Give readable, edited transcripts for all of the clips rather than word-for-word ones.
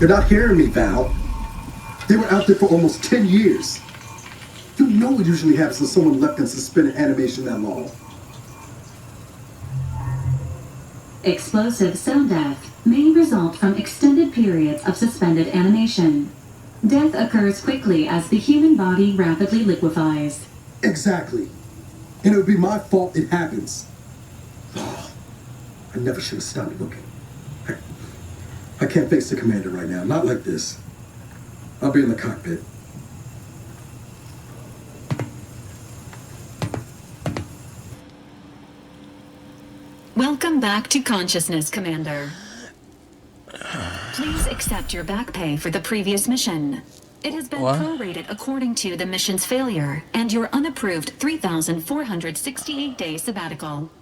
You're not hearing me, Val. They were out there for almost 10 years. You know what usually happens when someone left in suspended animation that long. Explosive cell death may result from extended periods of suspended animation. Death occurs quickly as the human body rapidly liquefies. Exactly. And it would be my fault it happens. Oh, I never should have stopped looking. I can't face the commander right now. Not like this. I'll be in the cockpit. Welcome back to consciousness, Commander. Please accept your back pay for the previous mission. It has been prorated according to the mission's failure and your unapproved 3,468-day sabbatical.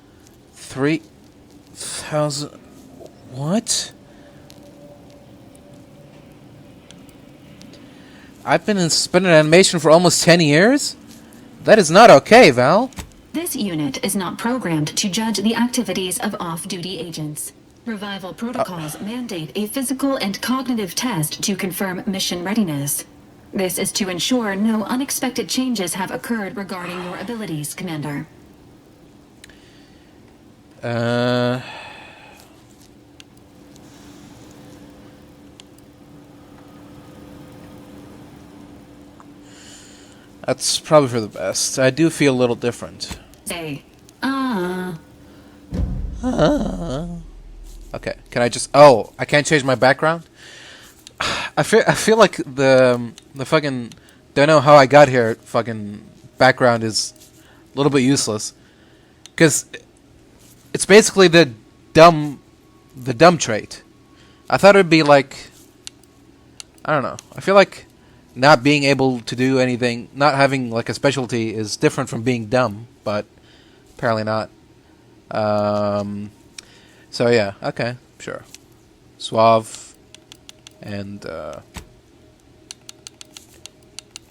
3,000... What? I've been in suspended animation for almost 10 years? That is not okay, Val. This unit is not programmed to judge the activities of off-duty agents. Revival protocols mandate a physical and cognitive test to confirm mission readiness. This is to ensure no unexpected changes have occurred regarding your abilities, Commander. That's probably for the best. I do feel a little different. Say, Okay, can I just... Oh, I can't change my background? I feel like the fucking... Don't know how I got here fucking background is a little bit useless. Because it's basically the dumb trait. I thought it would be like... I don't know. I feel like not being able to do anything, not having like a specialty is different from being dumb, but apparently not. So yeah, okay, sure. Suave, and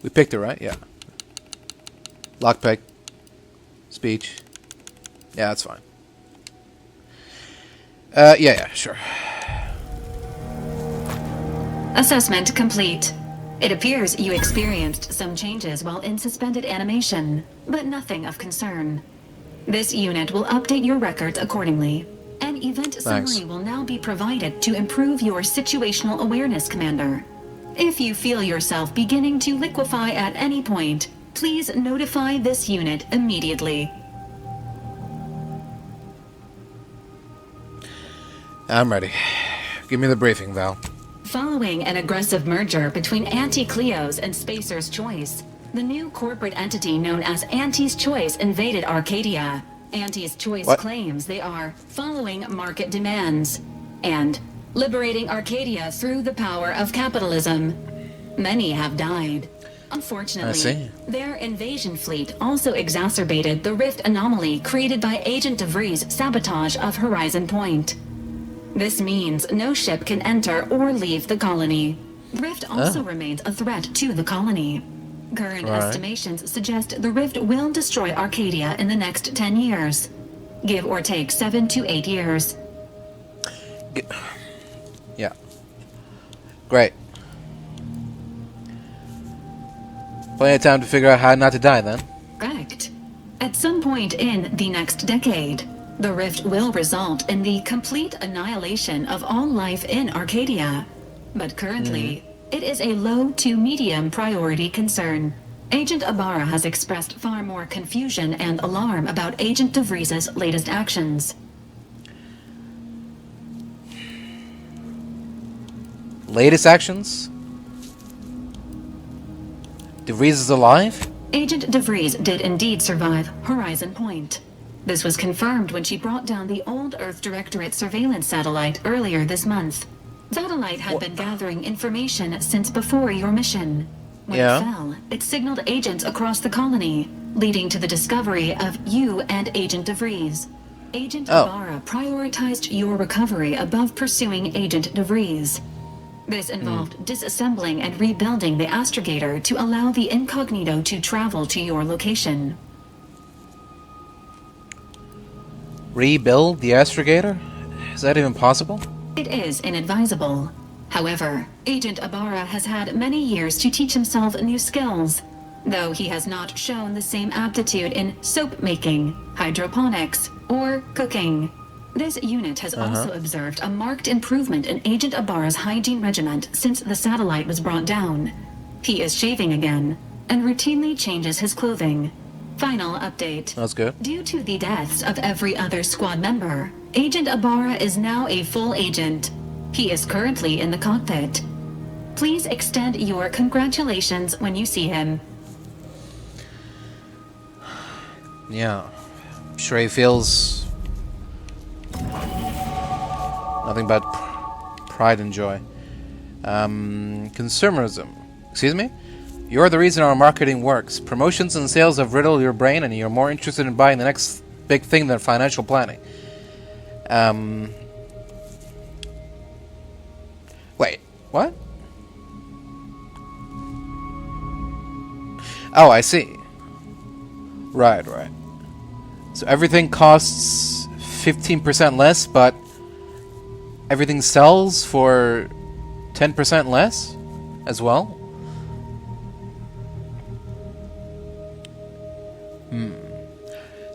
we picked it, right? Yeah. Lockpick, speech. Yeah, that's fine. Yeah, sure. Assessment complete. It appears you experienced some changes while in suspended animation, but nothing of concern. This unit will update your records accordingly. An event summary will now be provided to improve your situational awareness, Commander. If you feel yourself beginning to liquefy at any point, please notify this unit immediately. I'm ready. Give me the briefing, Val. Following an aggressive merger between Anti-Cleo's and Spacer's Choice, the new corporate entity known as Anti's Choice invaded Arcadia. Anti's Choice claims they are following market demands and liberating Arcadia through the power of capitalism. Many have died. Unfortunately, their invasion fleet also exacerbated the rift anomaly created by Agent Vries' sabotage of Horizon Point. This means no ship can enter or leave the colony. Rift also remains a threat to the colony. Current estimations suggest the Rift will destroy Arcadia in the next 10 years. Give or take 7 to 8 years. Yeah. Great. Plenty of time to figure out how not to die, then. Correct. At some point in the next decade, the Rift will result in the complete annihilation of all life in Arcadia. But currently, it is a low to medium priority concern. Agent Ibarra has expressed far more confusion and alarm about Agent De Vries' latest actions. Latest actions? De Vries is alive? Agent De Vries did indeed survive Horizon Point. This was confirmed when she brought down the old Earth Directorate surveillance satellite earlier this month. Satellite had been gathering information since before your mission. When it fell, it signaled agents across the colony, leading to the discovery of you and Agent De Vries. Agent Ibarra prioritized your recovery above pursuing Agent De Vries. This involved disassembling and rebuilding the astrogator to allow the incognito to travel to your location. Rebuild the astrogator? Is that even possible? It is inadvisable. However, Agent Ibarra has had many years to teach himself new skills, though he has not shown the same aptitude in soap making, hydroponics, or cooking. This unit has also observed a marked improvement in Agent Ibarra's hygiene regiment since the satellite was brought down. He is shaving again, and routinely changes his clothing. Final update. That's good. Due to the deaths of every other squad member, Agent Ibarra is now a full agent. He is currently in the cockpit. Please extend your congratulations when you see him. Yeah. I'm sure he feels nothing but pride and joy. Consumerism. Excuse me? You're the reason our marketing works. Promotions and sales have riddled your brain, and you're more interested in buying the next big thing than financial planning. Wait, what? Oh, I see. Right. So everything costs 15% less, but everything sells for 10% less as well?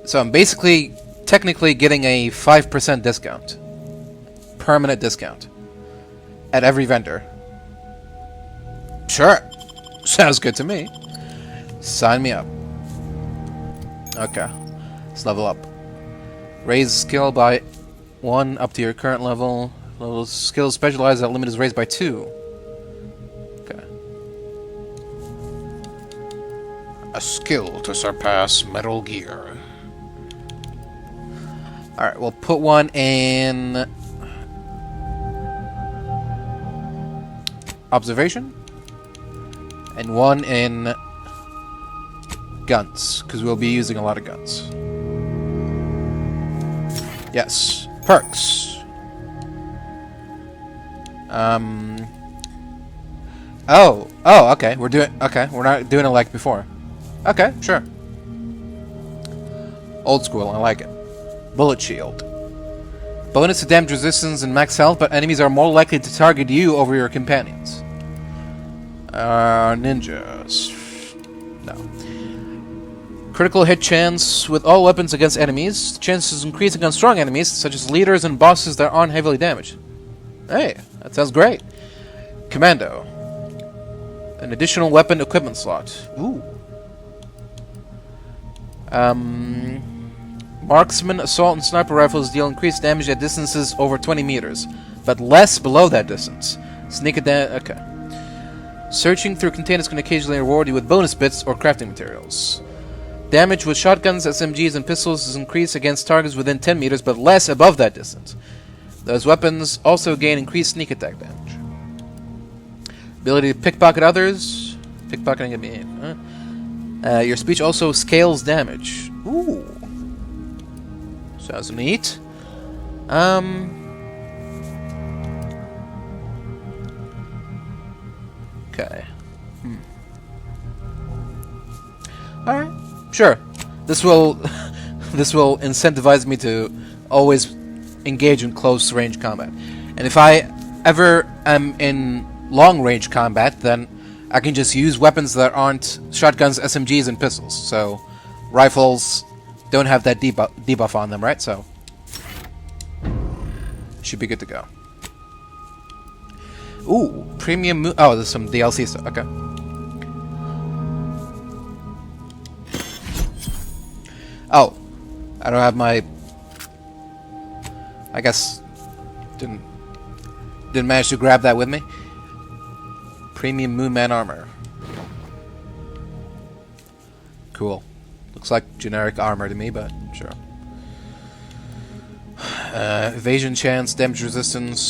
So I'm technically getting a 5% discount. Permanent discount. At every vendor. Sure. Sounds good to me. Sign me up. Okay. Let's level up. Raise skill by 1 up to your current level. Level skill specialized, that limit is raised by 2. Okay. A skill to surpass Metal Gear. Alright, we'll put one in observation and one in guns, because we'll be using a lot of guns. Yes. Perks. Oh, okay. We're not doing it like before. Okay, sure. Old school, I like it. Bullet shield. Bonus to damage resistance and max health, but enemies are more likely to target you over your companions. Ninjas. No. Critical hit chance with all weapons against enemies. Chances increase against strong enemies, such as leaders and bosses that aren't heavily damaged. Hey, that sounds great. Commando. An additional weapon equipment slot. Ooh. Marksman, assault, and sniper rifles deal increased damage at distances over 20 meters, but less below that distance. Sneak attack. Okay. Searching through containers can occasionally reward you with bonus bits or crafting materials. Damage with shotguns, SMGs, and pistols is increased against targets within 10 meters, but less above that distance. Those weapons also gain increased sneak attack damage. Ability to pickpocket others. Pickpocketing can be... your speech also scales damage. Ooh. Sounds neat. Okay. Alright. Sure. This will this will incentivize me to always engage in close range combat. And if I ever am in long range combat, then I can just use weapons that aren't shotguns, SMGs, and pistols. So rifles don't have that debuff on them, right? So should be good to go. Ooh, premium. Oh, there's some DLC stuff. Okay. Oh, I don't have my. I guess didn't manage to grab that with me. Premium Moonman armor. Cool. Looks like generic armor to me, but sure. Evasion chance, damage resistance.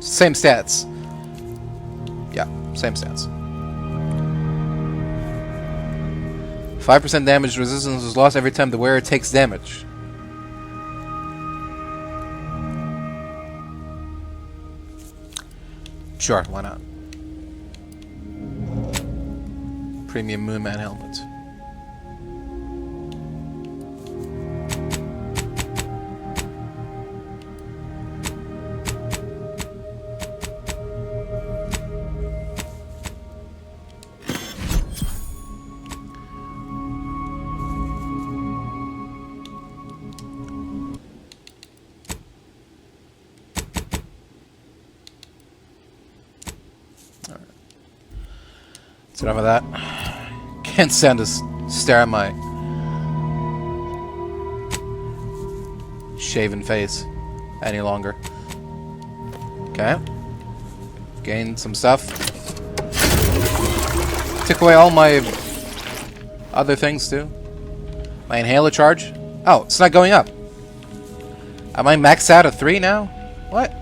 Same stats. Yeah, same stats. 5% damage resistance is lost every time the wearer takes damage. Sure, why not? Premium Moonman helmet. What's enough of that? Can't stand to stare at my shaven face any longer. Okay. Gained some stuff. Took away all my other things too. My inhaler charge. Oh, it's not going up. Am I maxed out at 3 now? What?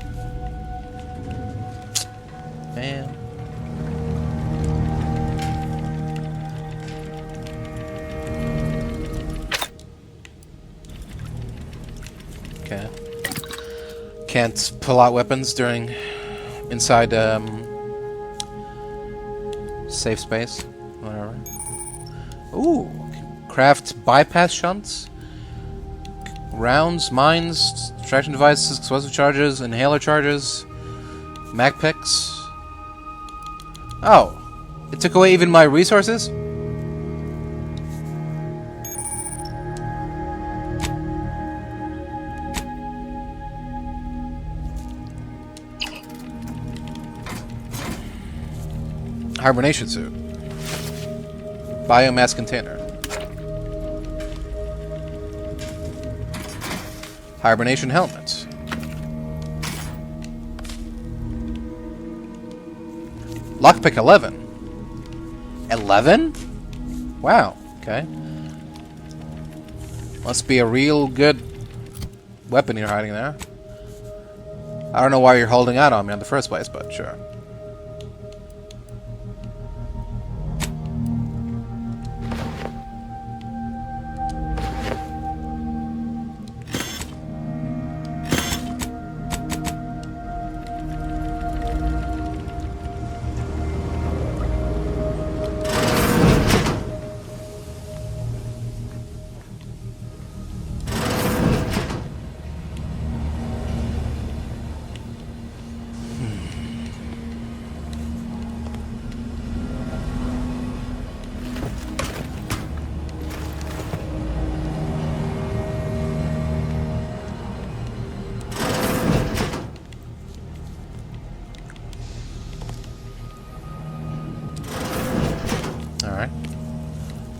Man. Okay. Can't pull out weapons during inside safe space. Whatever. Ooh. Craft bypass shunts. Rounds, mines, extraction devices, explosive charges, inhaler charges, mag picks. Oh. It took away even my resources? Hibernation suit. Biomass container. Hibernation helmet. Lockpick 11. 11? Wow. Okay. Must be a real good weapon you're hiding there. I don't know why you're holding out on me in the first place, but sure.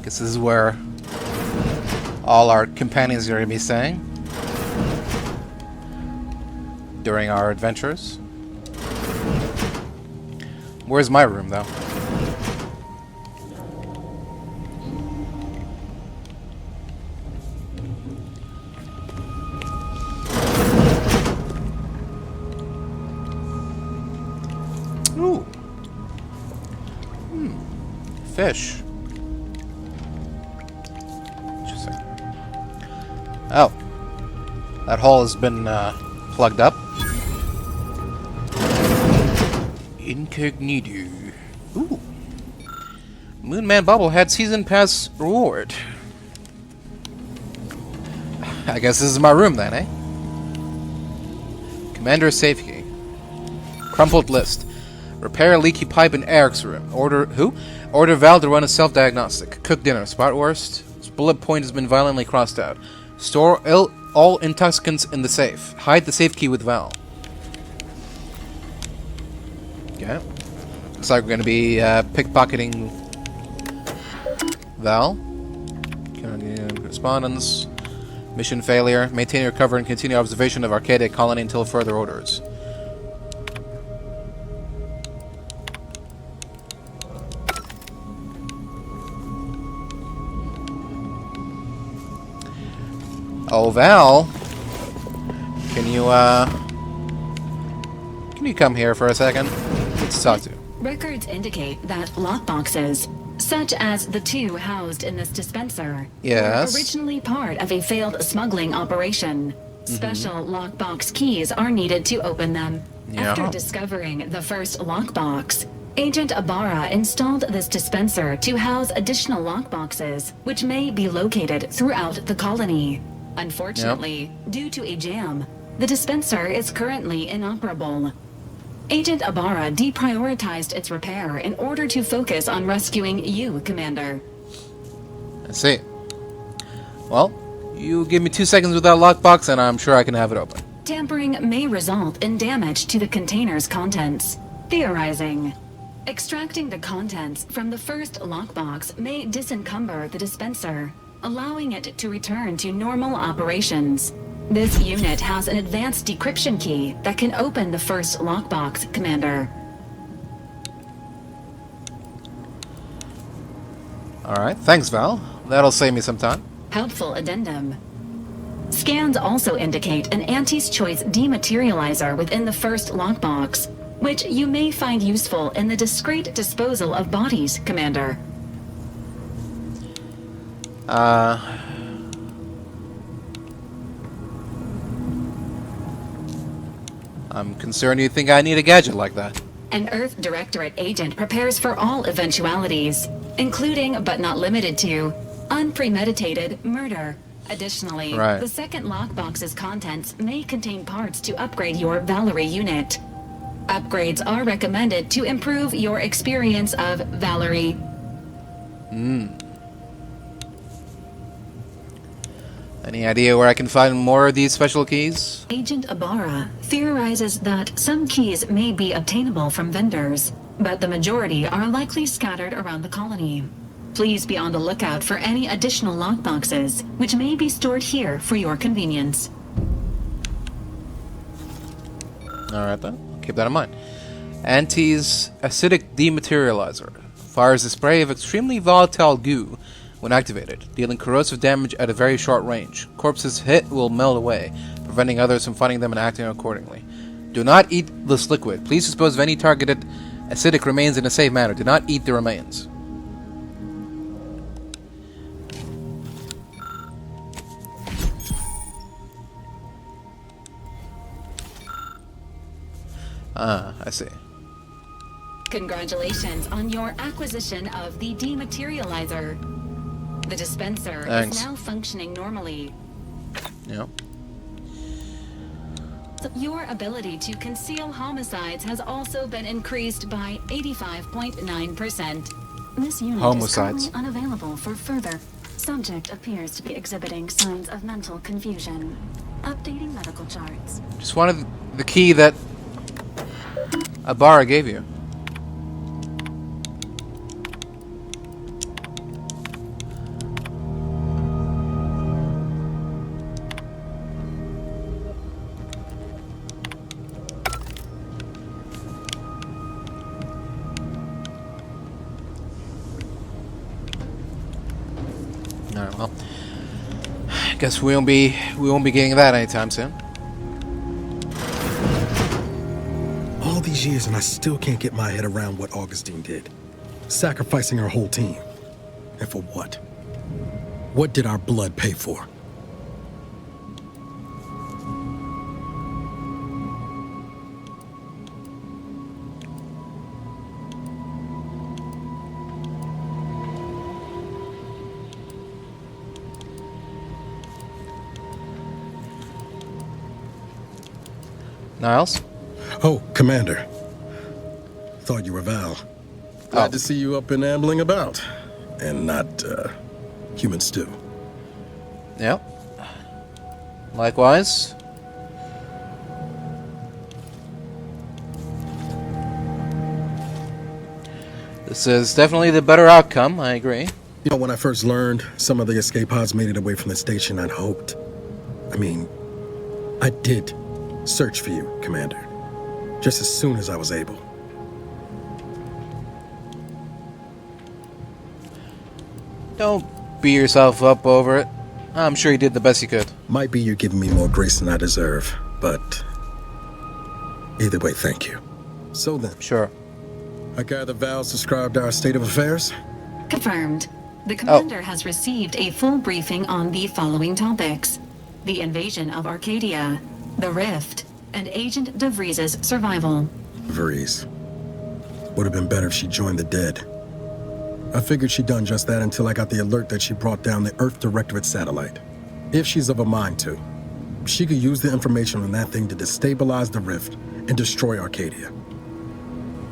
This is where all our companions are going to be staying during our adventures. Where's my room, though? Ooh. Fish. Oh. That hole has been plugged up. Incognito. Ooh. Moonman Bobblehead Season Pass reward. I guess this is my room then, eh? Commander Safe Key. Crumpled list. Repair leaky pipe in Eric's room. Order who? Order Val to run a self-diagnostic. Cook dinner. Spot worst. Bullet point has been violently crossed out. Store all intoxicants in the safe. Hide the safe key with Val. Okay. Looks like we're going to be pickpocketing Val. Correspondence. Mission failure. Maintain your cover and continue observation of Arcadia Colony until further orders. Oh, Val, can you come here for a second? Let's talk to you. Records indicate that lockboxes, such as the 2 housed in this dispenser, yes, were originally part of a failed smuggling operation. Special lockbox keys are needed to open them. Yeah. After discovering the first lockbox, Agent Ibarra installed this dispenser to house additional lockboxes, which may be located throughout the colony. Unfortunately, due to a jam, the dispenser is currently inoperable. Agent Ibarra deprioritized its repair in order to focus on rescuing you, Commander. I see. Well, you give me 2 seconds with that lockbox and I'm sure I can have it open. Tampering may result in damage to the container's contents. Theorizing. Extracting the contents from the first lockbox may disencumber the dispenser, allowing it to return to normal operations. This unit has an advanced decryption key that can open the first lockbox, Commander. Alright, thanks, Val. That'll save me some time. Helpful addendum. Scans also indicate an Auntie's Choice dematerializer within the first lockbox, which you may find useful in the discreet disposal of bodies, Commander. I'm concerned you think I need a gadget like that. An Earth Directorate agent prepares for all eventualities, including, but not limited to, unpremeditated murder. Additionally, the second lockbox's contents may contain parts to upgrade your Valerie unit. Upgrades are recommended to improve your experience of Valerie. Any idea where I can find more of these special keys? Agent Ibarra theorizes that some keys may be obtainable from vendors, but the majority are likely scattered around the colony. Please be on the lookout for any additional lockboxes, which may be stored here for your convenience. Alright then, keep that in mind. Auntie's acidic dematerializer fires a spray of extremely volatile goo when activated, dealing corrosive damage at a very short range. Corpses hit will melt away, preventing others from finding them and acting accordingly. Do not eat this liquid. Please dispose of any targeted acidic remains in a safe manner. Do not eat the remains. I see. Congratulations on your acquisition of the dematerializer. The dispenser is now functioning normally. Yep. Your ability to conceal homicides has also been increased by 85.9%. This unit is currently unavailable for further. Subject appears to be exhibiting signs of mental confusion. Updating medical charts. Just wanted the key that Ibarra gave you. Alright, well, guess we won't be getting that anytime soon. All these years and I still can't get my head around what Augustine did. Sacrificing our whole team. And for what? What did our blood pay for? Niles? Oh, Commander. Thought you were Val. Glad to see you up and ambling about. And not, human stew. Yep. Likewise. This is definitely the better outcome, I agree. You know, when I first learned some of the escape pods made it away from the station, I'd hoped. I mean, I did search for you, Commander. Just as soon as I was able. Don't beat yourself up over it. I'm sure you did the best you could. Might be you're giving me more grace than I deserve, but either way, thank you. So then. Sure. I gather Val's described our state of affairs? Confirmed. The Commander has received a full briefing on the following topics: the invasion of Arcadia, the Rift, and Agent de Vries' survival. Vries. Would have been better if she joined the dead. I figured she'd done just that until I got the alert that she brought down the Earth Directorate satellite. If she's of a mind to, she could use the information on that thing to destabilize the Rift and destroy Arcadia.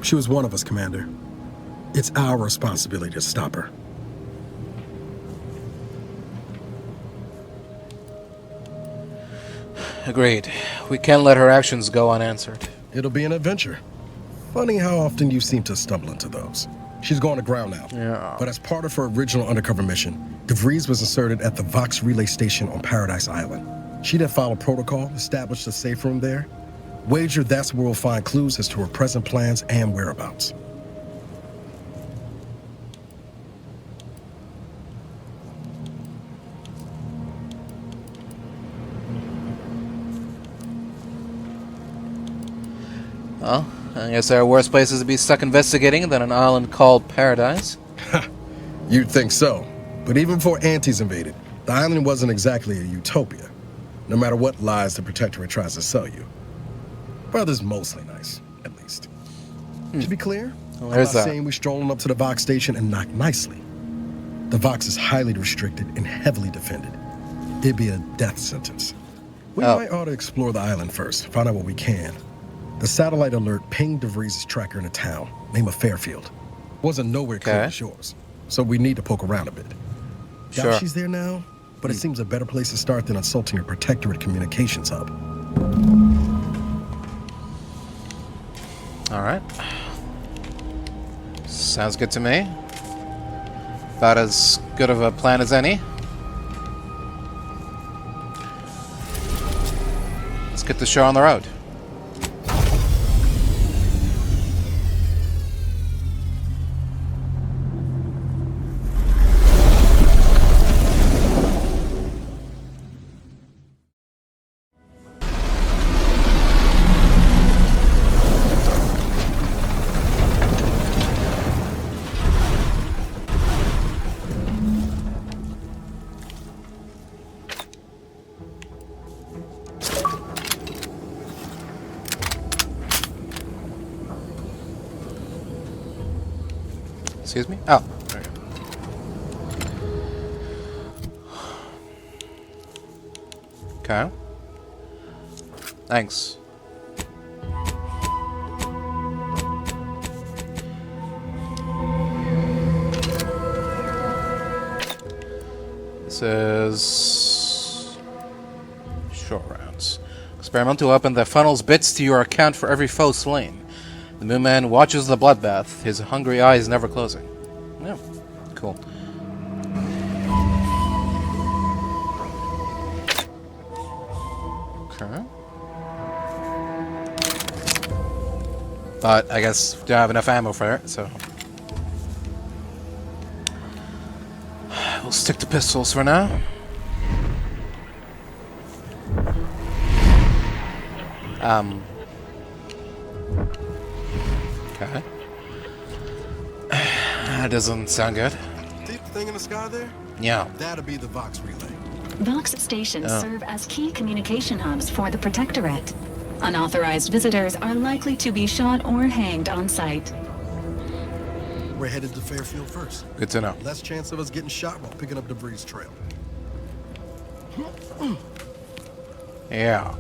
She was one of us, Commander. It's our responsibility to stop her. Agreed. We can't let her actions go unanswered. It'll be an adventure. Funny how often you seem to stumble into those. She's going to ground now. Yeah. But as part of her original undercover mission, Vries was inserted at the Vox Relay station on Paradise Island. She then followed protocol, established a safe room there. Wager that's where we'll find clues as to her present plans and whereabouts. Well, I guess there are worse places to be stuck investigating than an island called Paradise. You'd think so. But even before Antis invaded, the island wasn't exactly a utopia. No matter what lies the Protectorate tries to sell you. Brother's mostly nice, at least. To be clear, Well, I'm not saying we're strolling up to the Vox station and knock nicely. The Vox is highly restricted and heavily defended. It'd be a death sentence. We might ought to explore the island first, find out what we can. The satellite alert pinged DeVries' tracker in a town named Fairfield. Wasn't nowhere close to shores, so we need to poke around a bit. Doubt she's there now, but it seems a better place to start than assaulting her Protectorate communications hub. Alright. Sounds good to me. About as good of a plan as any. Let's get the show on the road. Excuse me? Oh, there we go. Okay. Thanks. This is short rounds. Experimental weapon that funnels bits to your account for every foe slain. The Moonman watches the bloodbath, his hungry eyes never closing. Yeah, cool. Okay. But I guess we don't have enough ammo for it, so we'll stick to pistols for now. Okay. That doesn't sound good. Deep thing in the sky there? Yeah. That'll be the Vox Relay. Vox stations serve as key communication hubs for the Protectorate. Unauthorized visitors are likely to be shot or hanged on sight. We're headed to Fairfield first. Good to know. Less chance of us getting shot while picking up Vries' trail. Yeah.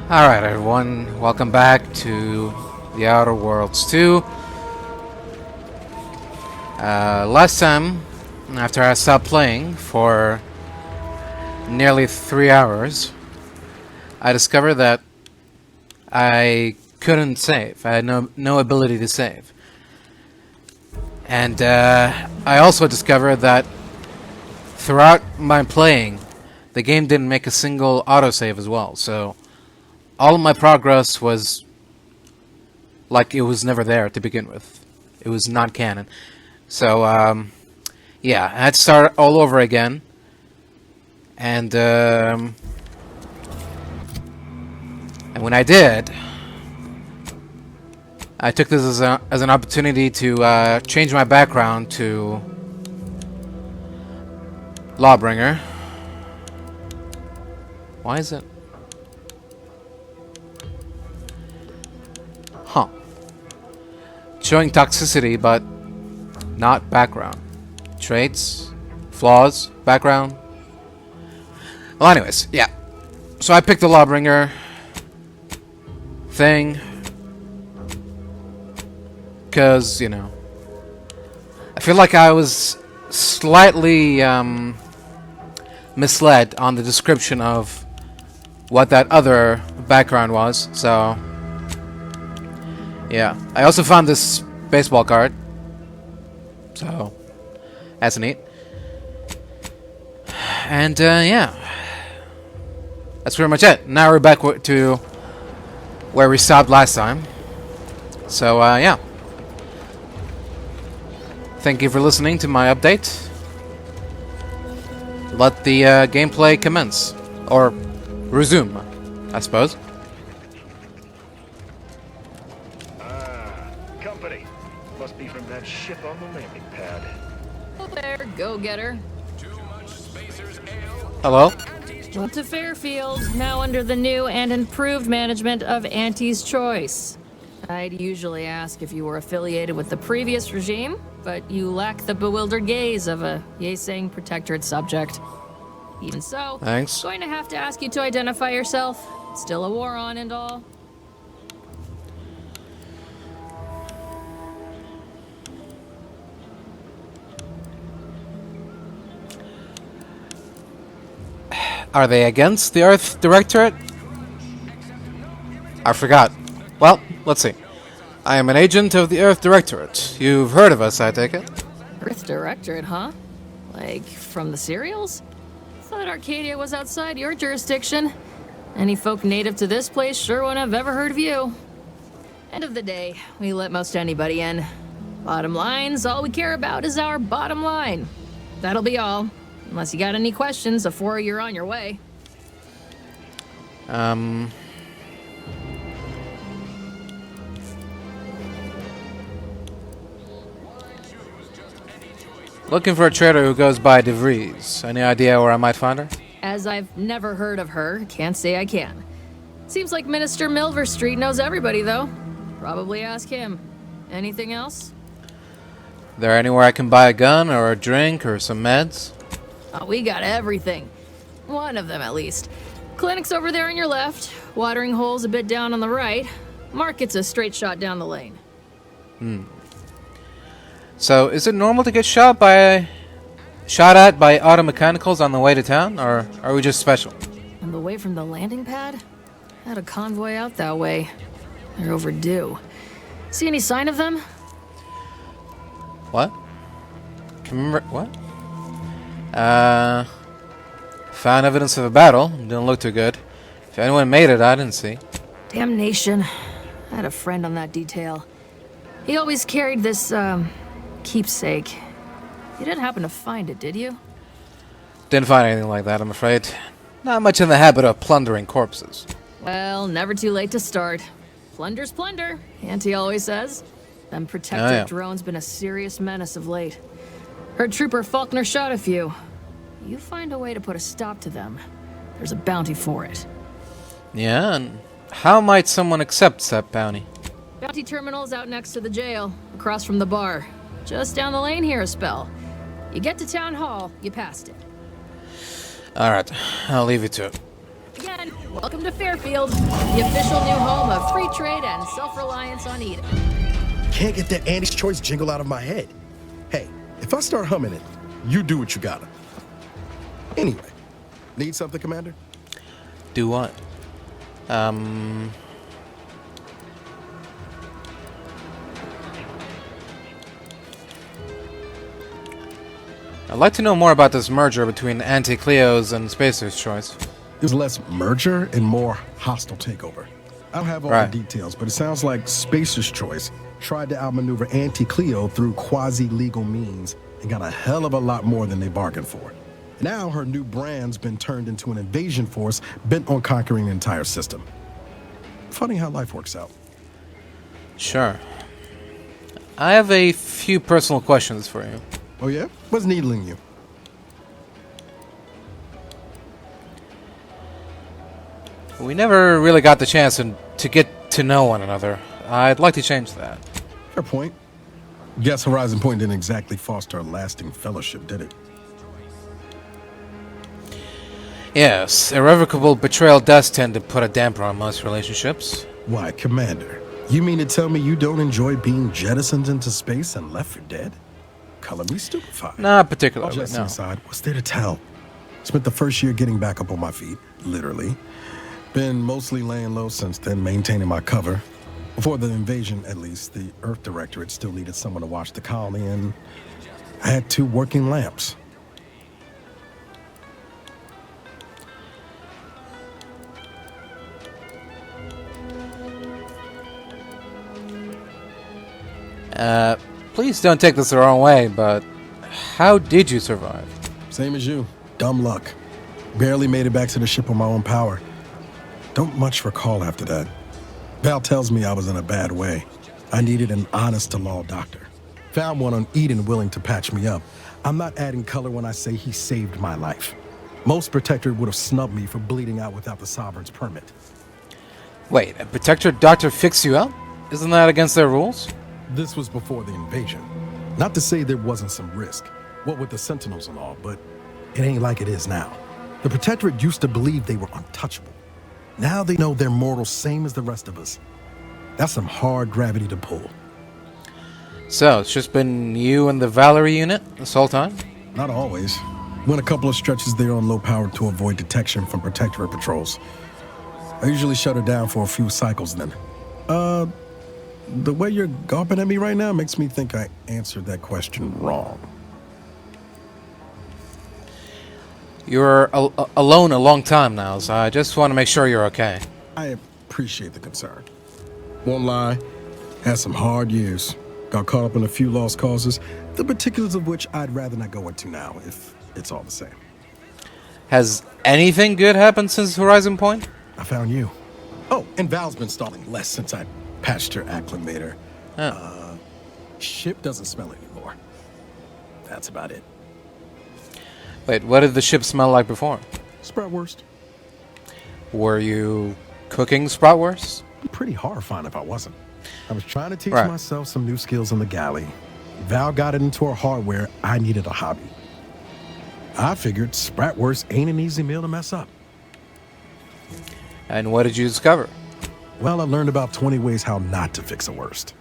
Alright, everyone. Welcome back to The Outer Worlds 2. Last time, after I stopped playing for nearly 3 hours, I discovered that I couldn't save. I had no ability to save. And I also discovered that throughout my playing, the game didn't make a single autosave as well. So all of my progress was like it was never there to begin with. It was not canon. So yeah, I had to start all over again. And when I did, I took this as an opportunity to change my background to Lawbringer. Why is it? Huh. Showing toxicity, but not background. Traits, flaws, background. Well, anyways, yeah. So I picked the Lawbringer thing. Because, you know, I feel like I was slightly misled on the description of what that other background was. So Yeah. I also found this baseball card. So, that's neat. And, yeah. That's pretty much it. Now we're back to where we stopped last time. So, yeah. Thank you for listening to my update. Let the gameplay commence. Or resume, I suppose. Company. Must be from that ship on the landing pad. Hello there, go-getter. Hello? Welcome to Fairfield, now under the new and improved management of Auntie's Choice. I'd usually ask if you were affiliated with the previous regime, but you lack the bewildered gaze of a yay-saying protectorate subject. Even so, Thanks. going to have to ask you to identify yourself. Still a war on and all. Are they against the Earth Directorate? I forgot. Well, let's see. I am an agent of the Earth Directorate. You've heard of us, I take it? Earth Directorate, huh? Like, from the serials? Thought Arcadia was outside your jurisdiction. Any folk native to this place sure wouldn't have ever heard of you. End of the day, we let most anybody in. Bottom line's all we care about is our bottom line. That'll be all. Unless you got any questions before you're on your way. Looking for a trader who goes by Vries. Any idea where I might find her? As I've never heard of her, can't say I can. Seems like Minister Milver Street knows everybody, though. Probably ask him. Anything else? There anywhere I can buy a gun or a drink or some meds? Oh, we got everything. One of them, at least. Clinic's over there on your left. Watering hole's a bit down on the right. Market's a straight shot down the lane. So, is it normal to get shot at by auto mechanicals on the way to town, or are we just special? On the way from the landing pad? Had a convoy out that way. They're overdue. See any sign of them? What? What? Found evidence of a battle. Didn't look too good. If anyone made it, I didn't see. Damnation. I had a friend on that detail. He always carried this, keepsake. You didn't happen to find it, did you? Didn't find anything like that, I'm afraid. Not much in the habit of plundering corpses. Well, never too late to start. Plunder's plunder, Auntie always says. Them protective drones been a serious menace of late. Heard Trooper Faulkner shot a few. You find a way to put a stop to them. There's a bounty for it. Yeah, and how might someone accept that bounty? Bounty terminal's out next to the jail, across from the bar. Just down the lane here a spell. You get to Town Hall, you passed it. Alright, I'll leave you to it. Again, welcome to Fairfield, the official new home of free trade and self-reliance on Eden. Can't get that Auntie's Choice jingle out of my head. Hey, if I start humming it, you do what you gotta. Anyway, need something, Commander? Do what? I'd like to know more about this merger between Anti-Cleo's and Spacer's Choice. There's less merger and more hostile takeover. I don't have all the details, but it sounds like Spacer's Choice tried to outmaneuver Anti-Cleo through quasi-legal means and got a hell of a lot more than they bargained for. Now her new brand's been turned into an invasion force bent on conquering the entire system. Funny how life works out. Sure. I have a few personal questions for you. Oh yeah? What's needling you? We never really got the chance to get to know one another. I'd like to change that. Fair point. Guess Horizon Point didn't exactly foster a lasting fellowship, did it? Yes, irrevocable betrayal does tend to put a damper on most relationships. Why, Commander? You mean to tell me you don't enjoy being jettisoned into space and left for dead? Color me stupefied. Not particularly, Just no. inside, what's there to tell? Spent the first year getting back up on my feet, literally. Been mostly laying low since then, maintaining my cover. Before the invasion, at least, the Earth Directorate still needed someone to watch the colony, and I had 2 working lamps. Please don't take this the wrong way, but how did you survive? Same as you. Dumb luck. Barely made it back to the ship on my own power. Don't much recall after that. Val tells me I was in a bad way. I needed an honest-to-law doctor. Found one on Eden willing to patch me up. I'm not adding color when I say he saved my life. Most Protectorate would have snubbed me for bleeding out without the Sovereign's permit. Wait, a Protector doctor fixed you up? Isn't that against their rules? This was before the invasion. Not to say there wasn't some risk, what with the Sentinels and all, but it ain't like it is now. The Protectorate used to believe they were untouchable. Now they know they're mortal, same as the rest of us. That's some hard gravity to pull. So, it's just been you and the Valerie unit this whole time? Not always. Went a couple of stretches there on low power to avoid detection from Protectorate patrols. I usually shut her down for a few cycles then. The way you're gawping at me right now makes me think I answered that question wrong. You're alone a long time now, so I just want to make sure you're okay. I appreciate the concern. Won't lie, had some hard years. Got caught up in a few lost causes, the particulars of which I'd rather not go into now, if it's all the same. Has anything good happened since Horizon Point? I found you. Oh, and Val's been stalling less since I patched her acclimator. Oh. Ship doesn't smell anymore. That's about it. Wait, what did the ship smell like before? Spratwurst. Were you cooking Spratwurst? Pretty horrifying if I wasn't. I was trying to teach Right. myself some new skills in the galley. Val got it into her hardware. I needed a hobby. I figured Spratwurst ain't an easy meal to mess up. And what did you discover? Well, I learned about 20 ways how not to fix a worst.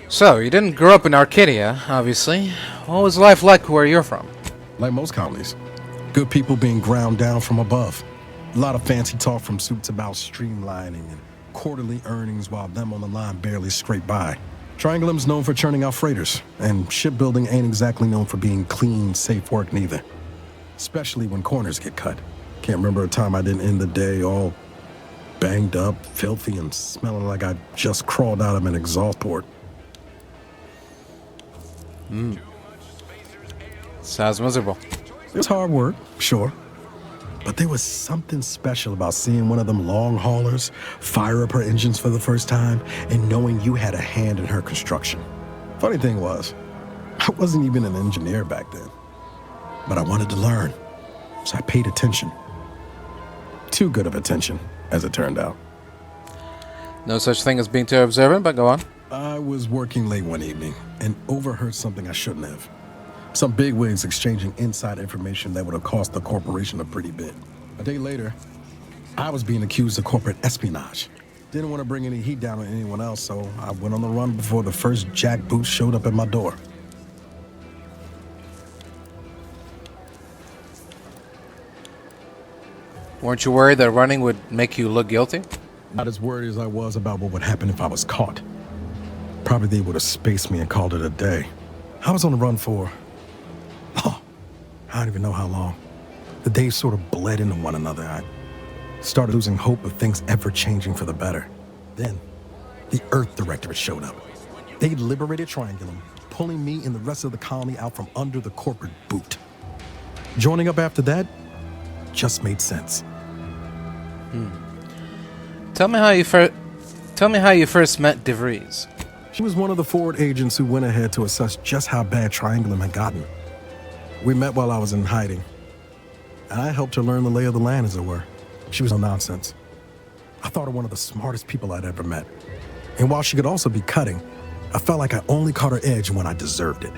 So, you didn't grow up in Arcadia, obviously. What was life like where you're from? Like most colonies. Good people being ground down from above. A lot of fancy talk from suits about streamlining and quarterly earnings while them on the line barely scrape by. Triangulum's known for churning out freighters, and shipbuilding ain't exactly known for being clean, safe work neither. Especially when corners get cut. Can't remember a time I didn't end the day all banged up, filthy, and smelling like I just crawled out of an exhaust port. Sounds miserable. It was hard work, sure. But there was something special about seeing one of them long haulers fire up her engines for the first time and knowing you had a hand in her construction. Funny thing was, I wasn't even an engineer back then. But I wanted to learn, so I paid attention. Too good of attention, as it turned out. No such thing as being too observant, but go on. I was working late one evening and overheard something I shouldn't have. Some bigwigs exchanging inside information that would have cost the corporation a pretty bit. A day later, I was being accused of corporate espionage. Didn't want to bring any heat down on anyone else, so I went on the run before the first jackboot showed up at my door. Weren't you worried that running would make you look guilty? Not as worried as I was about what would happen if I was caught. Probably they would have spaced me and called it a day. I was on the run for... I don't even know how long. The days sort of bled into one another. I started losing hope of things ever changing for the better. Then, the Earth Directorate showed up. They liberated Triangulum, pulling me and the rest of the colony out from under the corporate boot. Joining up after that just made sense. Tell me how you first met De Vries. She was one of the forward agents who went ahead to assess just how bad Triangulum had gotten. We met while I was in hiding. I helped her learn the lay of the land, as it were. She was no nonsense. I thought her one of the smartest people I'd ever met. And while she could also be cutting, I felt like I only caught her edge when I deserved it.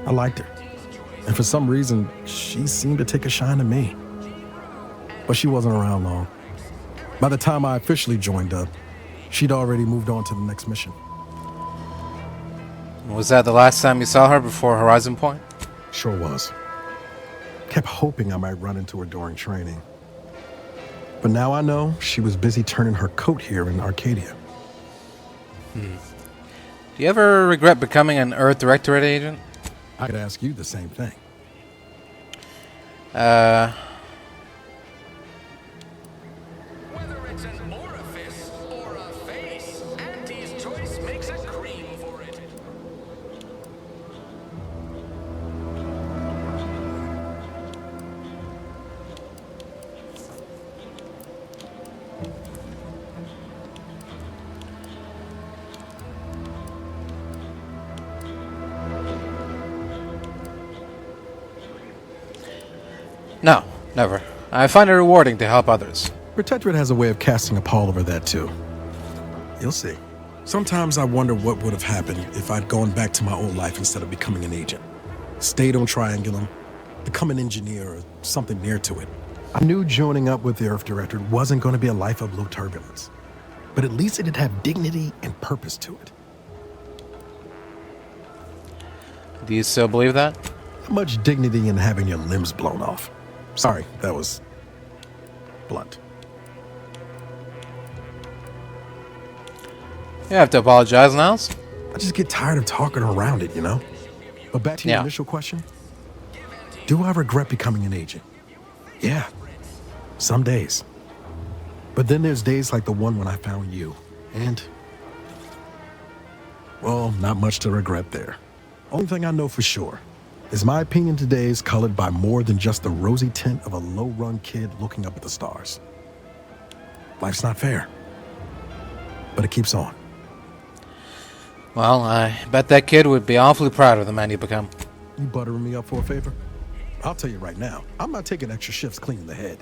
I liked her. And for some reason, she seemed to take a shine to me. But she wasn't around long. By the time I officially joined up, she'd already moved on to the next mission. Was that the last time you saw her before Horizon Point? Sure was. Kept hoping I might run into her during training. But now I know she was busy turning her coat here in Arcadia. Do you ever regret becoming an Earth Directorate agent? I could ask you the same thing. Whether it's an orifice or a face, Auntie's choice makes a cream for it. No, never. I find it rewarding to help others. Protectorate has a way of casting a pall over that, too. You'll see. Sometimes I wonder what would have happened if I'd gone back to my old life instead of becoming an agent. Stayed on Triangulum, become an engineer or something near to it. I knew joining up with the Earth Directorate wasn't going to be a life of low turbulence. But at least it'd have dignity and purpose to it. Do you still believe that? How much dignity in having your limbs blown off? Sorry, that was blunt. You have to apologize, Niles. I just get tired of talking around it, you know? But back to your initial question. Do I regret becoming an agent? Yeah. Some days. But then there's days like the one when I found you. And, well, not much to regret there. Only thing I know for sure is my opinion today is colored by more than just the rosy tint of a low-run kid looking up at the stars. Life's not fair. But it keeps on. Well, I bet that kid would be awfully proud of the man you become. You buttering me up for a favor? I'll tell you right now, I'm not taking extra shifts cleaning the head.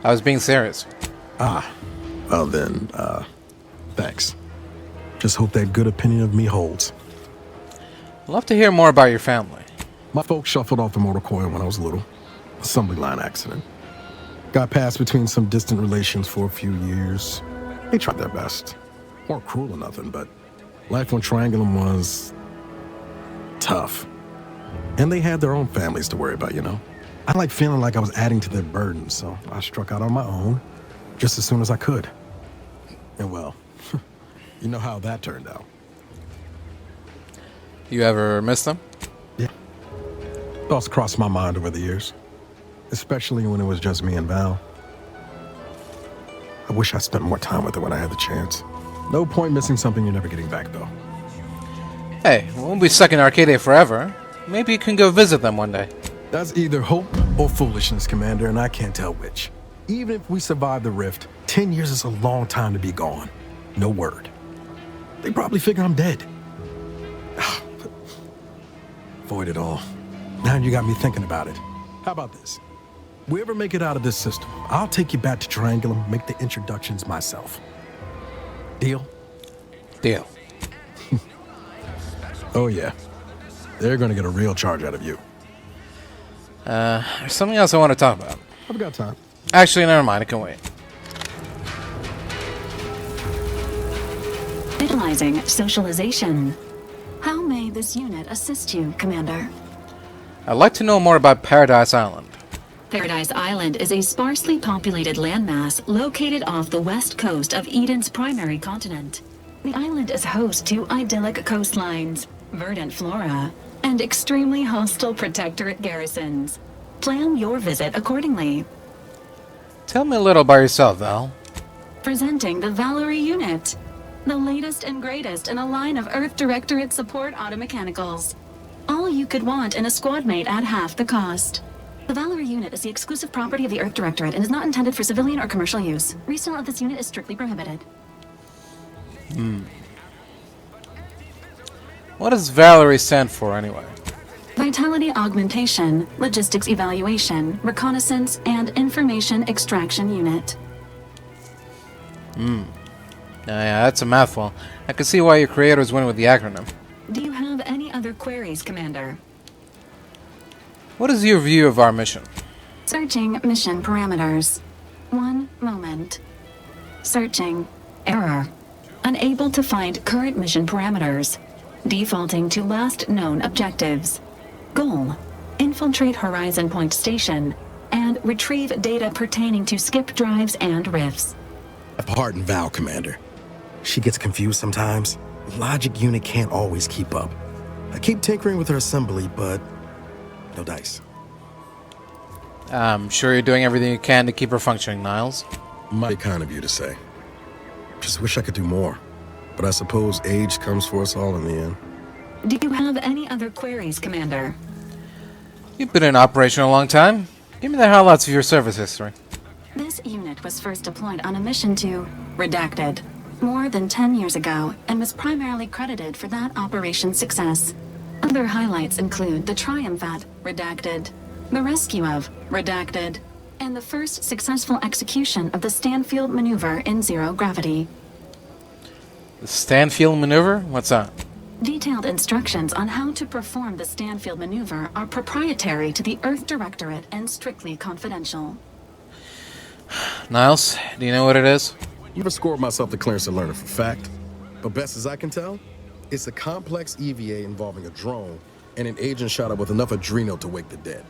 I was being serious. Well then, thanks. Just hope that good opinion of me holds. I'd love to hear more about your family. My folks shuffled off the motor coil when I was little. Assembly line accident. Got passed between some distant relations for a few years. They tried their best. Weren't cruel or nothing, but life on Triangulum was tough. And they had their own families to worry about, you know? I like feeling like I was adding to their burden, so I struck out on my own just as soon as I could. And well, you know how that turned out. You ever miss them? Yeah. Thoughts crossed my mind over the years, especially when it was just me and Val. I wish I spent more time with her when I had the chance. No point missing something you're never getting back, though. Hey, we won't be stuck in Arcadia forever. Maybe you can go visit them one day. That's either hope or foolishness, Commander, and I can't tell which. Even if we survive the rift, 10 years is a long time to be gone. No word. They probably figure I'm dead. Avoid it all. Now you got me thinking about it. How about this? We ever make it out of this system, I'll take you back to Triangulum, make the introductions myself. Deal? Deal. Oh yeah. They're gonna get a real charge out of you. There's something else I want to talk about. I've got time. Actually, never mind. It can wait. Utilizing socialization. How may this unit assist you, Commander? I'd like to know more about Paradise Island. Paradise Island is a sparsely populated landmass located off the west coast of Eden's primary continent. The island is host to idyllic coastlines, verdant flora, and extremely hostile protectorate garrisons. Plan your visit accordingly. Tell me a little about yourself, Val. Presenting the Valerie unit, the latest and greatest in a line of Earth Directorate support automechanicals. All you could want in a squad mate at half the cost. The Valerie unit is the exclusive property of the Earth Directorate and is not intended for civilian or commercial use. Resale of this unit is strictly prohibited. What does Valerie stand for, anyway? Vitality augmentation, logistics evaluation, reconnaissance, and information extraction unit. Yeah, that's a mouthful. I can see why your creators went with the acronym. Do you have any other queries, Commander? What is your view of our mission? Searching mission parameters. One moment. Searching. error. Unable to find current mission parameters. Defaulting to last known objectives. Goal: infiltrate Horizon Point Station and retrieve data pertaining to skip drives and rifts. Pardon Val, Commander. She gets confused sometimes. Logic unit can't always keep up. I keep tinkering with her assembly, but no dice. I'm sure you're doing everything you can to keep her functioning, Niles. Mighty kind of you to say. Just wish I could do more. But I suppose age comes for us all in the end. Do you have any other queries, Commander? You've been in operation a long time. Give me the highlights of your service history. This unit was first deployed on a mission to Redacted more than 10 years ago and was primarily credited for that operation's success. Other highlights include the triumph at Redacted, the rescue of Redacted, and the first successful execution of the Stanfield maneuver in zero gravity. The Stanfield maneuver? What's that? Detailed instructions on how to perform the Stanfield maneuver are proprietary to the Earth Directorate and strictly confidential. Niles, do you know what it is? Never scored myself the clearance to learn it for fact. But best as I can tell, it's a complex EVA involving a drone and an agent shot up with enough adrenal to wake the dead.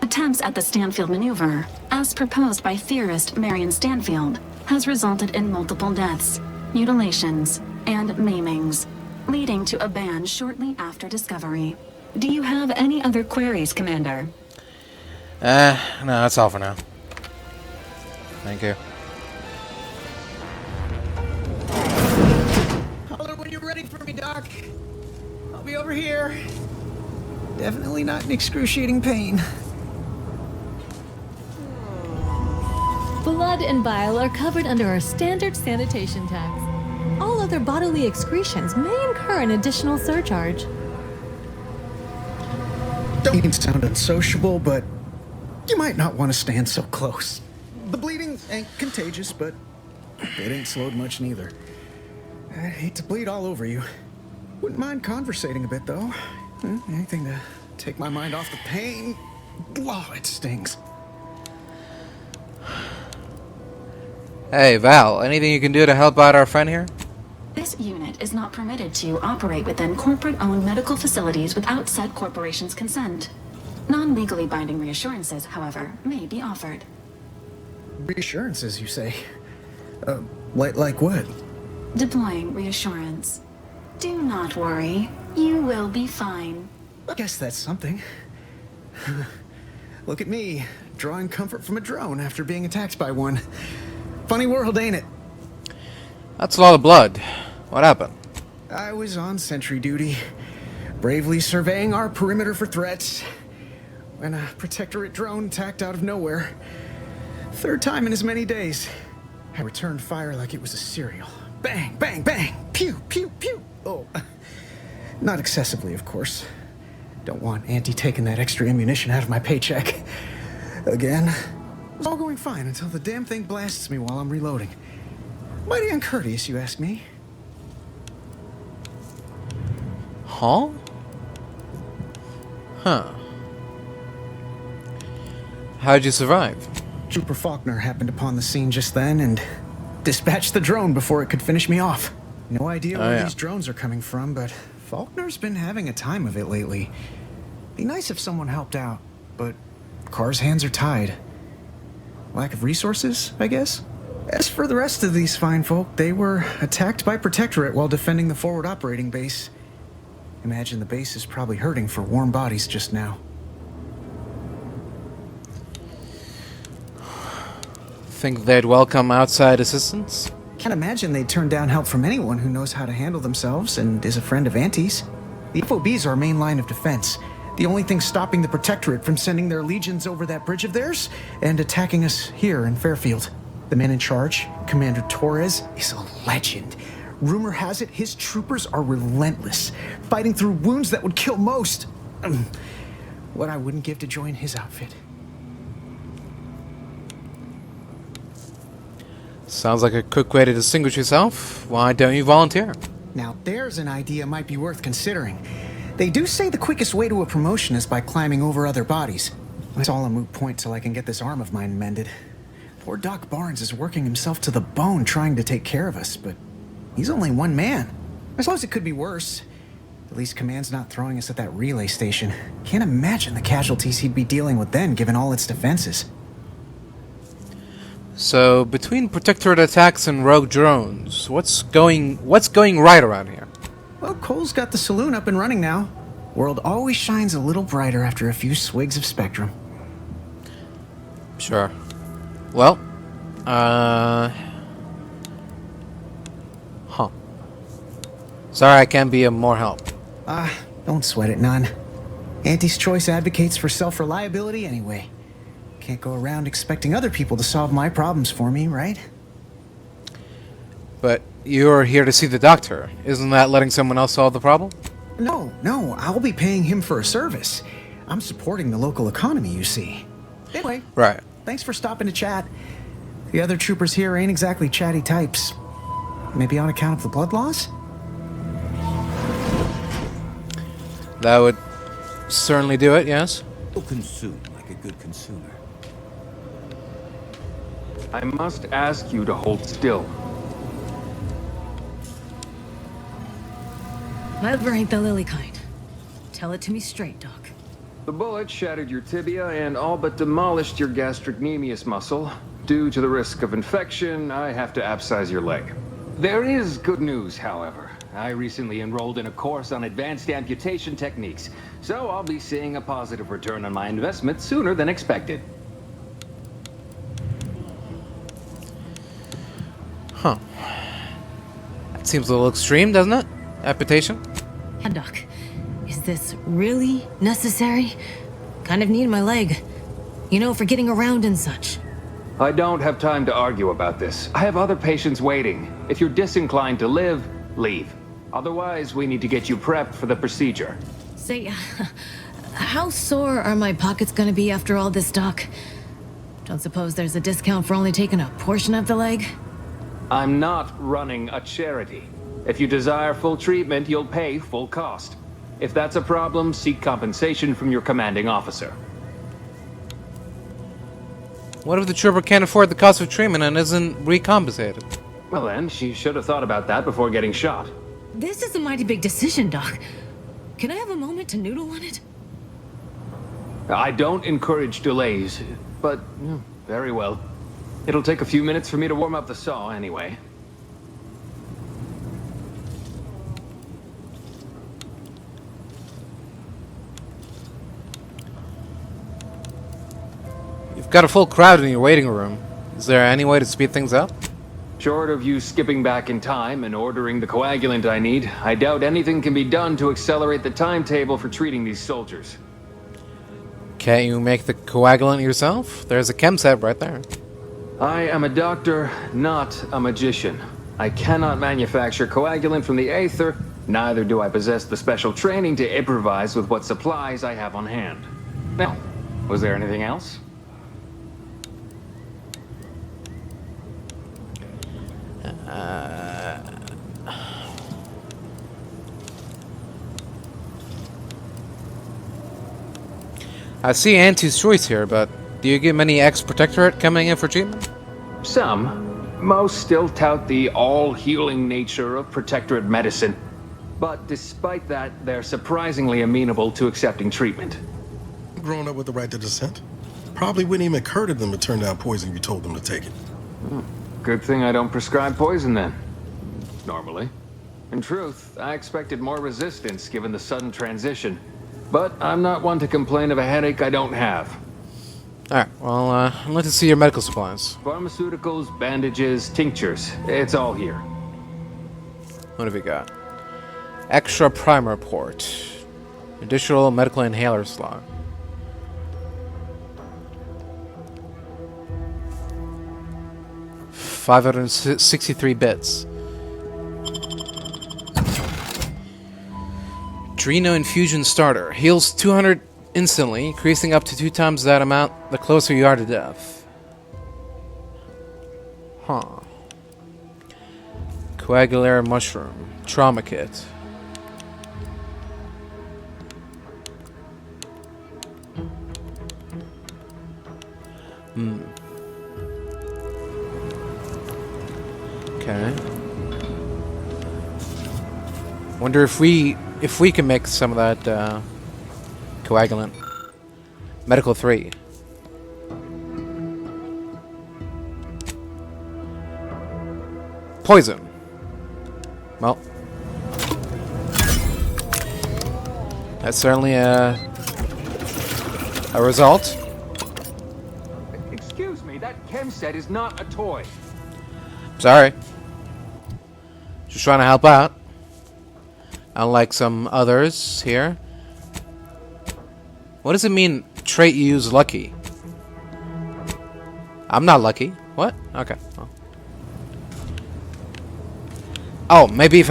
Attempts at the Stanfield maneuver, as proposed by theorist Marion Stanfield, has resulted in multiple deaths, mutilations, and maimings, leading to a ban shortly after discovery. Do you have any other queries, Commander? No, that's all for now. Thank you. Holler when you're ready for me, Doc. I'll be over here. Definitely not in excruciating pain. Blood and bile are covered under our standard sanitation tax. All other bodily excretions may incur an additional surcharge. Don't mean to sound unsociable, but you might not want to stand so close. The bleeding ain't contagious, but it ain't slowed much neither. I hate to bleed all over you. Wouldn't mind conversating a bit, though. Anything to take my mind off the pain. Oh, it stings. Hey, Val, anything you can do to help out our friend here? This unit is not permitted to operate within corporate-owned medical facilities without said corporation's consent. Non-legally binding reassurances, however, may be offered. Reassurances, you say? Like what? Deploying reassurance. Do not worry. You will be fine. I guess that's something. Look at me, drawing comfort from a drone after being attacked by one. Funny world, ain't it? That's a lot of blood. What happened? I was on sentry duty, bravely surveying our perimeter for threats, when a Protectorate drone attacked out of nowhere. Third time in as many days. I returned fire like it was a cereal. Bang, bang, bang! Pew, pew, pew! Oh, not excessively, of course. Don't want Auntie taking that extra ammunition out of my paycheck. Again. It's all going fine until the damn thing blasts me while I'm reloading. Mighty uncourteous, you ask me. Huh? Huh. How'd you survive? Trooper Faulkner happened upon the scene just then and dispatched the drone before it could finish me off. No idea where these drones are coming from, but Faulkner's been having a time of it lately. Be nice if someone helped out, but Carr's hands are tied. Lack of resources, I guess? As for the rest of these fine folk, they were attacked by Protectorate while defending the forward operating base. Imagine the base is probably hurting for warm bodies just now. Think they'd welcome outside assistance? Can't imagine they'd turn down help from anyone who knows how to handle themselves and is a friend of Auntie's. The FOB's our main line of defense. The only thing stopping the Protectorate from sending their legions over that bridge of theirs and attacking us here in Fairfield. The man in charge, Commander Torres, is a legend. Rumor has it his troopers are relentless, fighting through wounds that would kill most. What I wouldn't give to join his outfit. Sounds like a quick way to distinguish yourself. Why don't you volunteer? Now there's an idea might be worth considering. They do say the quickest way to a promotion is by climbing over other bodies. It's all a moot point till I can get this arm of mine mended. Poor Doc Barnes is working himself to the bone trying to take care of us, but he's only one man. I suppose it could be worse. At least Command's not throwing us at that relay station. Can't imagine the casualties he'd be dealing with then, given all its defenses. So, between Protectorate attacks and rogue drones, what's going right around here? Well, Cole's got the saloon up and running now. World always shines a little brighter after a few swigs of Spectrum. Sure. Well, sorry I can't be of more help. Don't sweat it none. Auntie's Choice advocates for self-reliability anyway. Can't go around expecting other people to solve my problems for me, right? But you're here to see the doctor. Isn't that letting someone else solve the problem? No, I'll be paying him for a service. I'm supporting the local economy, you see. Anyway, Right. thanks for stopping to chat. The other troopers here ain't exactly chatty types. Maybe on account of the blood loss? That would certainly do it, yes. Consume like a good consumer. I must ask you to hold still. Never ain't the lily kind. Tell it to me straight, Doc. The bullet shattered your tibia and all but demolished your gastrocnemius muscle. Due to the risk of infection, I have to abscise your leg. There is good news, however. I recently enrolled in a course on advanced amputation techniques, so I'll be seeing a positive return on my investment sooner than expected. Huh. That seems a little extreme, doesn't it? Amputation? Yeah, Doc. Is this really necessary? Kind of need my leg. You know, for getting around and such. I don't have time to argue about this. I have other patients waiting. If you're disinclined to live, leave. Otherwise, we need to get you prepped for the procedure. Say, how sore are my pockets gonna be after all this, Doc? Don't suppose there's a discount for only taking a portion of the leg? I'm not running a charity. If you desire full treatment, you'll pay full cost. If that's a problem, seek compensation from your commanding officer. What if the trooper can't afford the cost of treatment and isn't recompensated? Well then, she should have thought about that before getting shot. This is a mighty big decision, Doc. Can I have a moment to noodle on it? I don't encourage delays, but very well. It'll take a few minutes for me to warm up the saw anyway. You've got a full crowd in your waiting room. Is there any way to speed things up? Short of you skipping back in time and ordering the coagulant I need, I doubt anything can be done to accelerate the timetable for treating these soldiers. Can't you make the coagulant yourself? There's a chem set right there. I am a doctor, not a magician. I cannot manufacture coagulant from the aether, neither do I possess the special training to improvise with what supplies I have on hand. Now, was there anything else? I see Auntie's Choice here, but do you get many ex-protectorate coming in for treatment? Some. Most still tout the all-healing nature of protectorate medicine. But despite that, they're surprisingly amenable to accepting treatment. Growing up with the right to dissent. Probably wouldn't even occur to them to turn down poison if you told them to take it. Good thing I don't prescribe poison then. Normally. In truth, I expected more resistance given the sudden transition. But I'm not one to complain of a headache I don't have. Alright, well, I'd like to see your medical supplies. Pharmaceuticals, bandages, tinctures. It's all here. What have you got? Extra primer port. Additional medical inhaler slot. $563 bits. Dreno infusion starter. Heals 200 instantly, increasing up to 2 times that amount the closer you are to death. Huh. Coagulare mushroom. Trauma kit. Okay. Wonder if we can make some of that coagulant. Medical 3. Poison. Well, that's certainly a result. Excuse me, that chem set is not a toy. Sorry. Just trying to help out. Unlike some others here. What does it mean, trait you use lucky? I'm not lucky. What? Okay. Well. Oh, maybe if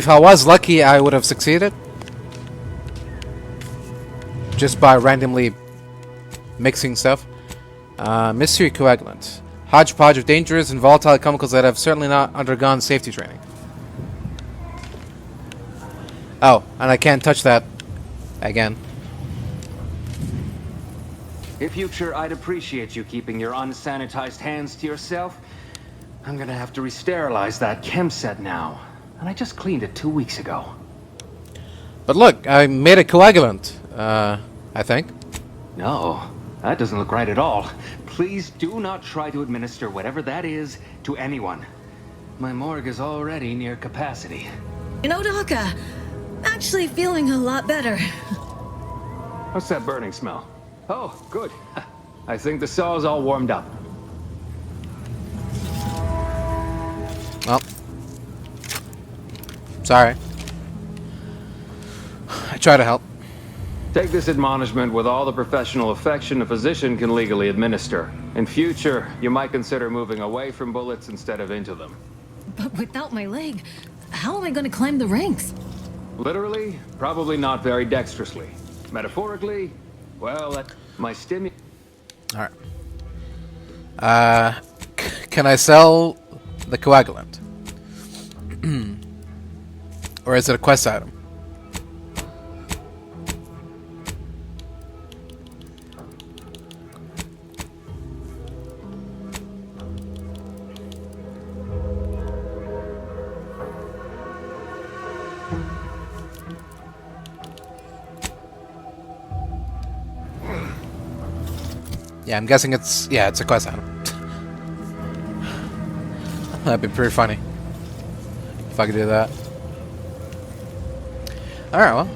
I was lucky, I would have succeeded. Just by randomly mixing stuff. Mystery coagulant. Hodgepodge of dangerous and volatile chemicals that have certainly not undergone safety training. Oh, and I can't touch that again. In future, I'd appreciate you keeping your unsanitized hands to yourself. I'm gonna have to re-sterilize that chem set now. And I just cleaned it 2 weeks ago. But look, I made a coagulant, I think. No, that doesn't look right at all. Please do not try to administer whatever that is to anyone. My morgue is already near capacity. You know, Doc, actually feeling a lot better. What's that burning smell? Oh, good. I think the saw's all warmed up. Well, sorry. I try to help. Take this admonishment with all the professional affection a physician can legally administer. In future, you might consider moving away from bullets instead of into them. But without my leg, how am I going to climb the ranks? Literally, probably not very dexterously. Metaphorically, well, my stimu... Alright. Can I sell the coagulant? Or is it a quest item? Yeah, I'm guessing it's a quest item. That'd be pretty funny if I could do that. Alright, well.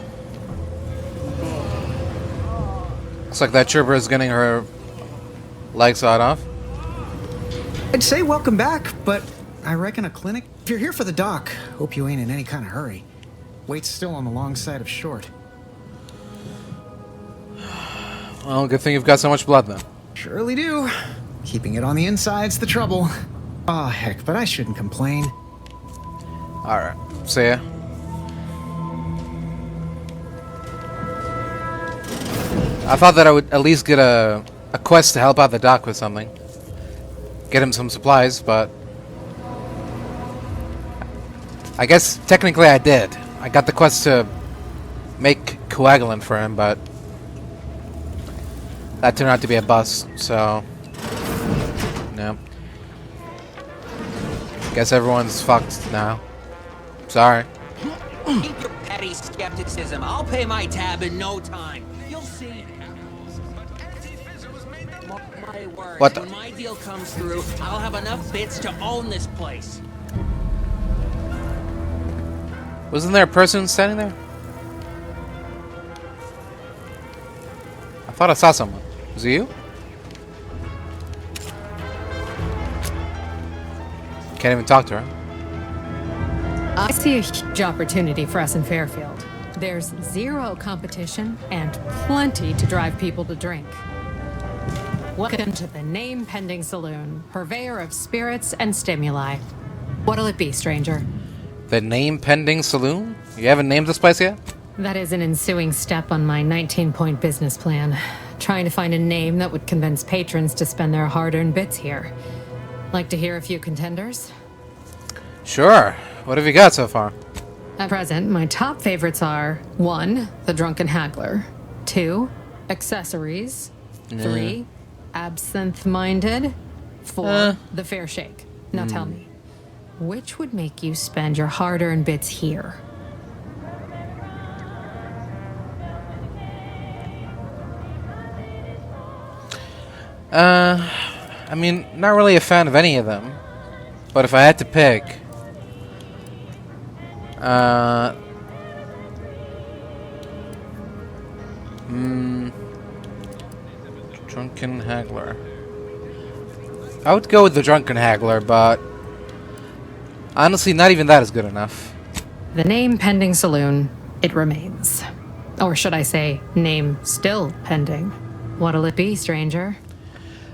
Looks like that trooper is getting her leg sawed off. I'd say welcome back, but I reckon a clinic... If you're here for the doc, hope you ain't in any kind of hurry. Wait's still on the long side of short. Well, good thing you've got so much blood then. Surely do. Keeping it on the inside's the trouble. Aw, heck, but I shouldn't complain. Alright, see ya. I thought that I would at least get a quest to help out the doc with something. Get him some supplies, but... I guess technically I did. I got the quest to make coagulant for him, but... that turned out to be a bust, so... no. Guess everyone's fucked now. Sorry. Keep your petty skepticism. I'll pay my tab in no time. You'll see. My word. What the? When my deal comes through, I'll have enough bits to own this place. Wasn't there a person standing there? I thought I saw someone. Was it you? Can't even talk to her. I see a huge opportunity for us in Fairfield. There's zero competition and plenty to drive people to drink. Welcome to the name-pending saloon, purveyor of spirits and stimuli. What'll it be, stranger? The name-pending saloon? You haven't named this place yet? That is an ensuing step on my 19-point business plan. Trying to find a name that would convince patrons to spend their hard-earned bits here. Like to hear a few contenders? Sure. What have you got so far? At present, my top favorites are 1. The Drunken Haggler, 2. Accessories, 3. Absinthe-Minded, 4. The Fair Shake. Now tell me, which would make you spend your hard-earned bits here? I mean, not really a fan of any of them. But if I had to pick... Drunken Haggler. I would go with the Drunken Haggler, but... honestly, not even that is good enough. The name pending saloon, it remains. Or should I say, name still pending. What'll it be, stranger?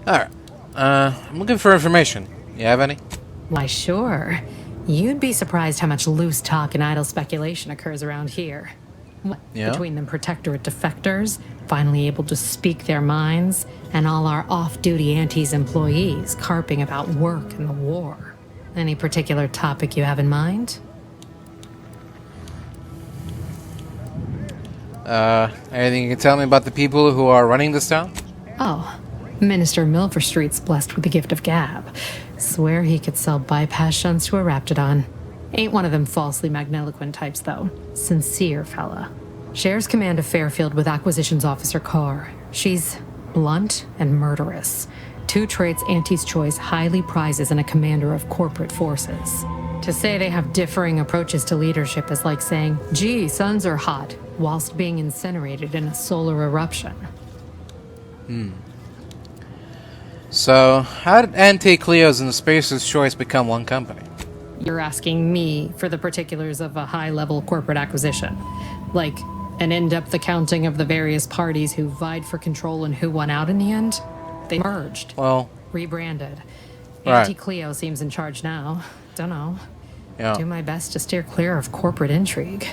Alright. I'm looking for information. You have any? Why, sure. You'd be surprised how much loose talk and idle speculation occurs around here. What, yeah? Between them Protectorate defectors, finally able to speak their minds, and all our off-duty Antes employees carping about work and the war. Any particular topic you have in mind? Anything you can tell me about the people who are running this town? Oh, Minister Milverstreet's blessed with the gift of gab. Swear he could sell bypass shunts to a Raptidon. Ain't one of them falsely magniloquent types, though. Sincere fella. Shares command of Fairfield with Acquisitions Officer Carr. She's blunt and murderous. Two traits Auntie's Choice highly prizes in a commander of corporate forces. To say they have differing approaches to leadership is like saying, gee, suns are hot, whilst being incinerated in a solar eruption. So, how did Anti-Cleo's and the Spacer's Choice become one company? You're asking me for the particulars of a high-level corporate acquisition. Like, an in-depth accounting of the various parties who vied for control and who won out in the end? They merged. Well... rebranded. Right. Anti-Cleo seems in charge now. Dunno. Yeah. Do my best to steer clear of corporate intrigue.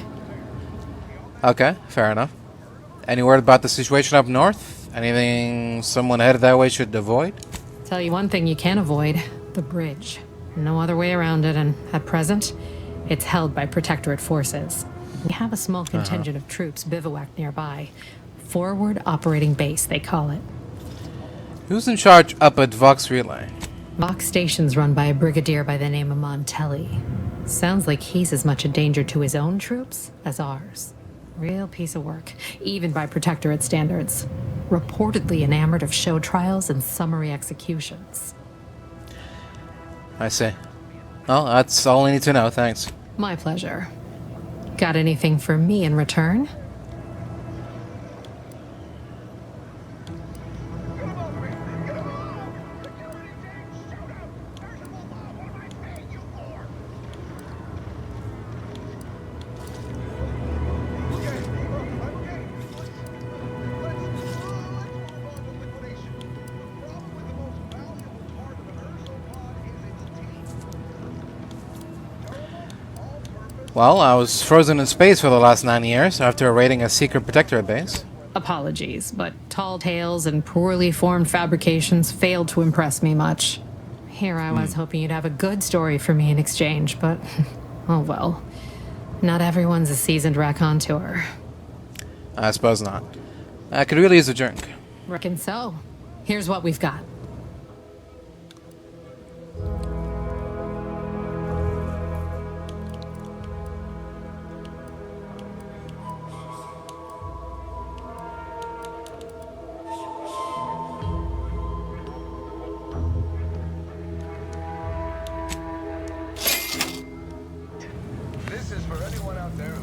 Okay, fair enough. Any word about the situation up north? Anything someone headed that way should avoid? Tell you one thing you can't avoid. The bridge. No other way around it, and at present, it's held by Protectorate forces. We have a small contingent of troops bivouacked nearby. Forward Operating Base, they call it. Who's in charge up at Vox Relay? Vox Station's run by a brigadier by the name of Montelli. Sounds like he's as much a danger to his own troops as ours. Real piece of work, even by Protectorate standards. Reportedly enamored of show trials and summary executions. I see. Well, that's all I need to know, thanks. My pleasure. Got anything for me in return? Well, I was frozen in space for the last 9 years after raiding a secret Protectorate base. Apologies, but tall tales and poorly formed fabrications failed to impress me much. Here I was hoping you'd have a good story for me in exchange, but oh well. Not everyone's a seasoned raconteur. I suppose not. I could really use a drink. Reckon so. Here's what we've got.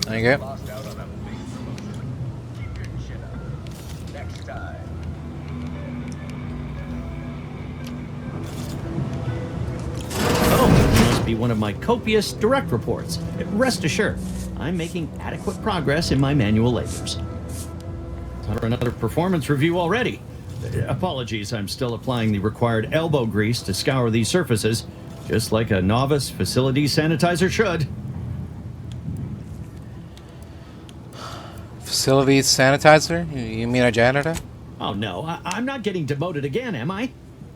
There you go. Be one of my copious direct reports. Rest assured, I'm making adequate progress in my manual labors. Time for another performance review already. Apologies, I'm still applying the required elbow grease to scour these surfaces, just like a novice facility sanitizer should. Facility sanitizer? You mean a janitor? Oh no, I'm not getting demoted again, am I?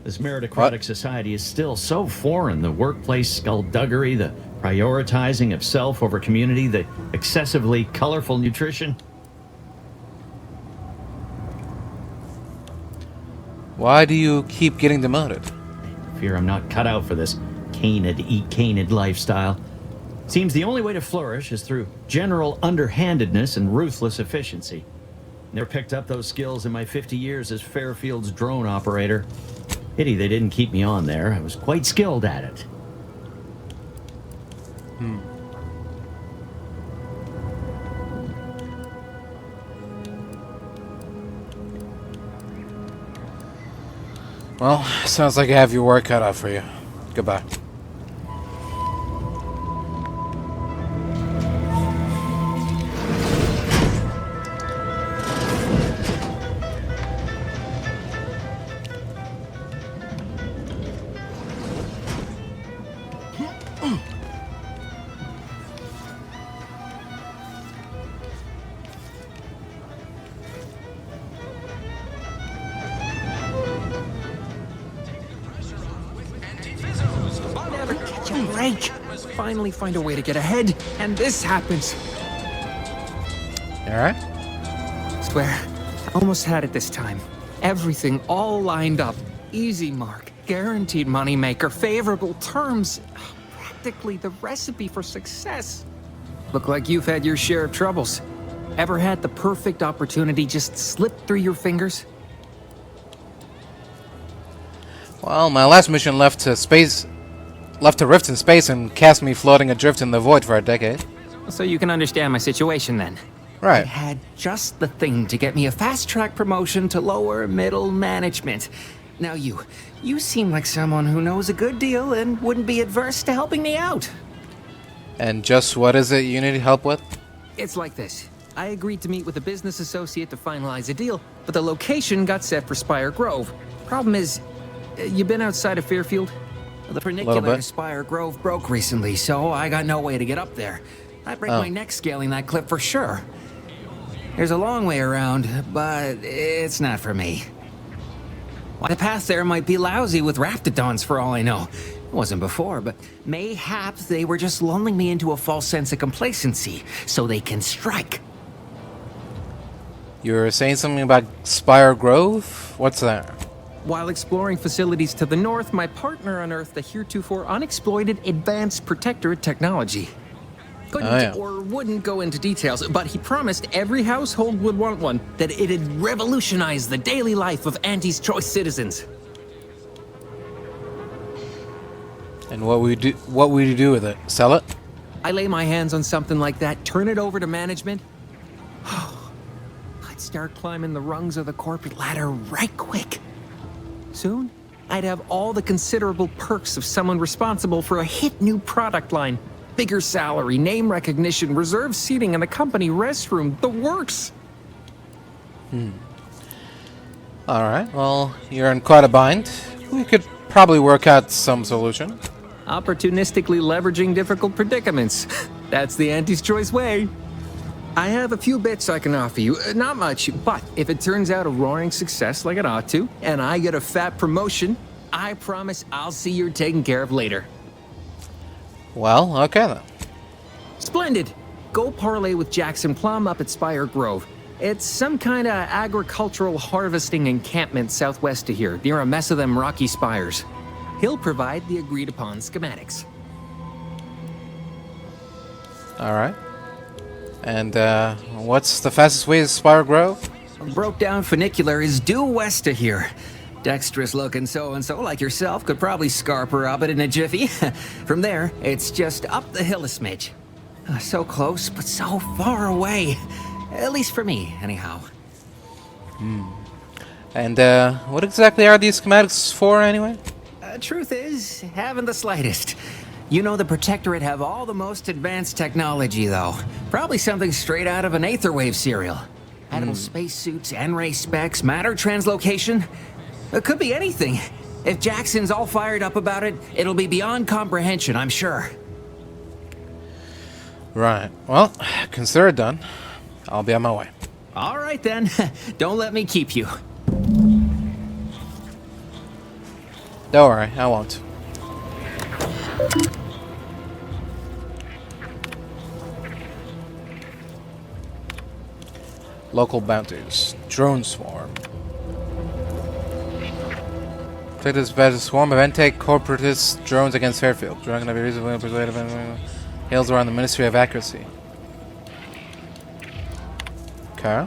This meritocratic society is still so foreign. The workplace skullduggery, the prioritizing of self over community, the excessively colorful nutrition. Why do you keep getting demoted? I fear I'm not cut out for this. canid eat canid lifestyle. Seems the only way to flourish is through general underhandedness and ruthless efficiency. Never picked up those skills in my 50 years as Fairfield's drone operator. Pity they didn't keep me on there. I was quite skilled at it. Well, sounds like you have your work cut out for you. Goodbye. Finally find a way to get ahead, and this happens. Alright? Swear, I almost had it this time. Everything all lined up. Easy mark, guaranteed moneymaker, favorable terms. Practically the recipe for success. Look like you've had your share of troubles. Ever had the perfect opportunity just slip through your fingers? Well, my last mission left a rift in space and cast me floating adrift in the void for a decade. So you can understand my situation then. Right. I had just the thing to get me a fast-track promotion to lower middle management. Now you seem like someone who knows a good deal and wouldn't be adverse to helping me out. And just what is it you need help with? It's like this. I agreed to meet with a business associate to finalize a deal, but the location got set for Spire Grove. Problem is, you been outside of Fairfield? The funicular to Spire Grove broke recently, so I got no way to get up there. I'd break my neck scaling that cliff for sure. There's a long way around, but it's not for me. The path there might be lousy with Raptidons for all I know. It wasn't before, but mayhaps they were just lulling me into a false sense of complacency so they can strike. You were saying something about Spire Grove? What's that? While exploring facilities to the north, my partner unearthed the heretofore unexploited advanced protectorate technology. Couldn't or wouldn't go into details, but he promised every household would want one, that it'd revolutionize the daily life of Auntie's Choice citizens. And what would you do with it? Sell it? I lay my hands on something like that, turn it over to management. I'd start climbing the rungs of the corporate ladder right quick. Soon, I'd have all the considerable perks of someone responsible for a hit new product line. Bigger salary, name recognition, reserved seating in the company restroom, the works. Alright, well, you're in quite a bind. We could probably work out some solution. Opportunistically leveraging difficult predicaments. That's the Auntie's Choice way. I have a few bits I can offer you. Not much, but if it turns out a roaring success like it ought to, and I get a fat promotion, I promise I'll see you're taken care of later. Well, okay then. Splendid. Go parlay with Jackson Plum up at Spire Grove. It's some kind of agricultural harvesting encampment southwest of here, near a mess of them rocky spires. He'll provide the agreed-upon schematics. Alright. And, what's the fastest way to Spire Grove? Broke down funicular is due west of here. Dexterous looking so-and-so like yourself could probably scarp her up it in a jiffy. From there, it's just up the hill a smidge. So close, but so far away. At least for me, anyhow. And, what exactly are these schematics for, anyway? Truth is, haven't the slightest. You know the Protectorate have all the most advanced technology, though. Probably something straight out of an Aetherwave serial. Animal spacesuits, N-ray specs, matter translocation. It could be anything. If Jackson's all fired up about it, it'll be beyond comprehension, I'm sure. Right. Well, consider it done. I'll be on my way. All right, then. Don't let me keep you. Don't worry, I won't. Local bounties. Drone swarm. Play this badge a swarm of anti-corporatist drones against Fairfield. Drone can be reasonably persuaded hails around the Ministry of Accuracy. Okay.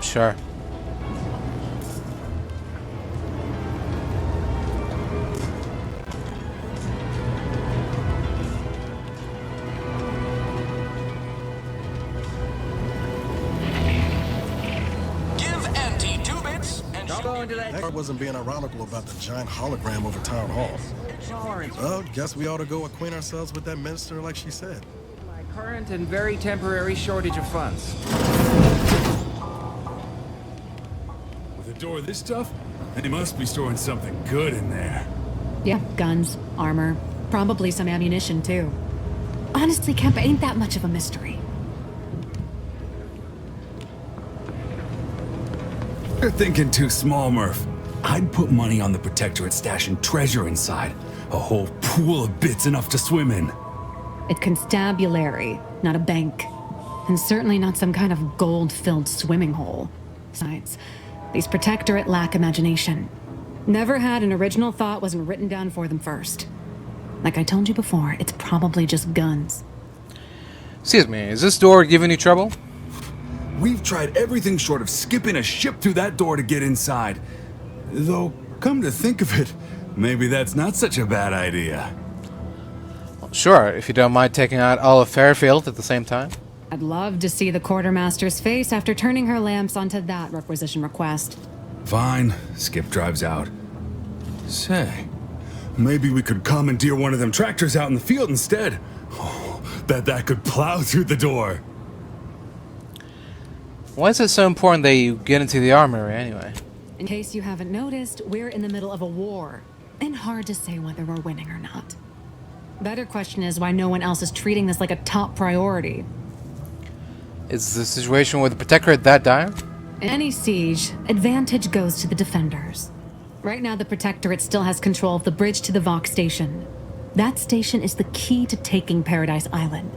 Sure. I wasn't being ironical about the giant hologram over Town Hall. Well, guess we ought to go acquaint ourselves with that minister like she said. My current and very temporary shortage of funds. With a door this tough? They must be storing something good in there. Yeah, guns, armor, probably some ammunition too. Honestly, Kemp ain't that much of a mystery. You're thinking too small, Murph. I'd put money on the Protectorate stashing treasure inside. A whole pool of bits enough to swim in. It constabulary, not a bank. And certainly not some kind of gold-filled swimming hole. Besides, these Protectorate lack imagination. Never had an original thought wasn't written down for them first. Like I told you before, it's probably just guns. Excuse me, is this door giving you trouble? We've tried everything short of skipping a ship through that door to get inside. Though, come to think of it, maybe that's not such a bad idea. Well, sure, if you don't mind taking out all of Fairfield at the same time. I'd love to see the quartermaster's face after turning her lamps onto that requisition request. Fine, Skip drives out. Say, maybe we could commandeer one of them tractors out in the field instead. Oh, bet that could plow through the door. Why is it so important that you get into the armory anyway? In case you haven't noticed, we're in the middle of a war, and hard to say whether we're winning or not. Better question is why no one else is treating this like a top priority. Is the situation with the Protectorate that dire? In any siege, advantage goes to the defenders. Right now, the Protectorate still has control of the bridge to the Vox station. That station is the key to taking Paradise Island.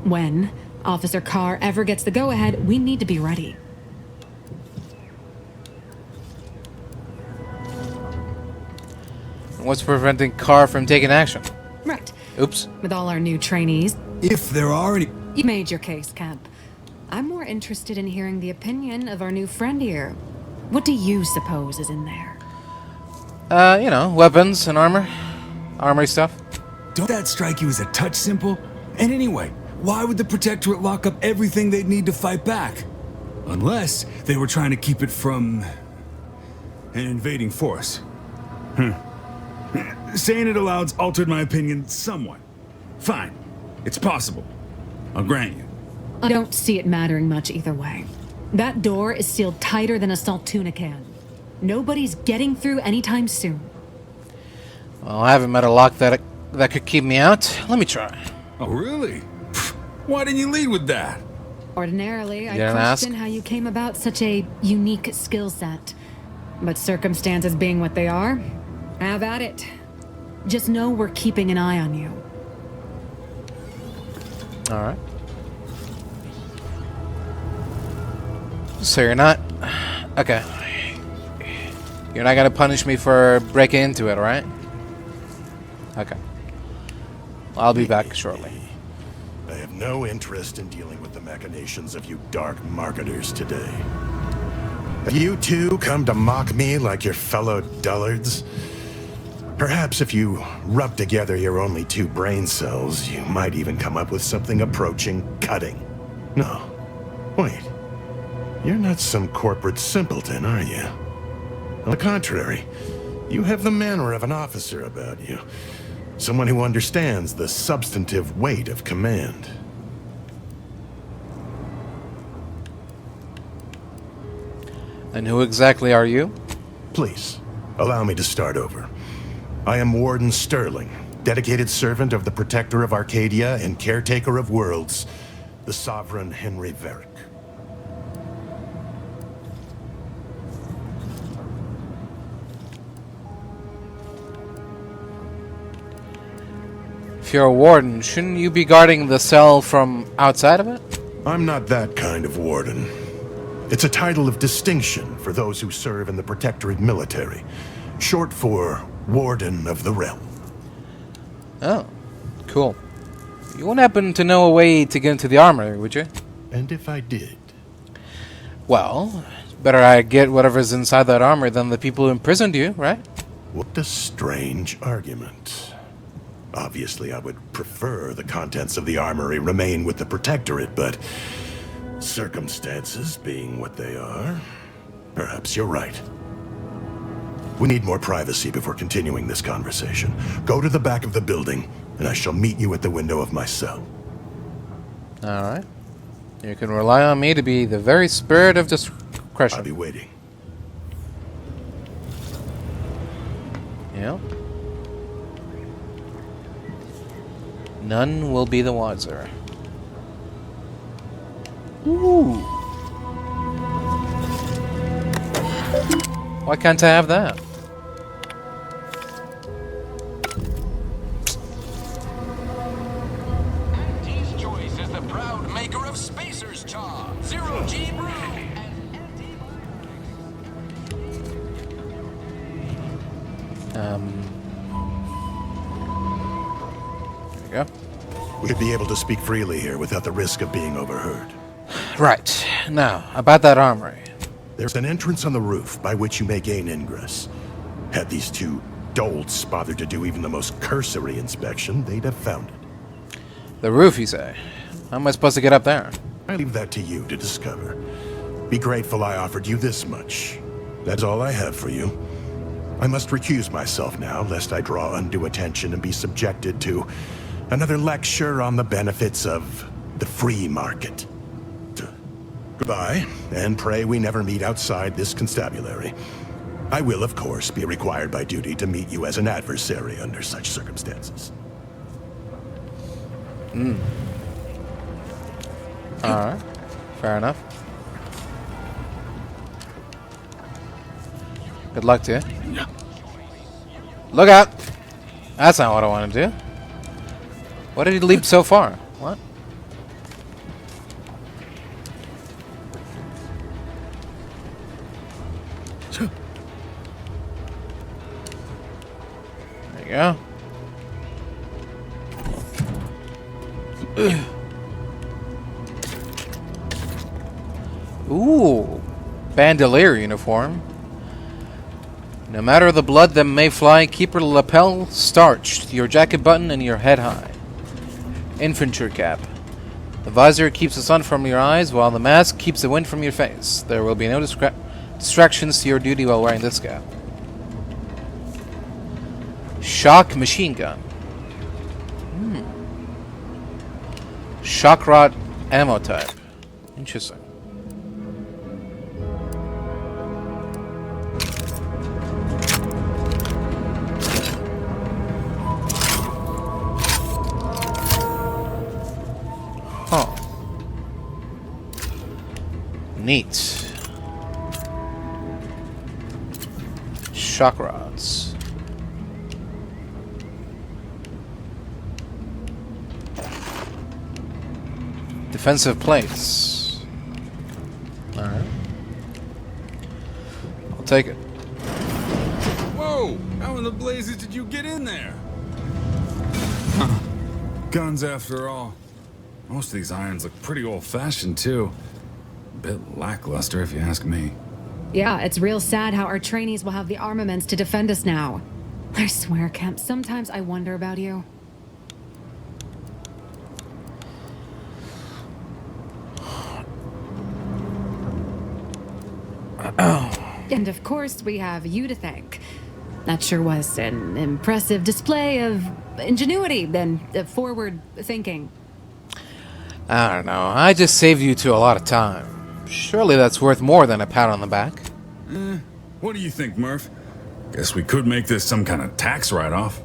When Officer Carr ever gets the go-ahead, we need to be ready. What's preventing Carr from taking action? Right. Oops. With all our new trainees. If there are any... You made your case, Kemp. I'm more interested in hearing the opinion of our new friend here. What do you suppose is in there? You know, weapons and armor. Armory stuff. Don't that strike you as a touch simple? And anyway, why would the Protectorate lock up everything they'd need to fight back? Unless they were trying to keep it from... an invading force. Saying it aloud's altered my opinion somewhat. Fine. It's possible. I'll grant you. I don't see it mattering much either way. That door is sealed tighter than a salt tuna can. Nobody's getting through anytime soon. Well, I haven't met a lock that could keep me out. Let me try. Oh, really? Why didn't you lead with that? Ordinarily, I question how you came about such a unique skill set. But circumstances being what they are, have at it. Just know we're keeping an eye on you. Alright. So you're not... Okay. You're not gonna punish me for breaking into it, right? Okay. I'll be back shortly. I have no interest in dealing with the machinations of you dark marketers today. Have you two come to mock me like your fellow dullards? Perhaps if you rub together your only 2 brain cells, you might even come up with something approaching cutting. No. Wait. You're not some corporate simpleton, are you? On the contrary, you have the manner of an officer about you. Someone who understands the substantive weight of command. And who exactly are you? Please, allow me to start over. I am Warden Sterling, dedicated servant of the Protector of Arcadia and caretaker of worlds, the Sovereign Henry Varick. If you're a warden, shouldn't you be guarding the cell from outside of it? I'm not that kind of warden. It's a title of distinction for those who serve in the Protectorate military, short for Warden of the Realm. Oh, cool. You wouldn't happen to know a way to get into the armory, would you? And if I did? Well, better I get whatever's inside that armor than the people who imprisoned you, right? What a strange argument. Obviously, I would prefer the contents of the armory remain with the Protectorate, but circumstances being what they are, perhaps you're right. We need more privacy before continuing this conversation. Go to the back of the building, and I shall meet you at the window of my cell. Alright. You can rely on me to be the very spirit of discretion. I'll be waiting. Yeah. None will be the wiser. Ooh. Why can't I have that? Anti's Choice is the proud maker of Spacer's Chaw, Zero G Brew, There you go. We'd be able to speak freely here without the risk of being overheard. Right. Now, about that armory. There's an entrance on the roof by which you may gain ingress. Had these two dolts bothered to do even the most cursory inspection, they'd have found it. The roof, you say? How am I supposed to get up there? I leave that to you to discover. Be grateful I offered you this much. That's all I have for you. I must recuse myself now, lest I draw undue attention and be subjected to another lecture on the benefits of the free market. Goodbye, and pray we never meet outside this constabulary. I will, of course, be required by duty to meet you as an adversary under such circumstances. Alright. Fair enough. Good luck to you. Look out! That's not what I want to do. Why did he leap so far? What? There you go. Ooh, bandolier uniform. No matter the blood that may fly, keep your lapel starched, your jacket button, and your head high. Infantry cap. The visor keeps the sun from your eyes, while the mask keeps the wind from your face. There will be no distractions to your duty while wearing this cap. Shock machine gun. Shock rod ammo type. Interesting. Huh. Neat. Shock rods. Defensive plates. Alright. I'll take it. Whoa! How in the blazes did you get in there? Guns after all. Most of these irons look pretty old-fashioned, too. A bit lackluster, if you ask me. Yeah, it's real sad how our trainees will have the armaments to defend us now. I swear, Kemp, sometimes I wonder about you. And of course, we have you to thank. That sure was an impressive display of ingenuity and forward thinking. I don't know. I just saved you two a lot of time. Surely that's worth more than a pat on the back. What do you think, Murph? Guess we could make this some kind of tax write-off.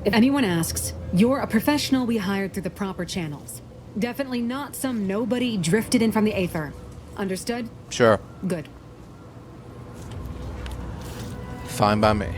If anyone asks, you're a professional we hired through the proper channels. Definitely not some nobody drifted in from the aether. Understood? Sure. Good. Fine by me.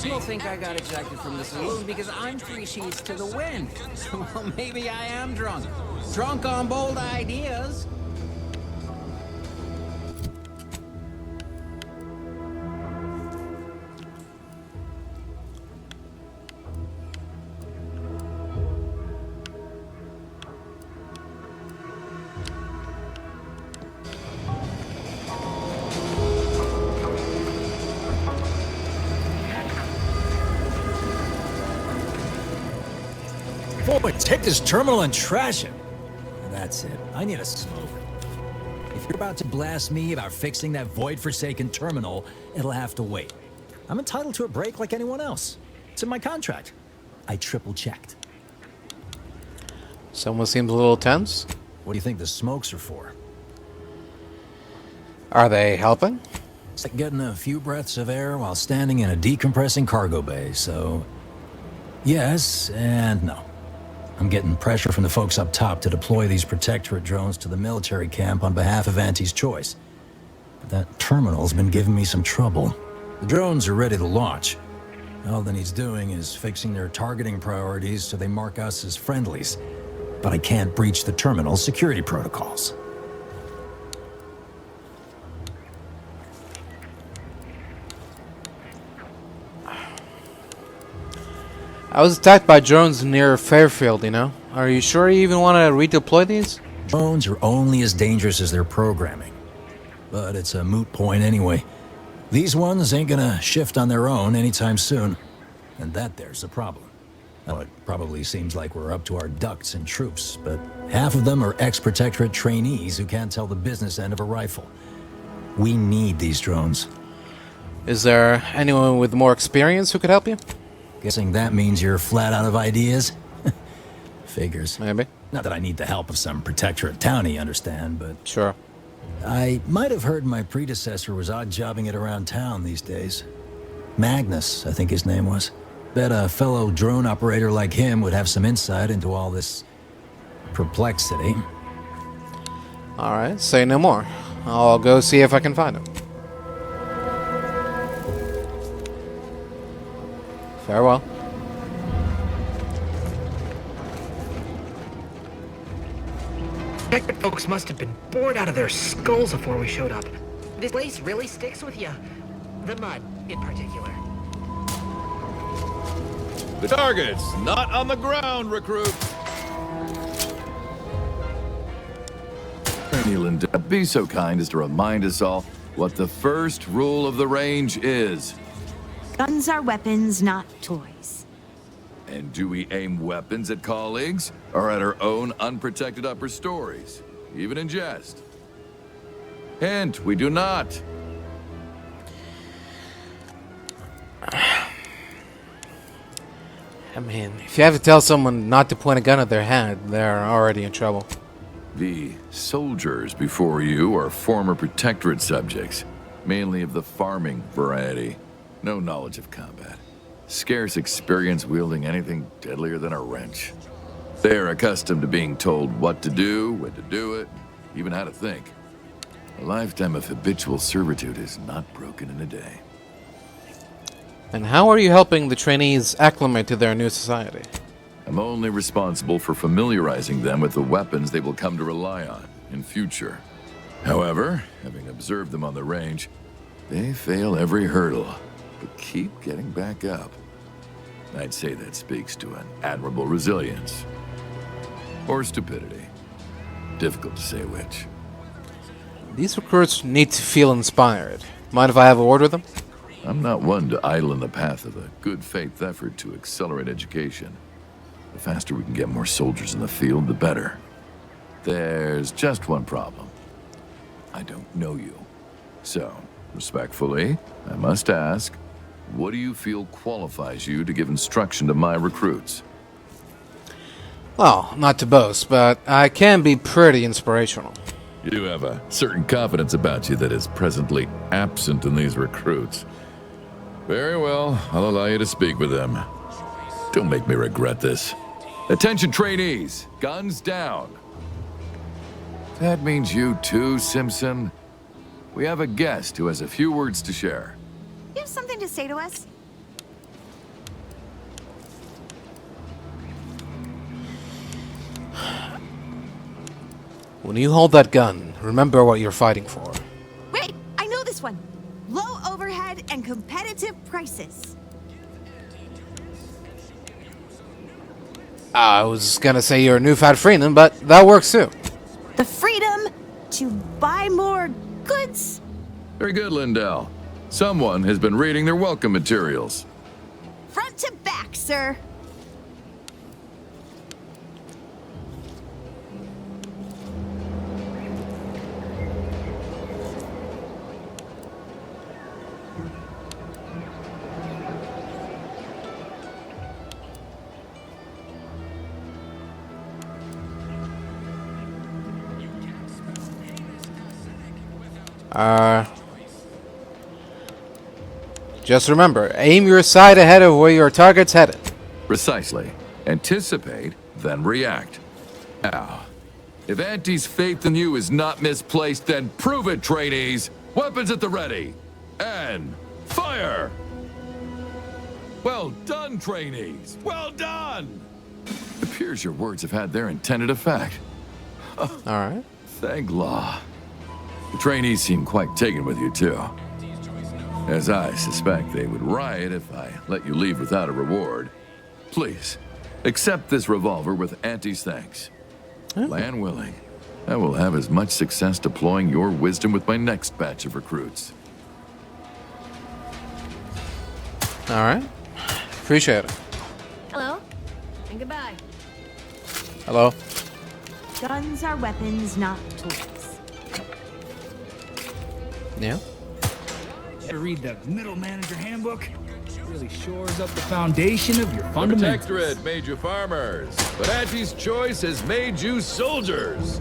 You'll think I got ejected from the saloon because I'm 3 sheets to the wind. Well, maybe I am drunk. Drunk on bold ideas. Boys, take this terminal and trash it. That's it. I need a smoke. If you're about to blast me about fixing that void-forsaken terminal, it'll have to wait. I'm entitled to a break like anyone else. It's in my contract. I triple-checked. Someone seems a little tense. What do you think the smokes are for? Are they helping? It's like getting a few breaths of air while standing in a decompressing cargo bay, so... yes and no. I'm getting pressure from the folks up top to deploy these Protectorate drones to the military camp on behalf of Auntie's Choice. But that terminal's been giving me some trouble. The drones are ready to launch. All that he's doing is fixing their targeting priorities so they mark us as friendlies. But I can't breach the terminal's security protocols. I was attacked by drones near Fairfield, you know? Are you sure you even want to redeploy these? Drones are only as dangerous as their programming. But it's a moot point anyway. These ones ain't gonna shift on their own anytime soon. And that there's the problem. Now, it probably seems like we're up to our ducks and troops, but half of them are ex-Protectorate trainees who can't tell the business end of a rifle. We need these drones. Is there anyone with more experience who could help you? Guessing that means you're flat out of ideas? Figures. Maybe. Not that I need the help of some Protectorate townie, understand, but... Sure. I might have heard my predecessor was odd-jobbing it around town these days. Magnus, I think his name was. Bet a fellow drone operator like him would have some insight into all this... perplexity. Alright, say no more. I'll go see if I can find him. Farewell. Protectorate folks must have been bored out of their skulls before we showed up. This place really sticks with you. The mud, in particular. The target's not on the ground, recruit. Nealand, be so kind as to remind us all what the first rule of the range is. Guns are weapons, not toys. And do we aim weapons at colleagues, or at our own unprotected upper stories, even in jest? Hint, we do not. I mean, if you have to tell someone not to point a gun at their head, they're already in trouble. The soldiers before you are former Protectorate subjects, mainly of the farming variety. No knowledge of combat. Scarce experience wielding anything deadlier than a wrench. They're accustomed to being told what to do, when to do it, even how to think. A lifetime of habitual servitude is not broken in a day. And how are you helping the trainees acclimate to their new society? I'm only responsible for familiarizing them with the weapons they will come to rely on in future. However, having observed them on the range, they fail every hurdle, but keep getting back up. I'd say that speaks to an admirable resilience. Or stupidity. Difficult to say which. These recruits need to feel inspired. Mind if I have a word with them? I'm not one to idle in the path of a good faith effort to accelerate education. The faster we can get more soldiers in the field, the better. There's just one problem. I don't know you. So, respectfully, I must ask, what do you feel qualifies you to give instruction to my recruits? Well, not to boast, but I can be pretty inspirational. You have a certain confidence about you that is presently absent in these recruits. Very well, I'll allow you to speak with them. Don't make me regret this. Attention trainees, guns down. That means you too, Simpson. We have a guest who has a few words to share. You have something to say to us? When you hold that gun, remember what you're fighting for. Wait, I know this one. Low overhead and competitive prices. I was gonna say you're a new fat freedom, but that works too. The freedom to buy more goods. Very good, Lindell. Someone has been reading their welcome materials. Front to back, sir. Just remember, aim your sight ahead of where your target's headed. Precisely. Anticipate, then react. Now, if Auntie's faith in you is not misplaced, then prove it, trainees! Weapons at the ready! And fire! Well done, trainees! Well done! It appears your words have had their intended effect. Alright. Thank law. The trainees seem quite taken with you, too. As I suspect they would riot if I let you leave without a reward. Please, accept this revolver with Auntie's thanks. Land willing, I will have as much success deploying your wisdom with my next batch of recruits. Alright. Appreciate it. Hello, and goodbye. Hello. Guns are weapons, not toys. Yeah. Ever read the Middle Manager Handbook? Really shores up the foundation of your fundamentals. The Protectorate made you farmers, but Auntie's choice has made you soldiers.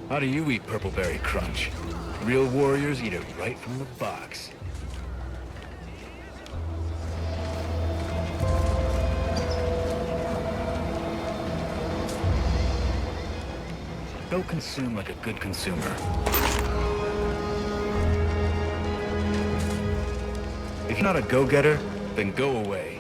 How do you eat Purpleberry Crunch? Real warriors eat it right from the box. Go consume like a good consumer. If you're not a go-getter, then go away.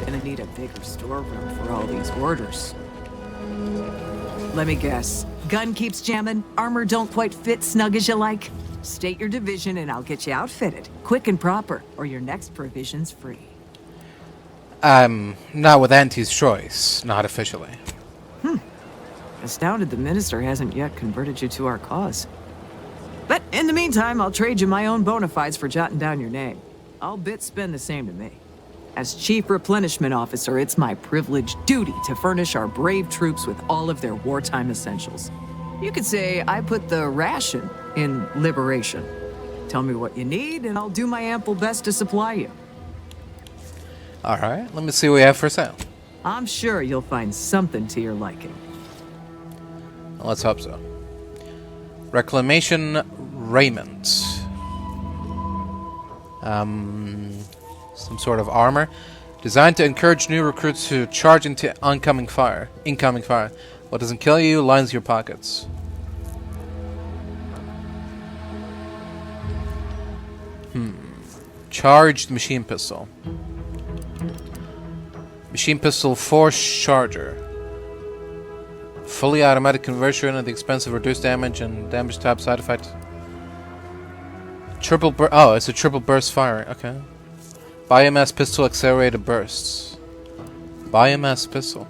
Gonna need a bigger storeroom for all these orders. Let me guess. Gun keeps jamming, armor don't quite fit snug as you like. State your division and I'll get you outfitted, quick and proper, or your next provision's free. Not with Auntie's choice, not officially. Astounded the minister hasn't yet converted you to our cause. But in the meantime, I'll trade you my own bona fides for jotting down your name. All bits spend the same to me. As Chief Replenishment Officer, it's my privileged duty to furnish our brave troops with all of their wartime essentials. You could say I put the ration in liberation. Tell me what you need, and I'll do my ample best to supply you. Alright, let me see what we have for sale. I'm sure you'll find something to your liking. Let's hope so. Reclamation raiment. Some sort of armor. Designed to encourage new recruits to charge into incoming fire. What doesn't kill you lines your pockets. Charged machine pistol. Machine pistol force charger. Fully automatic conversion at the expense of reduced damage and damage type side effect. Oh, it's a triple burst firing. Okay. Biomass pistol accelerated bursts. Biomass pistol.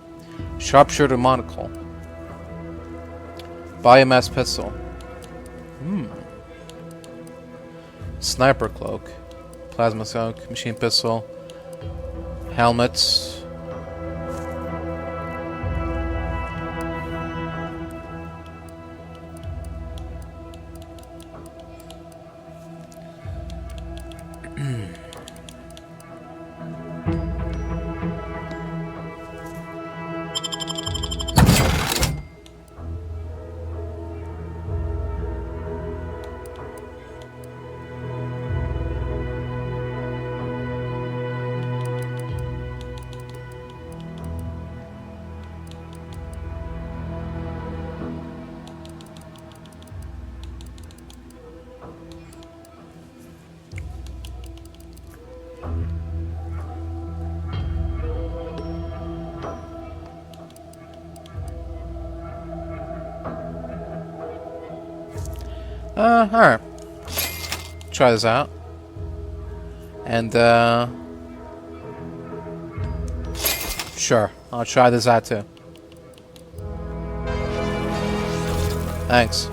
Sharpshooter monocle. Biomass pistol. Sniper cloak. Plasma soak. Machine pistol. Helmets. Alright. Try this out. And, sure. I'll try this out too. Thanks.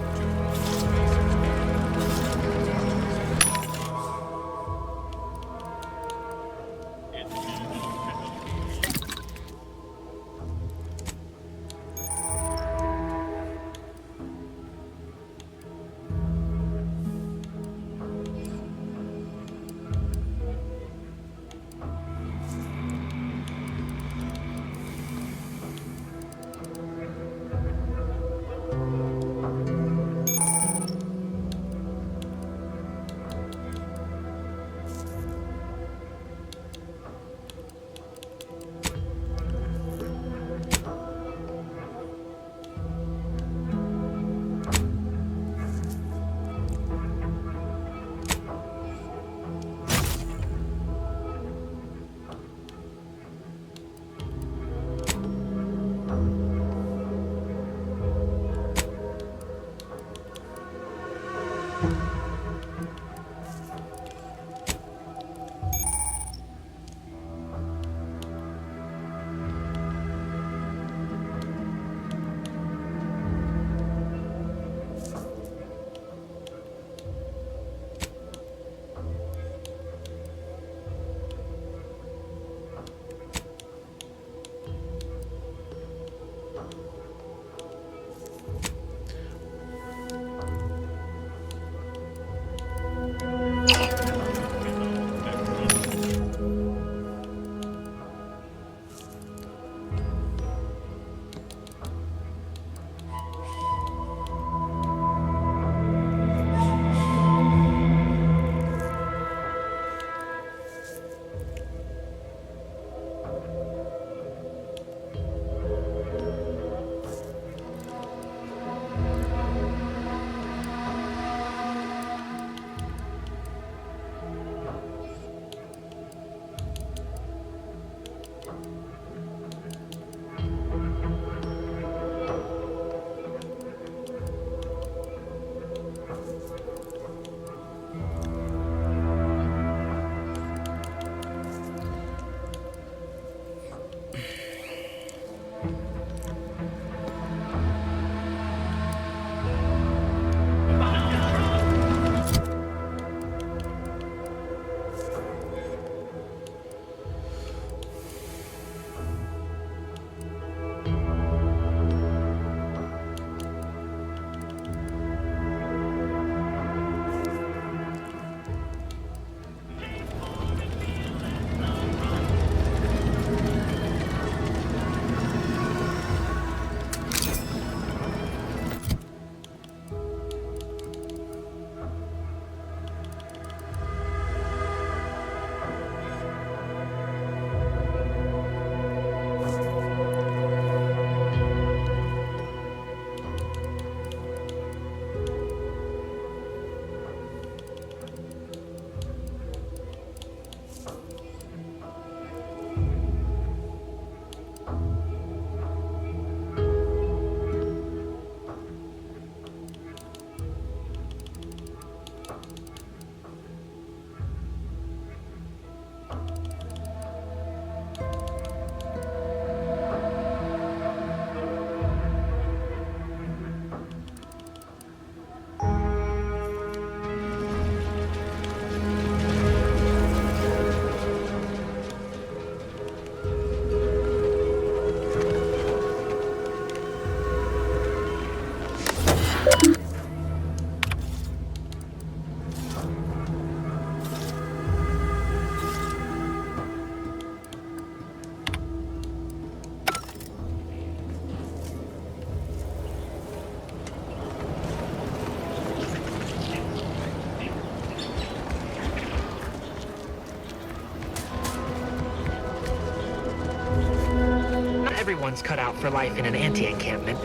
everyone's cut out for life in an anti-encampment.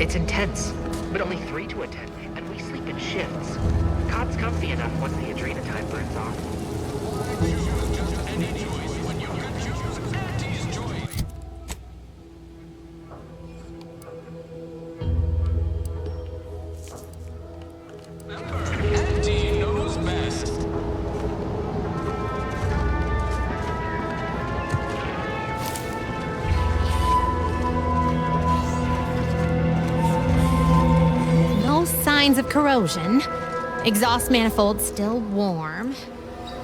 It's intense, but only 3 to attend, and we sleep in shifts. Cot's comfy enough once the adrena time burns off. Signs of corrosion. Exhaust manifold still warm.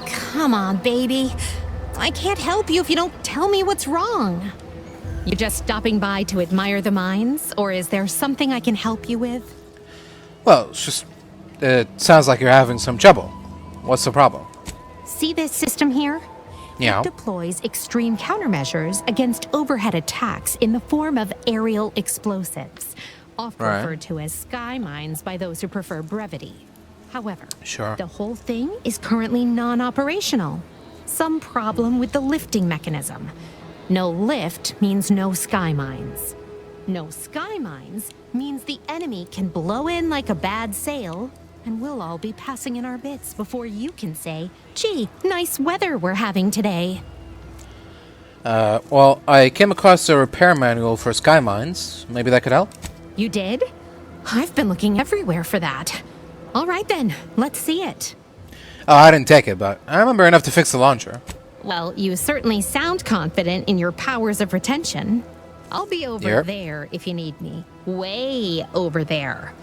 Come on, baby. I can't help you if you don't tell me what's wrong. You just stopping by to admire the mines, or is there something I can help you with? Well, it's just... It sounds like you're having some trouble. What's the problem? See this system here? Yeah. It deploys extreme countermeasures against overhead attacks in the form of aerial explosives, often referred to as sky mines by those who prefer brevity. However, the whole thing is currently non-operational. Some problem with the lifting mechanism. No lift means no sky mines. No sky mines means the enemy can blow in like a bad sail, and we'll all be passing in our bits before you can say, gee, nice weather we're having today. Well, I came across a repair manual for sky mines. Maybe that could help? You did? I've been looking everywhere for that. All right then, let's see it. Oh, I didn't take it, but I remember enough to fix the launcher. Well, you certainly sound confident in your powers of retention. I'll be over there if you need me. Way over there.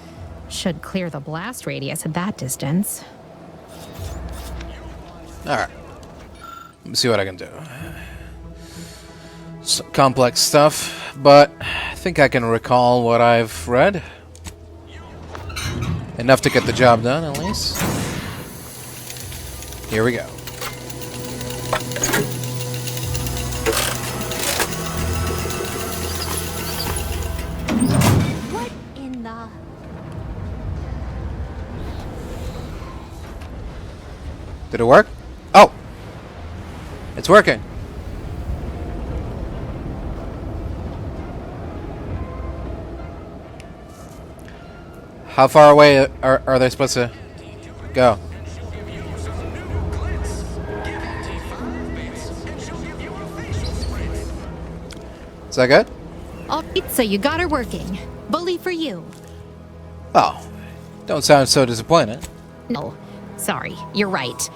Should clear the blast radius at that distance. Alright. Let me see what I can do. Some complex stuff, but I think I can recall what I've read. Enough to get the job done, at least. Here we go. What in the... Did it work? Oh! It's working. How far away are they supposed to go? Is that good? Alright, so you got her working. Bully for you. Oh, don't sound so disappointed. No, sorry, you're right.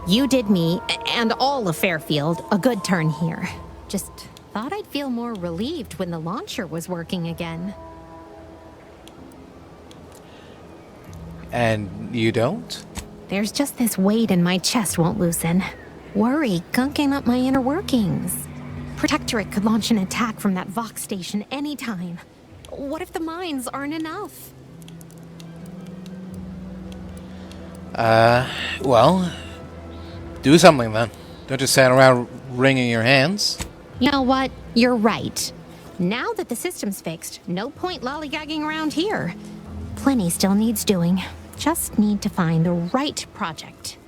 You did me, and all of Fairfield, a good turn here. Just thought I'd feel more relieved when the launcher was working again. And you don't? There's just this weight in my chest won't loosen. Worry gunking up my inner workings. Protectorate could launch an attack from that Vox station anytime. What if the mines aren't enough? Well, do something then. Don't just stand around wringing your hands. You know what? You're right. Now that the system's fixed, no point lollygagging around here. Plenty still needs doing. Just need to find the right project.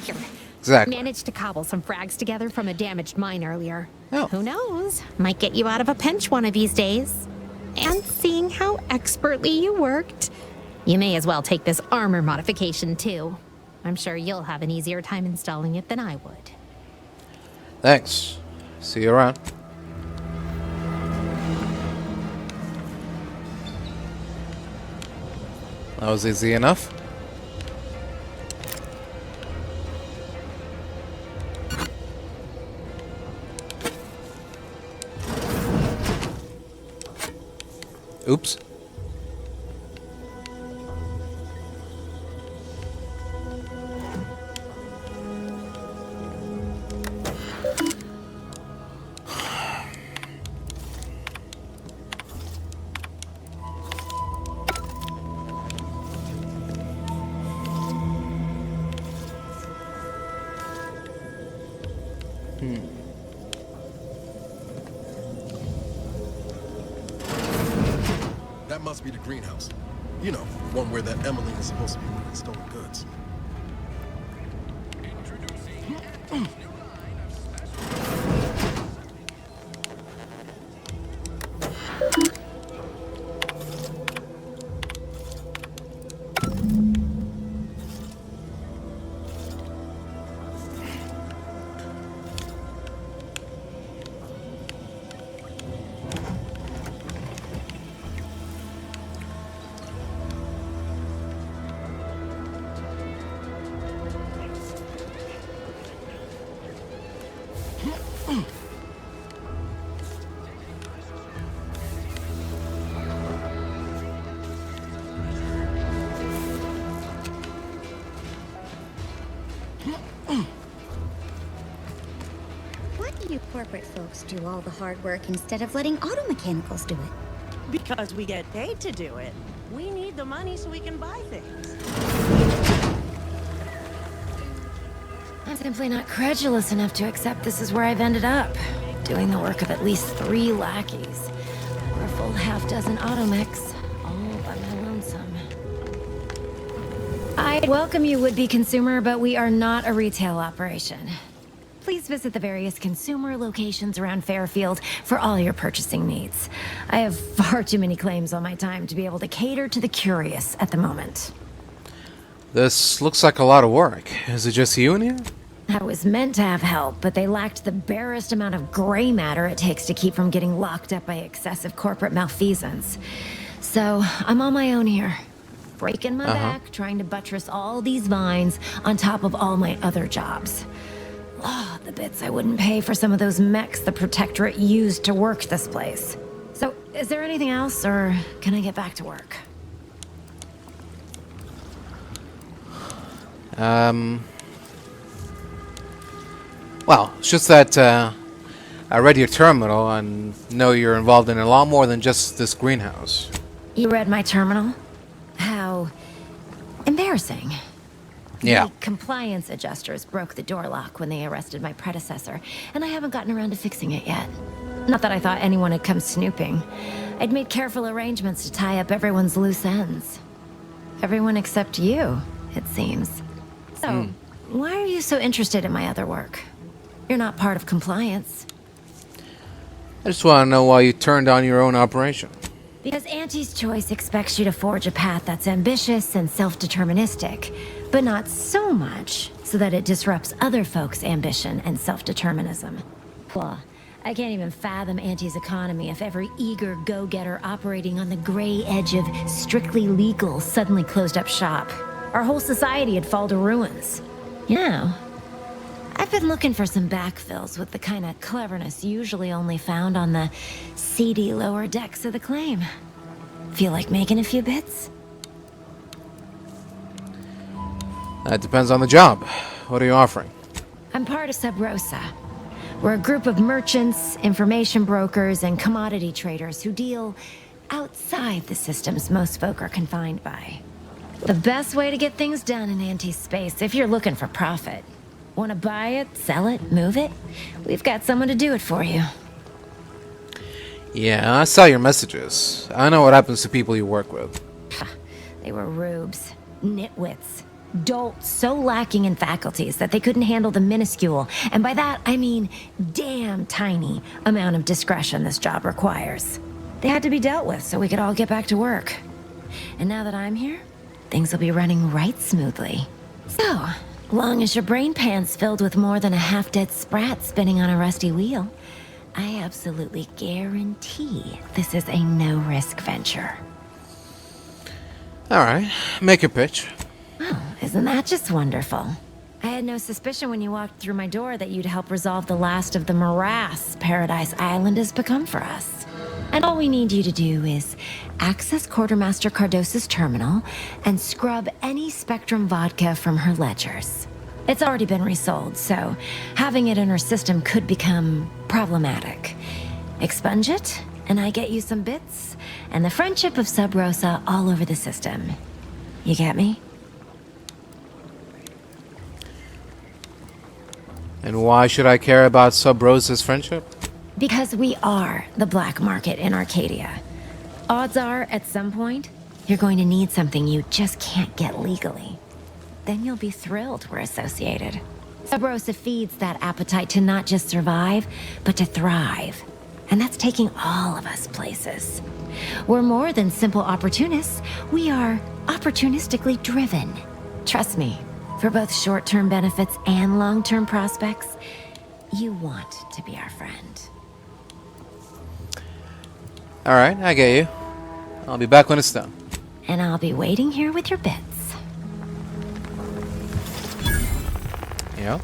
Here. Exactly. Managed to cobble some frags together from a damaged mine earlier. Oh. Who knows? Might get you out of a pinch one of these days. And seeing how expertly you worked, you may as well take this armor modification too. I'm sure you'll have an easier time installing it than I would. Thanks. See you around. That was easy enough. Oops. That must be the greenhouse. You know, one where that Emily is supposed to be moving stolen goods. Why do you corporate folks do all the hard work instead of letting auto mechanicals do it? Because we get paid to do it. We need the money so we can buy things. I'm simply not credulous enough to accept this is where I've ended up. Doing the work of at least 3 lackeys. Or a full half-dozen automechs. All by my lonesome. I welcome you, would-be consumer, but we are not a retail operation. Please visit the various consumer locations around Fairfield for all your purchasing needs. I have far too many claims on my time to be able to cater to the curious at the moment. This looks like a lot of work. Is it just you in here? I was meant to have help, but they lacked the barest amount of gray matter it takes to keep from getting locked up by excessive corporate malfeasance. So, I'm on my own here. Breaking my back, trying to buttress all these vines on top of all my other jobs. Oh, the bits I wouldn't pay for some of those mechs the Protectorate used to work this place. So, is there anything else, or can I get back to work? Well, it's just that I read your terminal and know you're involved in a lot more than just this greenhouse. You read my terminal? How embarrassing. Yeah. The compliance adjusters broke the door lock when they arrested my predecessor, and I haven't gotten around to fixing it yet. Not that I thought anyone had come snooping. I'd made careful arrangements to tie up everyone's loose ends. Everyone except you, it seems. So, why are you so interested in my other work? You're not part of compliance. I just want to know why you turned on your own operation. Because Auntie's Choice expects you to forge a path that's ambitious and self-deterministic, but not so much so that it disrupts other folks' ambition and self-determinism. Well, I can't even fathom Auntie's economy if every eager go-getter operating on the gray edge of strictly legal suddenly closed up shop. Our whole society had fallen to ruins. You know, I've been looking for some backfills with the kind of cleverness usually only found on the seedy lower decks of the claim. Feel like making a few bits? That depends on the job. What are you offering? I'm part of Sub Rosa. We're a group of merchants, information brokers, and commodity traders who deal outside the systems most folk are confined by. The best way to get things done in anti-space if you're looking for profit. Want to buy it, sell it, move it? We've got someone to do it for you. Yeah, I saw your messages. I know what happens to people you work with. They were rubes, nitwits, dolts so lacking in faculties that they couldn't handle the minuscule, and by that I mean damn tiny, amount of discretion this job requires. They had to be dealt with so we could all get back to work. And now that I'm here, things will be running right smoothly. So, long as your brain pan's filled with more than a half-dead Sprat spinning on a rusty wheel, I absolutely guarantee this is a no-risk venture. Alright, make a pitch. Oh, isn't that just wonderful? I had no suspicion when you walked through my door that you'd help resolve the last of the morass Paradise Island has become for us. And all we need you to do is access Quartermaster Cardossa's terminal and scrub any Spectrum vodka from her ledgers. It's already been resold, so having it in her system could become problematic. Expunge it, and I get you some bits, and the friendship of Sub Rosa all over the system. You get me? And why should I care about Sub Rosa's friendship? Because we are the black market in Arcadia. Odds are, at some point, you're going to need something you just can't get legally. Then you'll be thrilled we're associated. Sub Rosa feeds that appetite to not just survive, but to thrive. And that's taking all of us places. We're more than simple opportunists. We are opportunistically driven. Trust me, for both short-term benefits and long-term prospects, you want to be our friend. Alright, I get you. I'll be back when it's done. And I'll be waiting here with your bits. Yeah.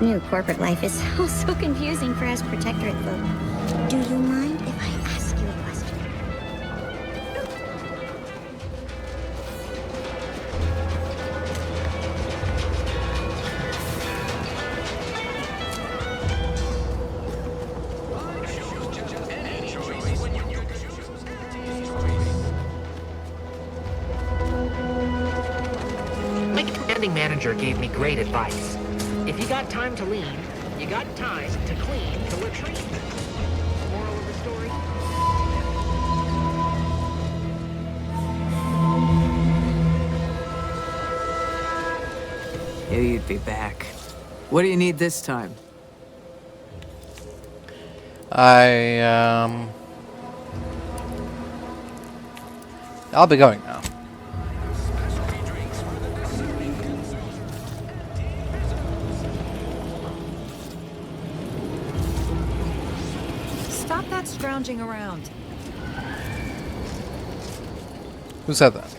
new corporate life is all so confusing for us protectorate folk. Do you mind if I ask you a question? My commanding manager gave me great advice. If you got time to lean, you got time to clean the latrine. Moral of the story? Knew you'd be back. What do you need this time? I'll be going now. Stop that scrounging around. Who said that?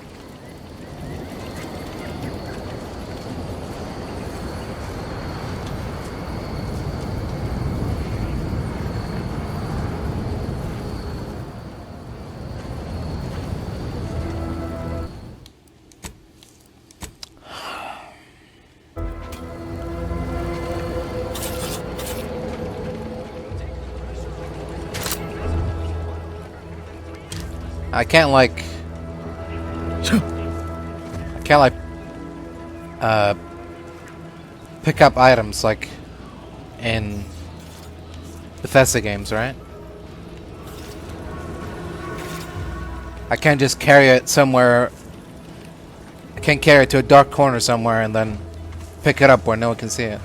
I can't like pick up items like in Bethesda games, right? I can't just carry it somewhere. I can't carry it to a dark corner somewhere and then pick it up where no one can see it.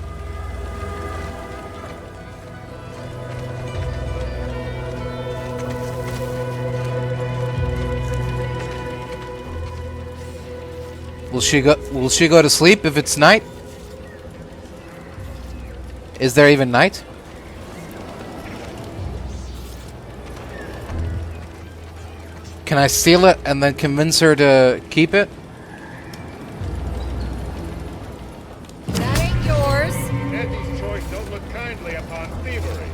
Will she go to sleep if it's night? Is there even night? Can I steal it and then convince her to keep it? That ain't yours. Nancy's choice don't look kindly upon thievery.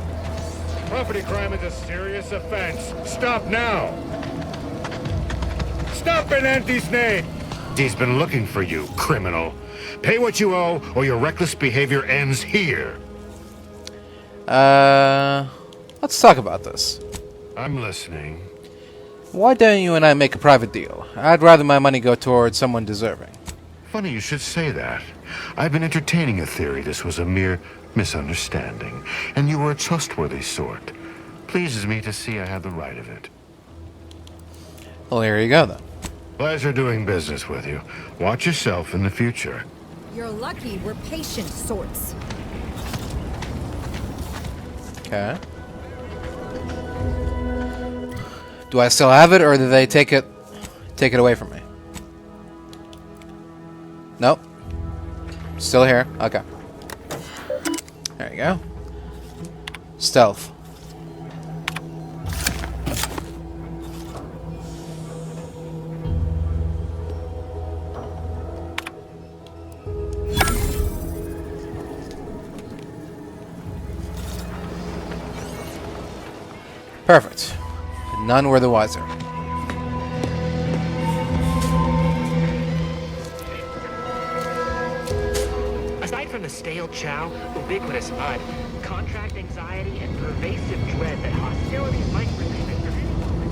Property crime is a serious offense. Stop now! Stop in Auntie's name! He's been looking for you, criminal. Pay what you owe, or your reckless behavior ends here. Let's talk about this. I'm listening. Why don't you and I make a private deal? I'd rather my money go towards someone deserving. Funny you should say that. I've been entertaining a theory this was a mere misunderstanding, and you were a trustworthy sort. Pleases me to see I had the right of it. Well, here you go, then. Pleasure doing business with you. Watch yourself in the future. You're lucky we're patient sorts. Okay. Do I still have it, or did they take it away from me? Nope. Still here. Okay. There you go. Stealth. Perfect. None were the wiser. Aside from the stale chow, ubiquitous mud, contract anxiety, and pervasive dread that hostilities might present at any moment.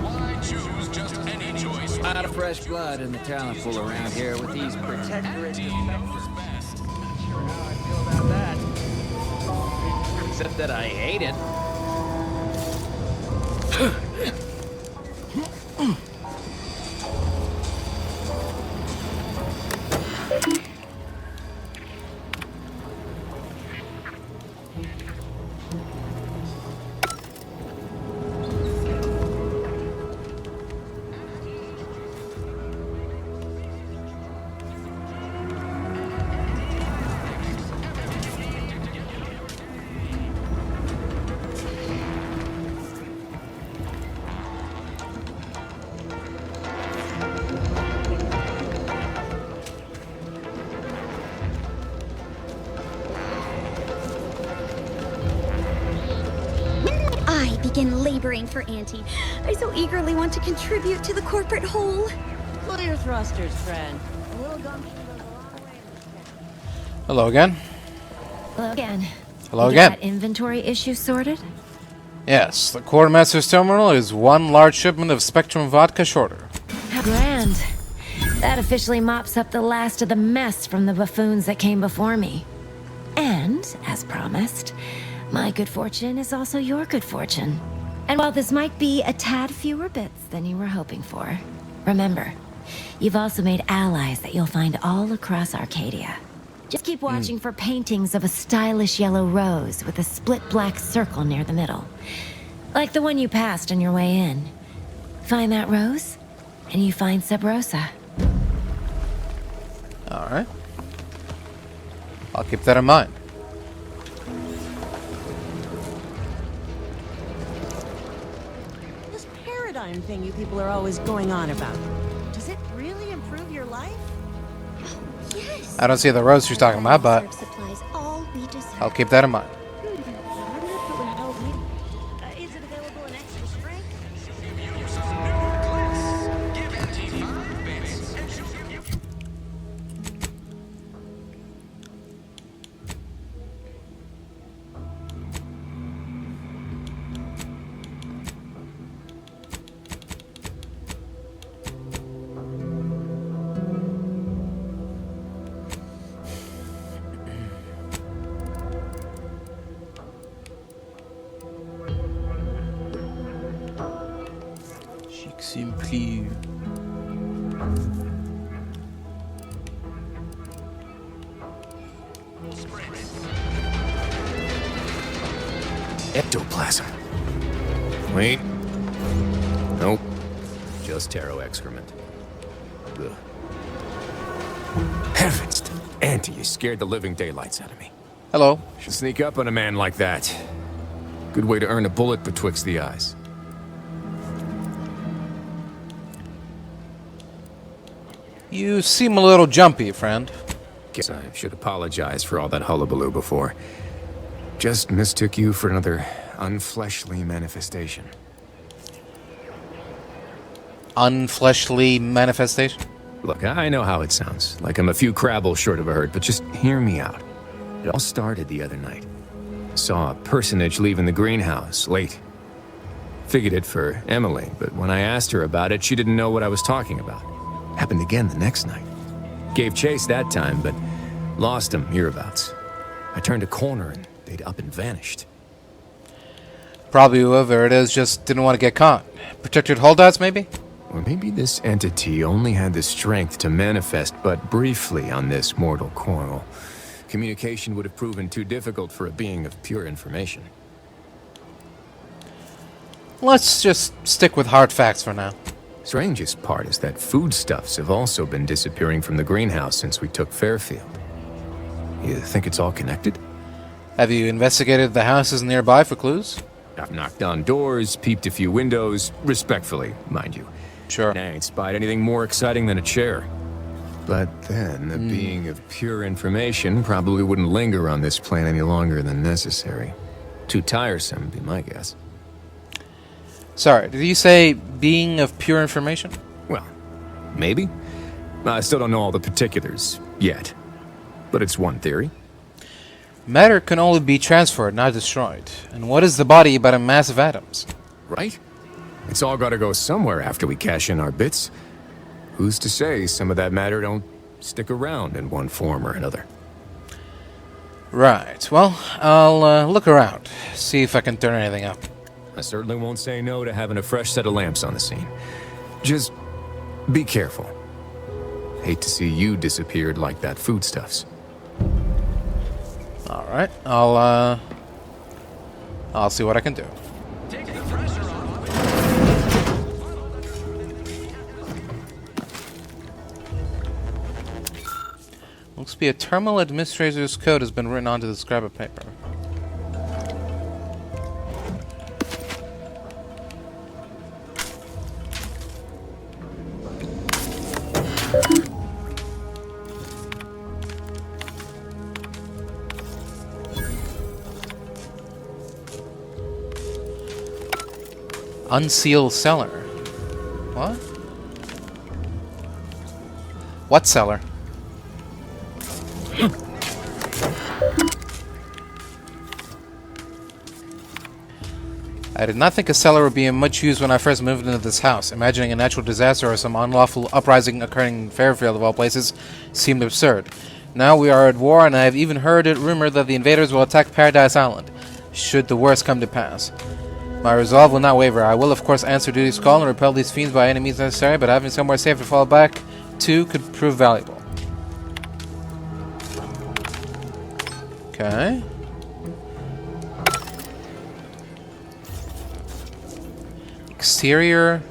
Why choose just any choice? A lot of fresh blood in the talent pool around here with these protectorate knows best. Not sure how I feel about that. Except that I hate it. begin laboring for Auntie. I so eagerly want to contribute to the corporate whole. Pull your thrusters, friend. A little gumption goes a long way in this town. Hello again. Hello again. Hello You again. get that inventory issue sorted? Yes, the quartermaster's terminal is one large shipment of Spectrum vodka shorter. How grand. That officially mops up the last of the mess from the buffoons that came before me. And, as promised, my good fortune is also your good fortune. And while this might be a tad fewer bits than you were hoping for, remember, you've also made allies that you'll find all across Arcadia. Just keep watching for paintings of a stylish yellow rose with a split black circle near the middle. Like the one you passed on your way in. Find that rose, and you find Sub Rosa. Alright. I'll keep that in mind. This paradigm thing you people are always going on about. Does it really improve your life? Yes. I don't see the rose she's talking about, but Supplies all we deserve. I'll keep that in mind. Is it available in extra strength? Simply. Ectoplasm. Wait. Nope. Just taro excrement. Ugh. Heavens, Auntie, you scared the living daylights out of me. Hello. Should sneak up on a man like that. Good way to earn a bullet betwixt the eyes. You seem a little jumpy, friend. Guess I should apologize for all that hullabaloo before. Just mistook you for another unfleshly manifestation. Unfleshly manifestation? Look, I know how it sounds, like I'm a few crabbles short of a hurt, but just hear me out. It all started the other night. Saw a personage leaving the greenhouse, late. Figured it for Emily, but when I asked her about it, she didn't know what I was talking about. Happened again the next night. Gave chase that time, but lost him hereabouts. I turned a corner and they'd up and vanished. Probably whoever it is just didn't want to get caught. Protected holdouts, maybe? Or maybe this entity only had the strength to manifest but briefly on this mortal coil. Communication would have proven too difficult for a being of pure information. Let's just stick with hard facts for now. Strangest part is that foodstuffs have also been disappearing from the greenhouse since we took Fairfield. You think it's all connected? Have you investigated the houses nearby for clues? I've knocked on doors, peeped a few windows, respectfully, mind you. Sure. And I ain't spied anything more exciting than a chair. But then, a being of pure information probably wouldn't linger on this plane any longer than necessary. Too tiresome, would be my guess. Sorry, did you say being of pure information? Well, maybe. I still don't know all the particulars, yet. But it's one theory. Matter can only be transferred, not destroyed. And what is the body but a mass of atoms? Right? It's all gotta go somewhere after we cash in our bits. Who's to say some of that matter don't stick around in one form or another? Right, well, I'll look around, see if I can turn anything up. I certainly won't say no to having a fresh set of lamps on the scene. Just be careful. Hate to see you disappeared like that foodstuffs. Alright, I'll see what I can do. Take the pressure off. Looks to be a terminal administrator's code has been written onto the scrap of paper. Unsealed cellar. What? What cellar? I did not think a cellar would be of much use when I first moved into this house. Imagining a natural disaster or some unlawful uprising occurring in Fairfield, of all places, seemed absurd. Now we are at war, and I have even heard it rumored that the invaders will attack Paradise Island, should the worst come to pass. My resolve will not waver. I will, of course, answer duty's call and repel these fiends by any means necessary, but having somewhere safe to fall back to could prove valuable. Okay. Exterior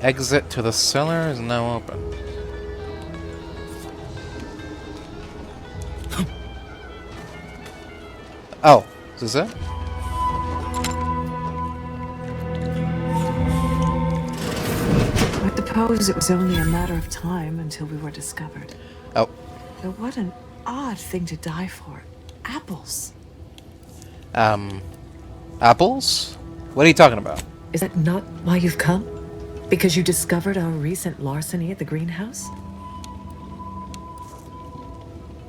exit to the cellar is now open. Oh, is this it? I suppose it was only a matter of time until we were discovered. Oh. Though what an odd thing to die for. Apples. Apples? What are you talking about? Is that not why you've come? Because you discovered our recent larceny at the greenhouse?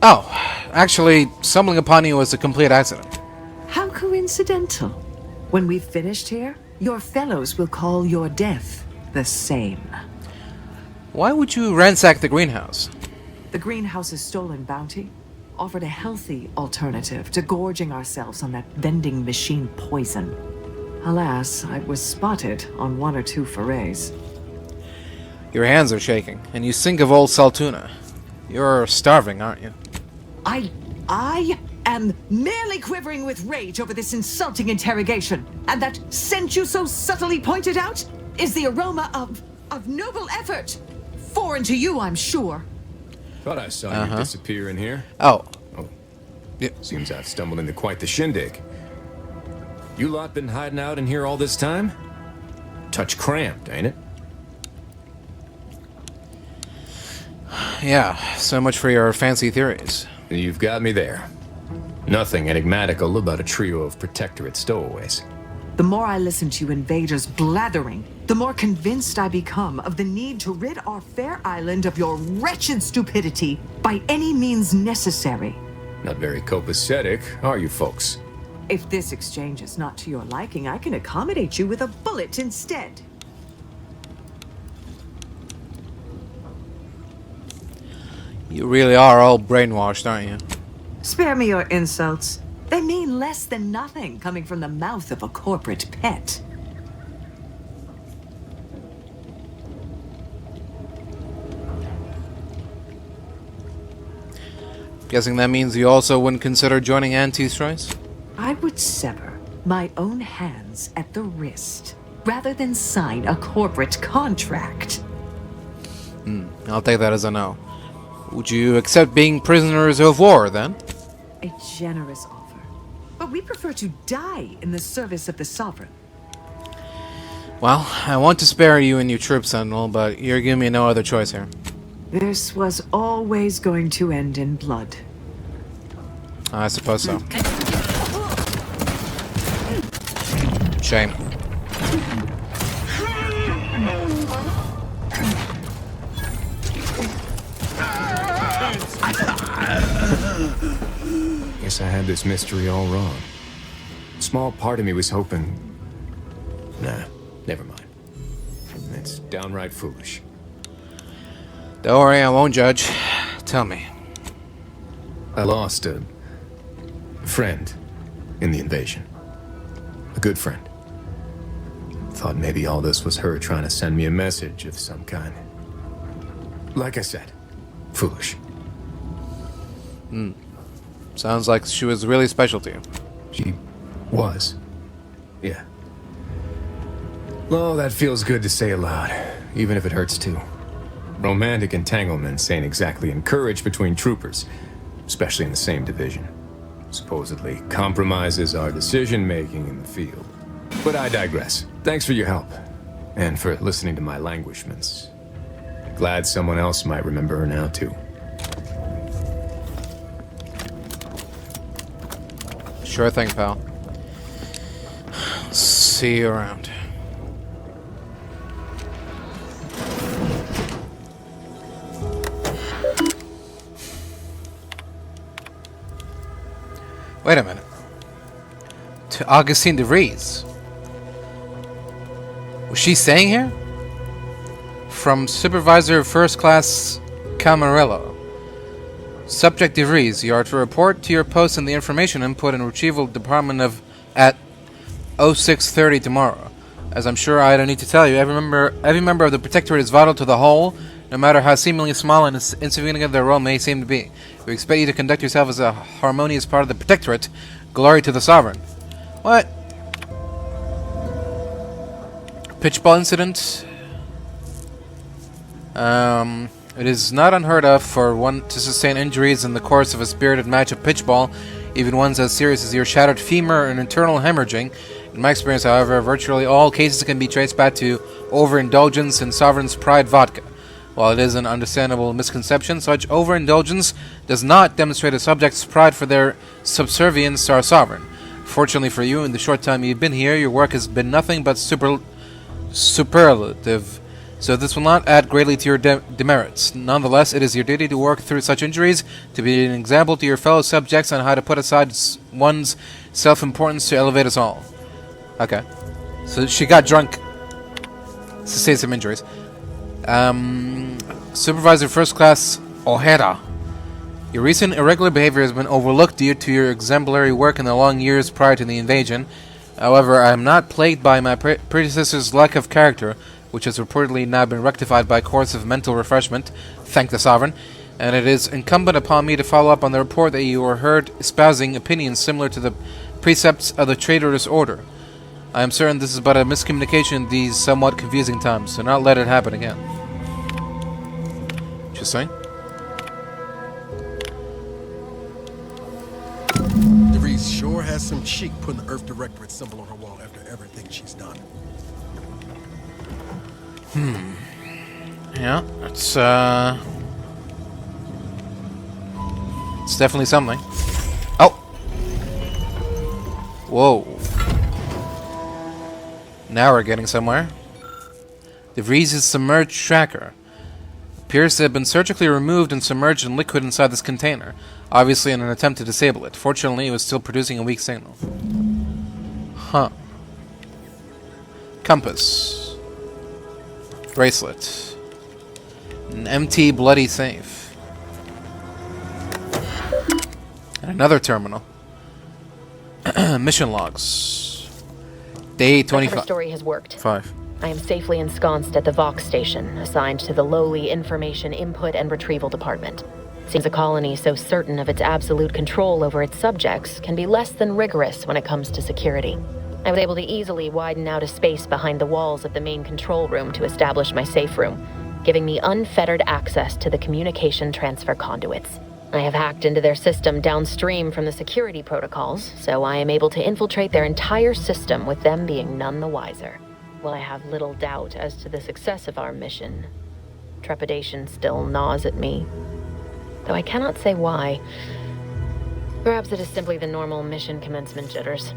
Oh, actually, stumbling upon you was a complete accident. How coincidental. When we've finished here, your fellows will call your death the same. Why would you ransack the greenhouse? The greenhouse's stolen bounty offered a healthy alternative to gorging ourselves on that vending machine poison. Alas, I was spotted on 1 or 2 forays. Your hands are shaking, and you stink of old saltuna. You're starving, aren't you? I am merely quivering with rage over this insulting interrogation, and that scent you so subtly pointed out is the aroma of noble effort. Foreign to you, I'm sure. Thought I saw you disappear in here. Oh. Yep. Seems I've stumbled into quite the shindig. You lot been hiding out in here all this time? Touch cramped, ain't it? Yeah, so much for your fancy theories. You've got me there. Nothing enigmatical about a trio of Protectorate stowaways. The more I listen to invaders blathering, the more convinced I become of the need to rid our fair island of your wretched stupidity by any means necessary. Not very copacetic, are you folks? If this exchange is not to your liking, I can accommodate you with a bullet instead. You really are all brainwashed, aren't you? Spare me your insults. They mean less than nothing coming from the mouth of a corporate pet. Guessing that means you also wouldn't consider joining Auntie's choice? I would sever my own hands at the wrist rather than sign a corporate contract. I'll take that as a no. Would you accept being prisoners of war, then? A generous offer. But we prefer to die in the service of the Sovereign. Well, I want to spare you and your troop, Sentinel, but you're giving me no other choice here. This was always going to end in blood. I suppose so. Shame. Guess I had this mystery all wrong. Small part of me was hoping... Nah, never mind. It's downright foolish. Don't worry, I won't judge. Tell me. I lost a friend in the invasion. A good friend. Thought maybe all this was her trying to send me a message of some kind. Like I said, foolish. Sounds like she was really special to you. She was. Yeah. Well, that feels good to say aloud, even if it hurts too. Romantic entanglements ain't exactly encouraged between troopers, especially in the same division. Supposedly compromises our decision-making in the field. But I digress. Thanks for your help, and for listening to my languishments. Glad someone else might remember her now, too. Sure thing, pal. see you around. Wait a minute. To Augustine de Vries. Was she staying here? From Supervisor First Class Camarillo. Subject de Vries, you are to report to your post in the Information Input and Retrieval Department at 0630 tomorrow. As I'm sure I don't need to tell you, every member of the Protectorate is vital to the whole, no matter how seemingly small and insignificant their role may seem to be. We expect you to conduct yourself as a harmonious part of the Protectorate. Glory to the Sovereign. What? Pitchball incident? It is not unheard of for one to sustain injuries in the course of a spirited match of pitchball, even ones as serious as your shattered femur and internal hemorrhaging. In my experience, however, virtually all cases can be traced back to overindulgence in Sovereign's Pride vodka. While it is an understandable misconception, such overindulgence does not demonstrate a subject's pride for their subservience to our Sovereign. Fortunately for you, in the short time you've been here, your work has been nothing but superlative, so this will not add greatly to your demerits. Nonetheless, it is your duty to work through such injuries, to be an example to your fellow subjects on how to put aside one's self-importance to elevate us all. Okay. So she got drunk, sustained some injuries. Supervisor First Class Ojeda. Your recent irregular behavior has been overlooked due to your exemplary work in the long years prior to the invasion. However, I am not plagued by my predecessor's lack of character, which has reportedly now been rectified by a course of mental refreshment, thank the Sovereign, and it is incumbent upon me to follow up on the report that you were heard espousing opinions similar to the precepts of the traitorous order. I am certain this is but a miscommunication in these somewhat confusing times, so not let it happen again. Interesting. DeVries sure has some cheek putting the Earth Directorate symbol on her wall after everything she's done. Yeah, it's definitely something. Oh! Whoa. Now we're getting somewhere. The Vries' submerged tracker appears to have been surgically removed and submerged in liquid inside this container, obviously in an attempt to disable it. Fortunately, it was still producing a weak signal. Huh. Compass. Bracelet. An empty, bloody safe. And another terminal. Mission logs. Day 25. The story has worked. 5. I am safely ensconced at the Vox station, assigned to the lowly Information Input and Retrieval Department. Seems a colony so certain of its absolute control over its subjects can be less than rigorous when it comes to security. I was able to easily widen out a space behind the walls of the main control room to establish my safe room, giving me unfettered access to the communication transfer conduits. I have hacked into their system downstream from the security protocols, so I am able to infiltrate their entire system with them being none the wiser. While I have little doubt as to the success of our mission, trepidation still gnaws at me, though I cannot say why. Perhaps it is simply the normal mission commencement jitters.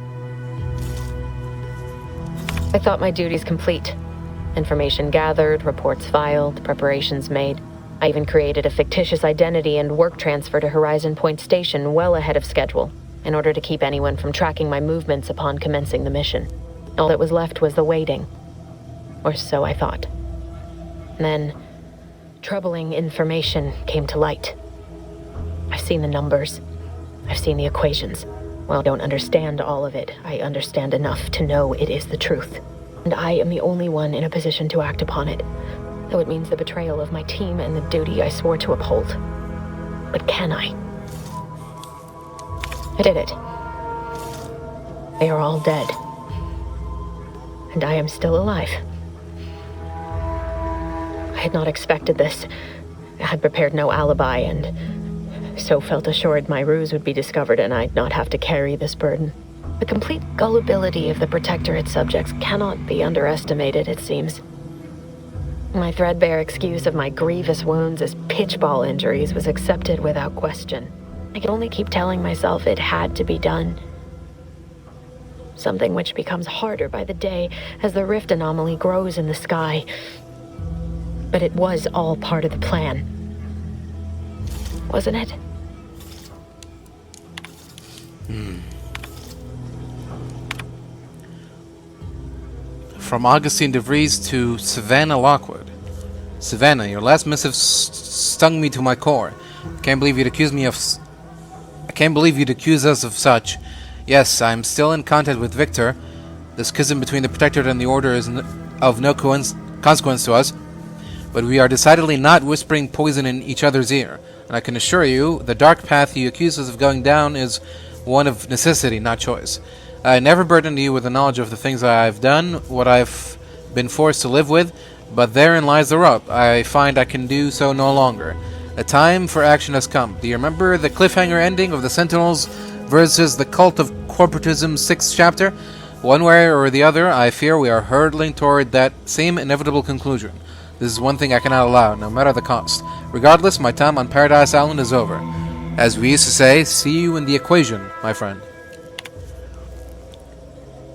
I thought my duties complete. Information gathered, reports filed, preparations made. I even created a fictitious identity and work transfer to Horizon Point Station well ahead of schedule, in order to keep anyone from tracking my movements upon commencing the mission. All that was left was the waiting. Or so I thought. Then, troubling information came to light. I've seen the numbers. I've seen the equations. While I don't understand all of it, I understand enough to know it is the truth. And I am the only one in a position to act upon it, though it means the betrayal of my team and the duty I swore to uphold. But can I? I did it. They are all dead. And I am still alive. I had not expected this. I had prepared no alibi, and so felt assured my ruse would be discovered and I'd not have to carry this burden. The complete gullibility of the Protectorate subjects cannot be underestimated, it seems. My threadbare excuse of my grievous wounds as pitchball injuries was accepted without question. I could only keep telling myself it had to be done. something which becomes harder by the day as the rift anomaly grows in the sky. But it was all part of the plan, wasn't it? From Augustine de Vries to Savannah Lockwood. Savannah, your last missive stung me to my core. I can't believe you'd accuse us of such. Yes, I'm still in contact with Victor. The schism between the Protectorate and the Order is of no consequence to us, but we are decidedly not whispering poison in each other's ear. And I can assure you, the dark path you accuse us of going down is one of necessity, not choice. I never burdened you with the knowledge of the things I've done, what I've been forced to live with, but therein lies the rub. I find I can do so no longer. The time for action has come. Do you remember the cliffhanger ending of the Sentinels versus the Cult of Corporatism's 6th chapter? One way or the other, I fear we are hurtling toward that same inevitable conclusion. This is one thing I cannot allow, no matter the cost. Regardless, my time on Paradise Island is over. As we used to say, see you in the equation, my friend.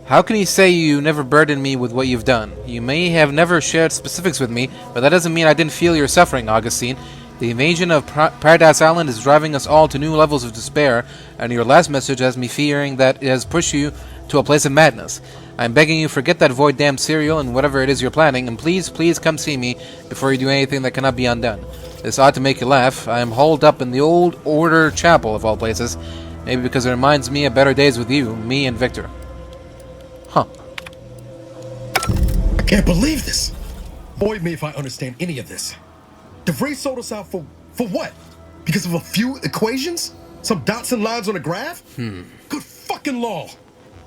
How can you say you never burdened me with what you've done? You may have never shared specifics with me, but that doesn't mean I didn't feel your suffering, Augustine. The invasion of Paradise Island is driving us all to new levels of despair, and your last message has me fearing that it has pushed you to a place of madness. I'm begging you, forget that void-damned cereal and whatever it is you're planning, and please, please come see me before you do anything that cannot be undone. This ought to make you laugh. I am holed up in the Old Order Chapel, of all places. Maybe because it reminds me of better days with you, me and Victor. Huh. I can't believe this. Void me if I understand any of this. De Vries sold us out for what? Because of a few equations? Some dots and lines on a graph? Good fucking law.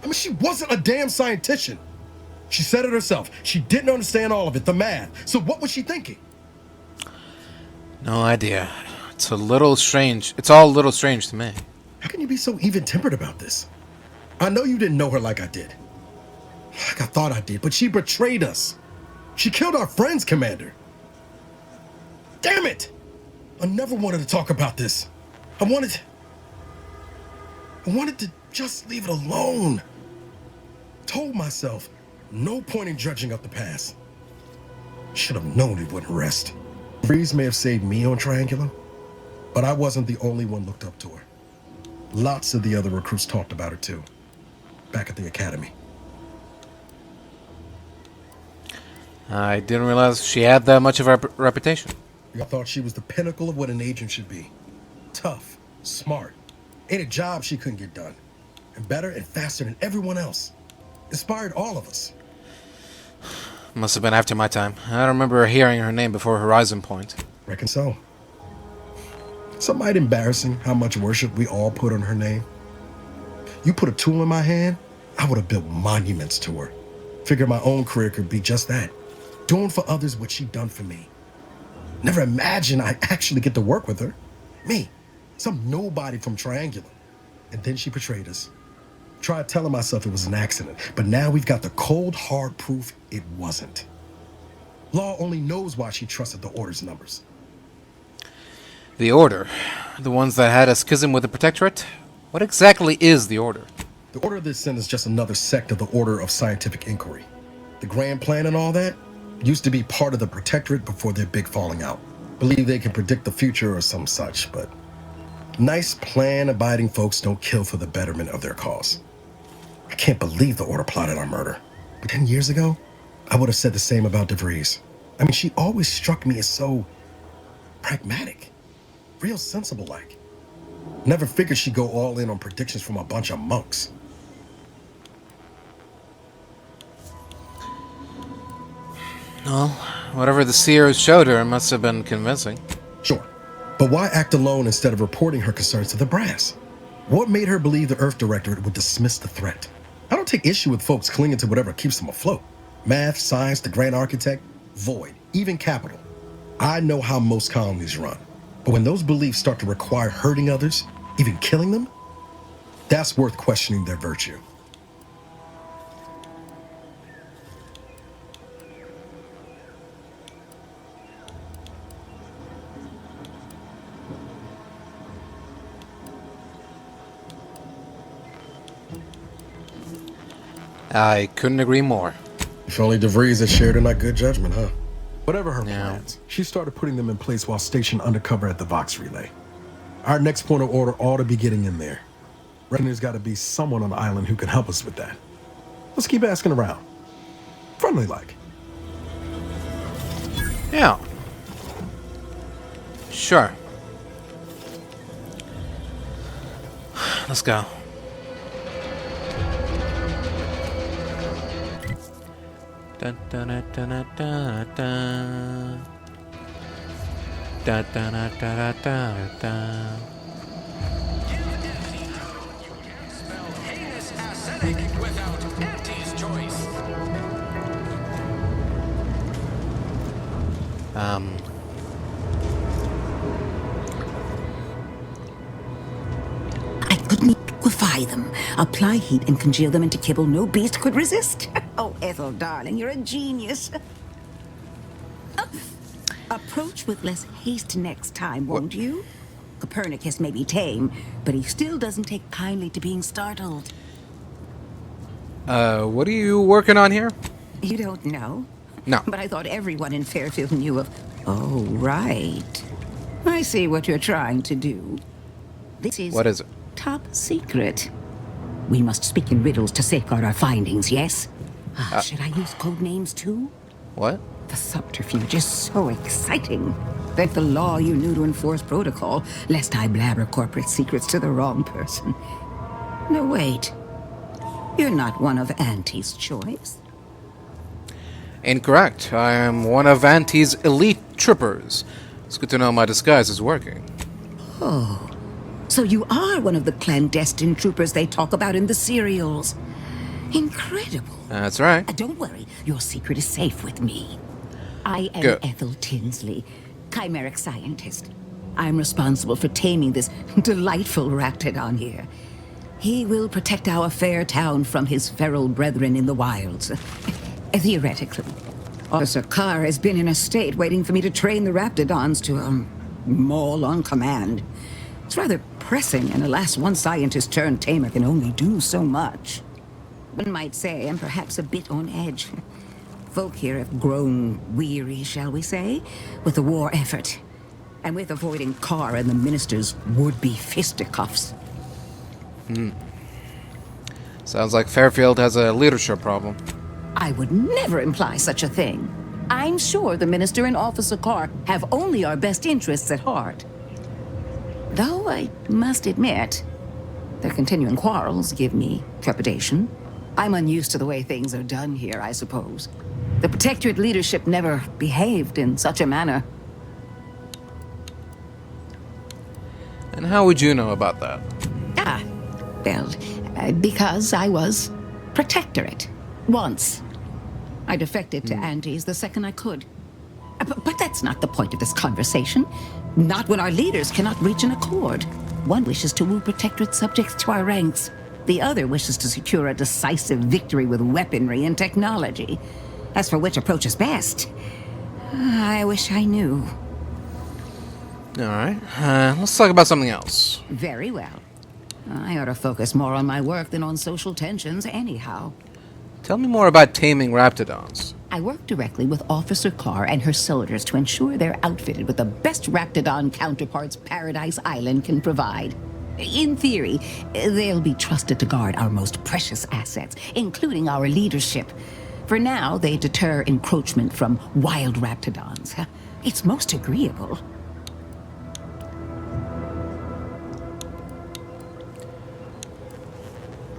I mean, she wasn't a damn scientician. She said it herself. She didn't understand all of it, the math. So what was she thinking? No idea. It's a little strange. It's all a little strange to me. How can you be so even-tempered about this? I know you didn't know her like I did. Like I thought I did, but she betrayed us. She killed our friends, Commander. Damn it! I never wanted to talk about this. I wanted to just leave it alone. Told myself, no point in dredging up the past. Should have known it wouldn't rest. Vries may have saved me on Triangulum, but I wasn't the only one looked up to her. Lots of the other recruits talked about her too, back at the academy. I didn't realize she had that much of a reputation. I thought she was the pinnacle of what an agent should be. Tough, smart, ain't a job she couldn't get done. And better and faster than everyone else. Inspired all of us. Must have been after my time. I don't remember hearing her name before Horizon Point. Reckon so. It's might embarrassing how much worship we all put on her name. You put a tool in my hand, I would have built monuments to her. Figured my own career could be just that. Doing for others what she'd done for me. Never imagined I'd actually get to work with her. Me, some nobody from Triangulum. And then she betrayed us. Tried telling myself it was an accident, but now we've got the cold, hard proof it wasn't. Law only knows why she trusted the Order's numbers. The Order? The ones that had a schism with the Protectorate? What exactly is the Order? The Order of the Ascent is just another sect of the Order of Scientific Inquiry. The Grand Plan and all that used to be part of the Protectorate before their big falling out. Believe they can predict the future or some such, but nice plan-abiding folks don't kill for the betterment of their cause. I can't believe the Order plotted our murder. But 10 years ago, I would have said the same about De Vries. I mean, she always struck me as so pragmatic, real sensible-like. Never figured she'd go all in on predictions from a bunch of monks. Well, whatever the seers showed her must have been convincing. Sure, but why act alone instead of reporting her concerns to the brass? What made her believe the Earth Directorate would dismiss the threat? I don't take issue with folks clinging to whatever keeps them afloat. Math, science, the Grand Architect, Void, even Capital. I know how most colonies run. But when those beliefs start to require hurting others, even killing them, that's worth questioning their virtue. I couldn't agree more. If only Vries had shared in our good judgment, huh? Whatever her plans, she started putting them in place while stationed undercover at the Vox Relay. Our next point of order ought to be getting in there. Reckon there's got to be someone on the island who can help us with that. Let's keep asking around. Friendly like. Yeah. Sure. Let's go. Dun, dun, dun, dun, dun, dun. Dun, dun, dun, dun, dun, dun. Heinous ascetic without Auntie's choice. I couldn't liquefy them, apply heat and congeal them into kibble no beast could resist. Oh, Ethel, darling, you're a genius. Approach with less haste next time, won't you? Copernicus may be tame, but he still doesn't take kindly to being startled. What are you working on here? You don't know? No. But I thought everyone in Fairfield knew of... Oh, right. I see what you're trying to do. This is... What is it? Top secret. We must speak in riddles to safeguard our findings, yes? Should I use code names too? What? The subterfuge is so exciting. Thank the law you knew to enforce protocol, lest I blabber corporate secrets to the wrong person. No, wait. You're not one of Auntie's choice. Incorrect. I am one of Auntie's elite troopers. It's good to know my disguise is working. Oh, so you are one of the clandestine troopers they talk about in the serials. Incredible. That's right. Don't worry, your secret is safe with me. I am Good. Ethel Tinsley, chimeric scientist. I'm responsible for taming this delightful Raptidon here. He will protect our fair town from his feral brethren in the wilds. Theoretically. Officer Carr has been in a state waiting for me to train the Raptidons to, maul on command. It's rather pressing, and alas, one scientist-turned-tamer can only do so much. One might say I'm perhaps a bit on edge. Folk here have grown weary, shall we say, with the war effort, and with avoiding Carr and the minister's would-be fisticuffs. Sounds like Fairfield has a leadership problem. I would never imply such a thing. I'm sure the minister and Officer Carr have only our best interests at heart. Though I must admit, their continuing quarrels give me trepidation. I'm unused to the way things are done here, I suppose. The Protectorate leadership never behaved in such a manner. And how would you know about that? Well, because I was Protectorate. Once. I defected to Auntie's the second I could. But that's not the point of this conversation. Not when our leaders cannot reach an accord. One wishes to woo Protectorate subjects to our ranks. The other wishes to secure a decisive victory with weaponry and technology. As for which approach is best, I wish I knew. All right. Let's talk about something else. Very well. I ought to focus more on my work than on social tensions anyhow. Tell me more about taming Raptidons. I work directly with Officer Carr and her soldiers to ensure they're outfitted with the best Raptidon counterparts Paradise Island can provide. In theory, they'll be trusted to guard our most precious assets, including our leadership. For now, they deter encroachment from wild Raptidons. It's most agreeable.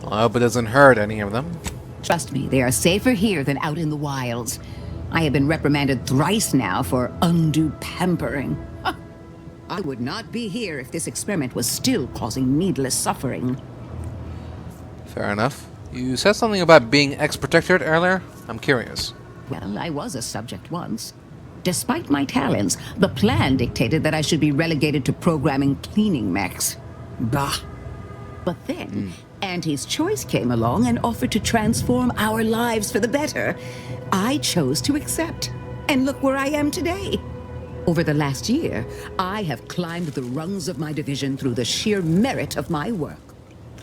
Well, I hope it doesn't hurt any of them. Trust me, they are safer here than out in the wilds. I have been reprimanded thrice now for undue pampering. I would not be here if this experiment was still causing needless suffering. Fair enough. You said something about being ex-Protectorate earlier? I'm curious. Well, I was a subject once. Despite my talents, the plan dictated that I should be relegated to programming cleaning mechs. Bah. But then, Auntie's choice came along and offered to transform our lives for the better. I chose to accept. And look where I am today. Over the last year, I have climbed the rungs of my division through the sheer merit of my work.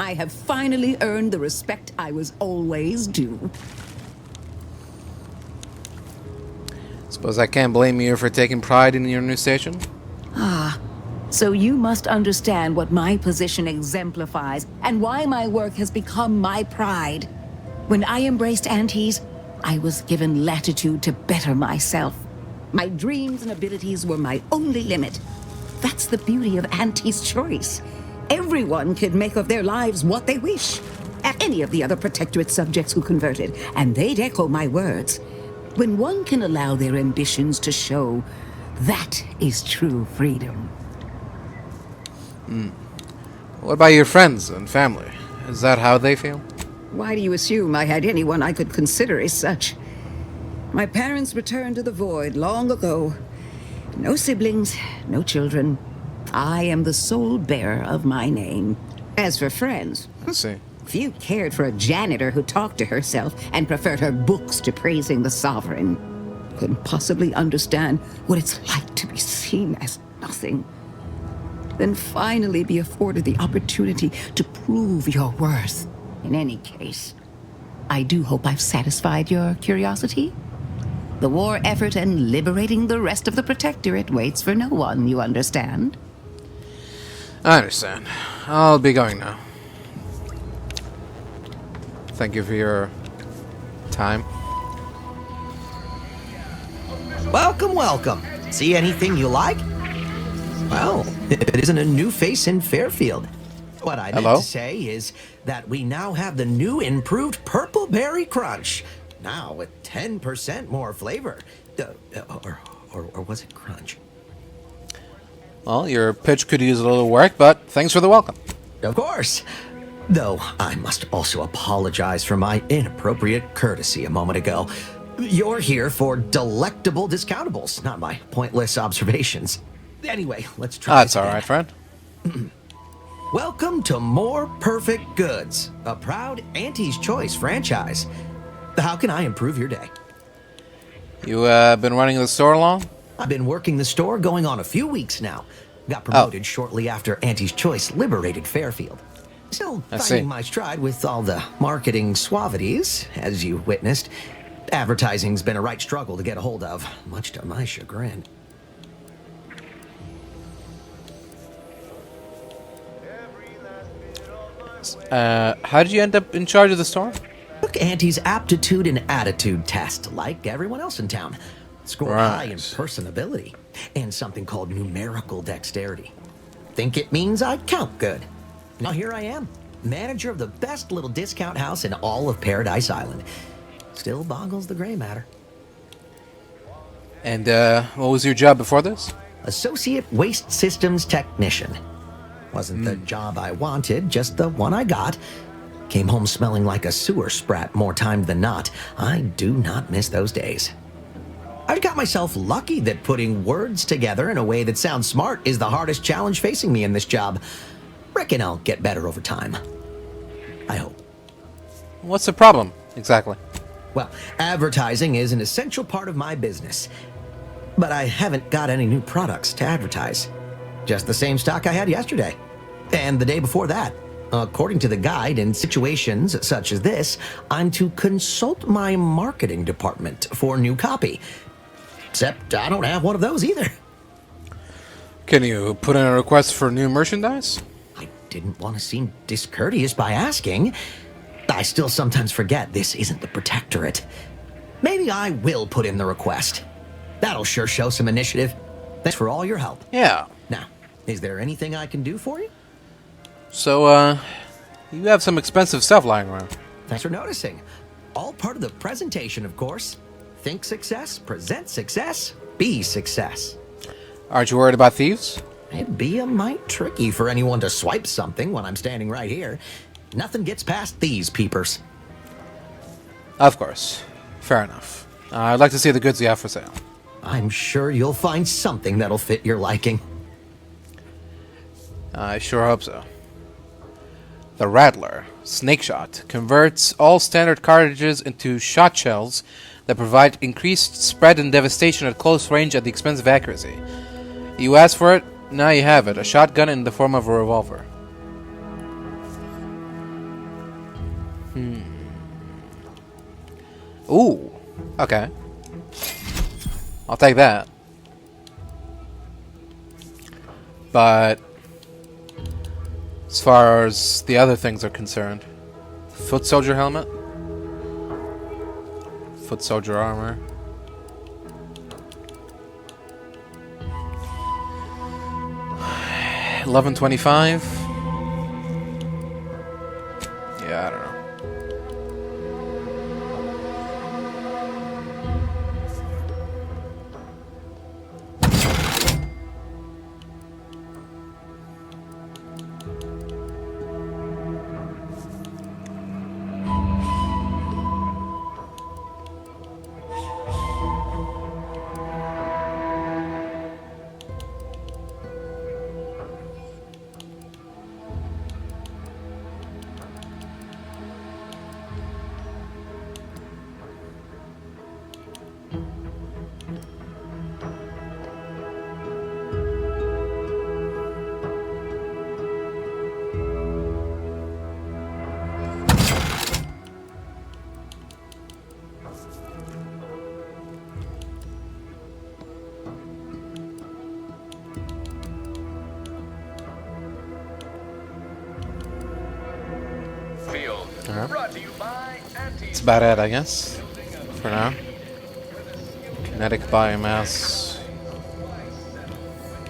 I have finally earned the respect I was always due. Suppose I can't blame you for taking pride in your new station? Ah, so you must understand what my position exemplifies and why my work has become my pride. When I embraced Antes, I was given latitude to better myself. My dreams and abilities were my only limit. That's the beauty of Antes' choice. Everyone can make of their lives what they wish. At any of the other Protectorate subjects who converted, and they'd echo my words. When one can allow their ambitions to show, that is true freedom. What about your friends and family? Is that how they feel? Why do you assume I had anyone I could consider as such? My parents returned to the void long ago. No siblings, no children. I am the sole bearer of my name. As for friends, I see. Few cared for a janitor who talked to herself and preferred her books to praising the sovereign. Couldn't possibly understand what it's like to be seen as nothing. Then finally be afforded the opportunity to prove your worth. In any case, I do hope I've satisfied your curiosity. The war effort and liberating the rest of the Protectorate waits for no one, you understand? I understand. I'll be going now. Thank you for your time. Welcome, welcome. See anything you like? Well, it isn't a new face in Fairfield. What I meant to say is that we now have the new improved Purple Berry Crunch. Now with 10% more flavor. Or was it crunch? Well, your pitch could use a little work, but thanks for the welcome. Of course. Though I must also apologize for my inappropriate courtesy a moment ago. You're here for delectable discountables, not my pointless observations. Anyway, let's try That's all right, friend. Welcome to More Perfect Goods, a proud Auntie's Choice franchise. How can I improve your day? You been running the store long? I've been working the store going on a few weeks now. Got promoted shortly after Auntie's Choice liberated Fairfield. Still finding my stride with all the marketing suavities, as you witnessed. Advertising's been a right struggle to get a hold of, much to my chagrin. How did you end up in charge of the store? Took Auntie's aptitude and attitude test, like everyone else in town. Scored high in personability, and something called numerical dexterity. Think it means I count good. Now here I am, manager of the best little discount house in all of Paradise Island. Still boggles the gray matter. And what was your job before this? Associate Waste Systems Technician. Wasn't the job I wanted, just the one I got. Came home smelling like a sewer sprat more time than not. I do not miss those days. I've got myself lucky that putting words together in a way that sounds smart is the hardest challenge facing me in this job. Reckon I'll get better over time. I hope. What's the problem, exactly? Well, advertising is an essential part of my business. But I haven't got any new products to advertise. Just the same stock I had yesterday. And the day before that. According to the guide, in situations such as this, I'm to consult my marketing department for new copy. Except I don't have one of those either. Can you put in a request for new merchandise? I didn't want to seem discourteous by asking. I still sometimes forget this isn't the Protectorate. Maybe I will put in the request. That'll sure show some initiative. Thanks for all your help. Yeah. Now, is there anything I can do for you? So, you have some expensive stuff lying around. Thanks for noticing. All part of the presentation, of course. Think success, present success, be success. Aren't you worried about thieves? It'd be a mite tricky for anyone to swipe something when I'm standing right here. Nothing gets past these peepers. Of course. Fair enough. I'd like to see the goods you have for sale. I'm sure you'll find something that'll fit your liking. I sure hope so. The Rattler, Snake Shot, converts all standard cartridges into shot shells that provide increased spread and devastation at close range at the expense of accuracy. You asked for it, now you have it. A shotgun in the form of a revolver. Ooh. Okay. I'll take that. But as far as the other things are concerned, foot soldier helmet, foot soldier armor, $11.25. Yeah, I don't know. That's about it, I guess, for now. Kinetic biomass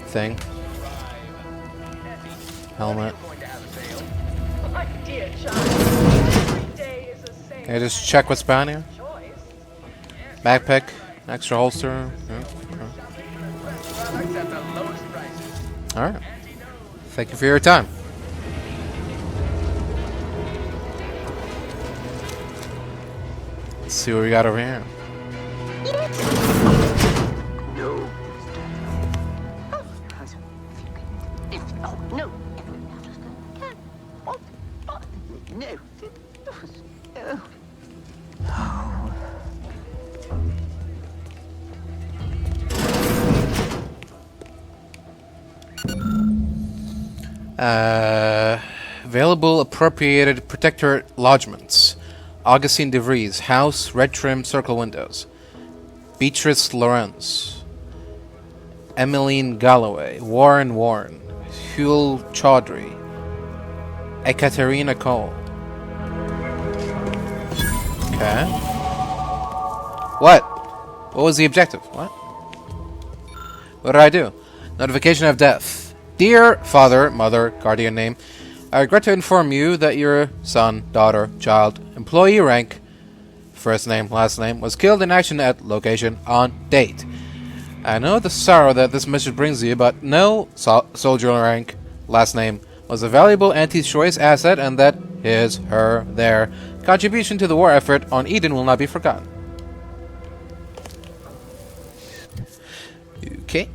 thing. Helmet. Can I just check what's behind here? Backpack, extra holster. Alright. Thank you for your time. Let's see what we got over here. Available appropriated protectorate lodgements. Augustine de Vries, House, red trim, circle windows. Beatrice Lawrence. Emmeline Galloway, Warren Warren, Huel Chaudhry, Ekaterina Cole. Okay. What? What was the objective? What? What did I do? Notification of death. Dear father, mother, guardian name, I regret to inform you that your son, daughter, child, employee rank, first name, last name, was killed in action at location on date. I know the sorrow that this message brings you, but no soldier rank, last name, was a valuable anti-choice asset, and that his, her, their contribution to the war effort on Eden will not be forgotten. Okay.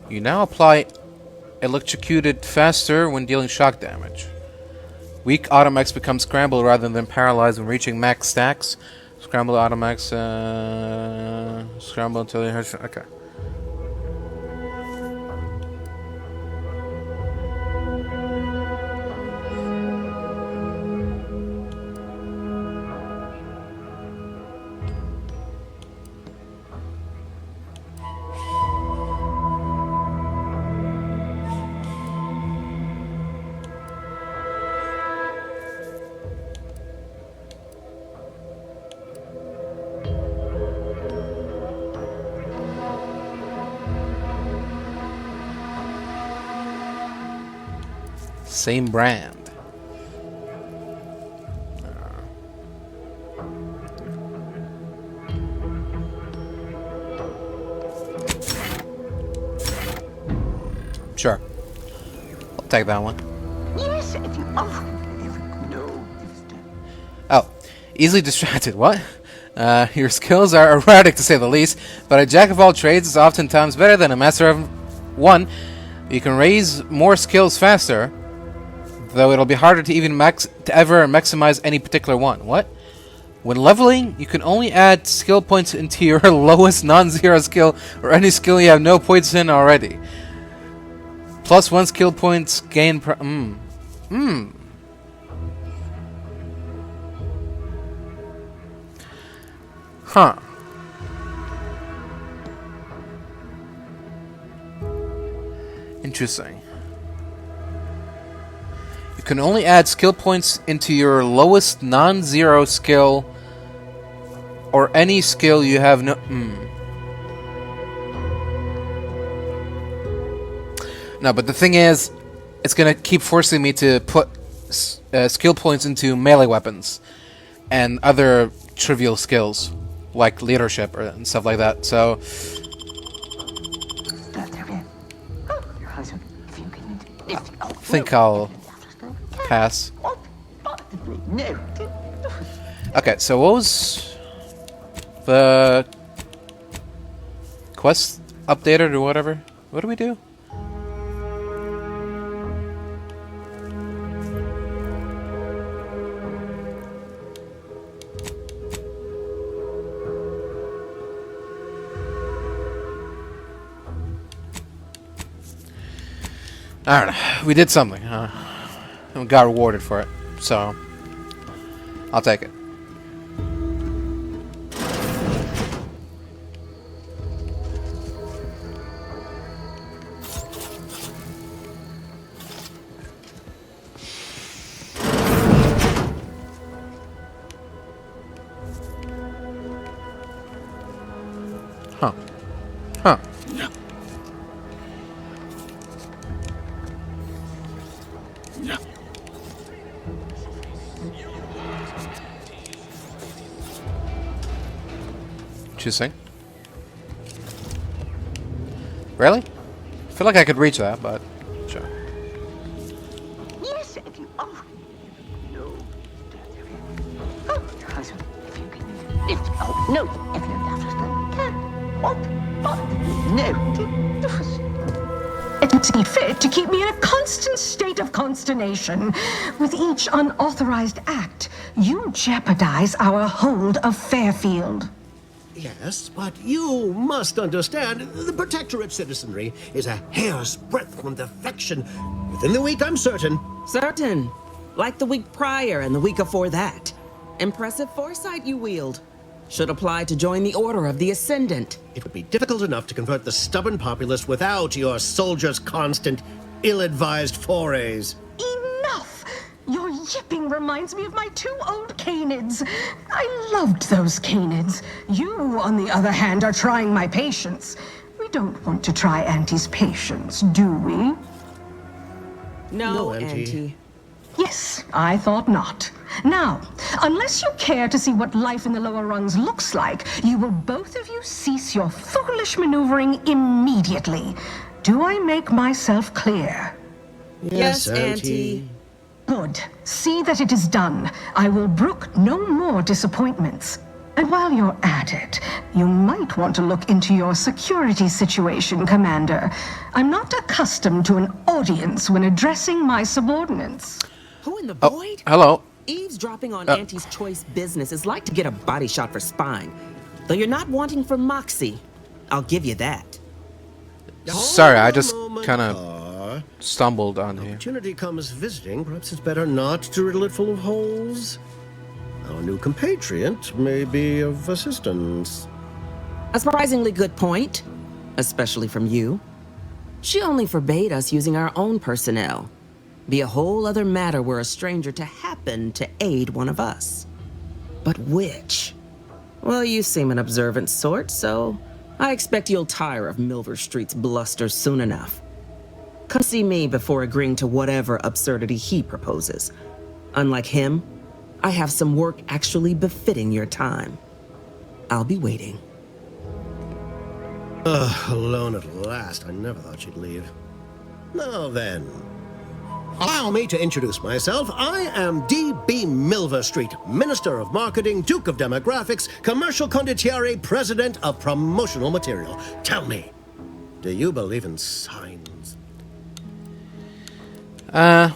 You now apply electrocuted faster when dealing shock damage. Weak Automechs become scrambled rather than paralyzed when reaching max stacks. Scrambled Automechs, scramble until you hit. Okay. Same brand. Sure. I'll take that one. Yes, if you... Oh. Easily distracted. What? Your skills are erratic to say the least, but a jack of all trades is oftentimes better than a master of one. You can raise more skills faster, though it'll be harder to even ever maximize any particular one. What? When leveling, you can only add skill points into your lowest non-zero skill or any skill you have no points in already. Plus 1 skill points gain Huh. Interesting. You can only add skill points into your lowest non-zero skill or any skill you have no... No, but the thing is, it's going to keep forcing me to put skill points into melee weapons and other trivial skills, like leadership and stuff like that, so... I think I'll pass. Okay, so what was the quest updated or whatever? What do we do? I don't know. We did something, and we got rewarded for it, so I'll take it. Huh. Huh. Interesting. Really? I feel like I could reach that, but sure. Yes, if you... Oh, no. Oh, if you can... If... Oh, no. If you can... No. It seemed fit to keep me in a constant state of consternation. With each unauthorized act, you jeopardize our hold of Fairfield. Yes, but you must understand, the Protectorate citizenry is a hair's breadth from defection. Within the week, I'm certain. Certain. Like the week prior and the week before that. Impressive foresight you wield. Should apply to join the Order of the Ascendant. It would be difficult enough to convert the stubborn populace without your soldiers' constant, ill-advised forays. Enough! Your yipping reminds me of my 2 old canids. I loved those canids. You, on the other hand, are trying my patience. We don't want to try Auntie's patience, do we? No, Auntie. Yes, I thought not. Now, unless you care to see what life in the lower rungs looks like, you will both of you cease your foolish maneuvering immediately. Do I make myself clear? Yes, Auntie. Good. See that it is done. I will brook no more disappointments. And while you're at it, you might want to look into your security situation, Commander. I'm not accustomed to an audience when addressing my subordinates. Who in the void? Hello. Eavesdropping on Auntie's choice business is like to get a body shot for spying. Though you're not wanting for moxie. I'll give you that. Sorry, I just kind of stumbled on here. Opportunity comes visiting. Perhaps it's better not to riddle it full of holes. Our new compatriot may be of assistance. A surprisingly good point, especially from you. She only forbade us using our own personnel. Be a whole other matter were a stranger to happen to aid one of us. But which? Well, you seem an observant sort, so I expect you'll tire of Milver Street's bluster soon enough. Come see me before agreeing to whatever absurdity he proposes. Unlike him, I have some work actually befitting your time. I'll be waiting. Alone at last. I never thought she'd leave. Now then, Allow me to introduce myself. I am D.B. Milverstreet, Minister of Marketing, Duke of Demographics, Commercial Condottiere, President of Promotional Material. Tell me, do you believe in signs? Well,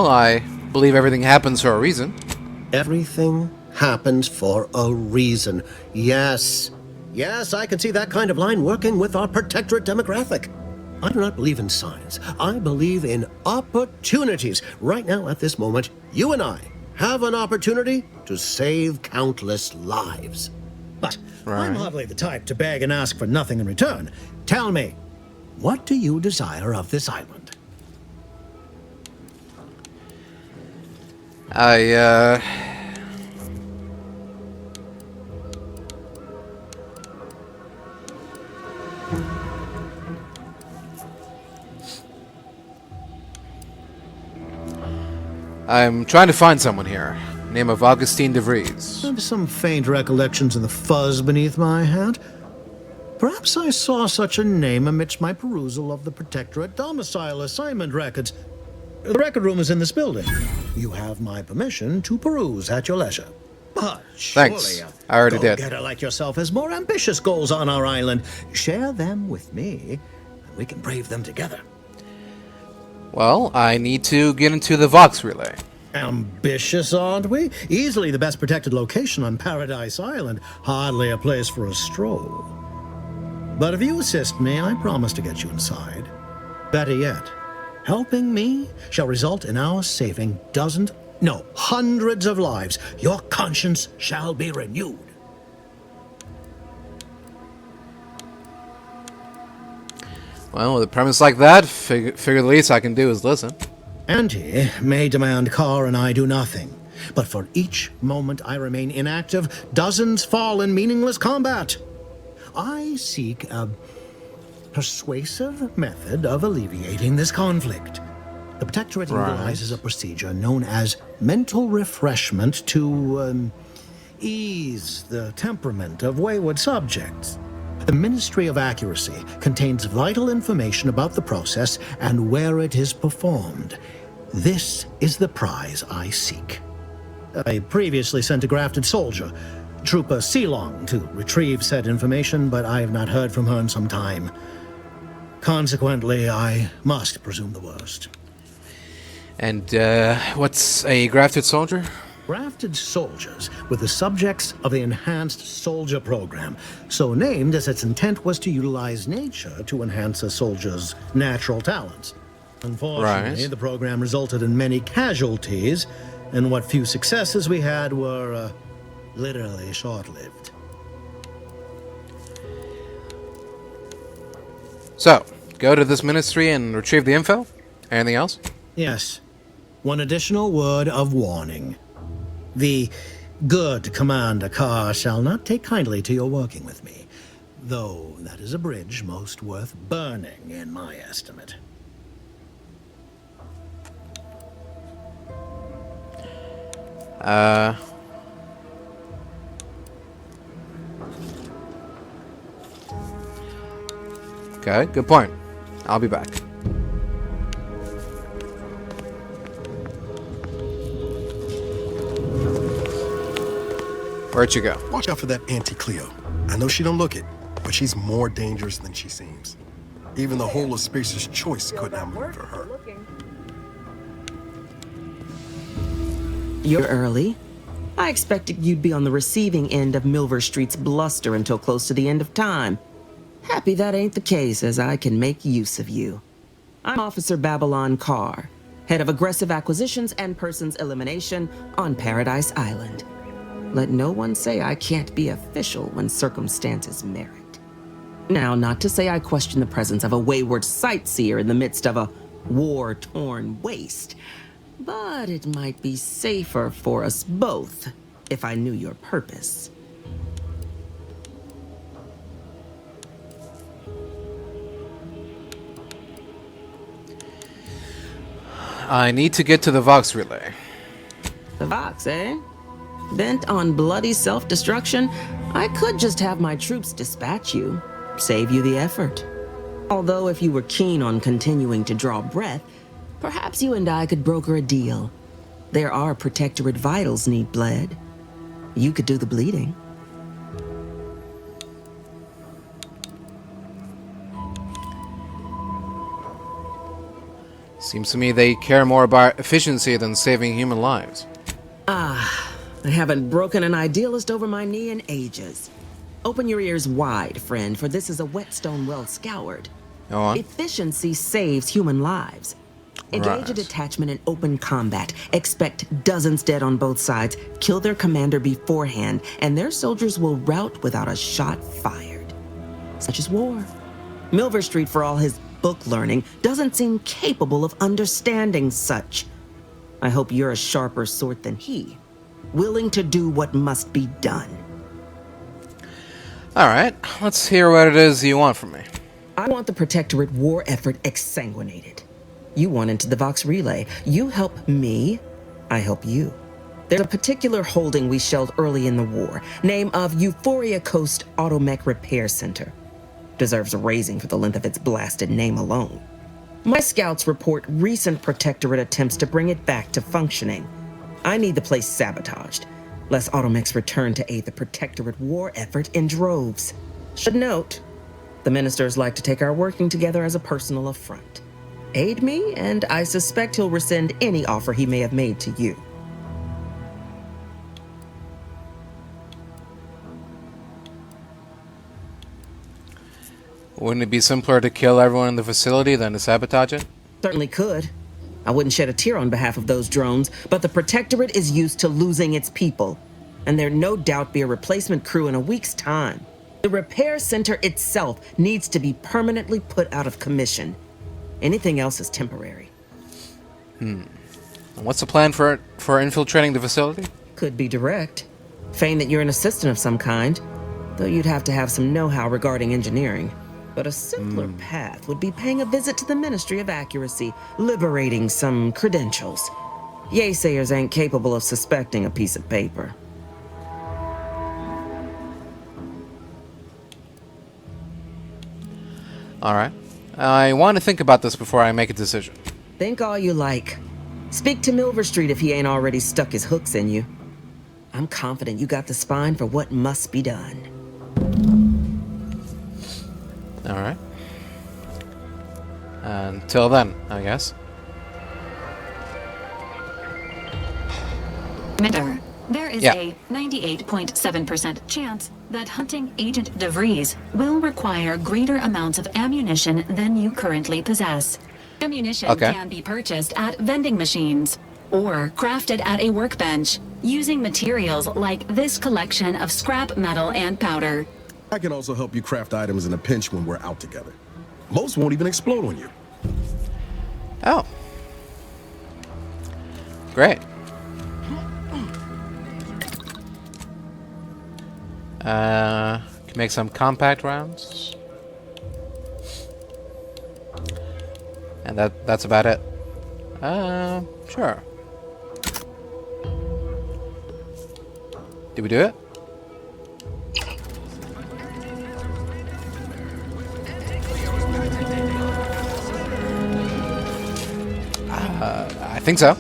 I believe everything happens for a reason. Everything happens for a reason. Yes. Yes, I can see that kind of line working with our protectorate demographic. I do not believe in signs. I believe in opportunities. Right now, at this moment, you and I have an opportunity to save countless lives. But I'm hardly the type to beg and ask for nothing in return. Tell me, what do you desire of this island? I'm trying to find someone here. Name of Augustine de Vries. I have some faint recollections of the fuzz beneath my hat. Perhaps I saw such a name amidst my perusal of the Protectorate domicile assignment records. The record room is in this building. You have my permission to peruse at your leisure. But Thanks. surely I already did. a go-getter like yourself has more ambitious goals on our island. Share them with me, and we can brave them together. Well, I need to get into the Vox Relay. Ambitious, aren't we? Easily the best protected location on Paradise Island. Hardly a place for a stroll. But if you assist me, I promise to get you inside. Better yet, helping me shall result in our saving dozens, no, hundreds of lives. Your conscience shall be renewed. Well, with a premise like that, figure the least I can do is listen. Auntie may demand car and I do nothing. But for each moment I remain inactive, dozens fall in meaningless combat. I seek a persuasive method of alleviating this conflict. The Protectorate utilizes a procedure known as mental refreshment to ease the temperament of wayward subjects. The Ministry of Accuracy contains vital information about the process and where it is performed. This is the prize I seek. I previously sent a grafted soldier, Trooper Sealong, to retrieve said information, but I have not heard from her in some time. Consequently, I must presume the worst. And, what's a grafted soldier? Grafted soldiers were the subjects of the Enhanced Soldier Program, so named as its intent was to utilize nature to enhance a soldier's natural talents. Unfortunately, the program resulted in many casualties, and what few successes we had were, literally short-lived. So, go to this ministry and retrieve the info? Anything else? Yes. One additional word of warning. The good Commander Carr shall not take kindly to your working with me, though that is a bridge most worth burning in my estimate. Okay, good point. I'll be back. Where'd you go? Watch out for that Auntie Cleo. I know she don't look it, but she's more dangerous than she seems. Even the whole of Spacer's Choice couldn't outmaneuver her. You're early. I expected you'd be on the receiving end of Milverstreet's bluster until close to the end of time. Happy that ain't the case, as I can make use of you. I'm Officer Babylon Carr, head of aggressive acquisitions and persons elimination on Paradise Island. Let no one say I can't be official when circumstances merit. Now, not to say I question the presence of a wayward sightseer in the midst of a war-torn waste, but it might be safer for us both if I knew your purpose. I need to get to the Vox Relay. The Vox, eh? Bent on bloody self-destruction, I could just have my troops dispatch you, save you the effort. Although if you were keen on continuing to draw breath, perhaps you and I could broker a deal. There are Protectorate vitals need bled. You could do the bleeding. Seems to me they care more about efficiency than saving human lives. Ah, I haven't broken an idealist over my knee in ages. Open your ears wide, friend, for this is a whetstone well scoured. Go on. Efficiency saves human lives. Engage a detachment in open combat. Expect dozens dead on both sides. Kill their commander beforehand, and their soldiers will rout without a shot fired. Such is war. Milver Street, for all his book learning, doesn't seem capable of understanding such. I hope you're a sharper sort than he, willing to do what must be done. Alright, let's hear what it is you want from me. I want the Protectorate war effort exsanguinated. You want into the Vox Relay. You help me, I help you. There's a particular holding we shelled early in the war, name of Euphoria Coast Automech Repair Center. Deserves a raising for the length of its blasted name alone. My scouts report recent Protectorate attempts to bring it back to functioning. I need the place sabotaged, lest Automechs return to aid the Protectorate war effort in droves. Should note, the ministers like to take our working together as a personal affront. Aid me, and I suspect he'll rescind any offer he may have made to you. Wouldn't it be simpler to kill everyone in the facility than to sabotage it? Certainly could. I wouldn't shed a tear on behalf of those drones, but the Protectorate is used to losing its people, and there'll no doubt be a replacement crew in a week's time. The repair center itself needs to be permanently put out of commission. Anything else is temporary. And what's the plan for infiltrating the facility? Could be direct. Feign that you're an assistant of some kind, though you'd have to have some know-how regarding engineering. But a simpler path would be paying a visit to the Ministry of Accuracy, liberating some credentials. Yaysayers ain't capable of suspecting a piece of paper. Alright. I want to think about this before I make a decision. Think all you like. Speak to Milver Street if he ain't already stuck his hooks in you. I'm confident you got the spine for what must be done. Alright. Until then, I guess. Commander, there is a 98.7% chance that hunting Agent De Vries will require greater amounts of ammunition than you currently possess. Ammunition can be purchased at vending machines or crafted at a workbench using materials like this collection of scrap metal and powder. I can also help you craft items in a pinch when we're out together. Most won't even explode on you. Oh. Great. Can make some compact rounds. And that's about it. Sure. Did we do it? I think so.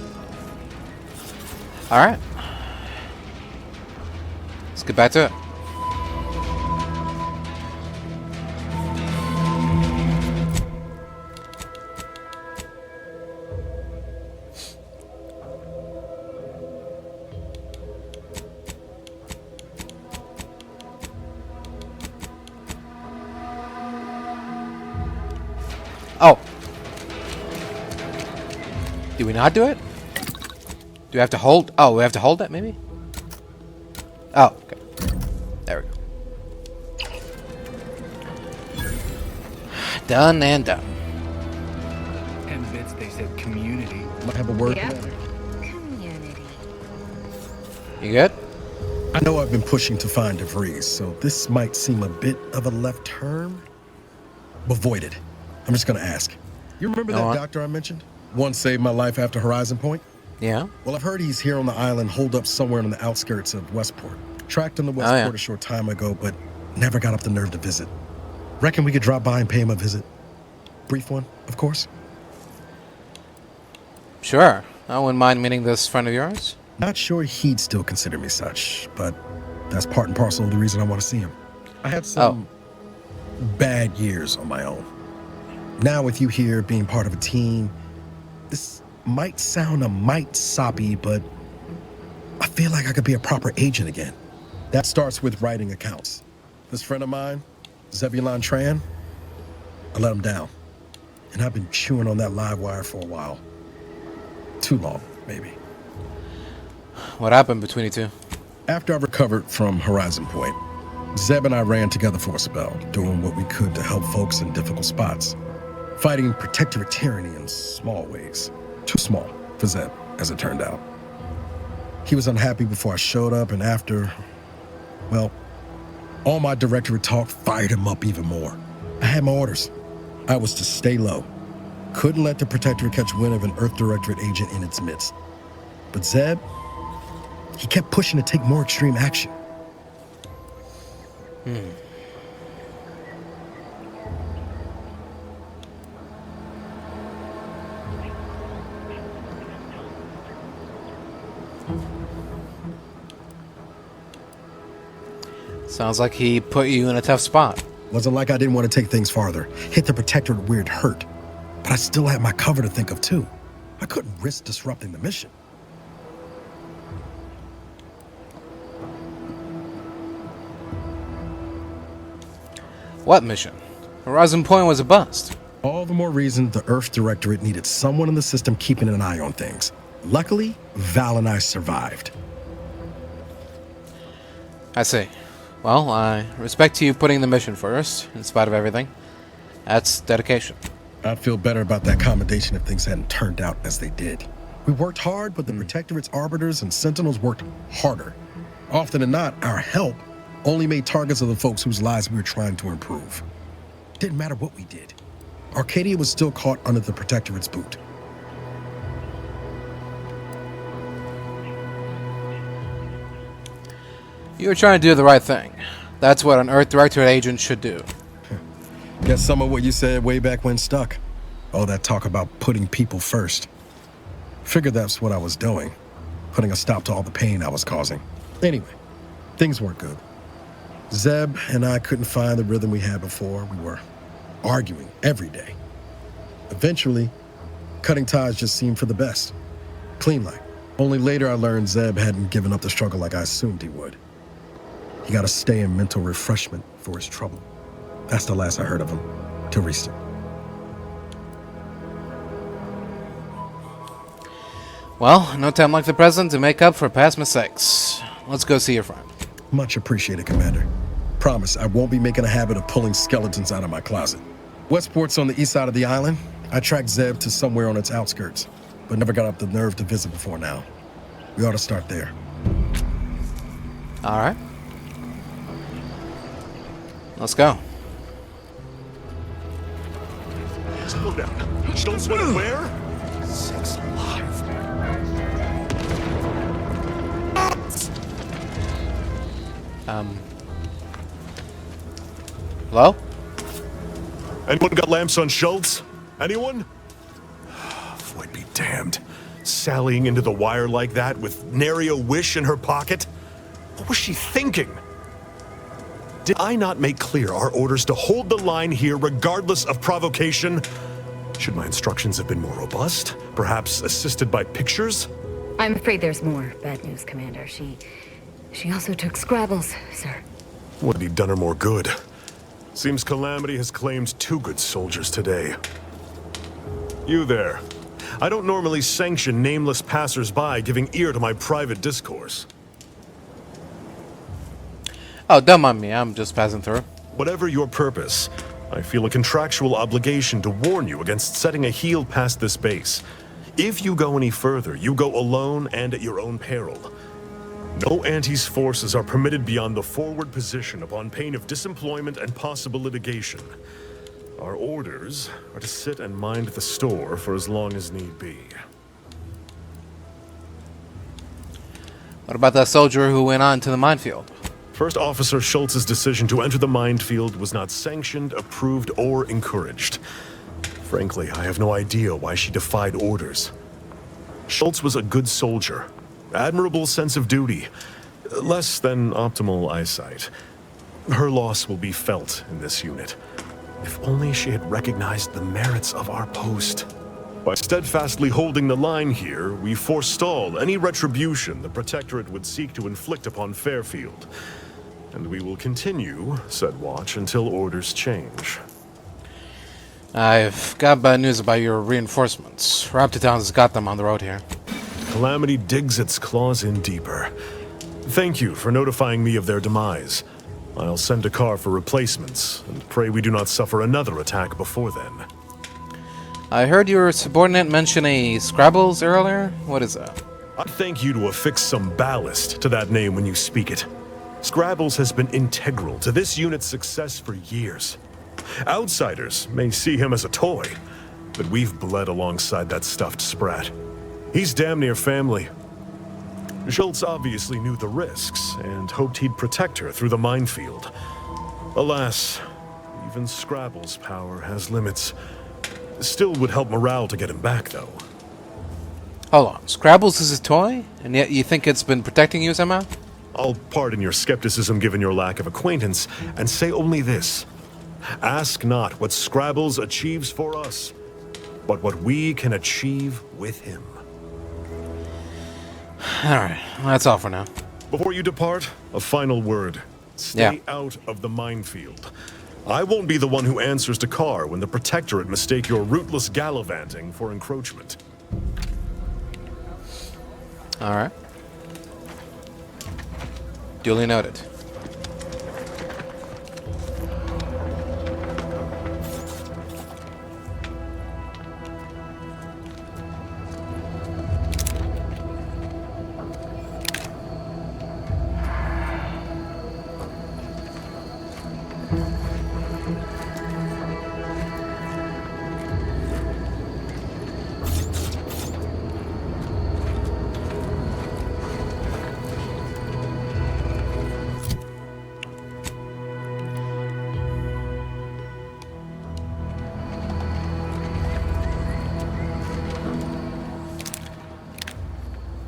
Alright. Let's get back to it. Oh. Do we not do it? Do we have to hold? Oh, we have to hold it, maybe? Oh, okay. There we go. Done and done. 10 bits, they said community. Might have a word. Community. You good? I know I've been pushing to find De Vries, so this might seem a bit of a left turn. But void it. I'm just gonna ask. You remember that doctor I mentioned? One saved my life after Horizon Point? Yeah. Well, I've heard he's here on the island, holed up somewhere on the outskirts of Westport. Tracked him to Westport a short time ago, but never got up the nerve to visit. Reckon we could drop by and pay him a visit? Brief one, of course. Sure. I wouldn't mind meeting this friend of yours. Not sure he'd still consider me such, but that's part and parcel of the reason I want to see him. I had some bad years on my own. Now with you here being part of a team, this might sound a mite soppy, but I feel like I could be a proper agent again. That starts with writing accounts. This friend of mine, Zebulon Tran, I let him down. And I've been chewing on that live wire for a while. Too long, maybe. What happened between you two? After I recovered from Horizon Point, Zeb and I ran together for a spell, doing what we could to help folks in difficult spots. Fighting protectorate tyranny in small ways. Too small for Zeb, as it turned out. He was unhappy before I showed up, and after, well, all my directorate talk fired him up even more. I had my orders. I was to stay low. Couldn't let the protectorate catch wind of an Earth Directorate agent in its midst. But Zeb, he kept pushing to take more extreme action. Sounds like he put you in a tough spot. Wasn't like I didn't want to take things farther. Hit the protectorate where it hurt. But I still had my cover to think of too. I couldn't risk disrupting the mission. What mission? Horizon Point was a bust. All the more reason the Earth Directorate needed someone in the system keeping an eye on things. Luckily, Val and I survived. I see. Well, I respect you putting the mission first, in spite of everything. That's dedication. I'd feel better about that commendation if things hadn't turned out as they did. We worked hard, but the Protectorate's arbiters and sentinels worked harder. Often than not, our help only made targets of the folks whose lives we were trying to improve. Didn't matter what we did. Arcadia was still caught under the Protectorate's boot. You were trying to do the right thing. That's what an Earth Directorate agent should do. Guess some of what you said way back when stuck. All that talk about putting people first. Figured that's what I was doing. Putting a stop to all the pain I was causing. Anyway, things weren't good. Zeb and I couldn't find the rhythm we had before. We were arguing every day. Eventually, cutting ties just seemed for the best. Clean like. Only later I learned Zeb hadn't given up the struggle like I assumed he would. He got to stay in mental refreshment for his trouble. That's the last I heard of him, till recent. Well, no time like the present to make up for past mistakes. Let's go see your friend. Much appreciated, Commander. Promise, I won't be making a habit of pulling skeletons out of my closet. Westport's on the east side of the island. I tracked Zeb to somewhere on its outskirts, but never got up the nerve to visit before now. We ought to start there. All right. Let's go. Slow down. Don't sweat it where? Sakes alive. Hello? Anyone got lamps on Schultz? Anyone? Void be damned. Sallying into the wire like that with nary a wish in her pocket? What was she thinking? Did I not make clear our orders to hold the line here regardless of provocation? Should my instructions have been more robust? Perhaps assisted by pictures? I'm afraid there's more bad news, Commander. She also took Scrabbles, sir. Would have he done her more good? Seems Calamity has claimed 2 good soldiers today. You there. I don't normally sanction nameless passers-by giving ear to my private discourse. Oh, don't mind me. I'm just passing through. Whatever your purpose, I feel a contractual obligation to warn you against setting a heel past this base. If you go any further, you go alone and at your own peril. No Anti's forces are permitted beyond the forward position upon pain of disemployment and possible litigation. Our orders are to sit and mind the store for as long as need be. What about that soldier who went on to the minefield? First Officer Schultz's decision to enter the minefield was not sanctioned, approved, or encouraged. Frankly, I have no idea why she defied orders. Schultz was a good soldier, admirable sense of duty, less than optimal eyesight. Her loss will be felt in this unit. If only she had recognized the merits of our post. By steadfastly holding the line here, we forestall any retribution the Protectorate would seek to inflict upon Fairfield. And we will continue said watch until orders change. I've got bad news about your reinforcements. Raptidon's got them on the road here. Calamity digs its claws in deeper. Thank you for notifying me of their demise. I'll send a car for replacements, and pray we do not suffer another attack before then. I heard your subordinate mention a Scrabbles earlier? What is that? I thank you to affix some ballast to that name when you speak it. Scrabbles has been integral to this unit's success for years. Outsiders may see him as a toy, but we've bled alongside that stuffed Sprat. He's damn near family. Schultz obviously knew the risks and hoped he'd protect her through the minefield. Alas, even Scrabble's power has limits. Still would help morale to get him back, though. Hold on. Scrabbles is a toy? And yet you think it's been protecting you somehow? I'll pardon your skepticism given your lack of acquaintance, and say only this. Ask not what Scrabbles achieves for us, but what we can achieve with him. Alright, that's all for now. Before you depart, a final word. Stay out of the minefield. I won't be the one who answers to Carr when the Protectorate mistake your rootless gallivanting for encroachment. Alright. Duly noted.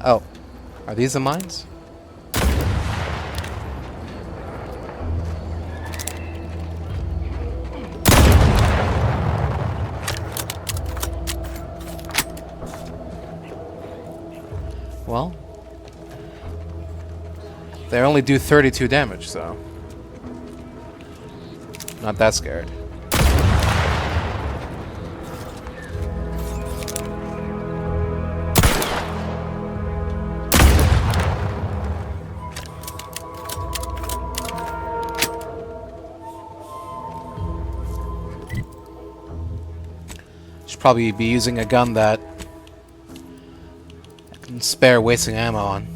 Oh, are these the mines? Well, they only do 32 damage, so not that scared. Probably be using a gun that I can spare wasting ammo on.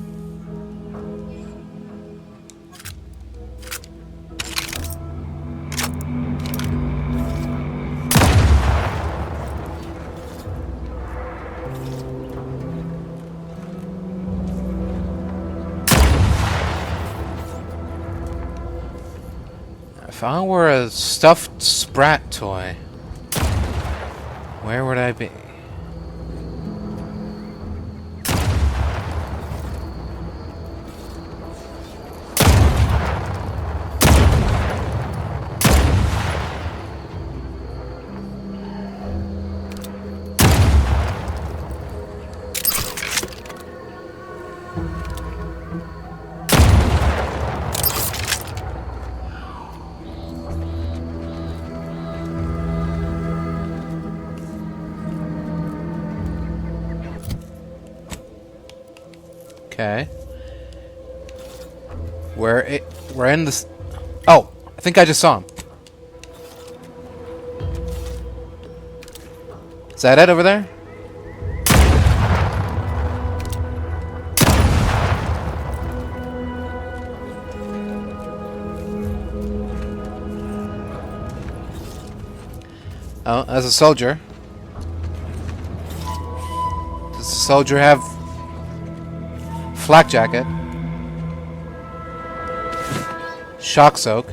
If I were a stuffed Sprat toy, where would I be? Okay. We're in this. Oh, I think I just saw him. Is that it over there? Oh, as a soldier. Does the soldier have flak jacket, shock soak,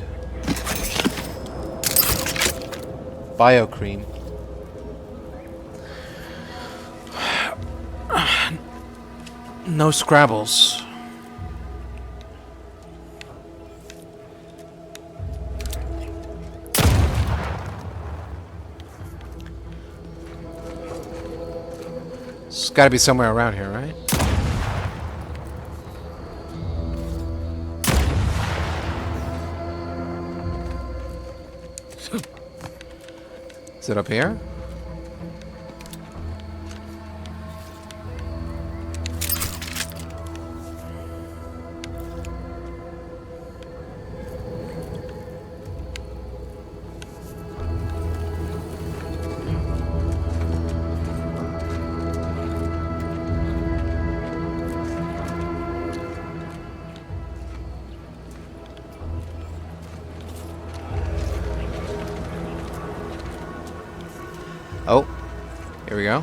bio cream, No Scrabbles. It's got to be somewhere around here, right? Is it up here? Oh, here we go.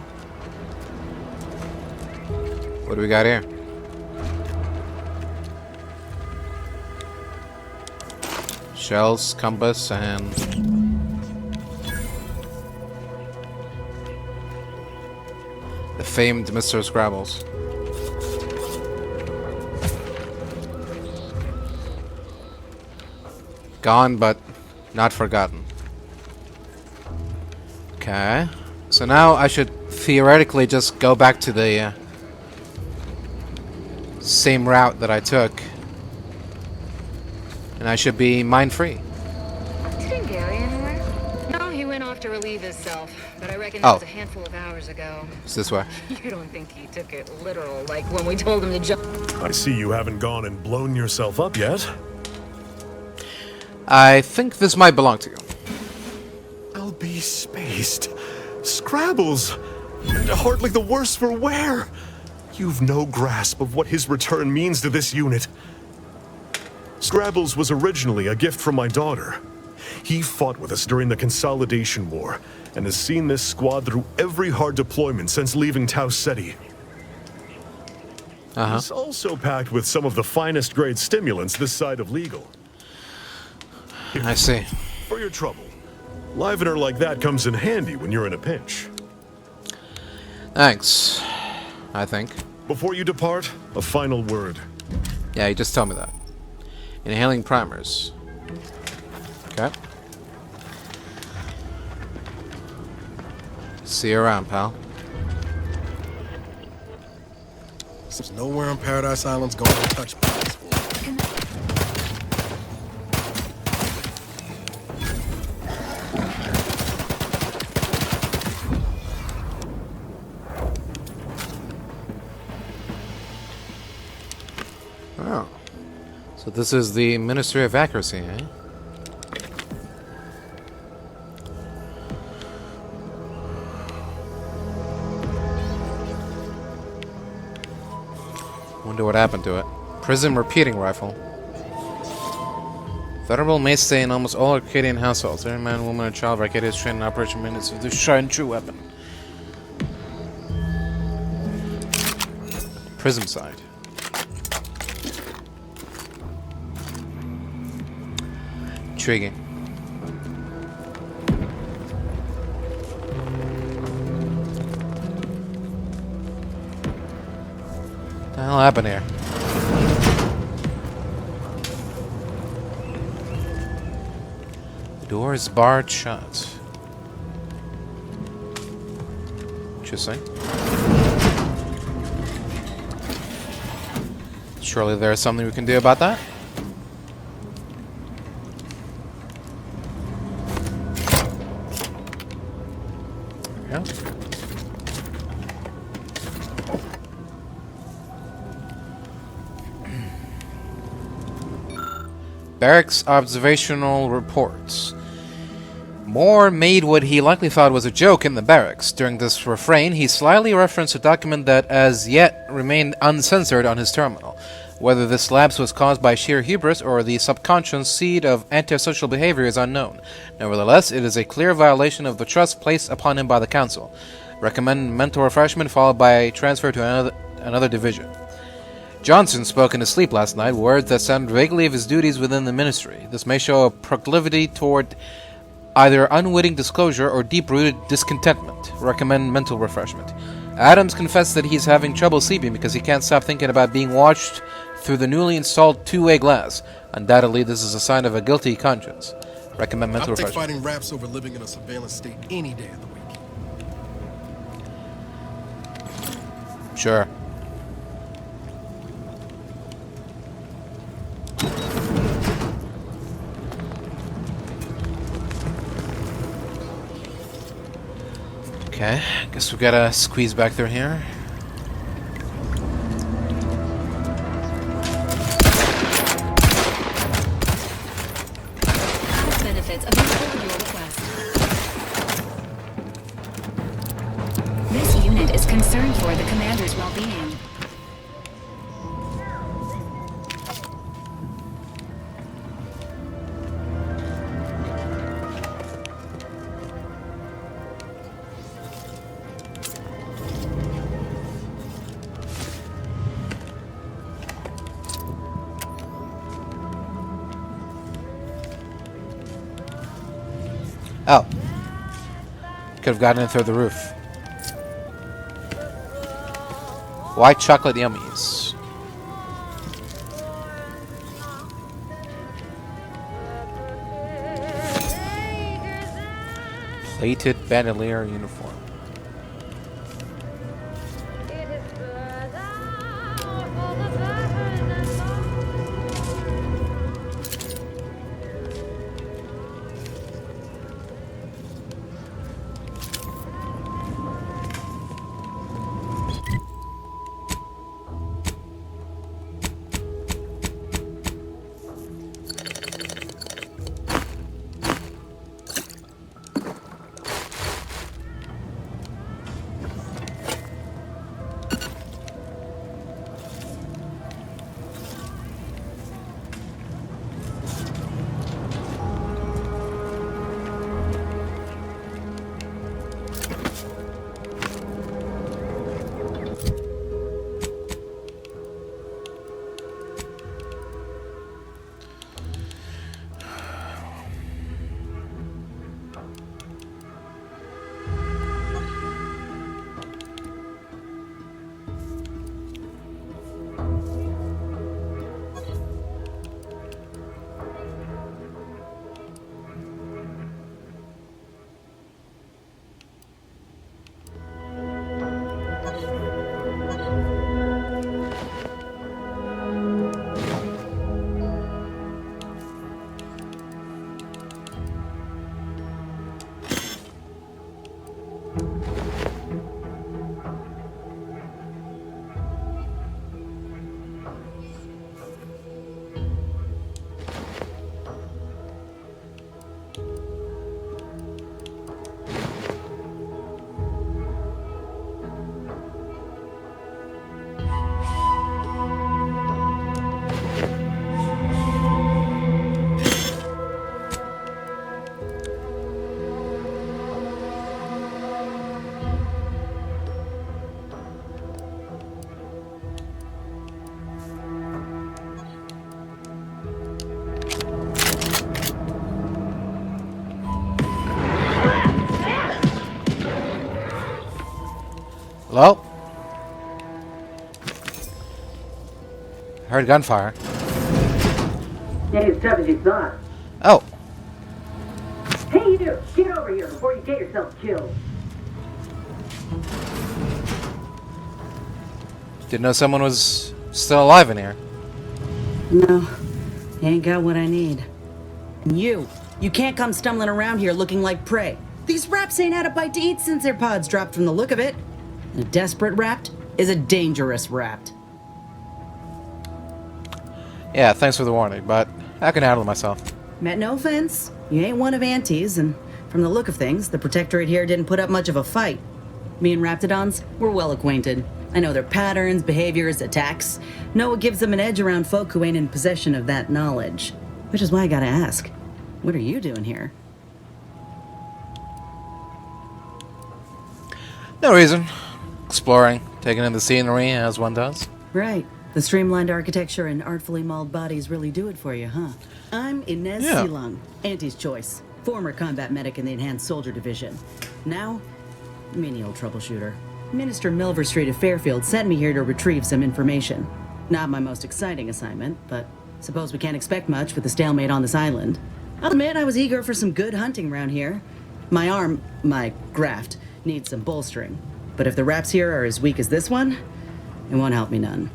What do we got here? Shells, compass, and the famed Mr. Scrabbles. Gone, but not forgotten. Okay, so now I should theoretically just go back to the same route that I took, and I should be mind-free. Didn't Gary anywhere? No, he went off to relieve himself, but I reckon that was a handful of hours ago. It's this way. You don't think he took it literal, like when we told him to jump? I see you haven't gone and blown yourself up yet. I think this might belong to you. I'll be spaced. Scrabbles! And hardly the worse for wear! You've no grasp of what his return means to this unit. Scrabbles was originally a gift from my daughter. He fought with us during the Consolidation War, and has seen this squad through every hard deployment since leaving Tau Ceti. He's also packed with some of the finest grade stimulants this side of legal. I see. For your trouble. Livener like that comes in handy when you're in a pinch. Thanks, I think. Before you depart, a final word. Yeah, you just told me that. Inhaling primers. Okay. See you around, pal. There's nowhere on Paradise Island's going to touch me. Oh. So this is the Ministry of Accuracy, eh? Wonder what happened to it. Prism repeating rifle. Venerable may stay in almost all Arcadian households. Every man, woman, and child of Arcadia is trained in operation maintenance of this tried and true weapon. Prism side. Intriguing. What the hell happened here? The door is barred shut. Interesting. Surely there is something we can do about that? There we go. Barracks observational reports. Moore made what he likely thought was a joke in the barracks. During this refrain, he slyly referenced a document that as yet remained uncensored on his terminal. Whether this lapse was caused by sheer hubris or the subconscious seed of antisocial behavior is unknown. Nevertheless, it is a clear violation of the trust placed upon him by the Council. Recommend mental refreshment followed by transfer to another division. Johnson spoke in his sleep last night, words that sounded vaguely of his duties within the ministry. This may show a proclivity toward either unwitting disclosure or deep-rooted discontentment. Recommend mental refreshment. Adams confessed that he's having trouble sleeping because he can't stop thinking about being watched through the newly installed two-way glass. Undoubtedly, this is a sign of a guilty conscience. Recommend mental I'll take refreshment. fighting raps over living in a surveillance state any day of the week. Sure. Okay, guess we gotta squeeze back through here. Benefits available at your request. This unit is concerned for the commander's well-being. Oh. Could have gotten in through the roof. White chocolate yummies. Plated bandolier uniform. Hello? Heard gunfire. Ain't as tough as you thought. Oh. Hey, you! Get over here before you get yourself killed. Didn't know someone was still alive in here. No, you ain't got what I need. You can't come stumbling around here looking like prey. These raps ain't had a bite to eat since their pods dropped from the look of it. A desperate rapt is a dangerous rapt. Yeah, thanks for the warning, but I can handle myself. Meant no offense. You ain't one of Auntie's, and from the look of things, the Protectorate here didn't put up much of a fight. Me and Raptidons, we're well acquainted. I know their patterns, behaviors, attacks. Know what gives them an edge around folk who ain't in possession of that knowledge. Which is why I gotta ask, what are you doing here? No reason. Exploring, taking in the scenery as one does. Right. The streamlined architecture and artfully mauled bodies really do it for you, huh? I'm Inez Silung, Auntie's choice. Former combat medic in the Enhanced Soldier Division. Now, menial troubleshooter. Minister Milverstreet of Fairfield sent me here to retrieve some information. Not my most exciting assignment, but suppose we can't expect much with the stalemate on this island. I'll admit I was eager for some good hunting around here. My graft, needs some bolstering. But if the raps here are as weak as this one, it won't help me none.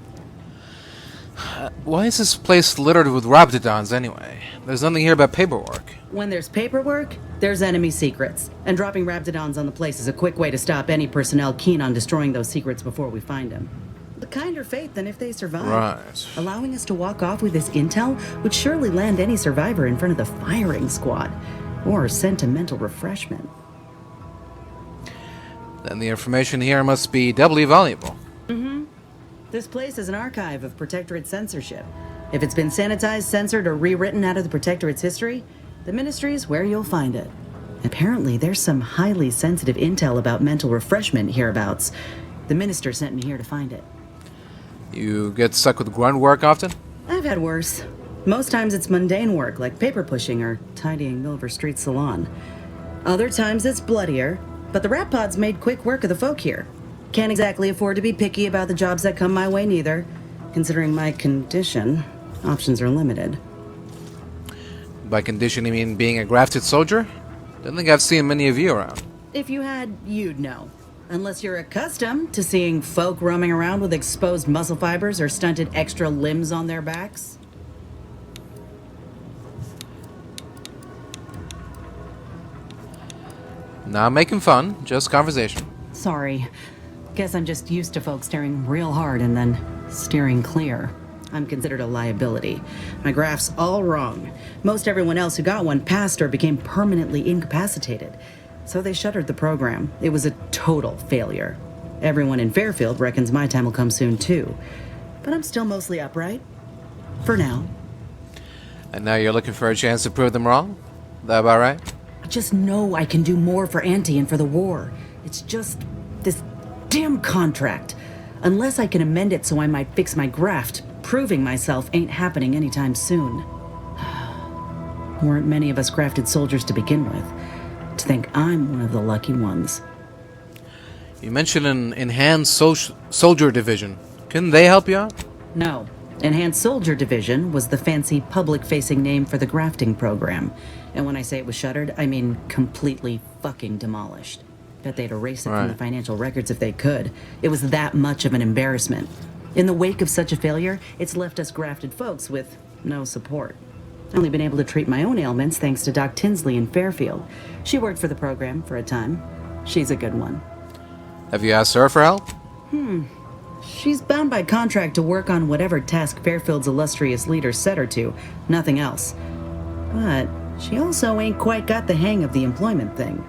Why is this place littered with Raptidons anyway? There's nothing here but paperwork. When there's paperwork, there's enemy secrets. And dropping Raptidons on the place is a quick way to stop any personnel keen on destroying those secrets before we find them. The kinder fate than if they survive. Right. Allowing us to walk off with this intel would surely land any survivor in front of the firing squad. Or sentimental refreshment. Then the information here must be doubly valuable. This place is an archive of Protectorate censorship. If it's been sanitized, censored, or rewritten out of the Protectorate's history, the Ministry's where you'll find it. Apparently, there's some highly sensitive intel about mental refreshment hereabouts. The Minister sent me here to find it. You get stuck with grunt work often? I've had worse. Most times it's mundane work, like paper pushing or tidying Milverstreet's salon. Other times it's bloodier, but the rat pods made quick work of the folk here. Can't exactly afford to be picky about the jobs that come my way neither. Considering my condition, options are limited. By condition, you mean being a grafted soldier? Don't think I've seen many of you around. If you had, you'd know. Unless you're accustomed to seeing folk roaming around with exposed muscle fibers or stunted extra limbs on their backs. Not making fun, just conversation. Sorry. Guess I'm just used to folks staring real hard and then steering clear. I'm considered a liability. My graph's all wrong. Most everyone else who got one passed or became permanently incapacitated. So they shuttered the program. It was a total failure. Everyone in Fairfield reckons my time will come soon too. But I'm still mostly upright. For now. And now you're looking for a chance to prove them wrong? That about right? I just know I can do more for Auntie and for the war. It's just this damn contract. Unless I can amend it so I might fix my graft, proving myself ain't happening anytime soon. Weren't many of us grafted soldiers to begin with. To think I'm one of the lucky ones. You mentioned an enhanced soldier division. Couldn't they help you out? No. Enhanced Soldier Division was the fancy public-facing name for the grafting program. And when I say it was shuttered, I mean completely fucking demolished. Bet they'd erase it from the financial records if they could. It was that much of an embarrassment. In the wake of such a failure, it's left us grafted folks with no support. I've only been able to treat my own ailments thanks to Doc Tinsley in Fairfield. She worked for the program for a time. She's a good one. Have you asked her for help? She's bound by contract to work on whatever task Fairfield's illustrious leader set her to, nothing else. But she also ain't quite got the hang of the employment thing.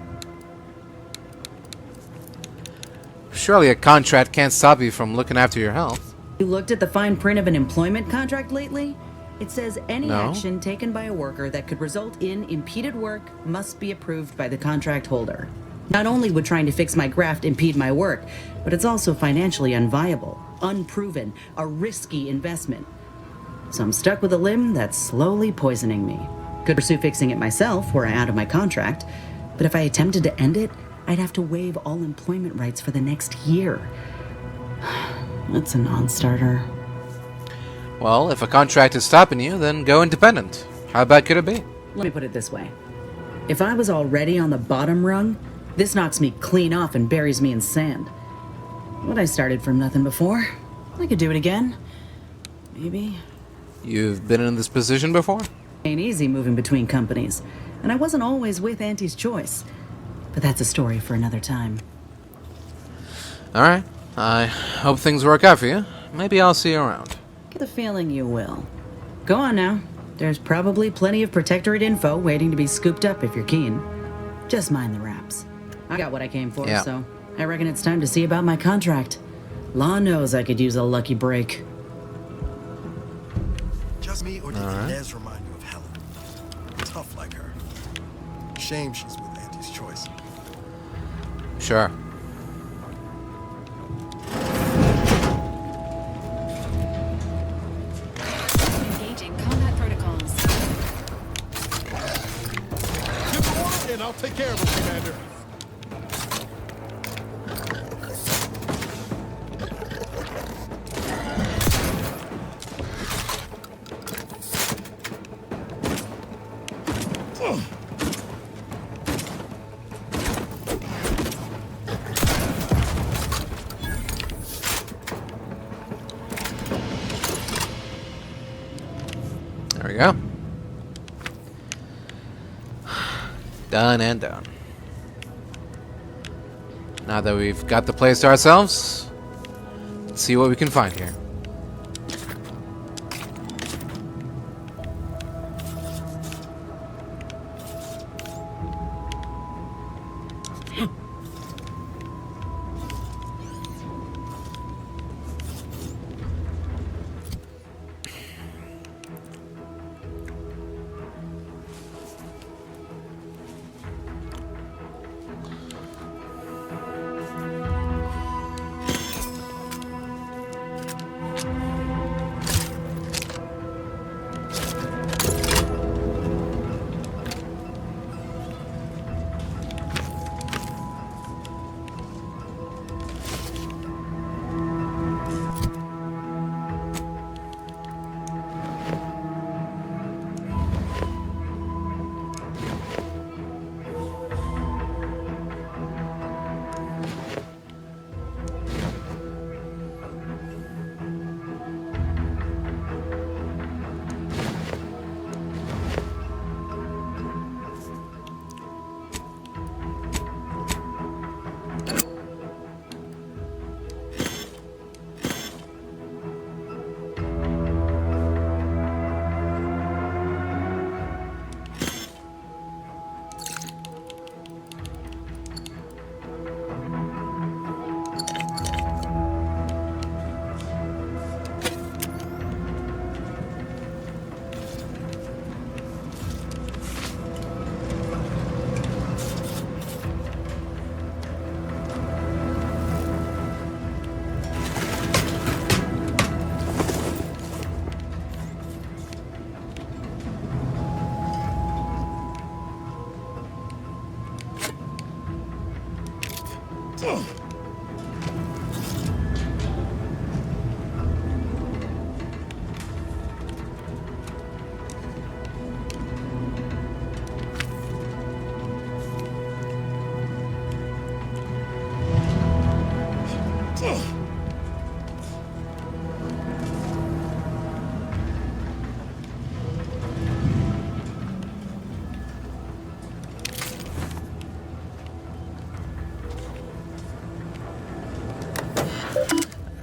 Surely a contract can't stop you from looking after your health. You looked at the fine print of an employment contract lately? It says any action taken by a worker that could result in impeded work must be approved by the contract holder. Not only would trying to fix my graft impede my work, but it's also financially unviable, unproven, a risky investment. So I'm stuck with a limb that's slowly poisoning me. Could pursue fixing it myself were I out of my contract, but if I attempted to end it, I'd have to waive all employment rights for the next year. That's a non-starter. Well, if a contract is stopping you, then go independent. How bad could it be? Let me put it this way. If I was already on the bottom rung, this knocks me clean off and buries me in sand. But I started from nothing before. I could do it again. Maybe. You've been in this position before? Ain't easy moving between companies. And I wasn't always with Auntie's choice. But that's a story for another time. Alright. I hope things work out for you. Maybe I'll see you around. Get the feeling you will. Go on now. There's probably plenty of Protectorate info waiting to be scooped up if you're keen. Just mind the raps. I got what I came for, so I reckon it's time to see about my contract. Law knows I could use a lucky break. Just me, or did Inez remind you of Helen? Tough like her. Shame she's with Auntie's choice. Sure. Engaging combat protocols. Give the order and I'll take care of it, Commander. There we go. Done and done. Now that we've got the place to ourselves, let's see what we can find here.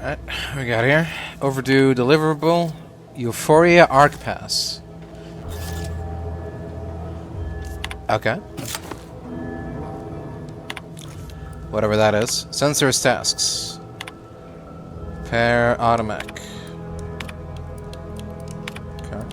Alright, what we got here? Overdue deliverable, Euphoria Arc Pass. Okay. Whatever that is. Sensors tasks. Pair Automech. Okay.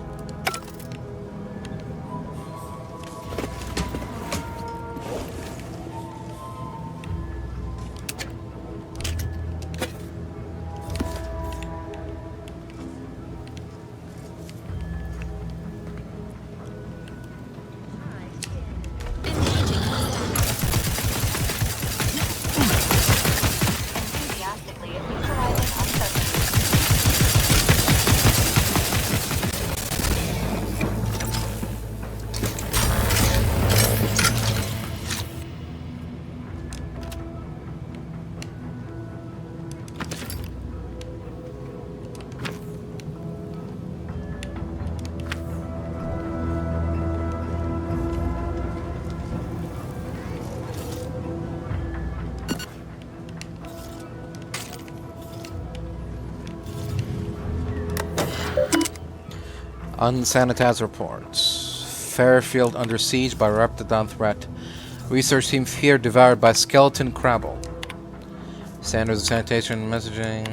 Unsanitized reports. Fairfield under siege by Raptidon threat. Research team fear devoured by skeleton Crabble. Standards of sanitation messaging.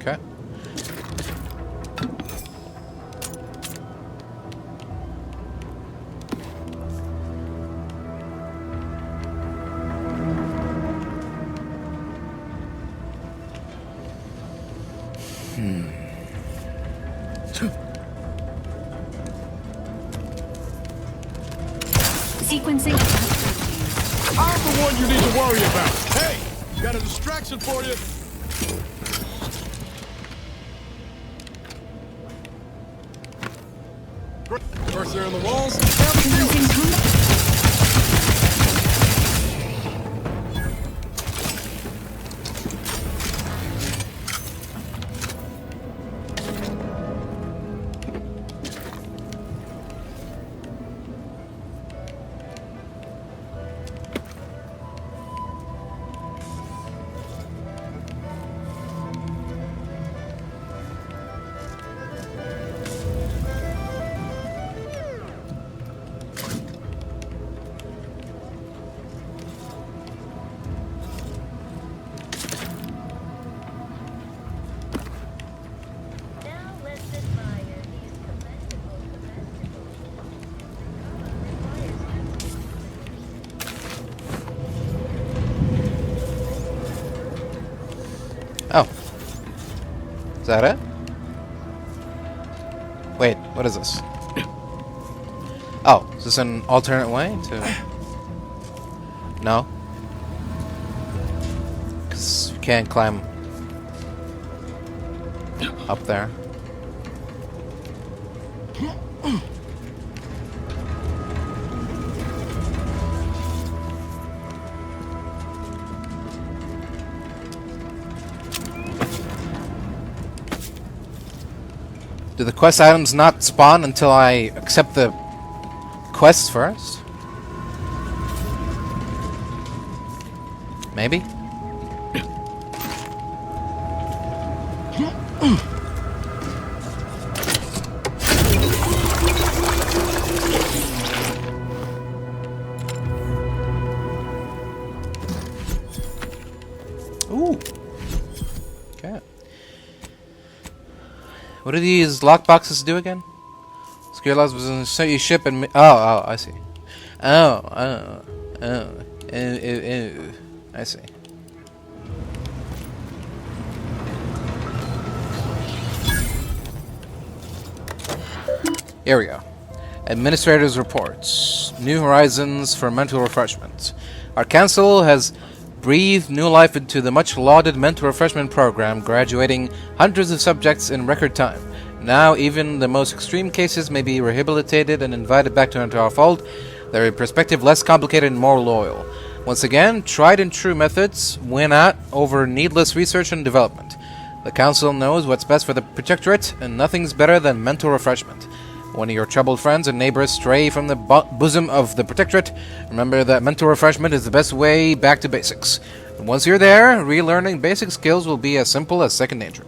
Okay. Sequencing. I'm the one you need to worry about. Hey, got a distraction for you. First there on the walls. Oh. Is that it? Wait, what is this? Oh, is this an alternate way to... No? Because you can't climb up there. Do the quest items not spawn until I accept the quests first? Maybe? Ooh. Okay. What do these lockboxes do again? Secure locks was insert your ship and oh, I see. I see. Here we go. Administrator's reports. New horizons for mental refreshment. Our council has breathed new life into the much-lauded mental refreshment program, graduating hundreds of subjects in record time. Now, even the most extreme cases may be rehabilitated and invited back to enter our fold, their perspective less complicated and more loyal. Once again, tried and true methods win out over needless research and development. The Council knows what's best for the Protectorate, and nothing's better than mental refreshment. When your troubled friends and neighbors stray from the bosom of the Protectorate, remember that mental refreshment is the best way back to basics. And once you're there, relearning basic skills will be as simple as second nature.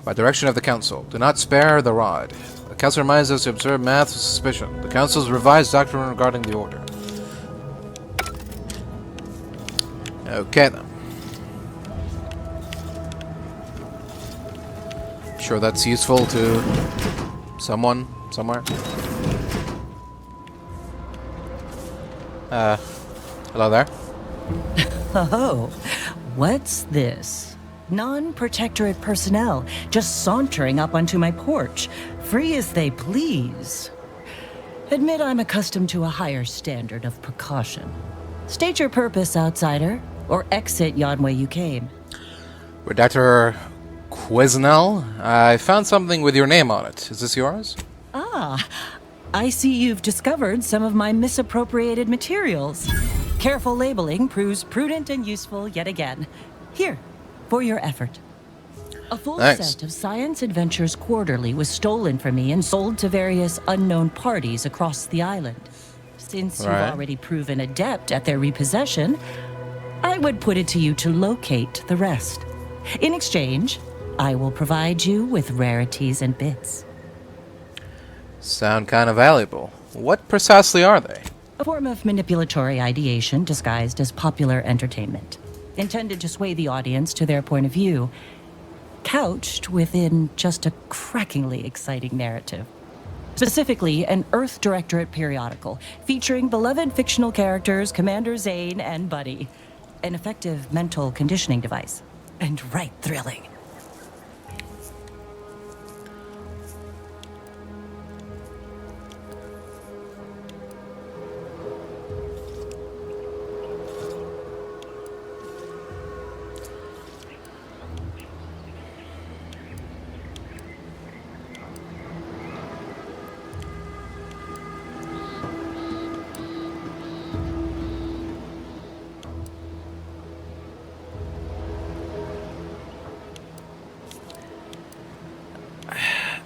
By direction of the Council, do not spare the rod. The Council reminds us to observe math with suspicion. The Council's revised doctrine regarding the Order. Okay then. Sure that's useful to someone, somewhere. Hello there. Oh, what's this? Non-protectorate personnel just sauntering up onto my porch, free as they please. Admit I'm accustomed to a higher standard of precaution. State your purpose, outsider, or exit yon way you came. Redactor Quiznell, I found something with your name on it. Is this yours? Ah, I see you've discovered some of my misappropriated materials. Careful labeling proves prudent and useful yet again. Here, for your effort. A full set of Science Adventures Quarterly was stolen from me and sold to various unknown parties across the island. Since you've already proven adept at their repossession, I would put it to you to locate the rest. In exchange, I will provide you with rarities and bits. Sound kind of valuable. What precisely are they? A form of manipulatory ideation disguised as popular entertainment, intended to sway the audience to their point of view, couched within just a crackingly exciting narrative. Specifically, an Earth Directorate periodical featuring beloved fictional characters Commander Zane and Buddy. An effective mental conditioning device. And right thrilling.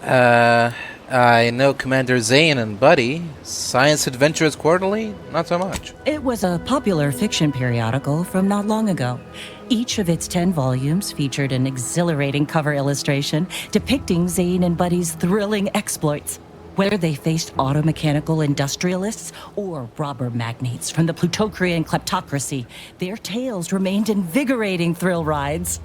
I know Commander Zane and Buddy. Science Adventures Quarterly? Not so much. It was a popular fiction periodical from not long ago. Each of its 10 volumes featured an exhilarating cover illustration depicting Zane and Buddy's thrilling exploits. Whether they faced automechanical industrialists or robber magnates from the Plutocrian kleptocracy, their tales remained invigorating thrill rides.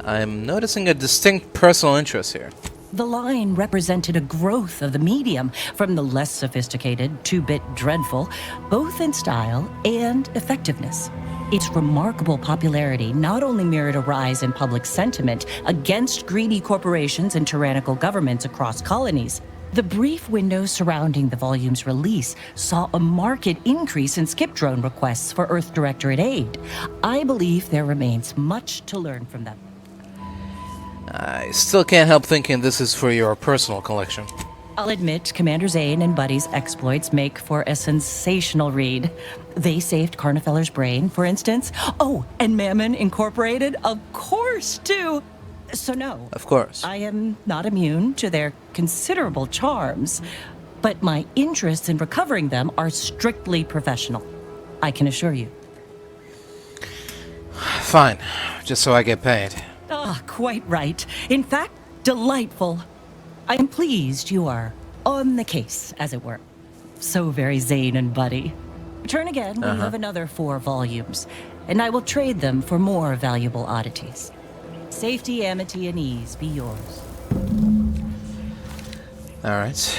I'm noticing a distinct personal interest here. The line represented a growth of the medium from the less sophisticated 2-bit dreadful, both in style and effectiveness. Its remarkable popularity not only mirrored a rise in public sentiment against greedy corporations and tyrannical governments across colonies. The brief window surrounding the volume's release saw a marked increase in skip drone requests for Earth Directorate aid. I believe there remains much to learn from them. I still can't help thinking this is for your personal collection. I'll admit, Commander Zane and Buddy's exploits make for a sensational read. They saved Carnefeller's brain, for instance. Oh, and Mammon Incorporated, of course, too. So no. Of course. I am not immune to their considerable charms, but my interests in recovering them are strictly professional. I can assure you. Fine, just so I get paid. Ah, quite right. In fact, delightful. I am pleased you are on the case, as it were. So very Zane and Buddy. Return again when you have another 4 volumes, and I will trade them for more valuable oddities. Safety, amity, and ease be yours. Alright.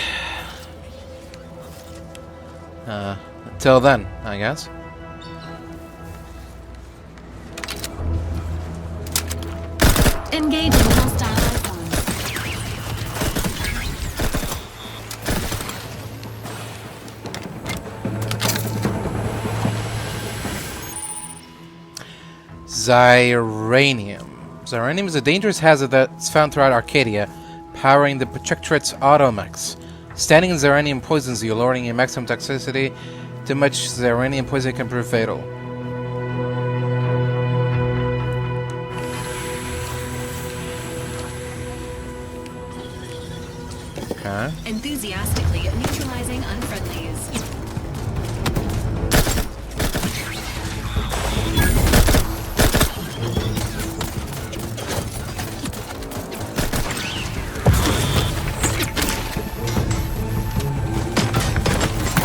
Until then, I guess. Engaging hostile icons. Xyranium. Xyranium is a dangerous hazard that's found throughout Arcadia, powering the Protectorate's Automechs. Standing in xyranium poisons you, lowering your maximum toxicity. Too much xyranium poison can prove fatal. Okay. Enthusiastically neutralizing unfriendlies.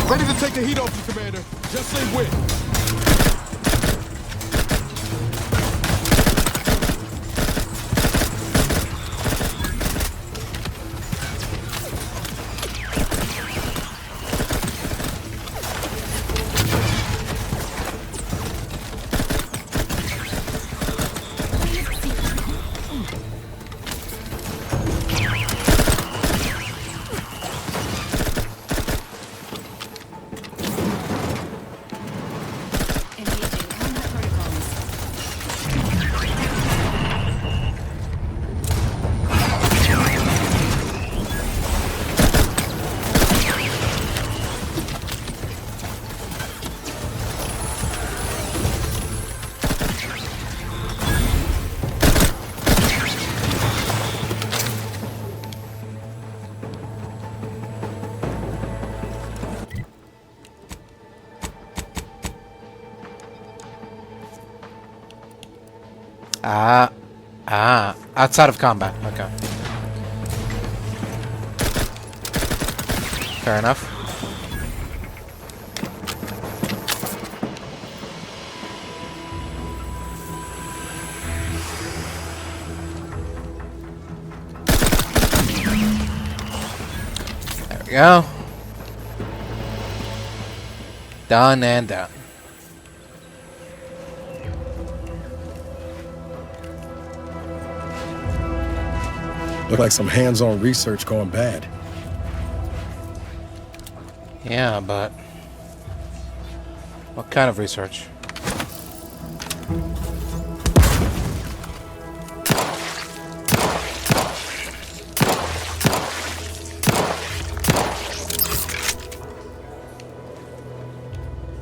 Ready to take the heat off you, Commander. Just say when. Outside of combat. Okay. Fair enough. There we go. Done and done. Look like some hands-on research going bad. Yeah, but what kind of research?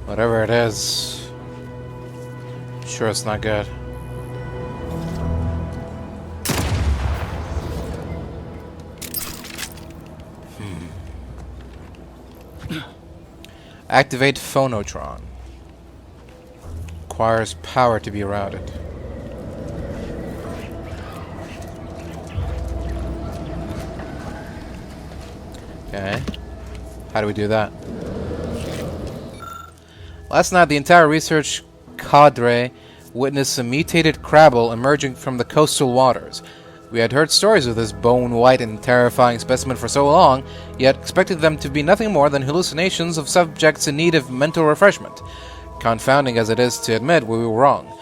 Whatever it is, sure it's not good. Activate phonotron. Requires power to be routed. Okay. How do we do that? Last night, the entire research cadre witnessed a mutated Crabble emerging from the coastal waters. We had heard stories of this bone-white and terrifying specimen for so long, yet expected them to be nothing more than hallucinations of subjects in need of mental refreshment. Confounding as it is to admit, we were wrong.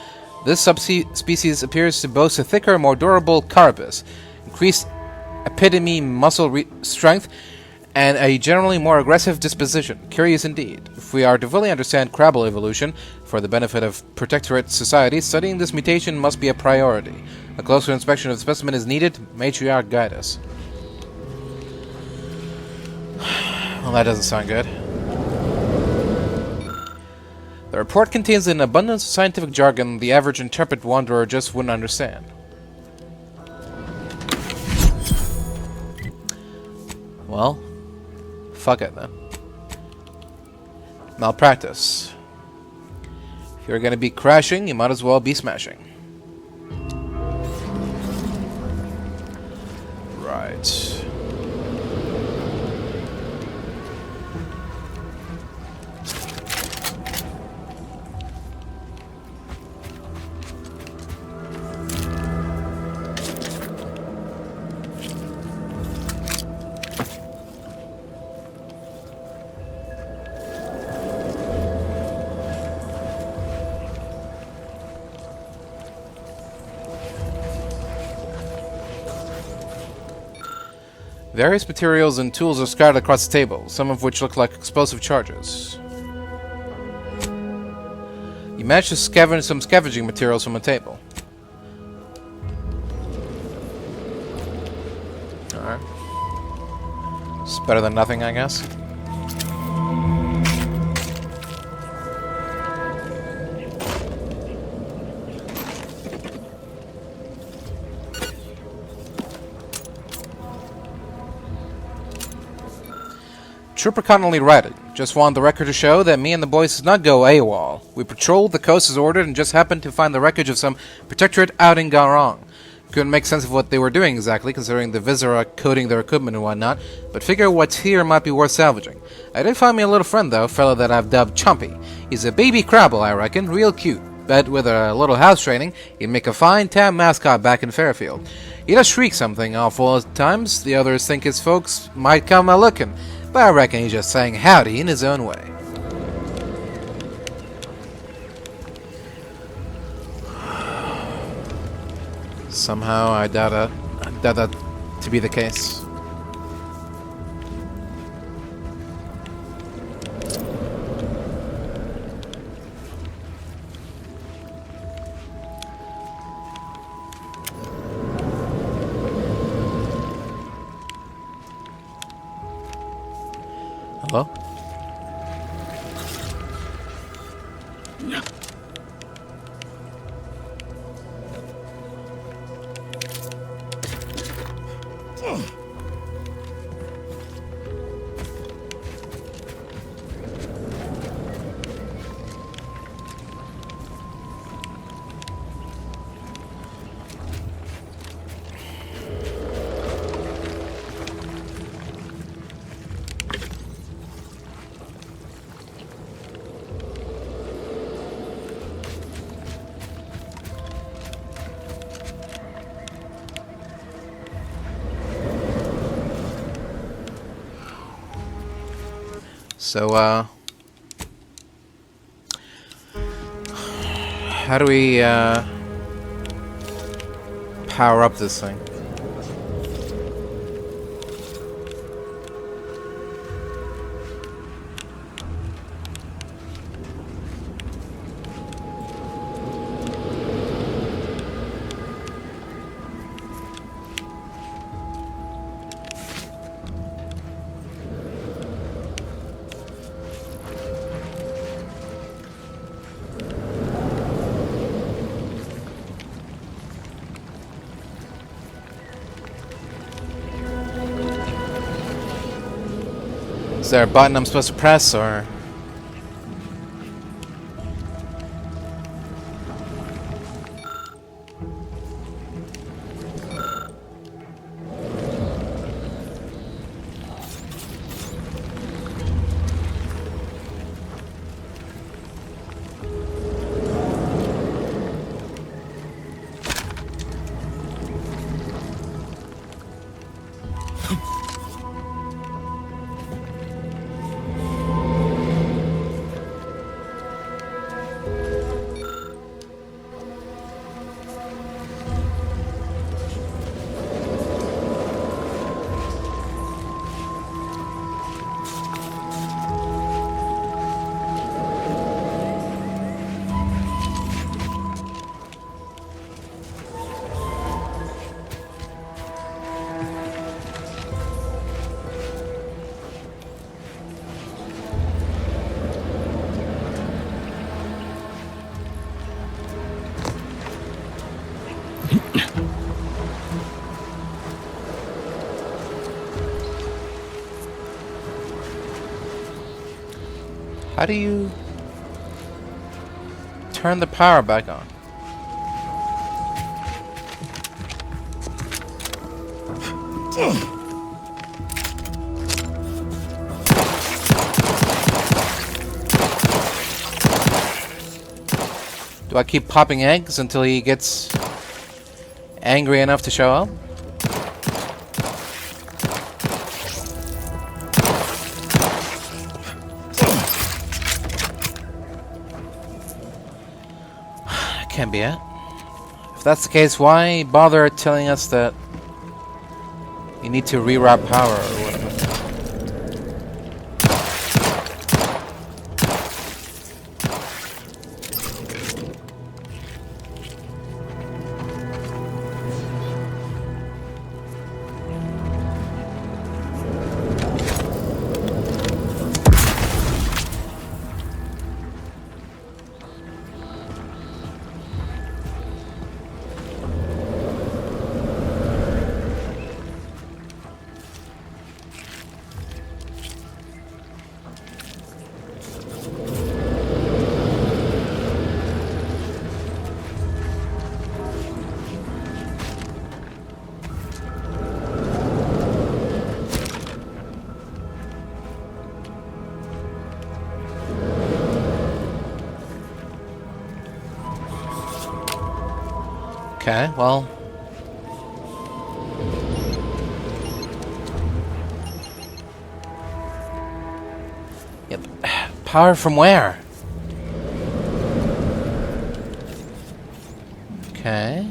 This subspecies appears to boast a thicker, more durable carapace, increased epitome muscle strength, and a generally more aggressive disposition. Curious indeed. If we are to fully understand Crabble evolution, for the benefit of Protectorate society, studying this mutation must be a priority. A closer inspection of the specimen is needed. Matriarch, guide us. Well, that doesn't sound good. The report contains an abundance of scientific jargon the average intrepid wanderer just wouldn't understand. Well, fuck it then. Malpractice. If you're gonna be crashing, you might as well be smashing. Right. Various materials and tools are scattered across the table, some of which look like explosive charges. You managed to scavenge some scavenging materials from the table. Alright. It's better than nothing, I guess. Trooper Connolly righted. Just wanted the record to show that me and the boys did not go AWOL. We patrolled the coast as ordered and just happened to find the wreckage of some Protectorate outing gone wrong. Couldn't make sense of what they were doing exactly, considering the Viscera coating their equipment and whatnot, but figure what's here might be worth salvaging. I did find me a little friend though, fellow that I've dubbed Chumpy. He's a baby Crabble, I reckon, real cute. Bet with a little house training, he'd make a fine town mascot back in Fairfield. He does shriek something awful at times. The others think his folks might come a-looking. But I reckon he's just saying howdy in his own way. Somehow I doubt that to be the case. Hello? So, how do we, power up this thing? Is there a button I'm supposed to press, or...? How do you turn the power back on? Do I keep popping eggs until he gets angry enough to show up? Can't be it. If that's the case, why bother telling us that you need to rewrap power or whatever? Okay, well. Yep. Power from where? Okay.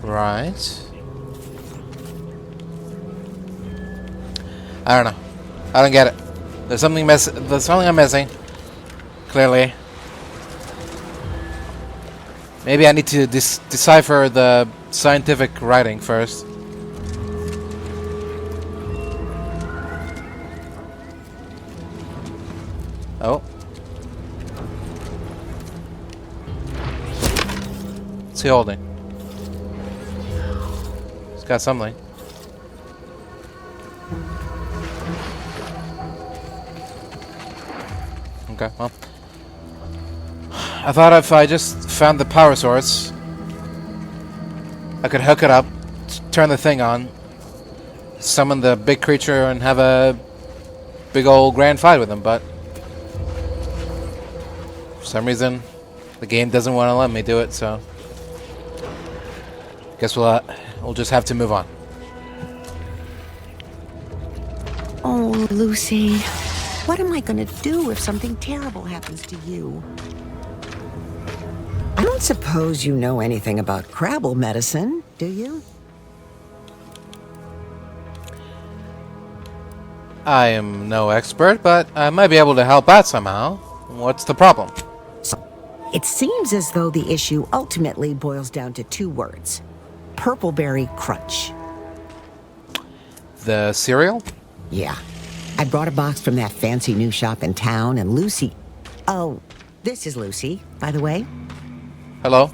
Right. I don't know. I don't get it. There's something I'm missing. Clearly. Maybe I need to decipher the scientific writing first. Oh. What's he holding? He's got something. Okay, well. I thought if I just found the power source, I could hook it up, turn the thing on, summon the big creature, and have a big old grand fight with him, but for some reason, the game doesn't want to let me do it, so guess we'll just have to move on. Oh, Lucy. What am I gonna do if something terrible happens to you? I don't suppose you know anything about Crabble medicine, do you? I am no expert, but I might be able to help out somehow. What's the problem? It seems as though the issue ultimately boils down to two words. Purpleberry Crunch. The cereal? Yeah. I brought a box from that fancy new shop in town, and Lucy... Oh, this is Lucy, by the way. Hello?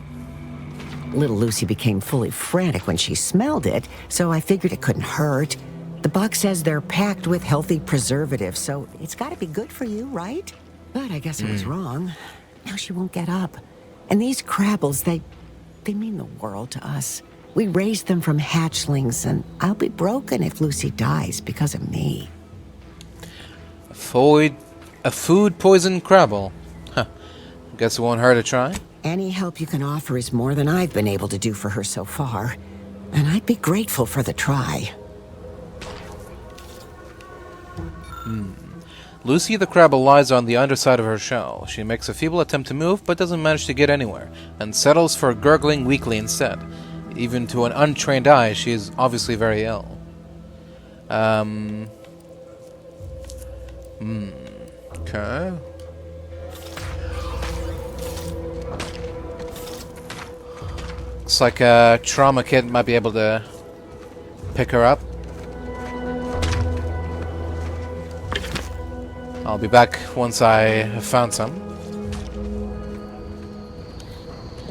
Little Lucy became fully frantic when she smelled it, so I figured it couldn't hurt. The box says they're packed with healthy preservatives, so it's gotta be good for you, right? But I guess I was wrong. Now she won't get up. And these Crabbles, they mean the world to us. We raised them from hatchlings, and I'll be broken if Lucy dies because of me. A food poisoned Crabble. Huh. Guess it won't hurt to try. Any help you can offer is more than I've been able to do for her so far. And I'd be grateful for the try. Lucy the Crabble lies on the underside of her shell. She makes a feeble attempt to move, but doesn't manage to get anywhere, and settles for gurgling weakly instead. Even to an untrained eye, she is obviously very ill. Okay. Looks like a trauma kit might be able to pick her up. I'll be back once I have found some.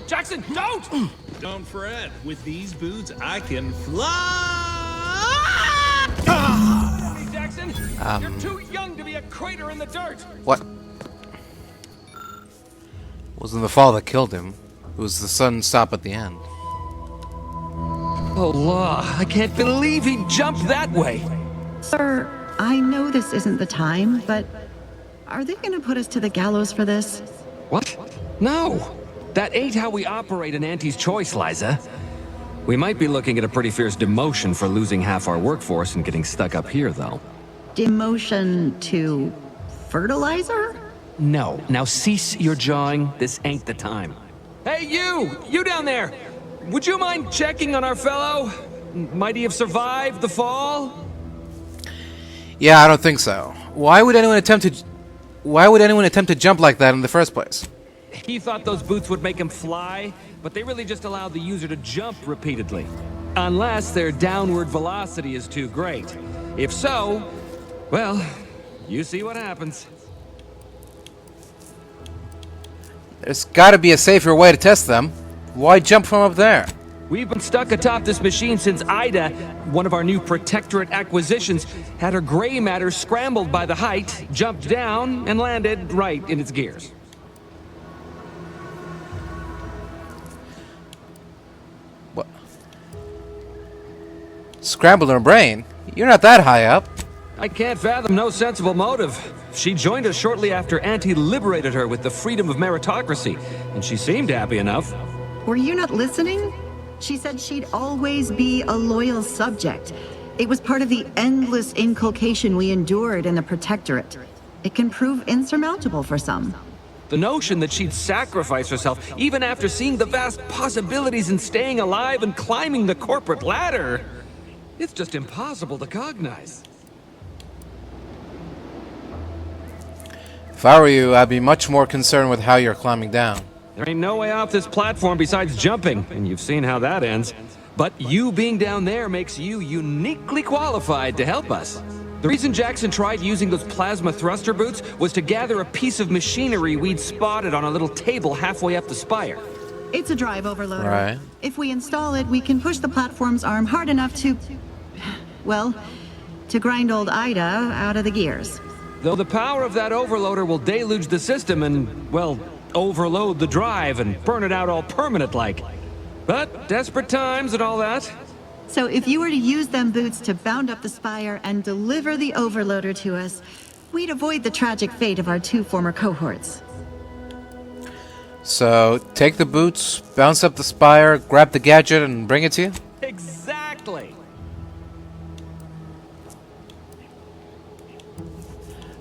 Jackson, don't! Don't fret. With these boots, I can fly! Hey, Jackson, you're too young to be a crater in the dirt! What? It wasn't the fall that killed him. It was the sudden stop at the end. Oh, law. I can't believe he jumped that way! Sir, I know this isn't the time, but are they gonna put us to the gallows for this? What? No! That ain't how we operate in Auntie's Choice, Liza. We might be looking at a pretty fierce demotion for losing half our workforce and getting stuck up here, though. Demotion to fertilizer? No. Now cease your jawing. This ain't the time. Hey, you! You down there! Would you mind checking on our fellow? Might he have survived the fall? Yeah, I don't think so. Why would anyone attempt to jump like that in the first place? He thought those boots would make him fly, but they really just allow the user to jump repeatedly. Unless their downward velocity is too great. If so, well, you see what happens. There's gotta be a safer way to test them. Why jump from up there? We've been stuck atop this machine since Ida, one of our new Protectorate acquisitions, had her gray matter scrambled by the height, jumped down, and landed right in its gears. What? Scrambled her brain? You're not that high up. I can't fathom no sensible motive. She joined us shortly after Auntie liberated her with the freedom of meritocracy, and she seemed happy enough. Were you not listening? She said she'd always be a loyal subject. It was part of the endless inculcation we endured in the Protectorate. It can prove insurmountable for some. The notion that she'd sacrifice herself, even after seeing the vast possibilities in staying alive and climbing the corporate ladder, it's just impossible to cognize. If I were you, I'd be much more concerned with how you're climbing down. There ain't no way off this platform besides jumping, and you've seen how that ends. But you being down there makes you uniquely qualified to help us. The reason Jackson tried using those plasma thruster boots was to gather a piece of machinery we'd spotted on a little table halfway up the spire. It's a drive overloader. Right. If we install it, we can push the platform's arm hard enough to, well, to grind old Ida out of the gears. Though the power of that overloader will deluge the system and, well, overload the drive and burn it out all permanent-like. But desperate times and all that. So if you were to use them boots to bound up the spire and deliver the overloader to us, we'd avoid the tragic fate of our two former cohorts. So, take the boots, bounce up the spire, grab the gadget, and bring it to you? Exactly!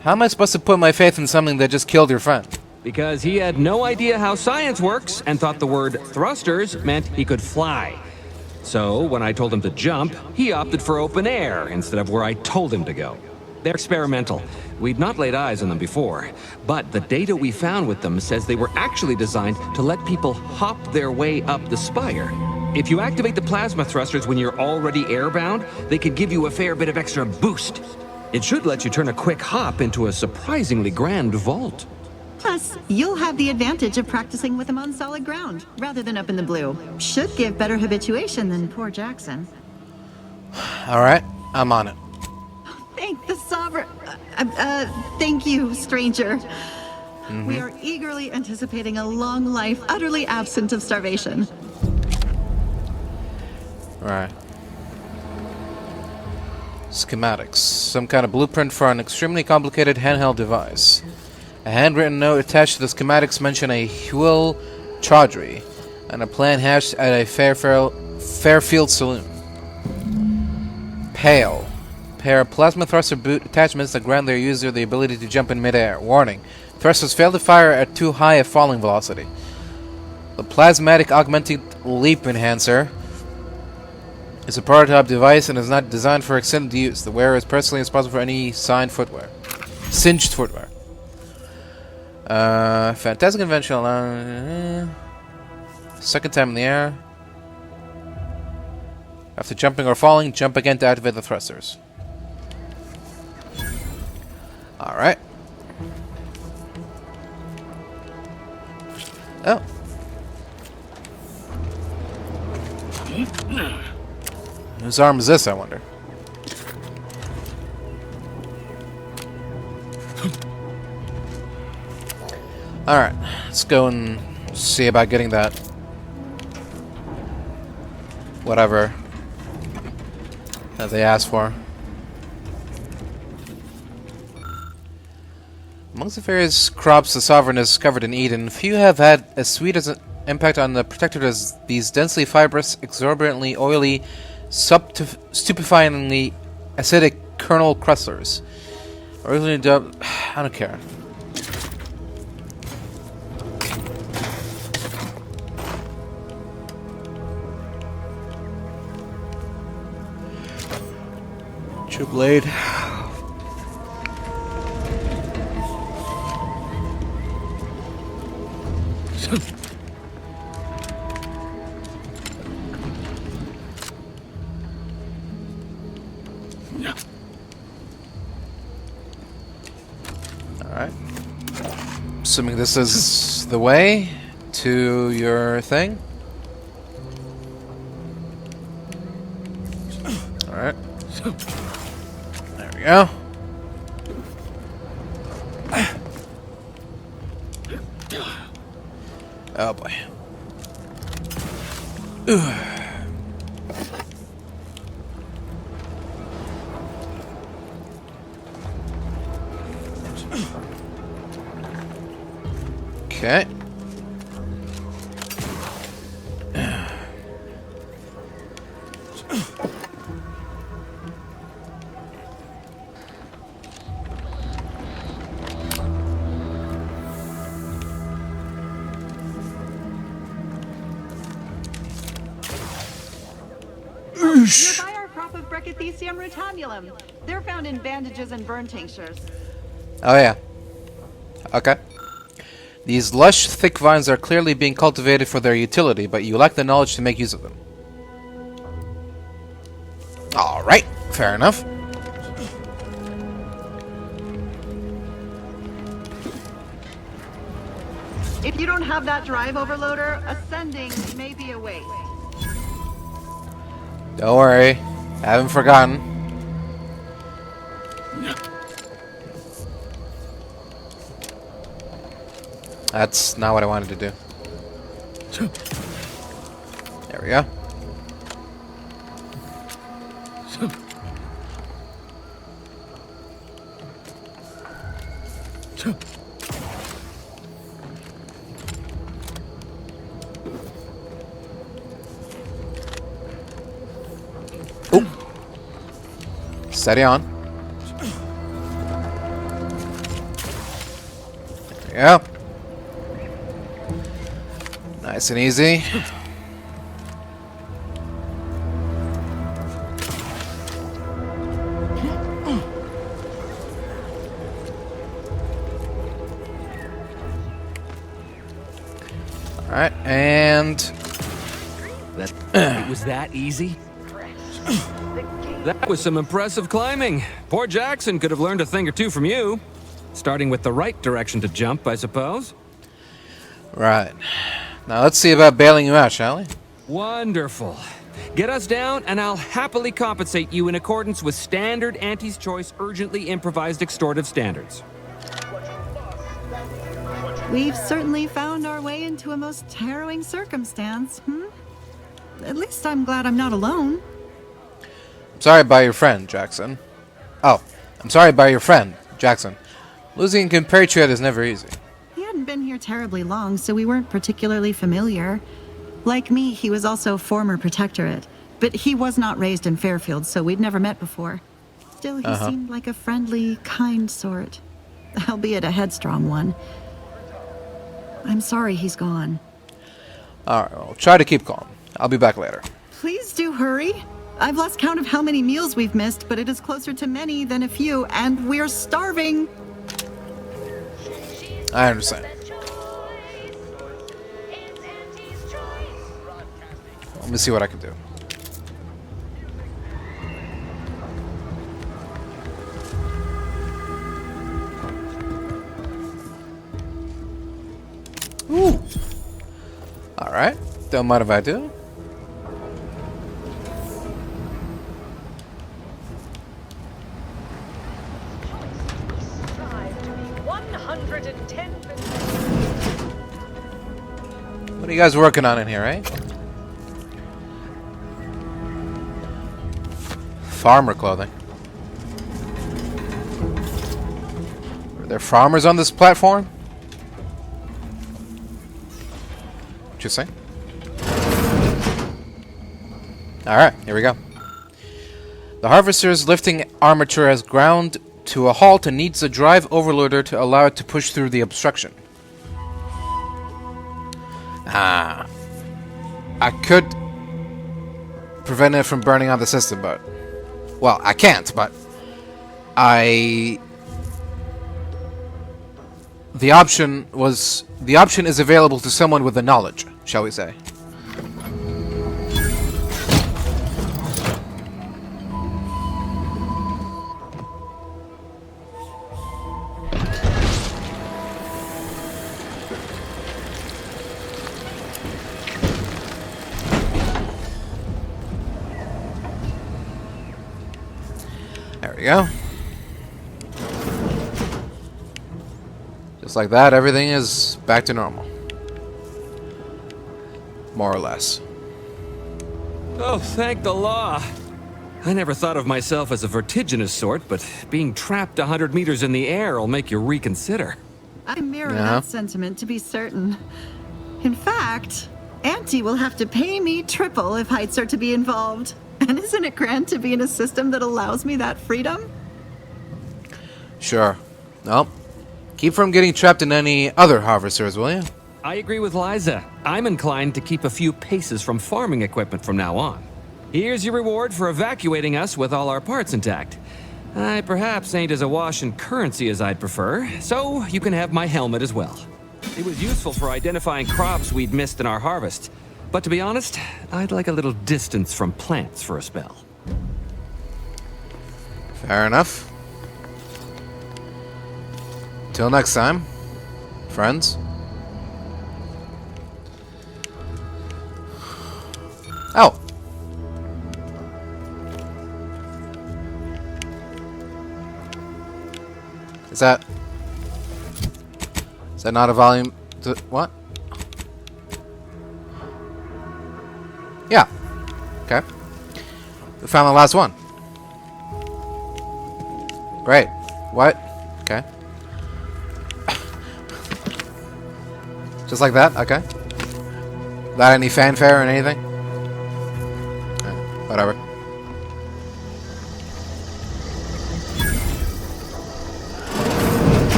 How am I supposed to put my faith in something that just killed your friend? Because he had no idea how science works and thought the word thrusters meant he could fly. So, when I told him to jump, he opted for open air instead of where I told him to go. They're experimental. We'd not laid eyes on them before, but the data we found with them says they were actually designed to let people hop their way up the spire. If you activate the plasma thrusters when you're already airbound, they could give you a fair bit of extra boost. It should let you turn a quick hop into a surprisingly grand vault. Plus, you'll have the advantage of practicing with them on solid ground, rather than up in the blue. Should give better habituation than poor Jackson. Alright, I'm on it. Thank the Sovereign. Thank you, stranger. We are eagerly anticipating a long life, utterly absent of starvation. Alright. Schematics. Some kind of blueprint for an extremely complicated handheld device. A handwritten note attached to the schematics mention a Huel Chaudhry, and a plan hatched at a Fairfield saloon. Pale. Pair of plasma thruster boot attachments that grant their user the ability to jump in midair. Warning. Thrusters fail to fire at too high a falling velocity. The Plasmatic Augmented Leap Enhancer is a prototype device and is not designed for extended use. The wearer is personally responsible for any singed footwear. Fantastic invention. Second time in the air. After jumping or falling, jump again to activate the thrusters. Alright. Oh. Whose arm is this, I wonder? Alright, let's go and see about getting that. Whatever that they asked for. Amongst the various crops the Sovereign has discovered in Eden, few have had as sweet as an impact on the Protectorate as these densely fibrous, exorbitantly oily, stupefyingly acidic kernel crustlers. Originally dubbed... I don't care. True blade. Alright. Assuming this is the way to your thing. Alright. There we go. Oh boy. Okay. Nearby are a crop of Brachythecium rotabulum. They're found in bandages and burn tinctures. Oh yeah. Okay. These lush, thick vines are clearly being cultivated for their utility, but you lack the knowledge to make use of them. Alright, fair enough. If you don't have that drive overloader, ascending may be a waste. Don't worry, I haven't forgotten. That's not what I wanted to do. There we go. Oop. Steady on. There we go. Nice and easy. Alright, and... It was that easy? That was some impressive climbing. Poor Jackson could have learned a thing or two from you. Starting with the right direction to jump, I suppose. Right. Now let's see about bailing you out, shall we? Wonderful. Get us down, and I'll happily compensate you in accordance with standard Auntie's Choice urgently improvised extortive standards. We've certainly found our way into a most harrowing circumstance, At least I'm glad I'm not alone. I'm sorry about your friend, Jackson. Oh, I'm sorry about your friend, Jackson. Losing a compatriot is never easy. He hadn't been here terribly long, so we weren't particularly familiar. Like me, he was also former protectorate, but he was not raised in Fairfield, so we'd never met before. Still, he seemed like a friendly, kind sort, albeit a headstrong one. I'm sorry he's gone. Alright, I'll try to keep calm. I'll be back later. Please do hurry. I've lost count of how many meals we've missed, but it is closer to many than a few, and we're starving. I understand. Let me see what I can do. Ooh. Alright. Don't mind if I do. What are you guys working on in here, eh? Farmer clothing. Are there farmers on this platform? Interesting. Alright, here we go. The harvester's lifting armature has ground to a halt and needs a drive overloader to allow it to push through the obstruction. I could prevent it from burning out the system, but... Well, I can't, but... The option is available to someone with the knowledge, shall we say. There we go. Just like that, everything is back to normal. More or less. Oh, thank the law. I never thought of myself as a vertiginous sort, but being trapped 100 meters in the air will make you reconsider. I mirror that sentiment, to be certain. In fact, Auntie will have to pay me triple if heights are to be involved. And isn't it grand to be in a system that allows me that freedom? Sure. Well, keep from getting trapped in any other harvesters, will you? I agree with Liza. I'm inclined to keep a few paces from farming equipment from now on. Here's your reward for evacuating us with all our parts intact. I perhaps ain't as awash in currency as I'd prefer, so you can have my helmet as well. It was useful for identifying crops we'd missed in our harvest. But to be honest, I'd like a little distance from plants for a spell. Fair enough. Till next time, friends. Oh. Is that not a volume? What? Yeah. Okay. We found the last one. Great. What? Okay. Just like that? Okay. Without any fanfare or anything? Whatever.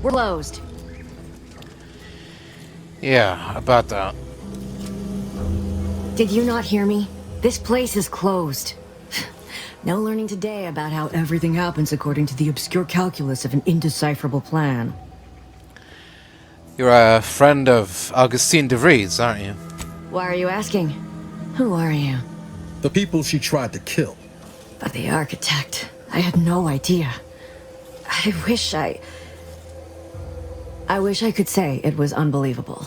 We're closed. Yeah, about that. Did you not hear me? This place is closed. No learning today about how everything happens according to the obscure calculus of an indecipherable plan. You're a friend of Augustine de Vries, aren't you? Why are you asking? Who are you? The people she tried to kill. But the architect. I had no idea. I wish I could say it was unbelievable.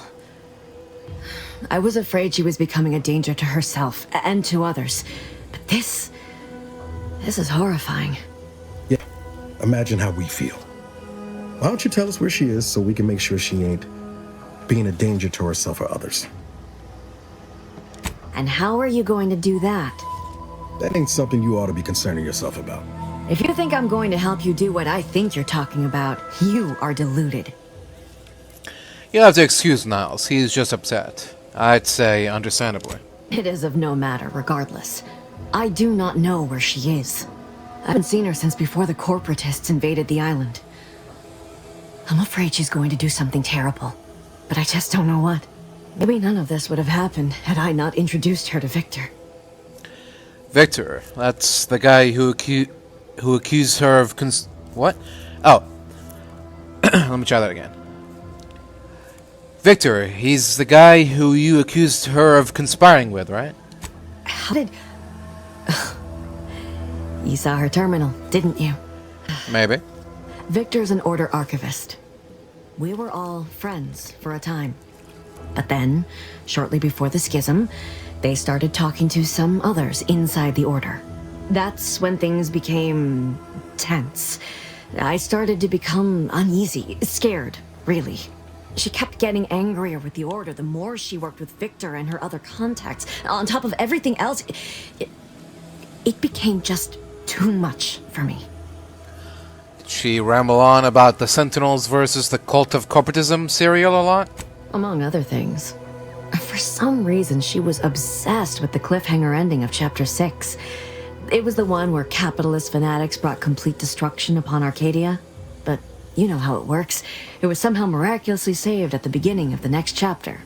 I was afraid she was becoming a danger to herself and to others. But this is horrifying. Yeah, imagine how we feel. Why don't you tell us where she is so we can make sure she ain't being a danger to herself or others? And how are you going to do that? That ain't something you ought to be concerning yourself about. If you think I'm going to help you do what I think you're talking about, you are deluded. You have to excuse Niles. He's just upset. I'd say understandably. It is of no matter, regardless. I do not know where she is. I haven't seen her since before the corporatists invaded the island. I'm afraid she's going to do something terrible, but I just don't know what. Maybe none of this would have happened had I not introduced her to Victor. Victor, that's the guy who accused her of what? Oh. Let me try that again. Victor, he's the guy who you accused her of conspiring with, right? How did... You saw her terminal, didn't you? Maybe. Victor's an Order archivist. We were all friends for a time. But then, shortly before the schism, they started talking to some others inside the Order. That's when things became tense. I started to become uneasy, scared, really. She kept getting angrier with the Order the more she worked with Victor and her other contacts. On top of everything else, it became just too much for me. Did she ramble on about the Sentinels versus the Cult of Corporatism serial a lot? Among other things. For some reason, she was obsessed with the cliffhanger ending of Chapter 6. It was the one where capitalist fanatics brought complete destruction upon Arcadia. But you know how it works. It was somehow miraculously saved at the beginning of the next chapter.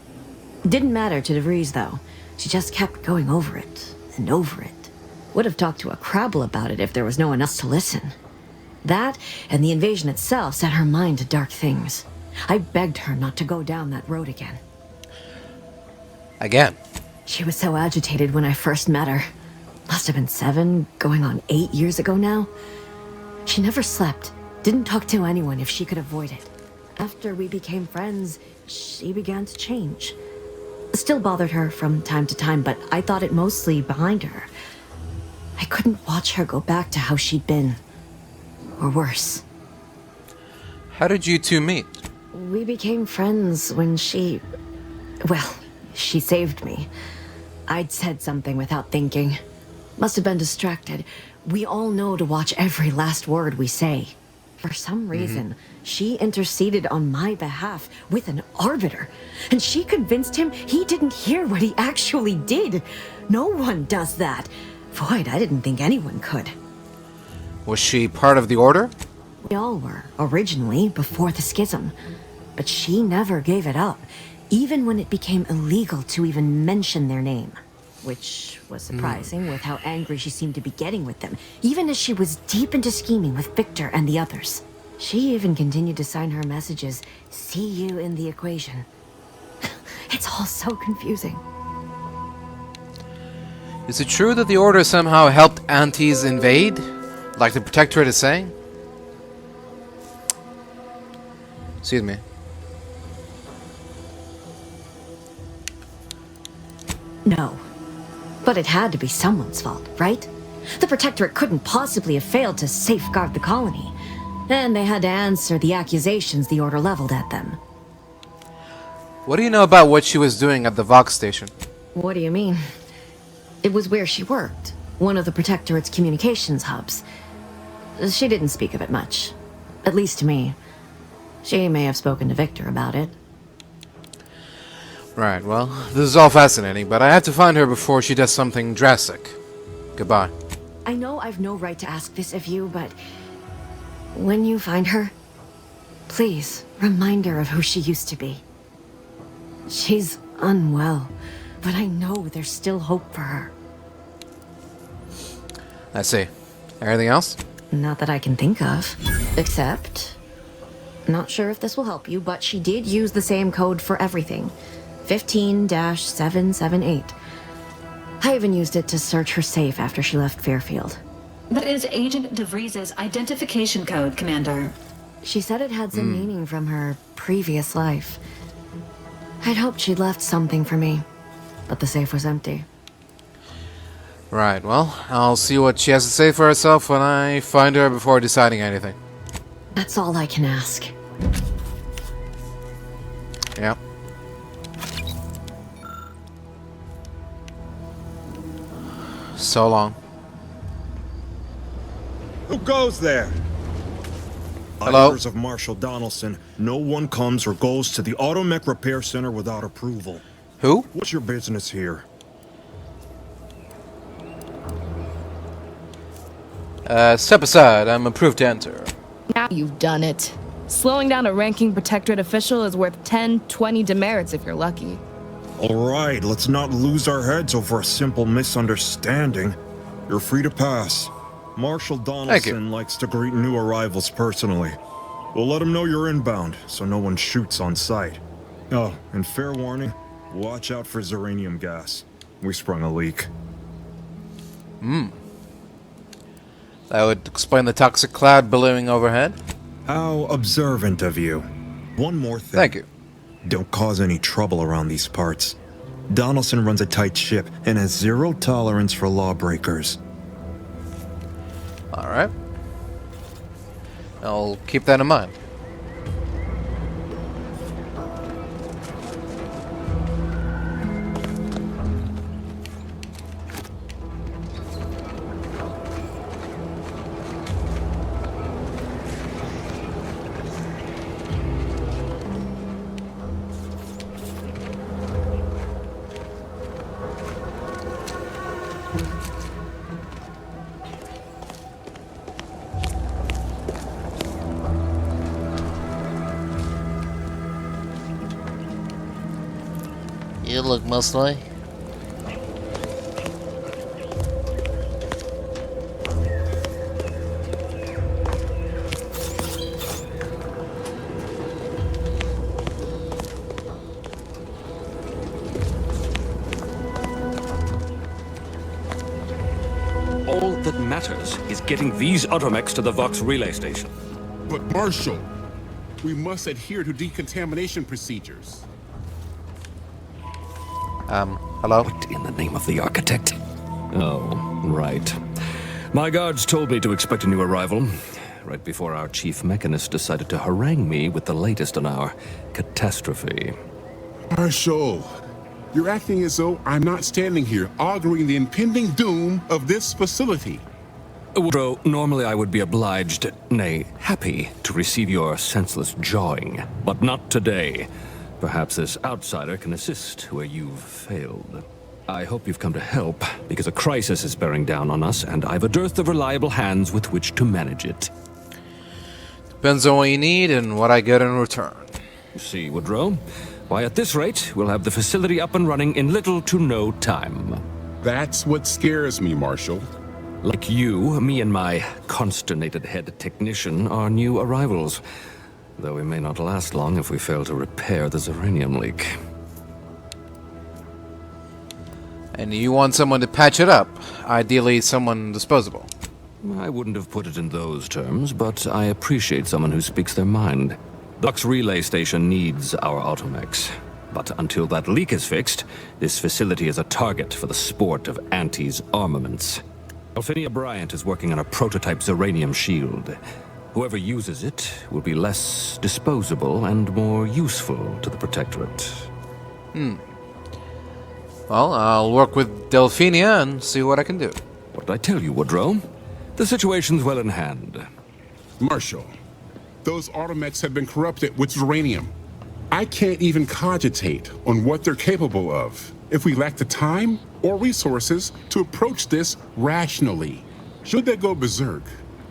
Didn't matter to Vries, though. She just kept going over it and over it. Would have talked to a Crabble about it if there was no one else to listen. That and the invasion itself set her mind to dark things. I begged her not to go down that road again. Again? She was so agitated when I first met her. Must have been 7, going on 8 years ago now. She never slept, didn't talk to anyone if she could avoid it. After we became friends, she began to change. Still bothered her from time to time, but I thought it mostly behind her. I couldn't watch her go back to how she'd been. Or worse. How did you two meet? We became friends when she... Well, she saved me. I'd said something without thinking. Must have been distracted. We all know to watch every last word we say. For some reason, she interceded on my behalf with an arbiter. And she convinced him he didn't hear what he actually did. No one does that. Void, I didn't think anyone could. Was she part of the Order? We all were, originally, before the schism. But she never gave it up, even when it became illegal to even mention their name. Which was surprising with how angry she seemed to be getting with them, even as she was deep into scheming with Victor and the others. She even continued to sign her messages, "See you in the equation." It's all so confusing. Is it true that the Order somehow helped Antes invade? Like the Protectorate is saying? Excuse me. No. But it had to be someone's fault, right? The Protectorate couldn't possibly have failed to safeguard the colony. And they had to answer the accusations the Order leveled at them. What do you know about what she was doing at the Vox station? What do you mean? It was where she worked. One of the Protectorate's communications hubs. She didn't speak of it much. At least to me. She may have spoken to Victor about it. Right, well, this is all fascinating, but I have to find her before she does something drastic. Goodbye. I know I've no right to ask this of you, but... when you find her, please remind her of who she used to be. She's unwell, but I know there's still hope for her. I see. Anything else? Not that I can think of. Except... not sure if this will help you, but she did use the same code for everything. 15-778. I even used it to search her safe after she left Fairfield. That is Agent DeVries' identification code, Commander. She said it had some meaning from her previous life. I'd hoped she'd left something for me, but the safe was empty. Right, well, I'll see what she has to say for herself when I find her before deciding anything. That's all I can ask. Yeah. So long. Who goes there? Hello? Orders of Marshal Donaldson, no one comes or goes to the Automech Repair Center without approval. Who? What's your business here? Step aside. I'm approved to enter. Now you've done it. Slowing down a ranking protectorate official is worth 10, 20 demerits if you're lucky. All right, let's not lose our heads over a simple misunderstanding. You're free to pass. Marshal Donaldson likes to greet new arrivals personally. We'll let him know you're inbound, so no one shoots on sight. Oh, and fair warning, watch out for xeranium gas. We sprung a leak. That would explain the toxic cloud billowing overhead. How observant of you. One more thing. Thank you. Don't cause any trouble around these parts. Donaldson runs a tight ship and has zero tolerance for lawbreakers. Alright. I'll keep that in mind. You look muscly. All that matters is getting these Automechs to the Vox Relay station. But Marshal, we must adhere to decontamination procedures. Hello? What in the name of the architect? Oh, right. My guards told me to expect a new arrival, right before our chief mechanist decided to harangue me with the latest on our catastrophe. Marshal, you're acting as though I'm not standing here auguring the impending doom of this facility. Woodrow, normally I would be obliged, nay, happy, to receive your senseless jawing, but not today. Perhaps this outsider can assist where you've failed. I hope you've come to help, because a crisis is bearing down on us, and I've a dearth of reliable hands with which to manage it. Depends on what you need and what I get in return. You see, Woodrow, why at this rate, we'll have the facility up and running in little to no time. That's what scares me, Marshal. Like you, me and my consternated head technician are new arrivals. Though we may not last long if we fail to repair the xeranium leak. And you want someone to patch it up? Ideally, someone disposable. I wouldn't have put it in those terms, but I appreciate someone who speaks their mind. The Vox Relay station needs our Automechs. But until that leak is fixed, this facility is a target for the sport of Auntie's armaments. Alphinia Bryant is working on a prototype xeranium shield. Whoever uses it will be less disposable and more useful to the Protectorate. Well, I'll work with Delphinia and see what I can do. What did I tell you, Woodrow? The situation's well in hand. Marshal, those Automechs have been corrupted with xeranium. I can't even cogitate on what they're capable of if we lack the time or resources to approach this rationally. Should they go berserk,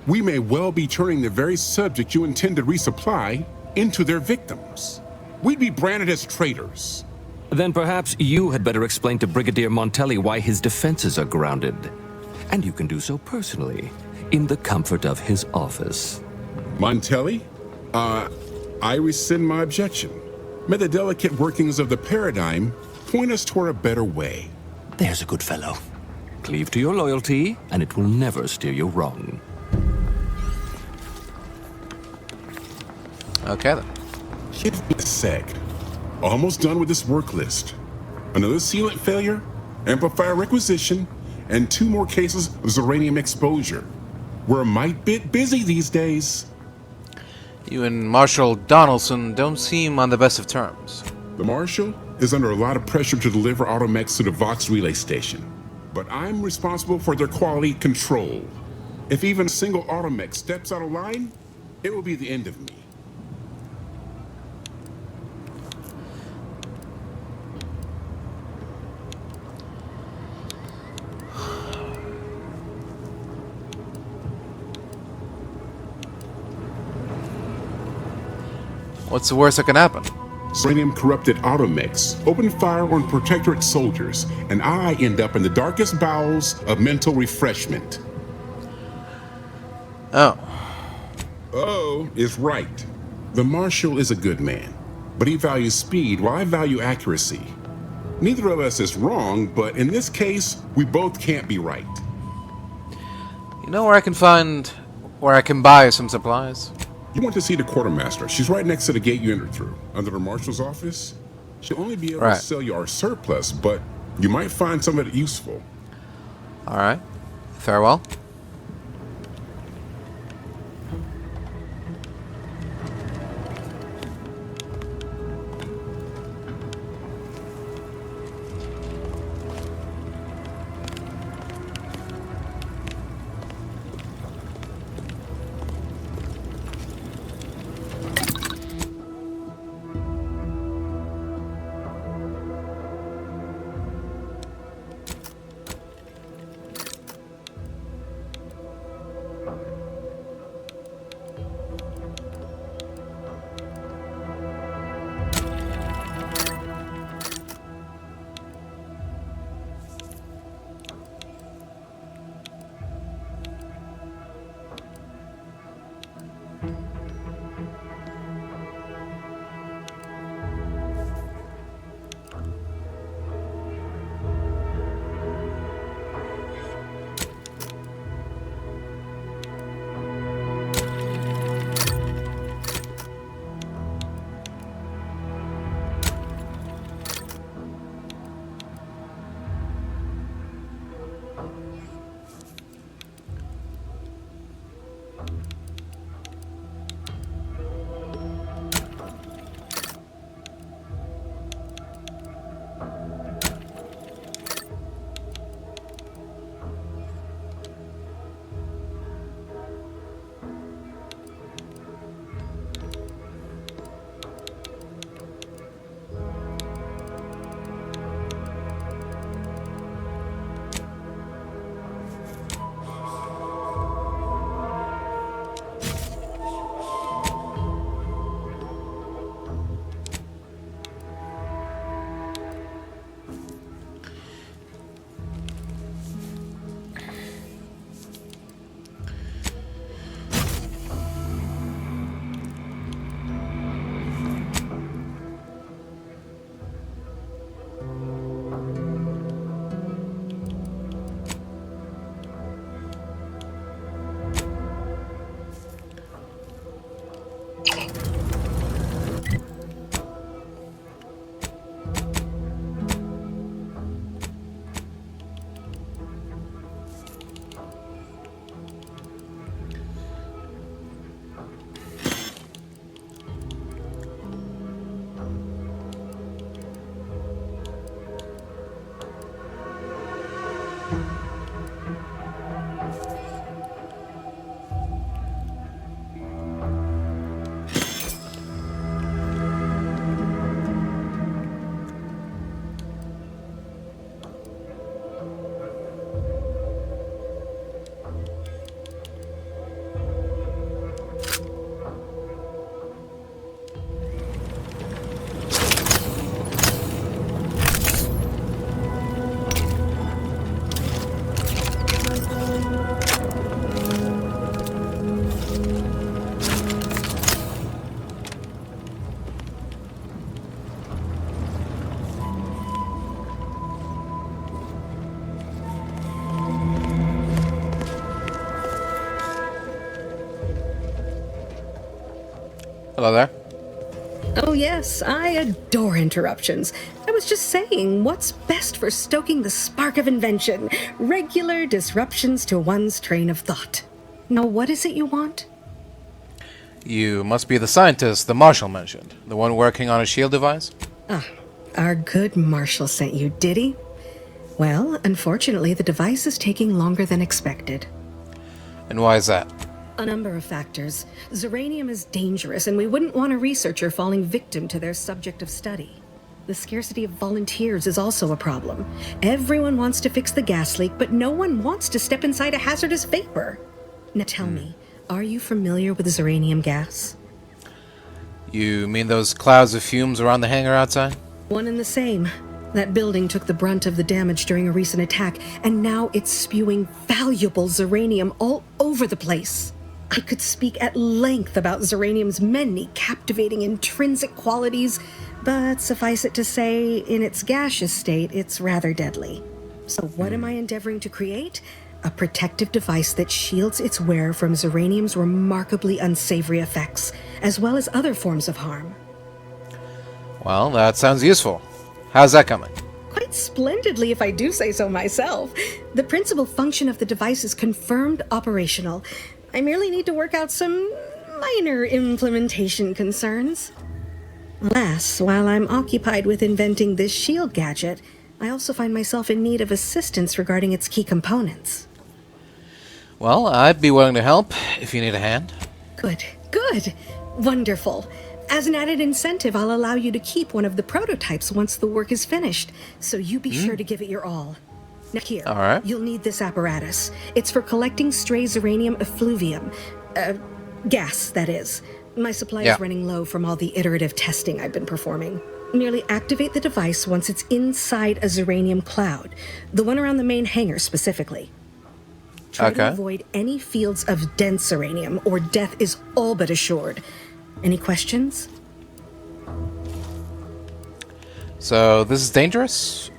we may well be turning the very subject you intend to resupply into their victims. We'd be branded as traitors. Then perhaps you had better explain to Brigadier Montelli why his defenses are grounded. And you can do so personally, in the comfort of his office. Montelli? I rescind my objection. May the delicate workings of the paradigm point us toward a better way. There's a good fellow. Cleave to your loyalty, and it will never steer you wrong. Okay then. Give me a sec. Almost done with this work list. Another sealant failure, amplifier requisition, and 2 more cases of xeranium exposure. We're a mite bit busy these days. You and Marshal Donaldson don't seem on the best of terms. The Marshal is under a lot of pressure to deliver Automechs to the Vox Relay station, but I'm responsible for their quality control. If even a single Automech steps out of line, it will be the end of me. What's the worst that can happen? Uranium corrupted Automechs open fire on Protectorate soldiers, and I end up in the darkest bowels of mental refreshment. Oh. Oh is right. The Marshal is a good man, but he values speed while I value accuracy. Neither of us is wrong, but in this case, we both can't be right. You know where I can buy some supplies? You want to see the quartermaster. She's right next to the gate you entered through, under the marshal's office. She'll only be able to sell you our surplus, but you might find some of it useful. All right. Farewell. Hello there. Oh yes, I adore interruptions. I was just saying, what's best for stoking the spark of invention? Regular disruptions to one's train of thought. Now what is it you want? You must be the scientist the Marshal mentioned. The one working on a shield device? Ah, our good Marshal sent you, did he? Well, unfortunately, the device is taking longer than expected. And why is that? A number of factors. Zeranium is dangerous, and we wouldn't want a researcher falling victim to their subject of study. The scarcity of volunteers is also a problem. Everyone wants to fix the gas leak, but no one wants to step inside a hazardous vapor. Now tell me, are you familiar with zeranium gas? You mean those clouds of fumes around the hangar outside? One and the same. That building took the brunt of the damage during a recent attack, and now it's spewing valuable zeranium all over the place. I could speak at length about zeranium's many captivating intrinsic qualities, but suffice it to say, in its gaseous state, it's rather deadly. So what am I endeavoring to create? A protective device that shields its wearer from zeranium's remarkably unsavory effects, as well as other forms of harm. Well, that sounds useful. How's that coming? Quite splendidly, if I do say so myself. The principal function of the device is confirmed operational. I merely need to work out some minor implementation concerns. Alas, while I'm occupied with inventing this shield gadget, I also find myself in need of assistance regarding its key components. Well, I'd be willing to help if you need a hand. Good. Wonderful. As an added incentive, I'll allow you to keep one of the prototypes once the work is finished, so you be sure to give it your all. Now here, all right. You'll need this apparatus. It's for collecting stray zeranium effluvium. Gas, that is. My supply is running low from all the iterative testing I've been performing. Merely activate the device once it's inside a zeranium cloud, the one around the main hangar specifically. Try to avoid any fields of dense zeranium, or death is all but assured. Any questions? So, this is dangerous?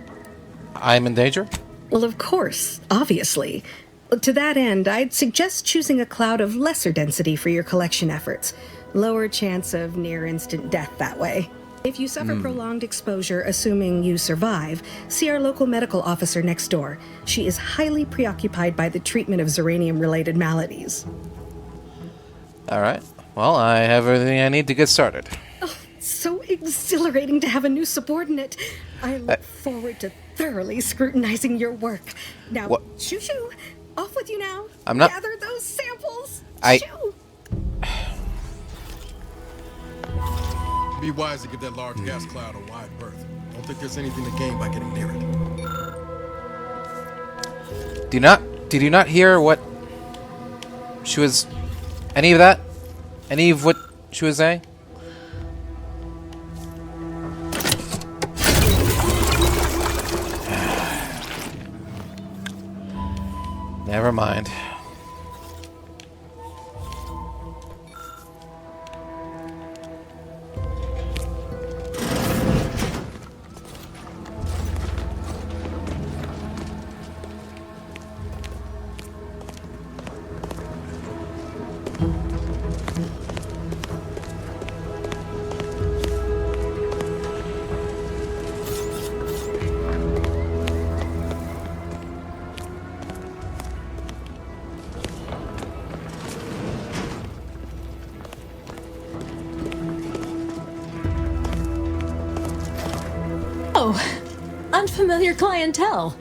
I'm in danger? Well, of course, obviously. To that end, I'd suggest choosing a cloud of lesser density for your collection efforts. Lower chance of near-instant death that way. If you suffer prolonged exposure, assuming you survive, see our local medical officer next door. She is highly preoccupied by the treatment of zeranium-related maladies. All right. Well, I have everything I need to get started. Oh, so exhilarating to have a new subordinate. I look forward to thoroughly scrutinizing your work. Now, shoo-shoo, off with you now. I'm not... Gather those samples. Shoo. Be wise to give that large gas cloud a wide berth. Don't think there's anything to gain by getting near it. Did you not hear what she was... Any of that? Any of what she was saying? Never mind. Unfamiliar clientele.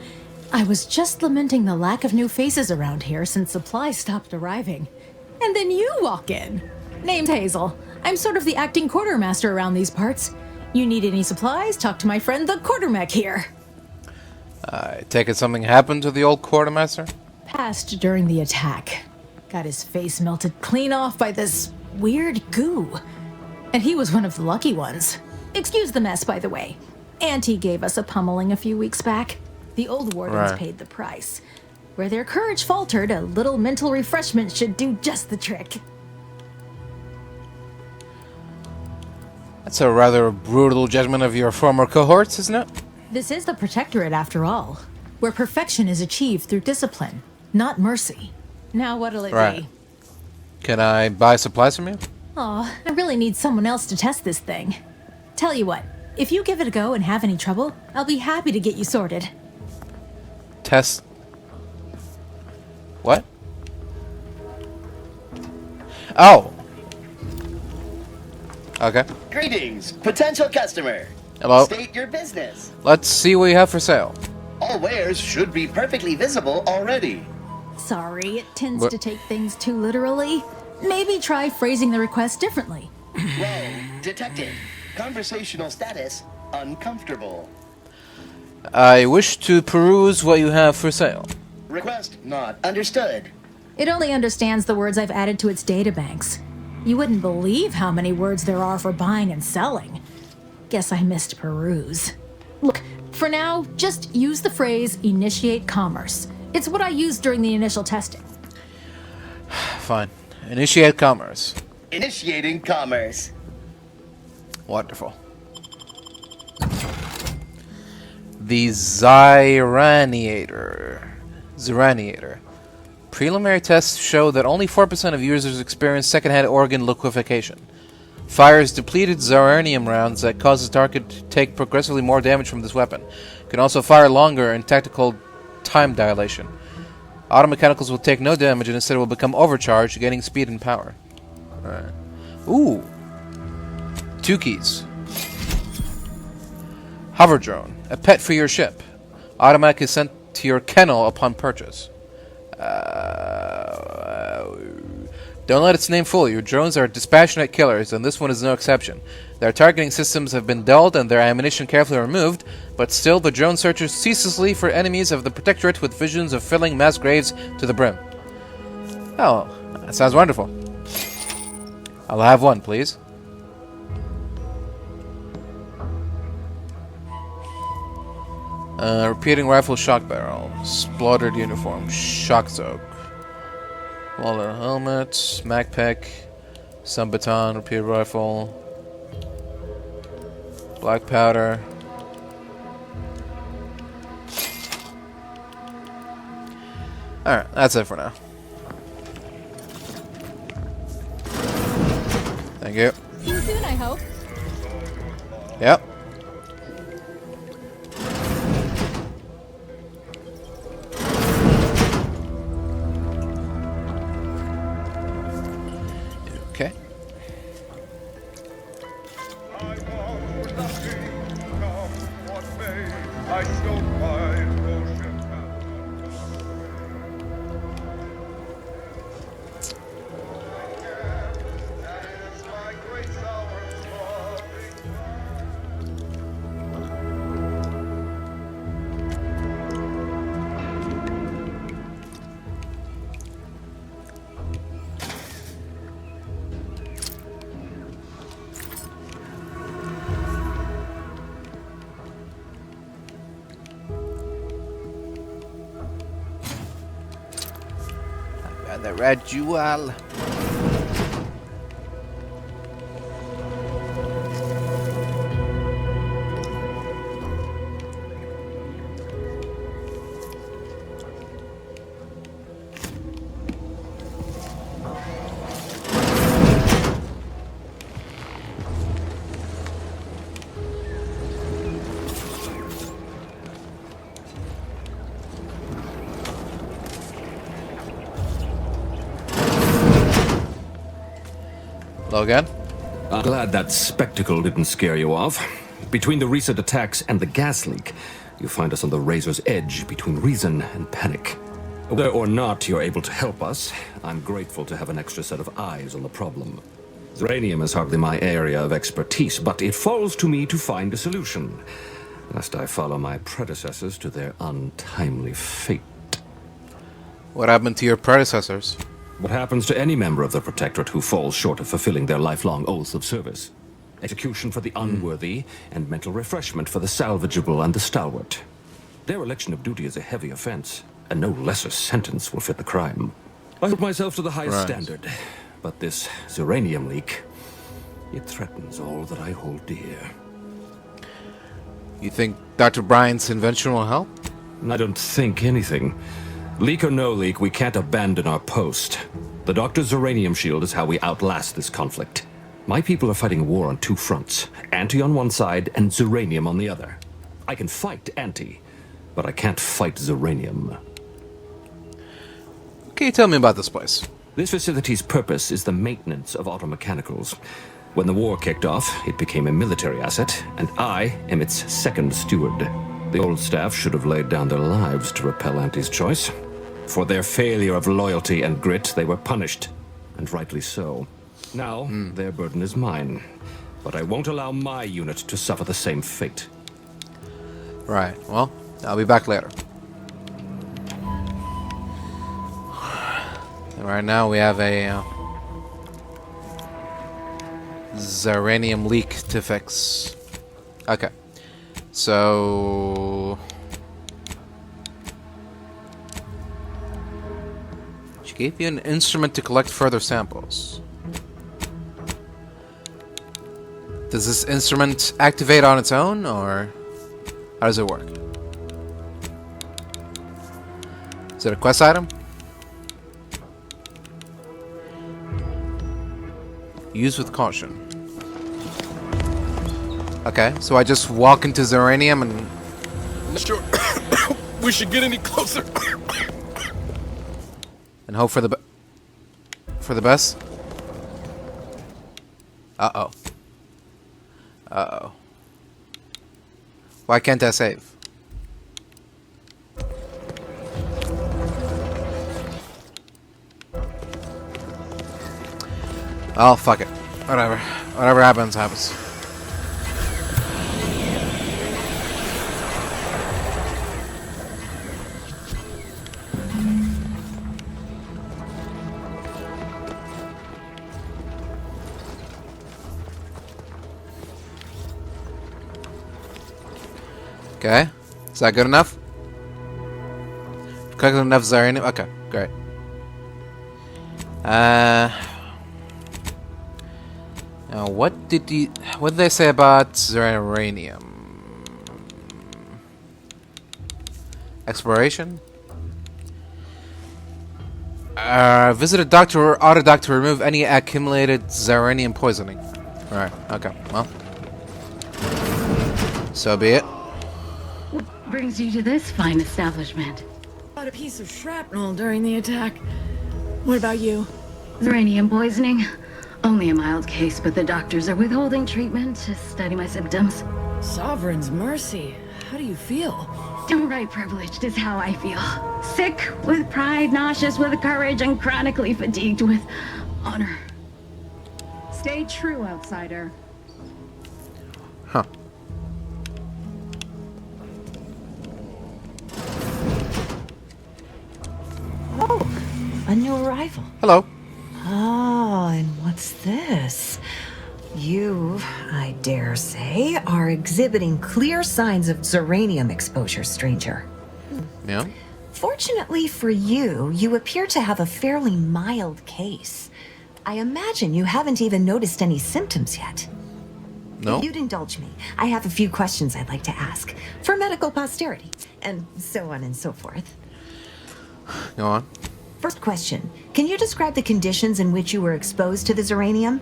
I was just lamenting the lack of new faces around here since supplies stopped arriving. And then you walk in. Name's Hazel. I'm sort of the acting quartermaster around these parts. You need any supplies? Talk to my friend the quartermech here. I take it something happened to the old quartermaster? Passed during the attack. Got his face melted clean off by this weird goo. And he was one of the lucky ones. Excuse the mess, by the way. Auntie gave us a pummeling a few weeks back. The old wardens paid the price. Where their courage faltered, a little mental refreshment should do just the trick. That's a rather brutal judgment of your former cohorts, isn't it? This is the Protectorate, after all, where perfection is achieved through discipline, not mercy. Now what'll it be? Can I buy supplies from you? Aw, I really need someone else to test this thing. Tell you what, if you give it a go and have any trouble, I'll be happy to get you sorted. Test... What? Oh! Okay. Greetings, potential customer. Hello. State your business. Let's see what you have for sale. All wares should be perfectly visible already. sorry. It tends to take things too literally. Maybe try phrasing the request differently. Whoa, detected. Conversational status uncomfortable. I wish to peruse what you have for sale. Request not understood. It only understands the words I've added to its databanks. You wouldn't believe how many words there are for buying and selling. Guess I missed peruse. Look, for now, just use the phrase initiate commerce. It's what I used during the initial testing. Fine. Initiate commerce. Initiating commerce. Wonderful. The Zyraniator. Preliminary tests show that only 4% of users experience secondhand organ liquefaction. Fires depleted ziranium rounds that cause the target to take progressively more damage from this weapon. Can also fire longer in tactical time dilation. Automechanicals will take no damage and instead will become overcharged, gaining speed and power. Alright. Ooh. 2 keys. Hover drone. A pet for your ship. Automech is sent to your kennel upon purchase. Don't let its name fool you. Drones are dispassionate killers, and this one is no exception. Their targeting systems have been dulled and their ammunition carefully removed, but still the drone searches ceaselessly for enemies of the Protectorate with visions of filling mass graves to the brim. Oh, that sounds wonderful. I'll have one, please. Repeating rifle shock barrel. Spluttered uniform. Shock zoke. Waller helmet. Mag pack. Sunbaton. Repeated rifle. Black powder. Alright, that's it for now. Thank you. See you soon, I hope. Yep. Okay. The red jewel. Hello again. I'm glad that spectacle didn't scare you off. Between the recent attacks and the gas leak, you find us on the razor's edge between reason and panic. Whether or not you're able to help us, I'm grateful to have an extra set of eyes on the problem. Uranium is hardly my area of expertise, but it falls to me to find a solution, lest I follow my predecessors to their untimely fate. What happened to your predecessors? What happens to any member of the Protectorate who falls short of fulfilling their lifelong oaths of service? Execution for the unworthy, and mental refreshment for the salvageable and the stalwart. Their election of duty is a heavy offense, and no lesser sentence will fit the crime. I hold myself to the highest standard, but this uranium leak, it threatens all that I hold dear. You think Dr. Bryant's invention will help? I don't think anything. Leak or no leak, we can't abandon our post. The Doctor's uranium shield is how we outlast this conflict. My people are fighting a war on 2 fronts. Anti on one side and Zuranium on the other. I can fight Anti, but I can't fight Zuranium. Can you tell me about this place? This facility's purpose is the maintenance of automechanicals. When the war kicked off, it became a military asset, and I am its second steward. The old staff should have laid down their lives to repel Anti's choice. For their failure of loyalty and grit, they were punished, and rightly so. Now, their burden is mine, but I won't allow my unit to suffer the same fate. Right, well, I'll be back later. And right now we have a Zeranium leak to fix. Okay, so she gave you an instrument to collect further samples. Does this instrument activate on its own, or how does it work? Is it a quest item? Use with caution. Okay, so I just walk into Zeranium and... Not sure we should get any closer. and hope for the best? Uh-oh. Uh-oh. Why can't I save? Oh, fuck it. Whatever. Whatever happens, happens. Okay. Is that good enough? Collected enough Zeranium? Okay, great. Now, what did they say about Zeranium? Exploration? Visit a doctor or autodoc to remove any accumulated Zeranium poisoning. Alright, okay, well. So be it. What brings you to this fine establishment? Got a piece of shrapnel during the attack. What about you? Uranium poisoning. Only a mild case, but the doctors are withholding treatment to study my symptoms. Sovereign's mercy. How do you feel? Downright privileged is how I feel. Sick with pride, nauseous with courage, and chronically fatigued with honor. Stay true, outsider. Huh. Oh, a new arrival. Hello. Oh, and what's this? You, I dare say, are exhibiting clear signs of Zeranium exposure, stranger. Yeah? Fortunately for you, you appear to have a fairly mild case. I imagine you haven't even noticed any symptoms yet. No. If you'd indulge me, I have a few questions I'd like to ask, for medical posterity, and so on and so forth. Go on. First question, can you describe the conditions in which you were exposed to the Zeranium?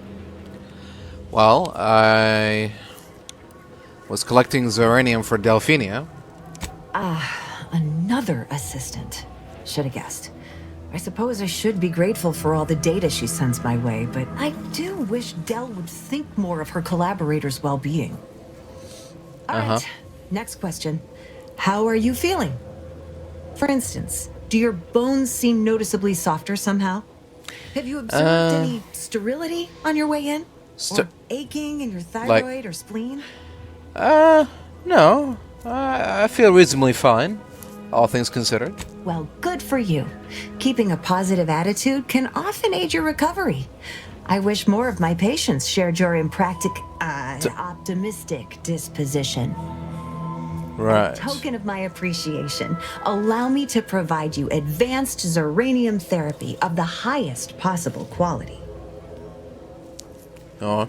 Well, I was collecting Zeranium for Delphinia. Another assistant. Should have guessed. I suppose I should be grateful for all the data she sends my way, but I do wish Del would think more of her collaborators' well-being. All right, next question. How are you feeling? For instance, do your bones seem noticeably softer somehow? Have you observed any sterility on your way in? Or aching in your thyroid or spleen? No. I feel reasonably fine, all things considered. Well, good for you. Keeping a positive attitude can often aid your recovery. I wish more of my patients shared your optimistic disposition. Right. A token of my appreciation, allow me to provide you advanced Zeranium therapy of the highest possible quality. Oh.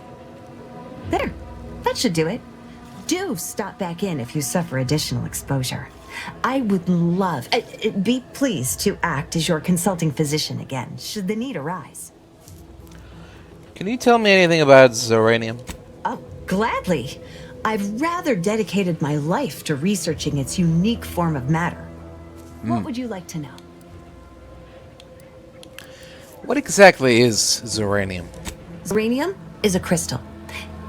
There. That should do it. Do stop back in if you suffer additional exposure. I would love, be pleased to act as your consulting physician again, should the need arise. Can you tell me anything about Zeranium? Oh, gladly. I've rather dedicated my life to researching its unique form of matter. What would you like to know? What exactly is Zeranium? Zeranium is a crystal.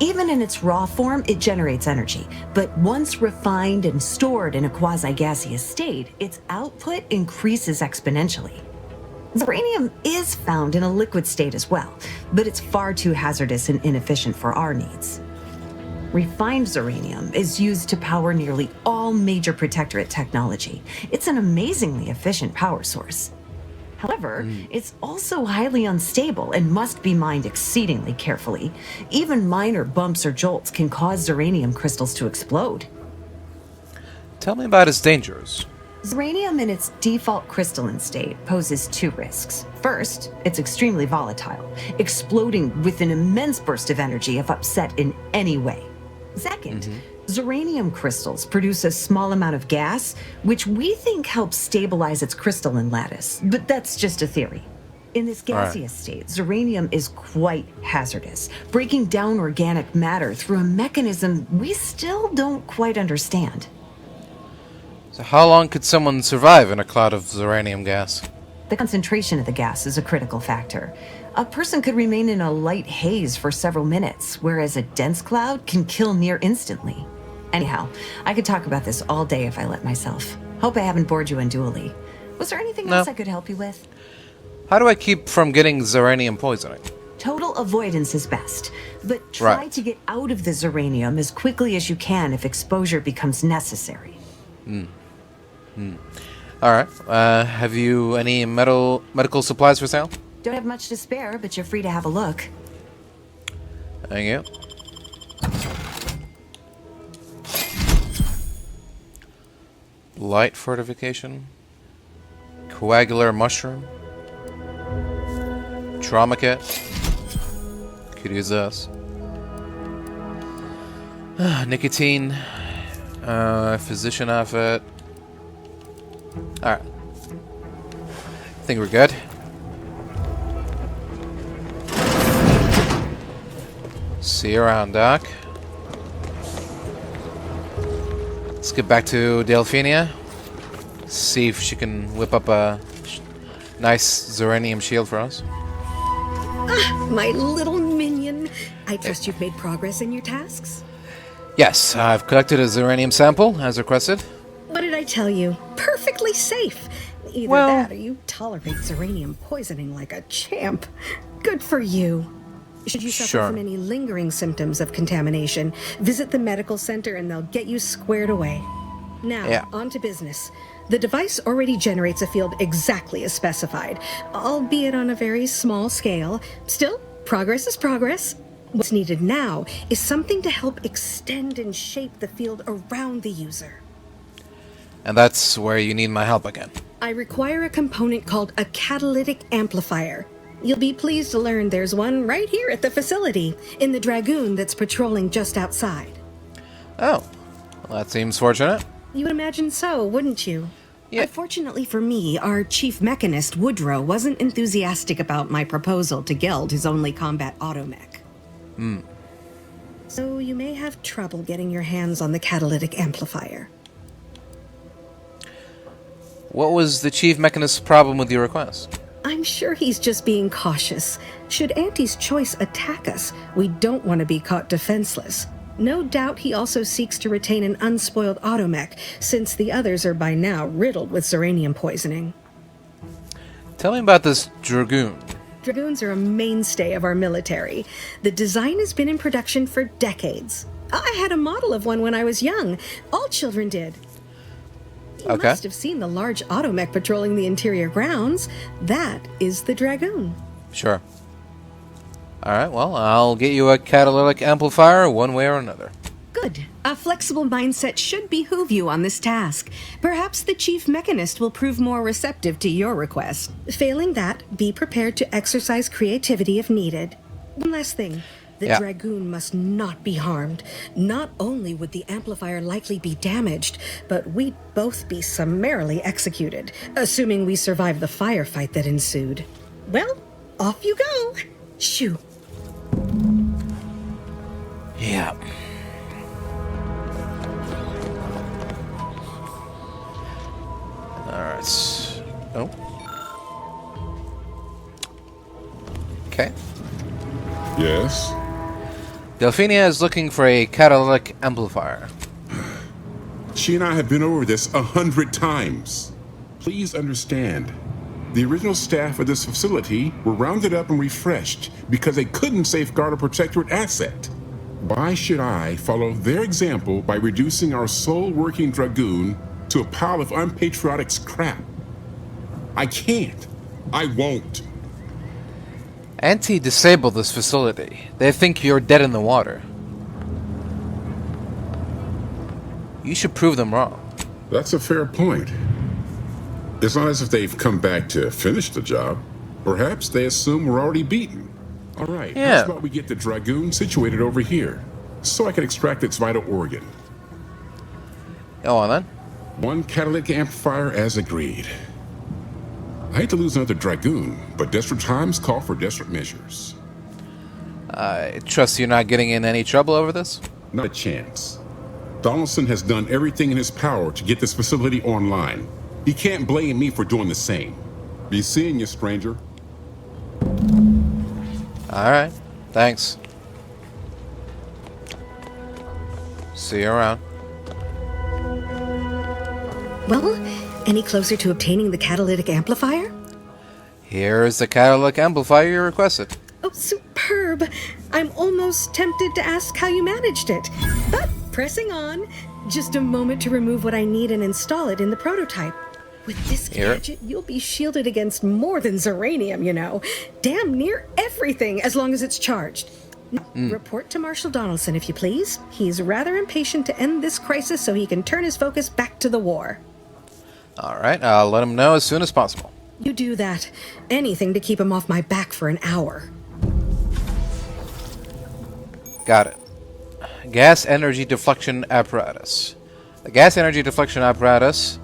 Even in its raw form, it generates energy. But once refined and stored in a quasi-gaseous state, its output increases exponentially. Zeranium is found in a liquid state as well, but it's far too hazardous and inefficient for our needs. Refined zeranium is used to power nearly all major protectorate technology. It's an amazingly efficient power source. However, it's also highly unstable and must be mined exceedingly carefully. Even minor bumps or jolts can cause zeranium crystals to explode. Tell me about its dangers. Zeranium in its default crystalline state poses two risks. First, it's extremely volatile, exploding with an immense burst of energy if upset in any way. Second, zeranium crystals produce a small amount of gas, which we think helps stabilize its crystalline lattice, but that's just a theory. In this gaseous state, zeranium is quite hazardous, breaking down organic matter through a mechanism we still don't quite understand. So how long could someone survive in a cloud of zeranium gas? The concentration of the gas is a critical factor. A person could remain in a light haze for several minutes, whereas a dense cloud can kill near instantly. Anyhow, I could talk about this all day if I let myself. Hope I haven't bored you unduly. Was there anything else I could help you with? How do I keep from getting zeranium poisoning? Total avoidance is best, but try to get out of the zeranium as quickly as you can if exposure becomes necessary. Alright, have you any medical supplies for sale? Don't have much to spare, but you're free to have a look. Thank you. Light fortification. Coagular mushroom. Trauma kit. Could use this. Nicotine. Physician outfit. Alright. I think we're good. See you around, Doc. Let's get back to Delphenia. See if she can whip up a nice zeranium shield for us. Ah, my little minion. I trust you've made progress in your tasks? Yes, I've collected a zeranium sample, as requested. What did I tell you? Perfectly safe. Either that or you tolerate zeranium poisoning like a champ. Good for you. Should you suffer from any lingering symptoms of contamination, visit the medical center and they'll get you squared away. Now, on to business. The device already generates a field exactly as specified, albeit on a very small scale. Still, progress is progress. What's needed now is something to help extend and shape the field around the user. And that's where you need my help again. I require a component called a catalytic amplifier. You'll be pleased to learn there's one right here at the facility, in the Dragoon that's patrolling just outside. Oh, well, that seems fortunate. You would imagine so, wouldn't you? Yeah. Unfortunately for me, our chief mechanist, Woodrow, wasn't enthusiastic about my proposal to geld his only combat automech. So you may have trouble getting your hands on the catalytic amplifier. What was the chief mechanist's problem with your request? I'm sure he's just being cautious. Should Auntie's choice attack us, we don't want to be caught defenseless. No doubt he also seeks to retain an unspoiled automech, since the others are by now riddled with zeranium poisoning. Tell me about this Dragoon. Dragoons are a mainstay of our military. The design has been in production for decades. I had a model of one when I was young. All children did. You must have seen the large automech patrolling the interior grounds. That is the Dragoon. Sure. Alright, well, I'll get you a catalytic amplifier one way or another. Good. A flexible mindset should behoove you on this task. Perhaps the chief mechanist will prove more receptive to your request. Failing that, be prepared to exercise creativity if needed. One last thing. The Dragoon must not be harmed. Not only would the amplifier likely be damaged, but we'd both be summarily executed, assuming we survive the firefight that ensued. Well, off you go. Shoo. Yeah. Alright. Oh. Okay. Yes? Delphinia is looking for a catalytic amplifier. She and I have been over this 100 times. Please understand, the original staff of this facility were rounded up and refreshed because they couldn't safeguard a protectorate asset. Why should I follow their example by reducing our sole working dragoon to a pile of unpatriotic scrap? I can't. I won't. Anti-disable this facility. They think you're dead in the water. You should prove them wrong. That's a fair point. It's not as if they've come back to finish the job. Perhaps they assume we're already beaten. All right, yeah. How about we get the dragoon situated over here, so I can extract its vital organ? Go on then. One catalytic amplifier as agreed. I hate to lose another dragoon, but desperate times call for desperate measures. I trust you're not getting in any trouble over this? Not a chance. Donaldson has done everything in his power to get this facility online. He can't blame me for doing the same. Be seeing you, stranger. Alright, thanks. See you around. Well, any closer to obtaining the catalytic amplifier? Here's the catalytic amplifier you requested. Oh, superb! I'm almost tempted to ask how you managed it. But pressing on, just a moment to remove what I need and install it in the prototype. With this gadget, you'll be shielded against more than Zeranium, you know. Damn near everything, as long as it's charged. Report to Marshal Donaldson, if you please. He's rather impatient to end this crisis so he can turn his focus back to the war. Alright, I'll let him know as soon as possible. You do that. Anything to keep him off my back for an hour. Got it. Gas energy deflection apparatus. The gas energy deflection apparatus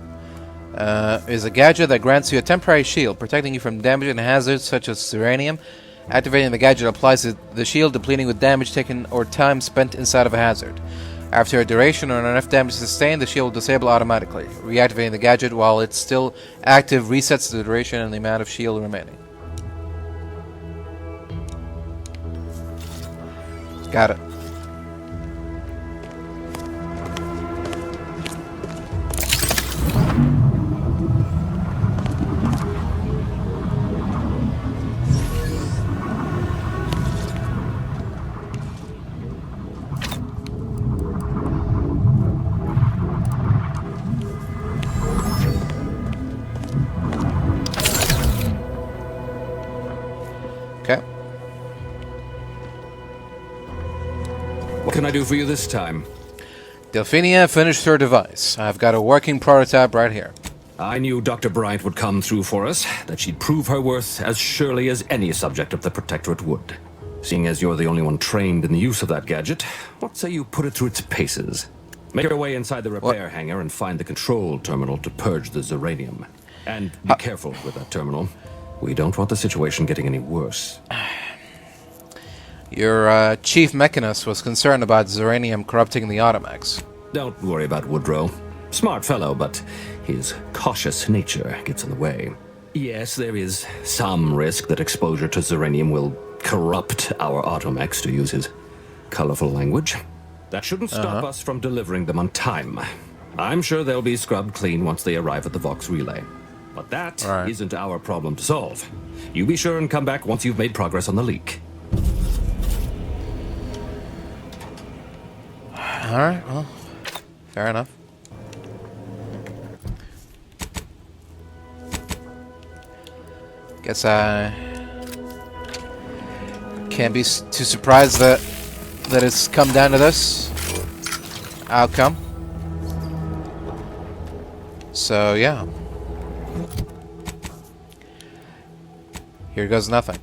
is a gadget that grants you a temporary shield, protecting you from damage and hazards such as Zeranium. Activating the gadget applies the shield, depleting with damage taken or time spent inside of a hazard. After a duration or enough damage sustained, the shield will disable automatically. Reactivating the gadget while it's still active resets the duration and the amount of shield remaining. Got it. Okay. What can I do for you this time? Delphinia finished her device. I've got a working prototype right here. I knew Dr. Bryant would come through for us, that she'd prove her worth as surely as any subject of the Protectorate would. Seeing as you're the only one trained in the use of that gadget, what say you put it through its paces? Make your way inside the repair hangar and find the control terminal to purge the Zeranium. And be careful with that terminal. We don't want the situation getting any worse. Your chief mechanist was concerned about Zeranium corrupting the Automechs. Don't worry about Woodrow. Smart fellow, but his cautious nature gets in the way. Yes, there is some risk that exposure to Zeranium will corrupt our Automechs, to use his colorful language. That shouldn't stop us from delivering them on time. I'm sure they'll be scrubbed clean once they arrive at the Vox Relay. But that isn't our problem to solve. You be sure and come back once you've made progress on the leak. Alright, well, fair enough. Guess I can't be too surprised that it's come down to this outcome. So, yeah. Here goes nothing.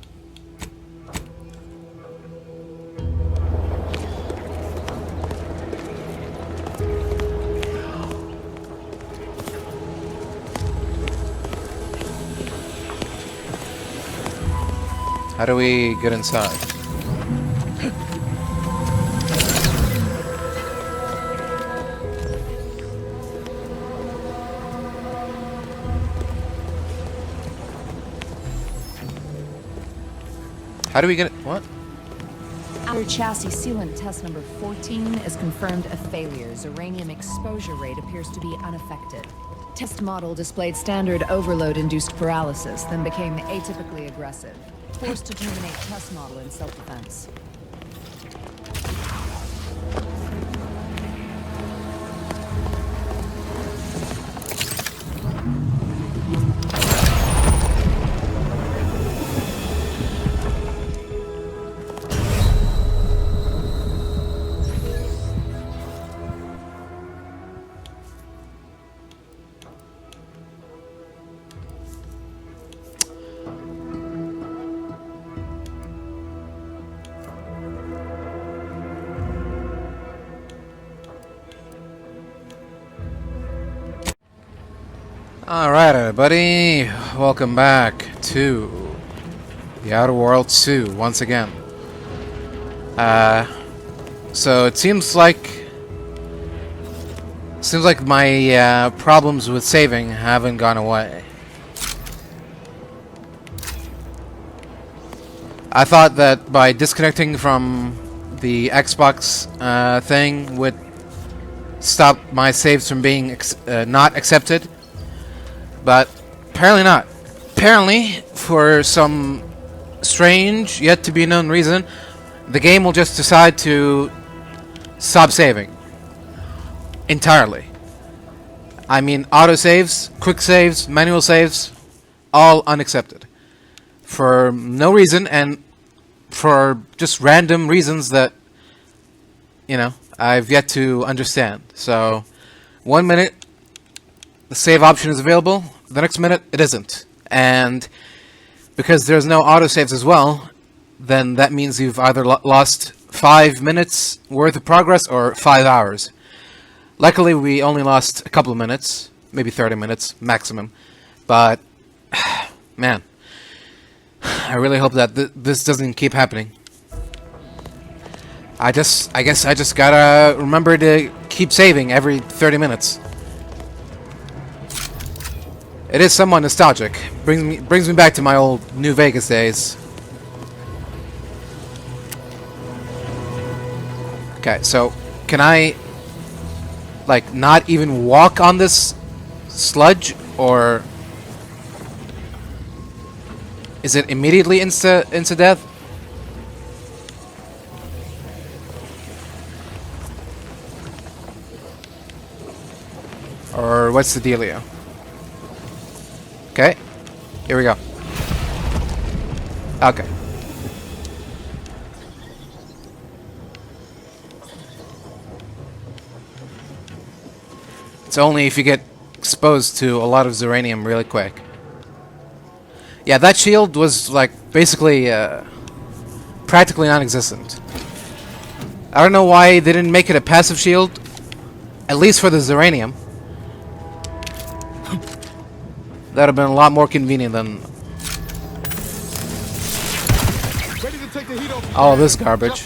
How do we get inside? How do we get it? What? Outer chassis sealant test number 14 is confirmed a failure. Uranium exposure rate appears to be unaffected. Test model displayed standard overload-induced paralysis, then became atypically aggressive. Forced to terminate test model in self-defense. Alright, everybody, welcome back to the Outer Worlds 2 once again. So it seems like my problems with saving haven't gone away. I thought that by disconnecting from the Xbox thing would stop my saves from being not accepted. But apparently not. Apparently, for some strange, yet to be known reason, the game will just decide to stop saving. Entirely. I mean, autosaves, quick saves, manual saves, all unaccepted. For no reason, and for just random reasons that, you know, I've yet to understand. So, 1 minute, the save option is available, the next minute it isn't. And because there's no autosaves as well, then that means you've either lost 5 minutes worth of progress or 5 hours. Luckily we only lost a couple of minutes, maybe 30 minutes maximum. But, man, I really hope that this doesn't keep happening. I guess I just gotta remember to keep saving every 30 minutes. It is somewhat nostalgic. Brings me back to my old New Vegas days. Okay, so can I like not even walk on this sludge, or is it immediately insta death? Or what's the dealio? Okay, here we go. Okay. It's only if you get exposed to a lot of uranium really quick. Yeah, that shield was like basically practically non-existent. I don't know why they didn't make it a passive shield, at least for the uranium. That would have been a lot more convenient than all of this garbage.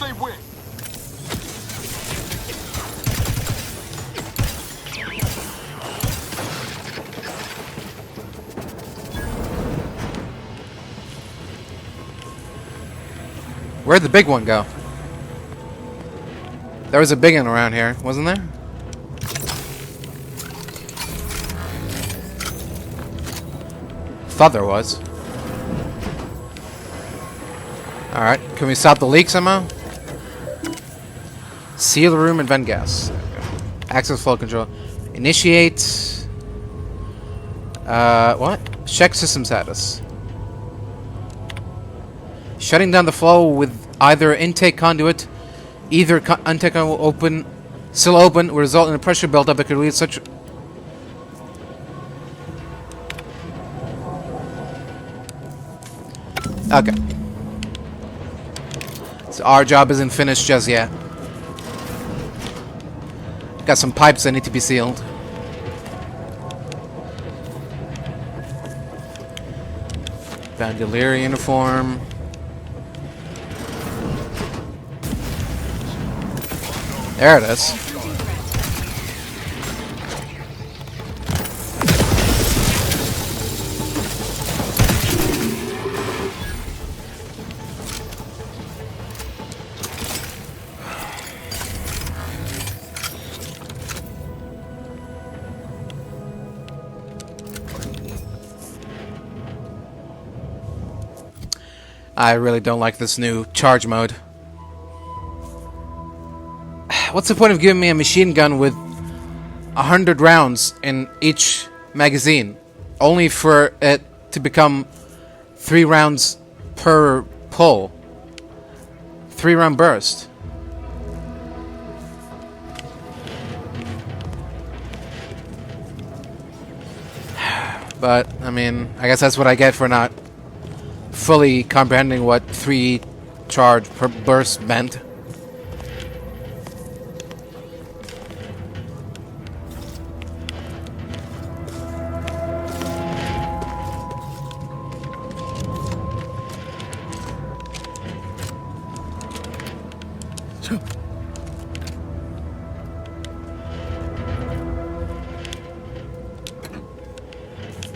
Where'd the big one go? There was a big one around here, wasn't there? Thought there was. Alright, can we stop the leak somehow? Seal the room and vent gas. Access flow control. Initiate. What? Check system status. Shutting down the flow with either intake conduit, either intake conduit still open, will result in a pressure buildup that could lead such. Okay. So our job isn't finished just yet. Got some pipes that need to be sealed. Bandolier uniform. There it is. I really don't like this new charge mode. What's the point of giving me a machine gun with 100 rounds in each magazine, only for it to become 3 rounds per pull? 3-round burst. But, I mean, I guess that's what I get for not fully comprehending what 3 charge per burst meant.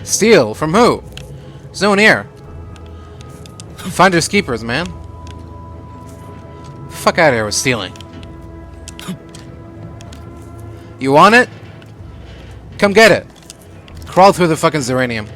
Steal? From who? There's no one here. Finders keepers, man. Fuck out of here with stealing. You want it? Come get it. Crawl through the fucking Zeranium.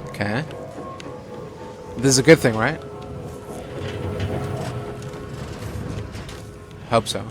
Okay. This is a good thing, right? Hope so.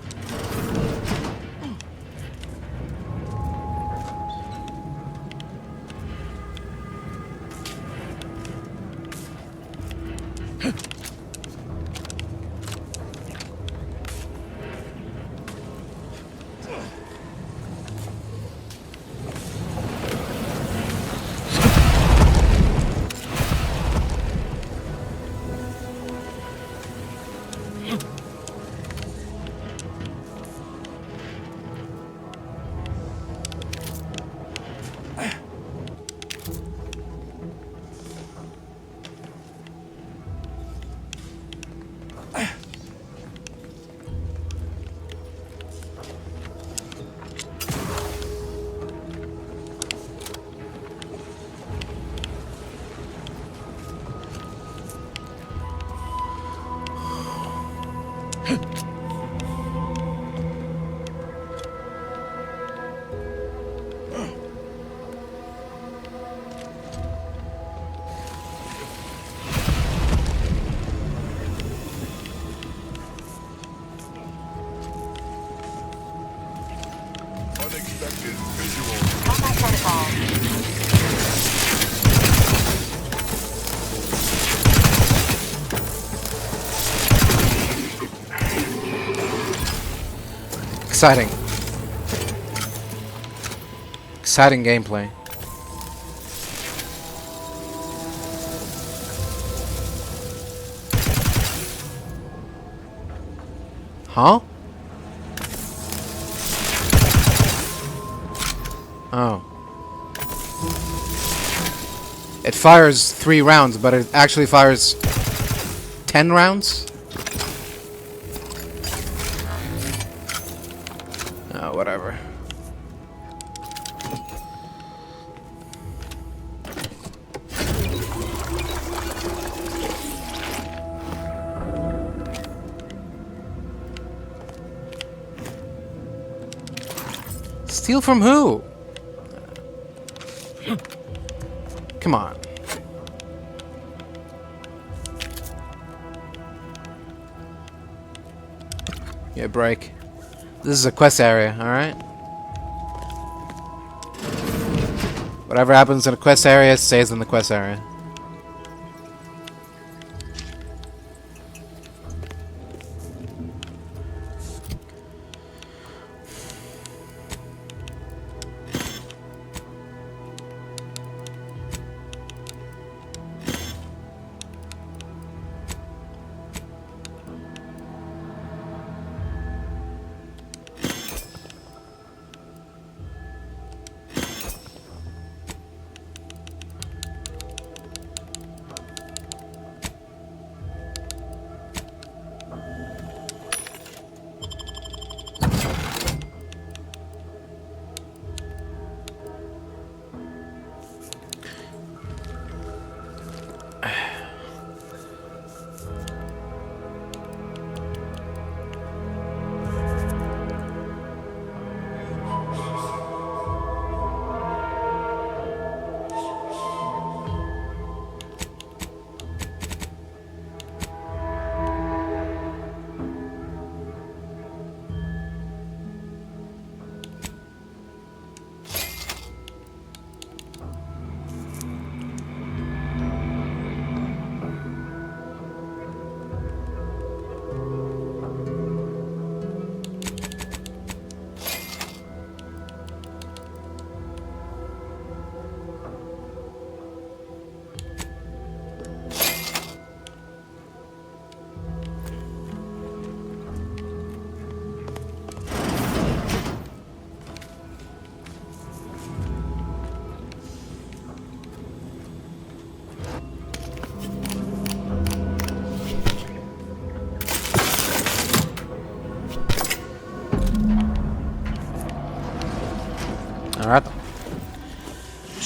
Exciting. Exciting gameplay. Huh? Oh. It fires 3 rounds, but it actually fires 10 rounds? Oh, whatever. Steal from who? Come on. Yeah, break. This is a quest area, alright? Whatever happens in a quest area stays in the quest area.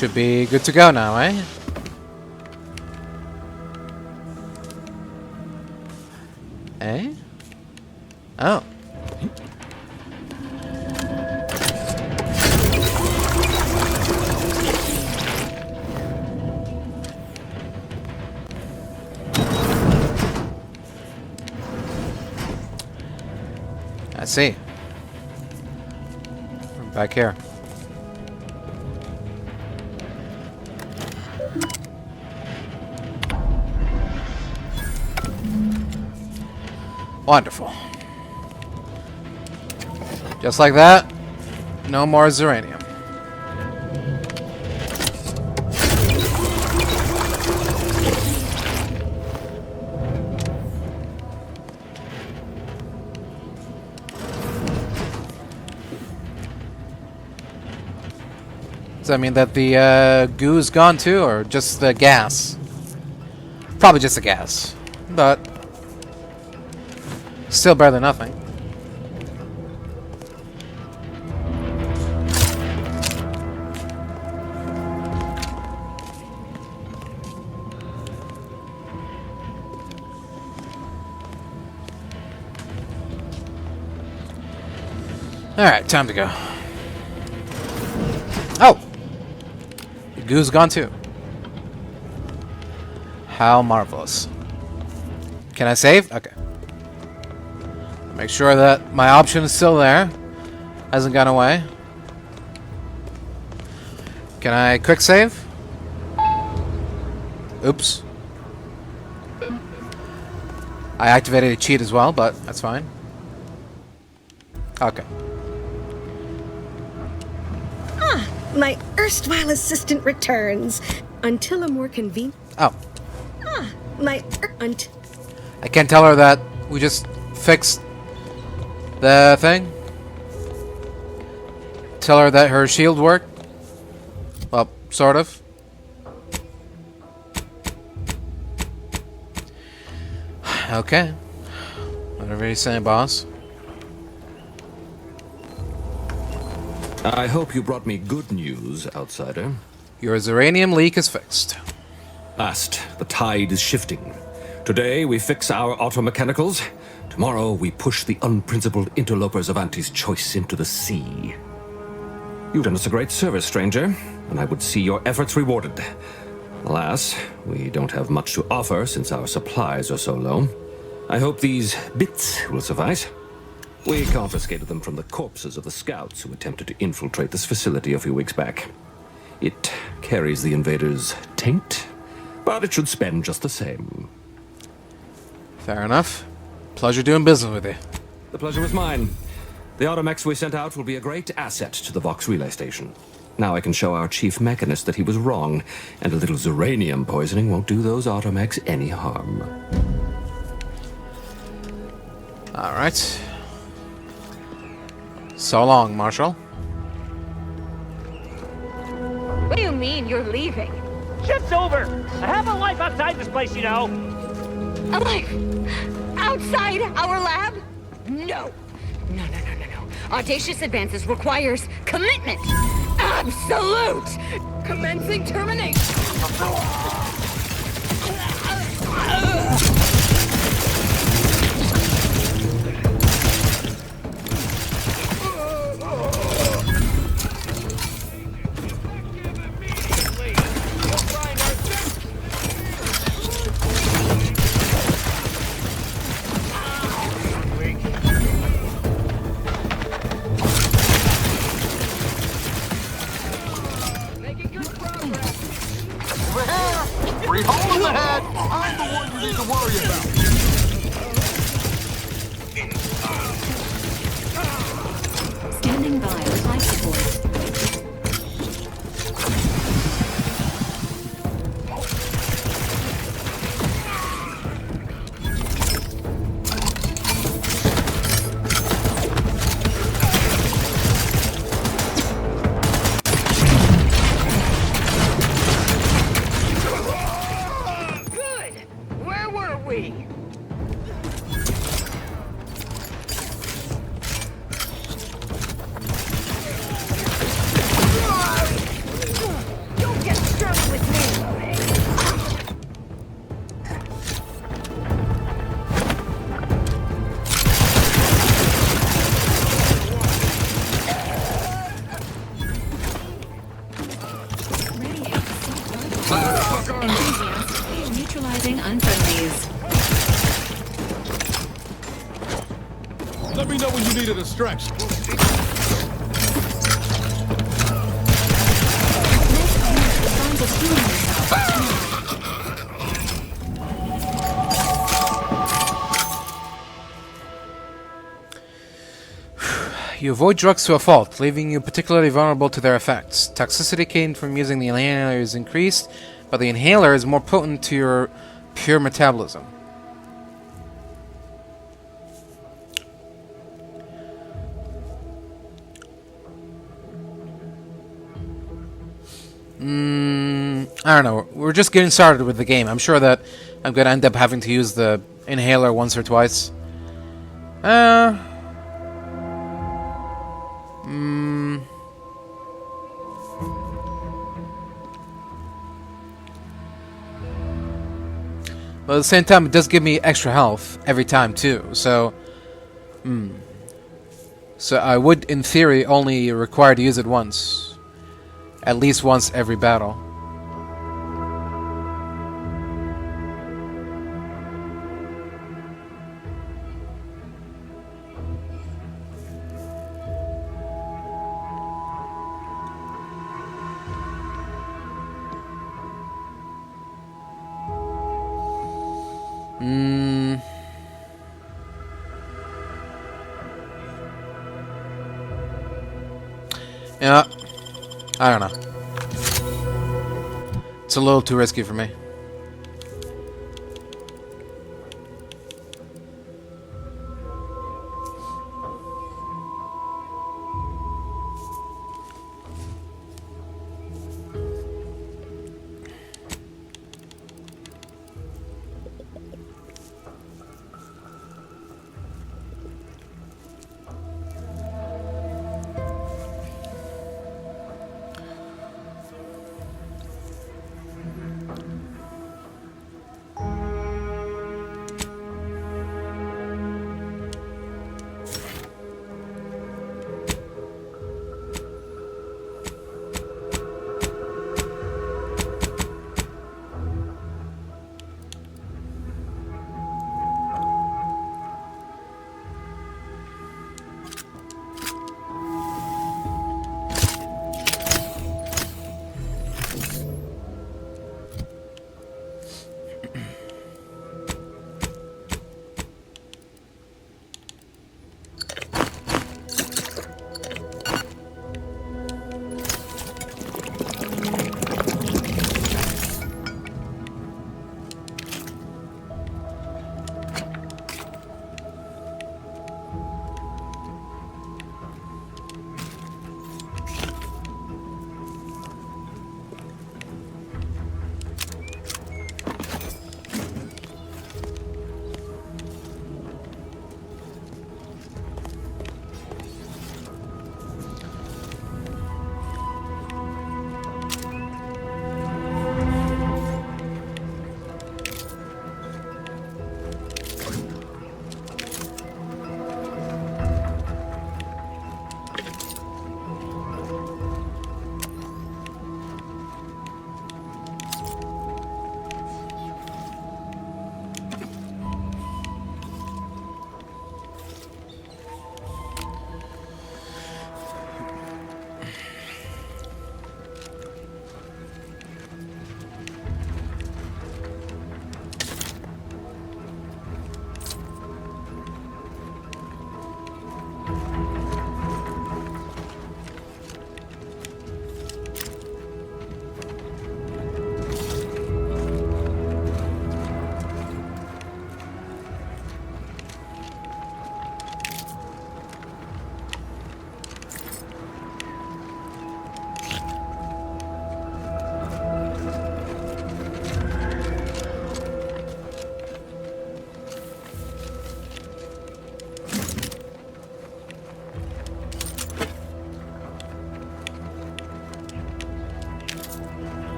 should be good to go now, eh? Eh? Oh. I see. We're back here. Wonderful. Just like that, no more Zeranium. Does that mean that the goo is gone too, or just the gas? Probably just the gas, but still better than nothing. Alright, time to go. Oh! The goo's gone too. How marvelous. Can I save? Okay. Make sure that my option is still there. Hasn't gone away. Can I quick save? Oops. I activated a cheat as well, but that's fine. Okay. My erstwhile assistant returns. Until a more convenient... Oh. I can't tell her that we just fixed the thing. Tell her that her shield worked. Well, sort of. Okay. Whatever you say, boss. I hope you brought me good news, outsider. Your Zeranium leak is fixed. Last, the tide is shifting. Today, we fix our automechanicals. Tomorrow, we push the unprincipled interlopers of Auntie's choice into the sea. You've done us a great service, stranger, and I would see your efforts rewarded. Alas, we don't have much to offer since our supplies are so low. I hope these bits will suffice. We confiscated them from the corpses of the scouts who attempted to infiltrate this facility a few weeks back. It carries the invaders' taint, but it should spend just the same. Fair enough. Pleasure doing business with you. The pleasure was mine. The Automechs we sent out will be a great asset to the Vox Relay station. Now I can show our chief mechanist that he was wrong, and a little Zeranium poisoning won't do those Automechs any harm. Alright. So long, Marshal. What do you mean you're leaving? Ship's over! I have a life outside this place, you know! A life? Outside our lab? No. No. Audacious advances requires commitment. Absolute! Commencing termination! I'm the one you need to worry about. Standing by with life support. Enthusiastically neutralizing unfriendlies. Let me know when you need a distraction. You avoid drugs to a fault, leaving you particularly vulnerable to their effects. Toxicity gained from using the inhaler is increased, but the inhaler is more potent to your pure metabolism. I don't know. We're just getting started with the game. I'm sure that I'm going to end up having to use the inhaler once or twice. But at the same time, it does give me extra health every time too. So, so I would, in theory, only require to use it once, at least once every battle. Yeah, I don't know. It's a little too risky for me.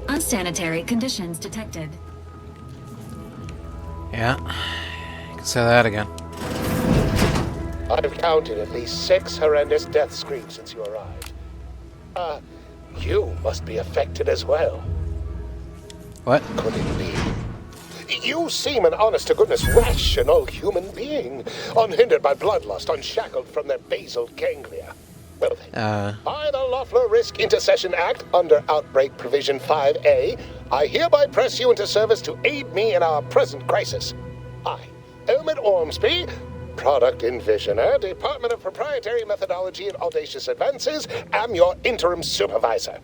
Unsanitary conditions detected. Yeah, you can say that again. I've counted at least 6 horrendous death screams since you arrived. You must be affected as well. What? Could it be? You seem an honest-to-goodness rational human being, unhindered by bloodlust, unshackled from their basal ganglia. Well then, by the Loeffler Risk Intercession Act, under Outbreak Provision 5A, I hereby press you into service to aid me in our present crisis. I, Elmid Ormsby, Product Envisioner, Department of Proprietary Methodology and Audacious Advances, am your interim supervisor.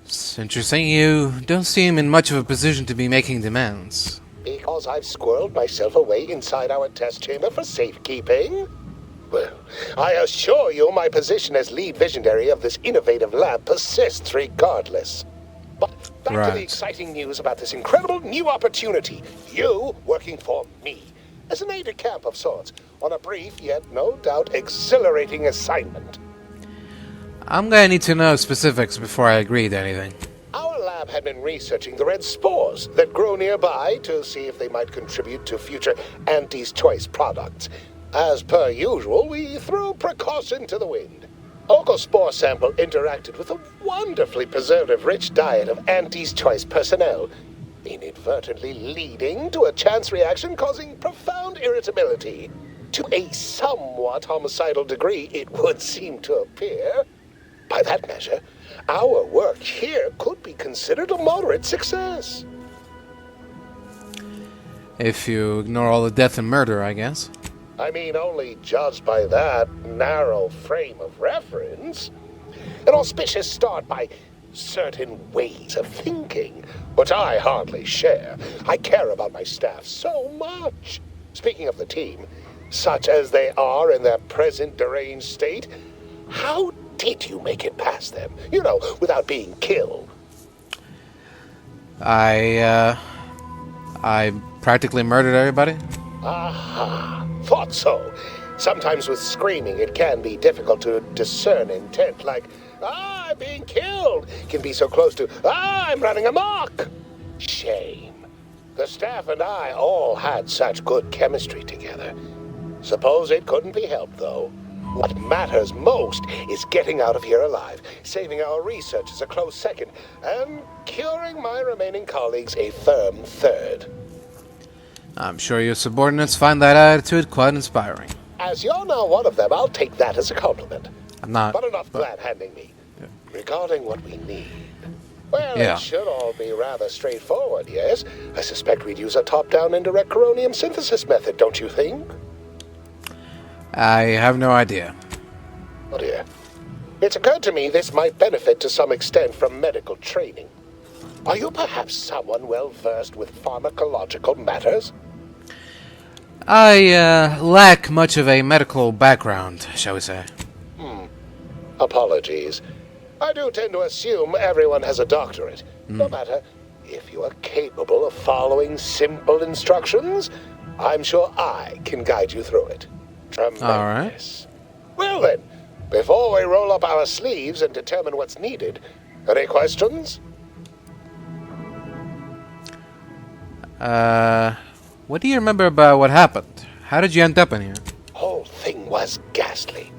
It's interesting. You don't seem in much of a position to be making demands. Because I've squirreled myself away inside our test chamber for safekeeping? Well, I assure you my position as lead visionary of this innovative lab persists regardless. But back to the exciting news about this incredible new opportunity. You working for me, as an aide-de-camp of sorts, on a brief yet no doubt exhilarating assignment. I'm gonna need to know specifics before I agree to anything. Our lab had been researching the red spores that grow nearby to see if they might contribute to future Auntie's Choice products. As per usual, we threw precaution to the wind. Local spore sample interacted with a wonderfully preservative-rich diet of Auntie's Choice personnel, inadvertently leading to a chance reaction causing profound irritability. To a somewhat homicidal degree, it would seem to appear. By that measure, our work here could be considered a moderate success. If you ignore all the death and murder, I guess. I mean, only judged by that narrow frame of reference. An auspicious start by certain ways of thinking, which I hardly share. I care about my staff so much. Speaking of the team, such as they are in their present deranged state, how did you make it past them? You know, without being killed. I practically murdered everybody. Aha, thought so. Sometimes with screaming, it can be difficult to discern intent, like, I'm being killed, can be so close to, I'm running amok. Shame. The staff and I all had such good chemistry together. Suppose it couldn't be helped, though. What matters most is getting out of here alive, saving our researchers a close second, and curing my remaining colleagues a firm third. I'm sure your subordinates find that attitude quite inspiring. As you're now one of them, I'll take that as a compliment. I'm not. But enough glad-handing me. Yeah. Regarding what we need, well, yeah. It should all be rather straightforward, yes? I suspect we'd use a top-down indirect coronium synthesis method, don't you think? I have no idea. Oh dear. It's occurred to me this might benefit to some extent from medical training. Are you perhaps someone well-versed with pharmacological matters? I lack much of a medical background, shall we say. Apologies. I do tend to assume everyone has a doctorate. No matter, if you are capable of following simple instructions, I'm sure I can guide you through it. Tremendous. All right. Well then, before we roll up our sleeves and determine what's needed, any questions? What do you remember about what happened? How did you end up in here? Whole thing was ghastly.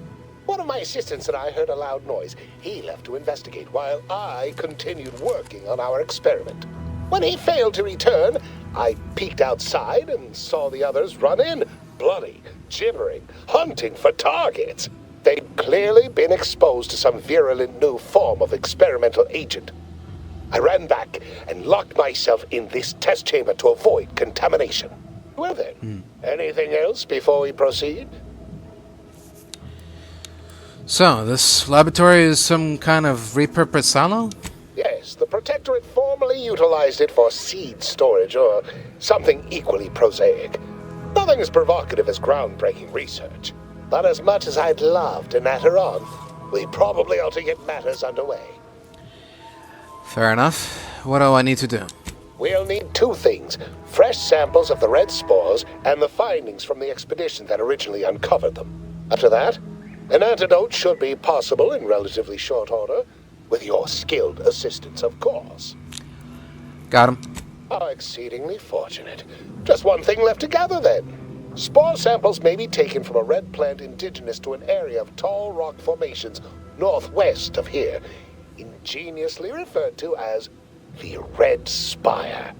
One of my assistants and I heard a loud noise. He left to investigate while I continued working on our experiment. When he failed to return, I peeked outside and saw the others run in, bloody, gibbering, hunting for targets. They'd clearly been exposed to some virulent new form of experimental agent. I ran back and locked myself in this test chamber to avoid contamination. Well then, anything else before we proceed? So, this laboratory is some kind of repurposed silo? Yes, the Protectorate formerly utilized it for seed storage or something equally prosaic. Nothing as provocative as groundbreaking research. But as much as I'd love to natter on, we probably ought to get matters underway. Fair enough. What do I need to do? We'll need two things. Fresh samples of the red spores and the findings from the expedition that originally uncovered them. After that, an antidote should be possible in relatively short order, with your skilled assistance, of course. Got him. How exceedingly fortunate. Just one thing left to gather, then. Spore samples may be taken from a red plant indigenous to an area of tall rock formations northwest of here, ingeniously referred to as the Red Spire.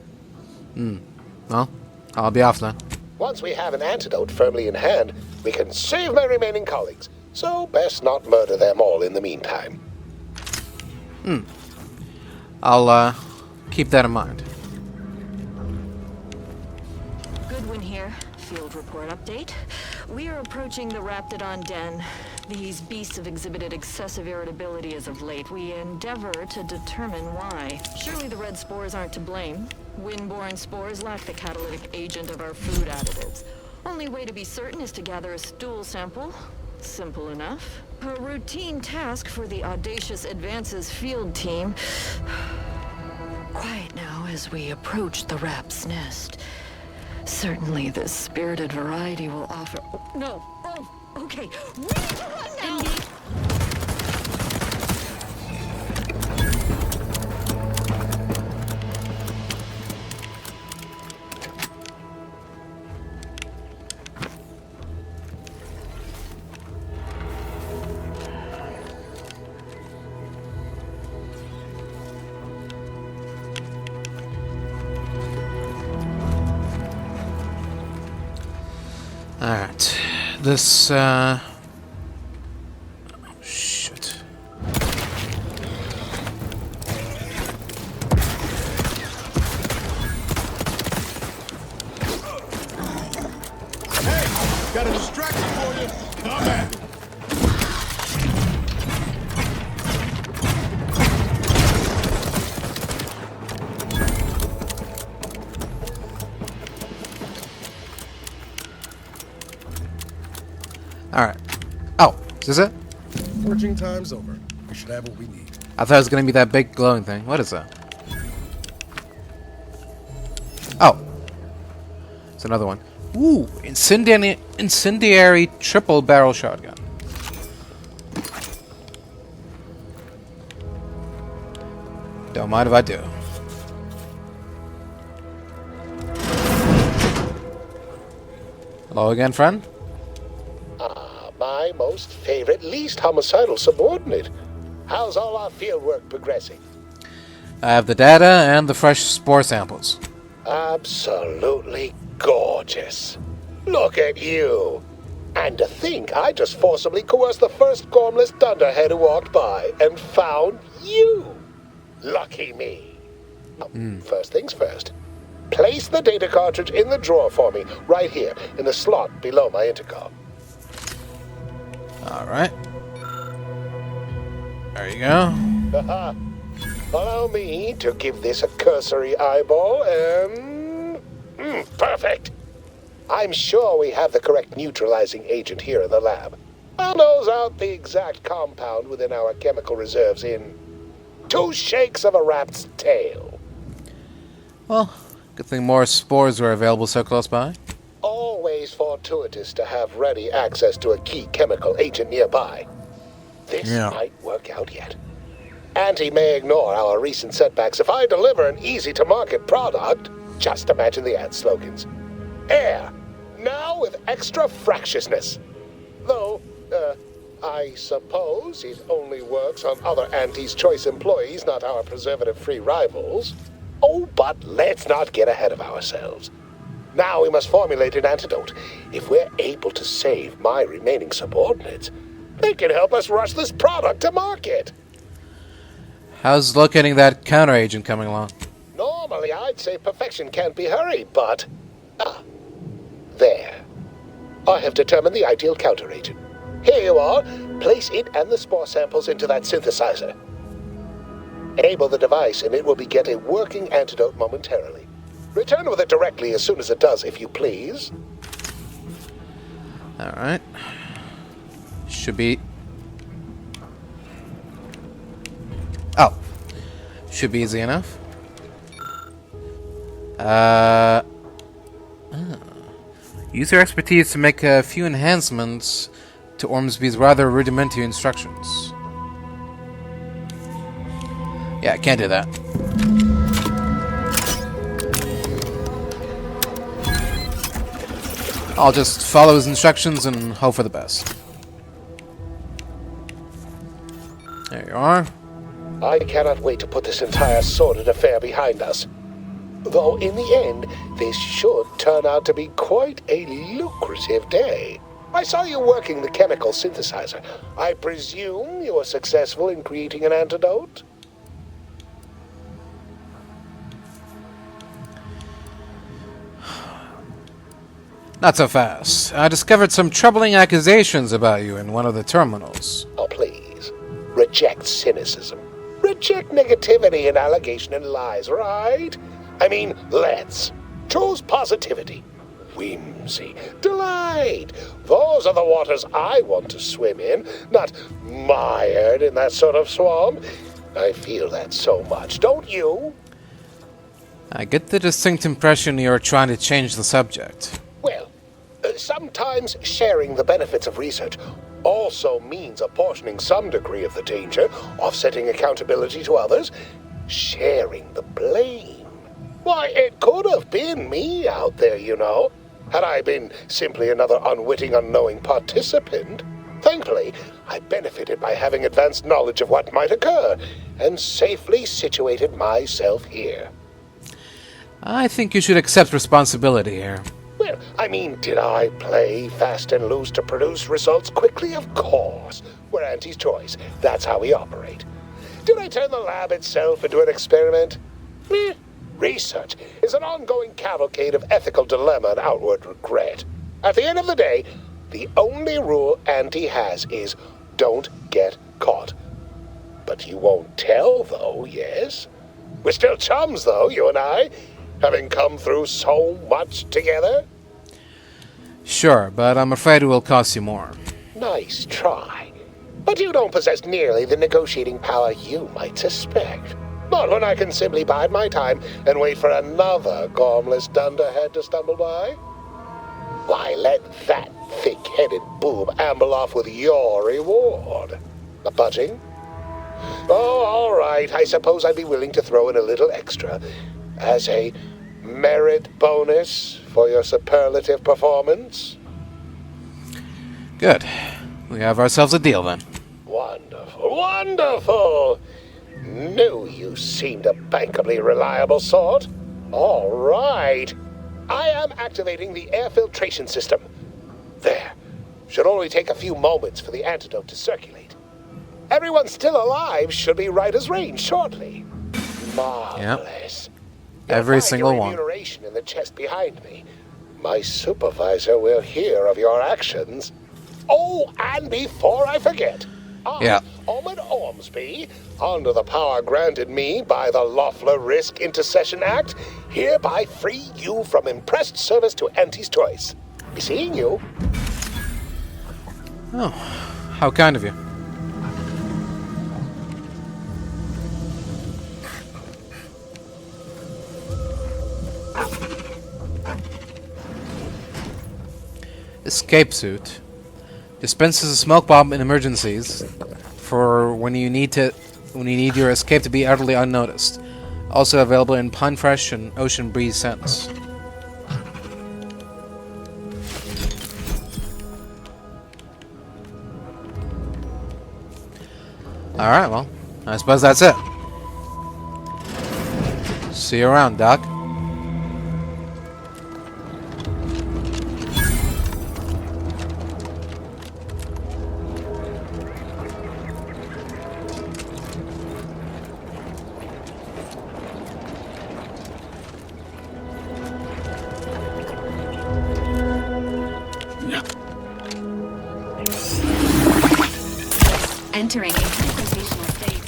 Well, I'll be off then. Once we have an antidote firmly in hand, we can save my remaining colleagues. So best not murder them all in the meantime. I'll keep that in mind. Goodwin here. Field report update. We are approaching the Raptidon Den. These beasts have exhibited excessive irritability as of late. We endeavor to determine why. Surely the red spores aren't to blame. Wind-borne spores lack the catalytic agent of our food additives. Only way to be certain is to gather a stool sample. Simple enough. A routine task for the Audacious Advances field team. Quiet now as we approach the rap's nest. Certainly this spirited variety will offer... Oh, no! Oh, okay. We need to run now! Alright. This, oh, shit. Hey! Got a distraction for you! Come at me! Alright. Oh, is this it? Forging time's over. We should have what we need. I thought it was going to be that big glowing thing. What is that? Oh. It's another one. Ooh, incendiary triple barrel shotgun. Don't mind if I do. Hello again, friend? My most favorite, least homicidal subordinate. How's all our fieldwork progressing? I have the data and the fresh spore samples. Absolutely Gorgeous. Look at you. And to think I just forcibly coerced the first gormless dunderhead who walked by and found you. Lucky me. First things first. Place the data cartridge in the drawer for me, right here, in the slot below my intercom. Alright. There you go. Allow me to give this a cursory eyeball and... perfect! I'm sure we have the correct neutralizing agent here in the lab. I'll nose out the exact compound within our chemical reserves in 2 shakes of a rat's tail. Well, good thing more spores were available so close by. Always fortuitous to have ready access to a key chemical agent nearby. This might work out yet. Auntie may ignore our recent setbacks if I deliver an easy-to-market product. Just imagine the ad slogans. Air, now with extra fractiousness. Though, I suppose it only works on other Auntie's Choice employees, not our preservative-free rivals. Oh, but let's not get ahead of ourselves. Now we must formulate an antidote. If we're able to save my remaining subordinates, they can help us rush this product to market. How's locating that counter-agent coming along? Normally, I'd say perfection can't be hurried, but... there. I have determined the ideal counter-agent. Here you are. Place it and the spore samples into that synthesizer. Enable the device, and it will begin a working antidote momentarily. Return with it directly as soon as it does, if you please. Alright. Should be... oh. Should be easy enough. Use your expertise to make a few enhancements to Ormsby's rather rudimentary instructions. Yeah, I can't do that. I'll just follow his instructions and hope for the best. There you are. I cannot wait to put this entire sordid affair behind us. Though in the end, this should turn out to be quite a lucrative day. I saw you working the chemical synthesizer. I presume you were successful in creating an antidote? Not so fast. I discovered some troubling accusations about you in one of the terminals. Oh, please. Reject cynicism. Reject negativity and allegation and lies, right? I mean, let's. Choose positivity, whimsy, delight. Those are the waters I want to swim in, not mired in that sort of swamp. I feel that so much, don't you? I get the distinct impression you're trying to change the subject. Well, sometimes sharing the benefits of research also means apportioning some degree of the danger, offsetting accountability to others, sharing the blame. Why, it could have been me out there, you know, had I been simply another unwitting, unknowing participant. Thankfully, I benefited by having advanced knowledge of what might occur, and safely situated myself here. I think you should accept responsibility here. Well, I mean, did I play fast and loose to produce results quickly? Of course. We're Auntie's Choice. That's how we operate. Did I turn the lab itself into an experiment? Research is an ongoing cavalcade of ethical dilemma and outward regret. At the end of the day, the only rule Auntie has is don't get caught. But you won't tell, though, yes? We're still chums, though, you and I, having come through so much together. Sure, but I'm afraid it will cost you more. Nice try. But you don't possess nearly the negotiating power you might suspect. Not when I can simply bide my time and wait for another gormless dunderhead to stumble by. Why, let that thick-headed boob amble off with your reward. A budging? Oh, all right. I suppose I'd be willing to throw in a little extra as a merit bonus for your superlative performance. Good. We have ourselves a deal, then. Wonderful, wonderful! Knew you seemed a bankably reliable sort. All right. I am activating the air filtration system. There. Should only take a few moments for the antidote to circulate. Everyone still alive should be right as rain shortly. Marvelous. Every single one. Remuneration in the chest behind me. My supervisor will hear of your actions. Oh, and before I forget, I, Omen Ormsby, under the power granted me by the Loeffler Risk Intercession Act, hereby free you from impressed service to Auntie's choice. Be seeing you. Oh, how kind of you. Escape suit. Dispenses a smoke bomb in emergencies for when you need your escape to be utterly unnoticed. Also available in Pine Fresh and Ocean Breeze scents. Alright, well, I suppose that's it. See you around, Doc. Entering a hyperrotational state.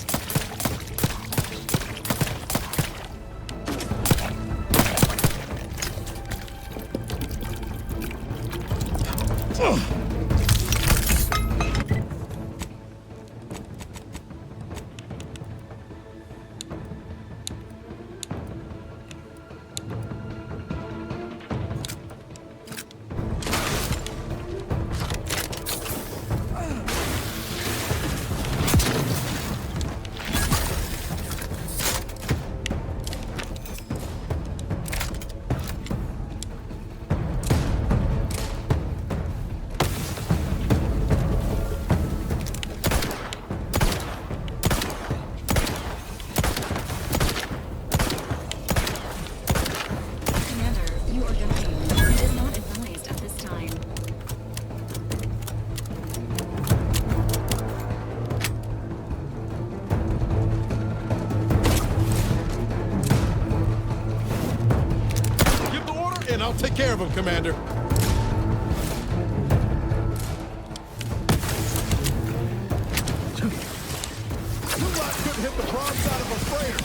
I'll take care of him, Commander. You lot couldn't hit the broadside of a freighter.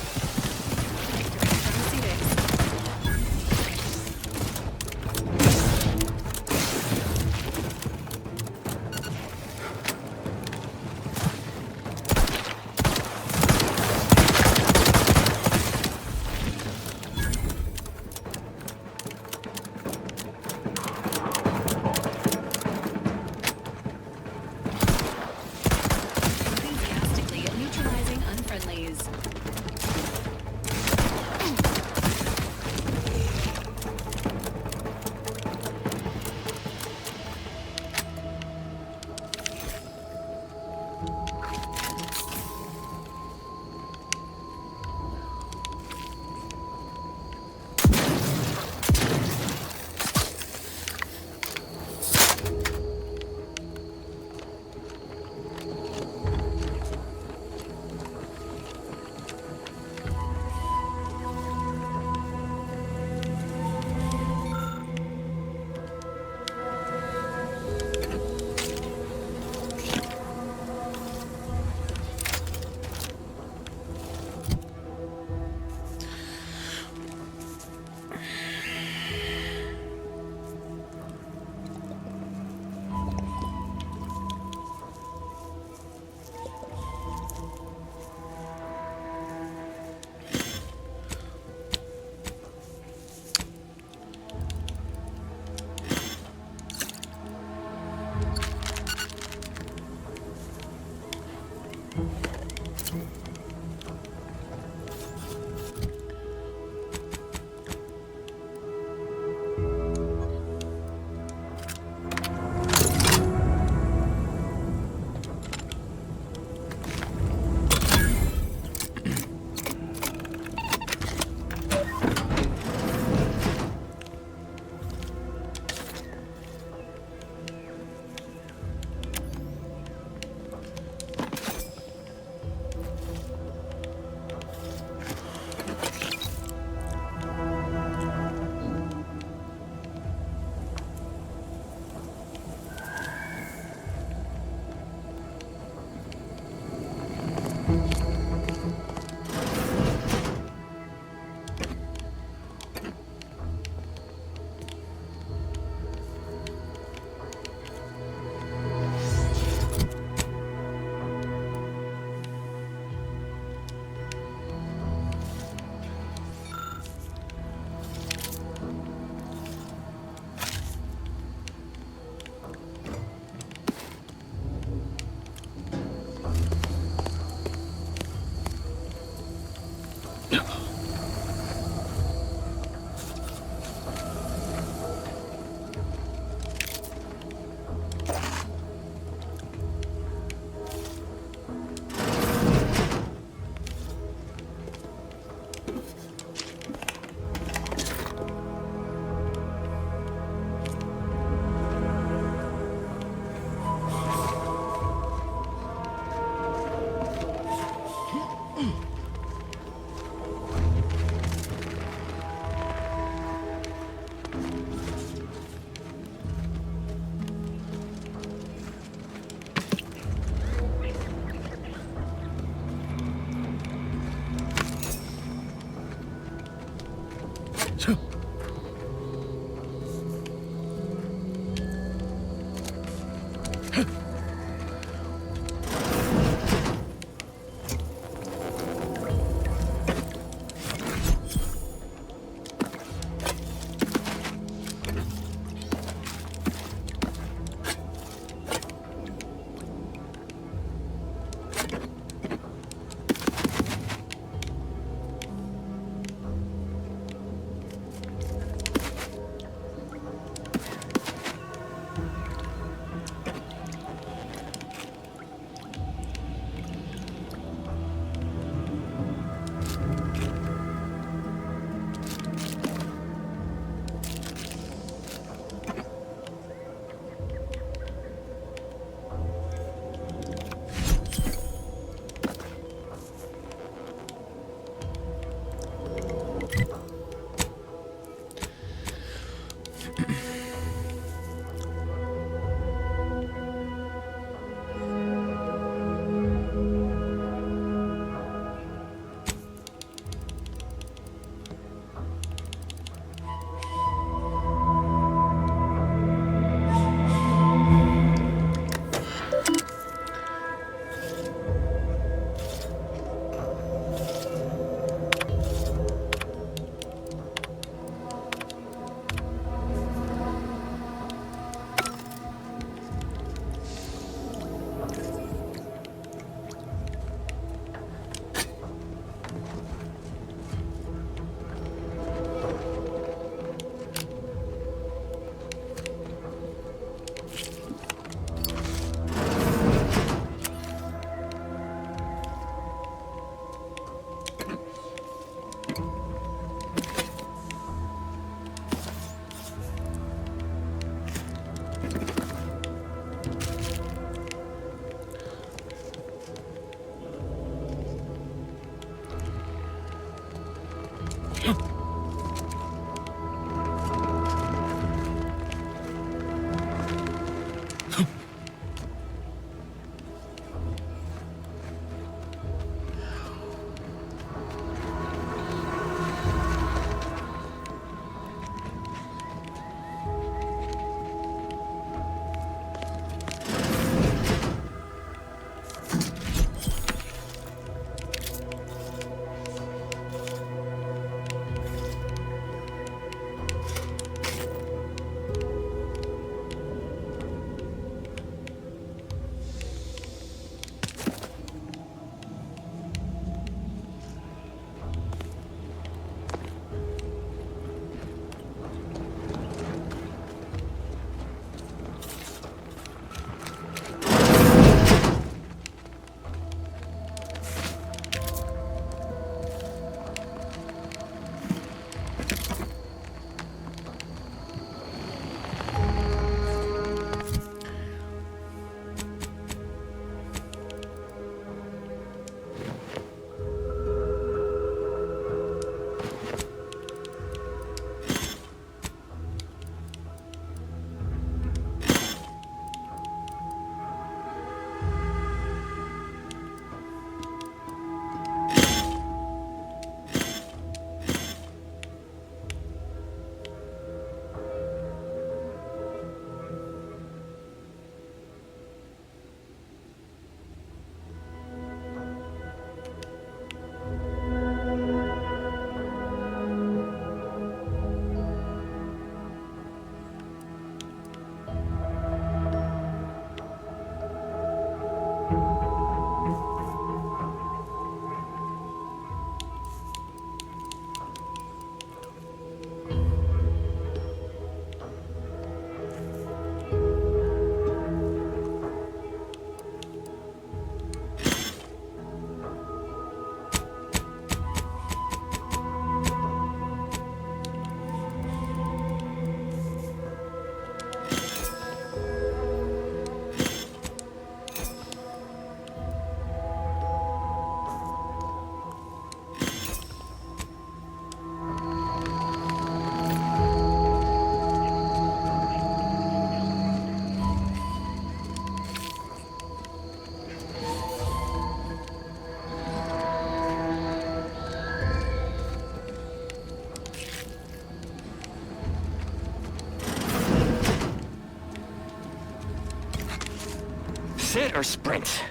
Sit or sprint?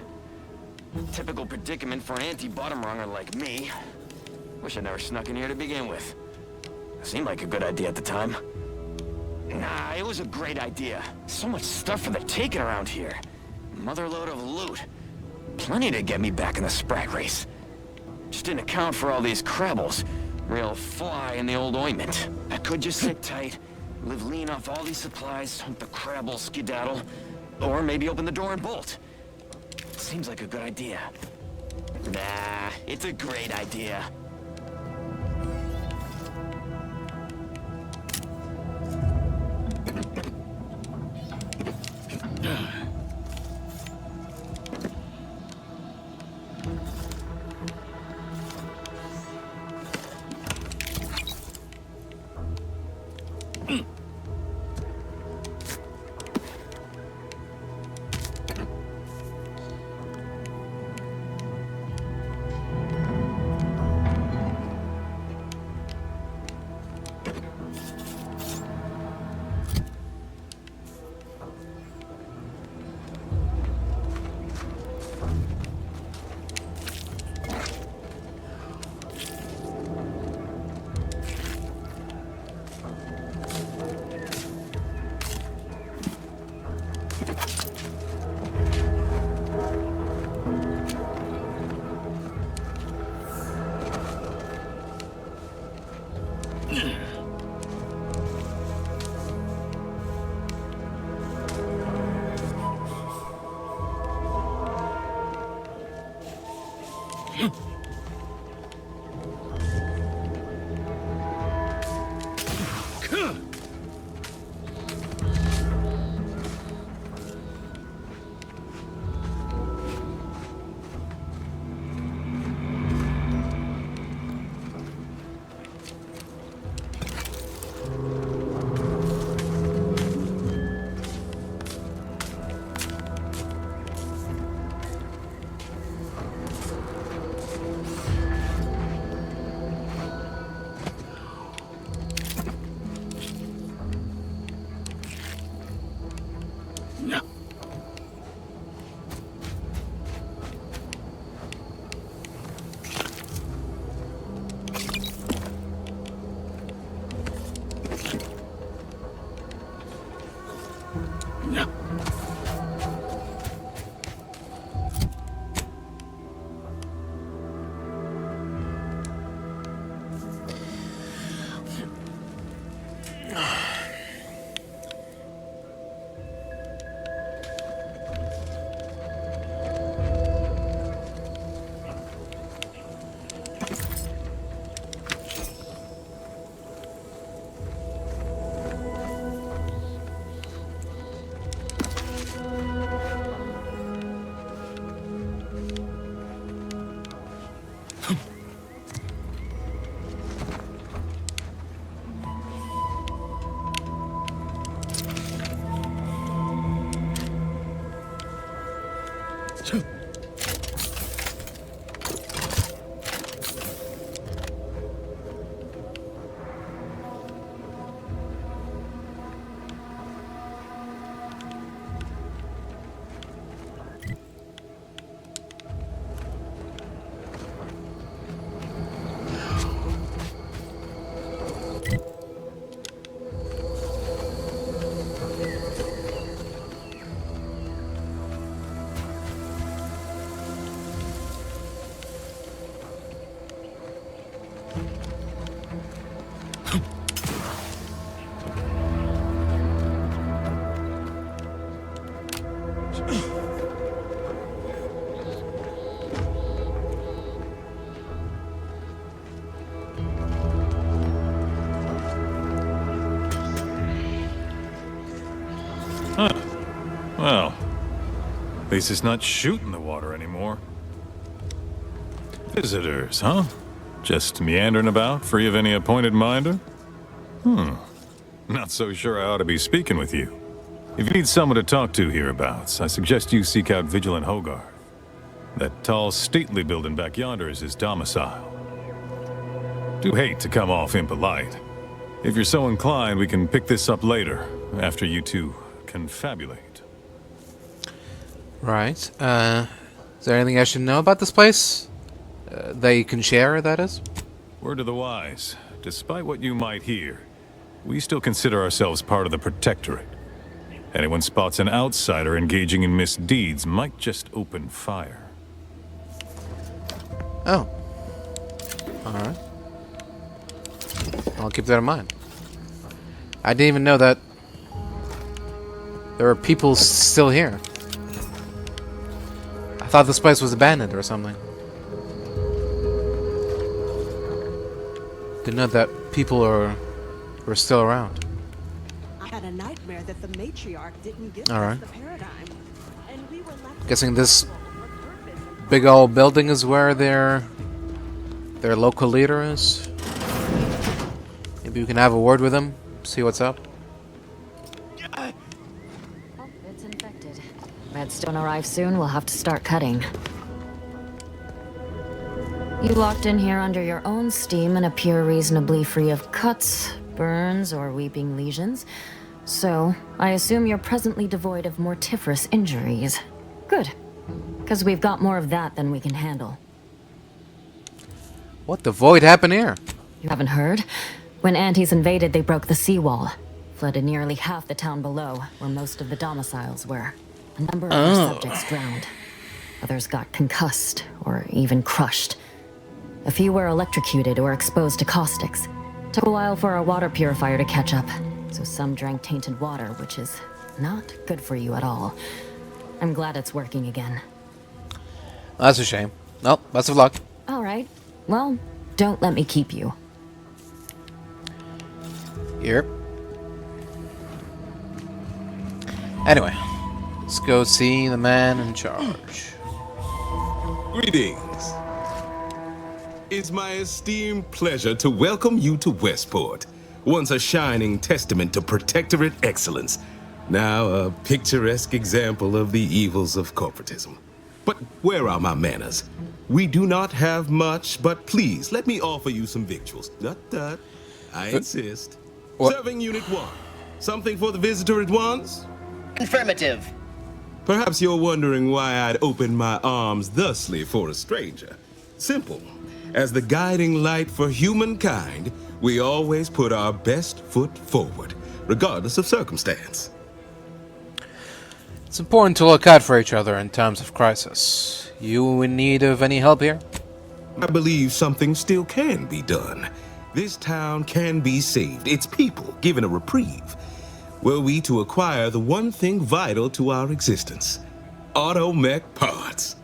Typical predicament for an anti-bottom runger like me. Wish I never snuck in here to begin with. Seemed like a good idea at the time. Nah, it was a great idea. So much stuff for the taking around here. Motherload of loot. Plenty to get me back in the Sprat race. Just didn't account for all these Crabbles. Real fly in the old ointment. I could just sit tight, live lean off all these supplies, hope the Crabble skedaddle, or maybe open the door and bolt. Seems like a good idea. Nah, it's a great idea. Well, at least it's not shooting the water anymore. Visitors, huh? Just meandering about, free of any appointed minder? Not so sure I ought to be speaking with you. If you need someone to talk to hereabouts, I suggest you seek out Vigilant Hogarth. That tall, stately building back yonder is his domicile. Do hate to come off impolite. If you're so inclined, we can pick this up later, after you two confabulate. Right. Is there anything I should know about this place? That you can share, that is? Word to the wise. Despite what you might hear, we still consider ourselves part of the Protectorate. Anyone spots an outsider engaging in misdeeds might just open fire. Oh. Alright. I'll keep that in mind. I didn't even know that there are people still here. I thought this place was abandoned or something. Didn't know that people were still around. I had a nightmare that the matriarch didn't give All us right. the paradigm, and we were left. Guessing this big old building is where their local leader is. Maybe we can have a word with him, see what's up. Oh, it's infected. Meds don't arrive soon, we'll have to start cutting. You locked in here under your own steam and appear reasonably free of cuts, burns, or weeping lesions. So, I assume you're presently devoid of mortiferous injuries. Good. Because we've got more of that than we can handle. What the void happened here? You haven't heard? When Antes invaded, they broke the seawall. Flooded nearly half the town below, where most of the domiciles were. A number of our subjects drowned. Others got concussed, or even crushed. A few were electrocuted or exposed to caustics. Took a while for our water purifier to catch up, so some drank tainted water, which is not good for you at all. I'm glad it's working again. That's a shame. Well, best of luck. All right. Well, don't let me keep you. Here. Anyway, let's go see the man in charge. Greetings. It's my esteemed pleasure to welcome you to Westport, once a shining testament to Protectorate excellence, now a picturesque example of the evils of corporatism. But where are my manners? We do not have much, but please let me offer you some victuals. Dut. I insist. What? Serving Unit 1. Something for the visitor at once? Affirmative. Perhaps you're wondering why I'd open my arms thusly for a stranger. Simple. As the guiding light for humankind, we always put our best foot forward, regardless of circumstance. It's important to look out for each other in times of crisis. You in need of any help here? I believe something still can be done. This town can be saved, its people given a reprieve. Were we to acquire the one thing vital to our existence, Automech parts.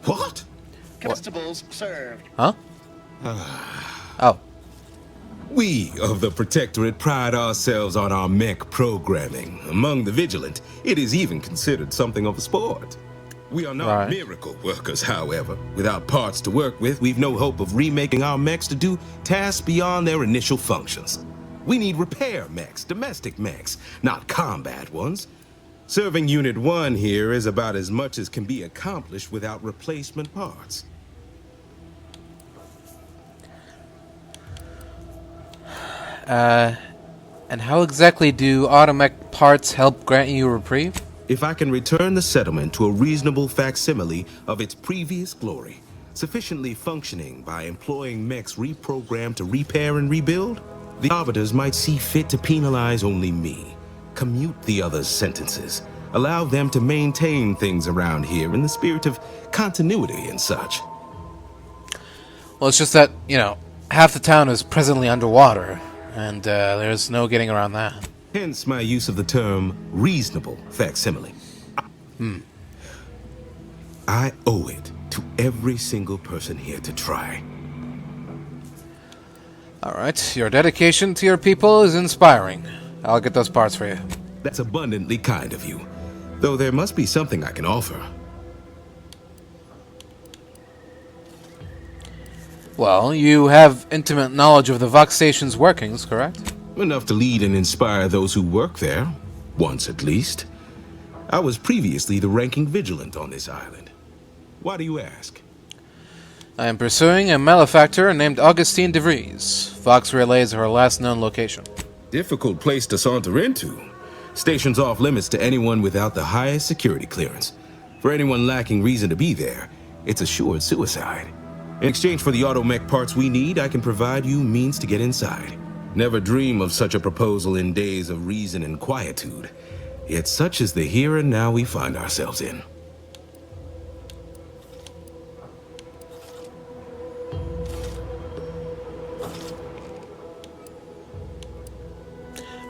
What? Constables served. Huh? Oh. We of the Protectorate pride ourselves on our mech programming. Among the vigilant, it is even considered something of a sport. We are not miracle workers, however. Without parts to work with, we've no hope of remaking our mechs to do tasks beyond their initial functions. We need repair mechs, domestic mechs, not combat ones. Serving Unit 1 here is about as much as can be accomplished without replacement parts. And how exactly do Automech parts help grant you a reprieve? If I can return the settlement to a reasonable facsimile of its previous glory, sufficiently functioning by employing mechs reprogrammed to repair and rebuild, the arbiters might see fit to penalize only me, commute the others' sentences, allow them to maintain things around here in the spirit of continuity and such. Well, it's just that, half the town is presently underwater, and there's no getting around that. Hence my use of the term reasonable facsimile. I owe it to every single person here to try. Alright, your dedication to your people is inspiring. I'll get those parts for you. That's abundantly kind of you. Though there must be something I can offer. Well, you have intimate knowledge of the Vox Station's workings, correct? Enough to lead and inspire those who work there. Once at least. I was previously the ranking vigilant on this island. Why do you ask? I am pursuing a malefactor named Augustine de Vries. Vox Relay is her last known location. Difficult place to saunter into. Station's off limits to anyone without the highest security clearance. For anyone lacking reason to be there, it's assured suicide. In exchange for the Automech parts we need, I can provide you means to get inside. Never dream of such a proposal in days of reason and quietude. Yet such is the here and now we find ourselves in.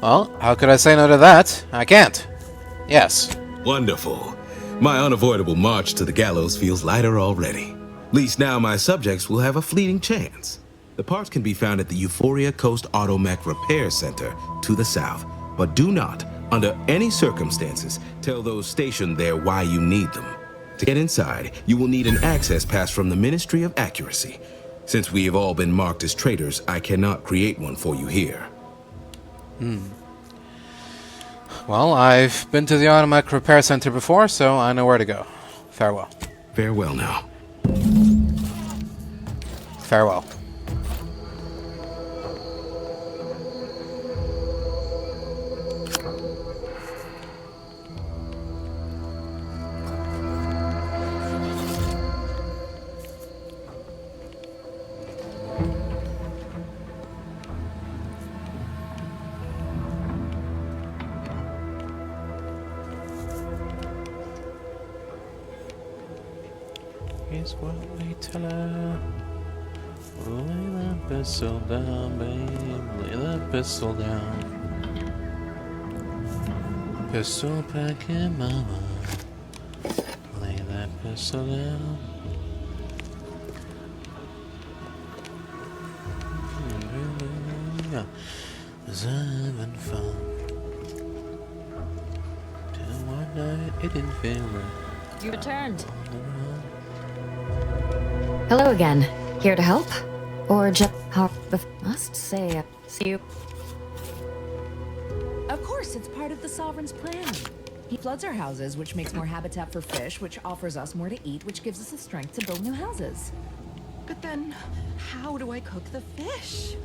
Well, how could I say no to that? I can't. Yes. Wonderful. My unavoidable march to the gallows feels lighter already. At least now my subjects will have a fleeting chance. The parts can be found at the Euphoria Coast Automech Repair Center to the south, but do not, under any circumstances, tell those stationed there why you need them. To get inside, you will need an access pass from the Ministry of Accuracy. Since we have all been marked as traitors, I cannot create one for you here. Well, I've been to the Automech Repair Center before, so I know where to go. Farewell. Farewell now. Farewell. Here's what we tell her. Lay that pistol down, babe. Lay that pistol down. Pistol packing mama. Lay that pistol down. Was having fun. Till one night it didn't feel right. You returned. Hello again. Here to help? Or just must say, see you. Of course, it's part of the Sovereign's plan. He floods our houses, which makes more habitat for fish, which offers us more to eat, which gives us the strength to build new houses. But then, how do I cook the fish?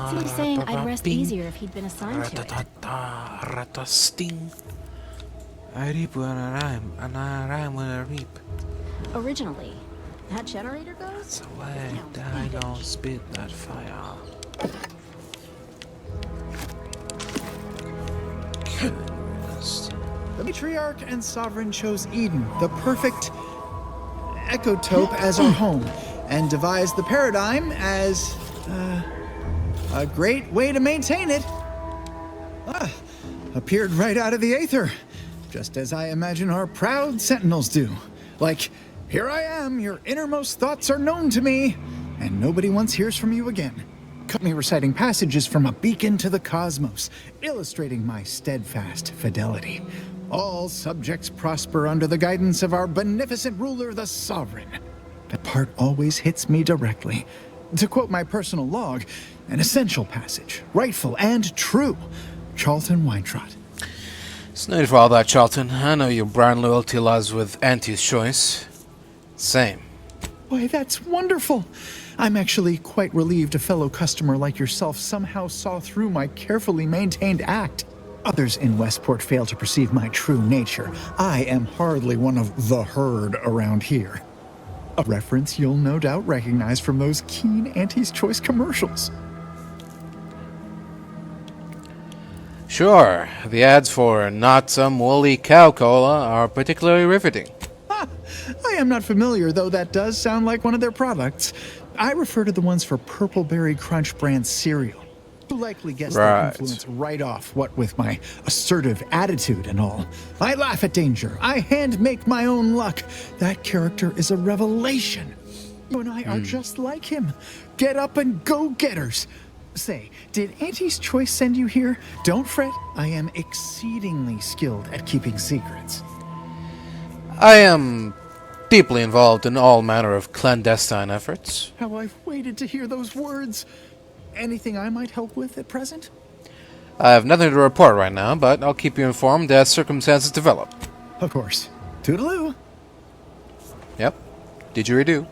Seems saying I'd rest easier if he'd been assigned to it. Originally, that generator goes? I don't spit that fire. The matriarch and sovereign chose Eden, the perfect ecotope, as our home, and devised the paradigm as a great way to maintain it. Appeared right out of the aether, just as I imagine our proud sentinels do. Like, here I am, your innermost thoughts are known to me, and nobody once hears from you again. Cut me reciting passages from a beacon to the cosmos, illustrating my steadfast fidelity. All subjects prosper under the guidance of our beneficent ruler, the sovereign. That part always hits me directly. To quote my personal log, an essential passage, rightful and true. Charlton Weintrott. It's no need for all that, Charlton. I know your brand loyalty lies with Auntie's choice. Same. Boy, that's wonderful. I'm actually quite relieved a fellow customer like yourself somehow saw through my carefully maintained act. Others in Westport fail to perceive my true nature. I am hardly one of the herd around here. A reference you'll no doubt recognize from those keen Auntie's Choice commercials. Sure, the ads for Not Some Woolly Cow Cola are particularly riveting. I am not familiar, though that does sound like one of their products. I refer to the ones for Purple Berry Crunch brand cereal. You likely guessed their influence right off, what with my assertive attitude and all. I laugh at danger. I hand make my own luck. That character is a revelation. You and I are just like him. Get up and go-getters. Say, did Auntie's Choice send you here? Don't fret. I am exceedingly skilled at keeping secrets. I am deeply involved in all manner of clandestine efforts. How I've waited to hear those words. Anything I might help with at present? I have nothing to report right now, but I'll keep you informed as circumstances develop. Of course. Toodaloo. Yep. Didgeridoo.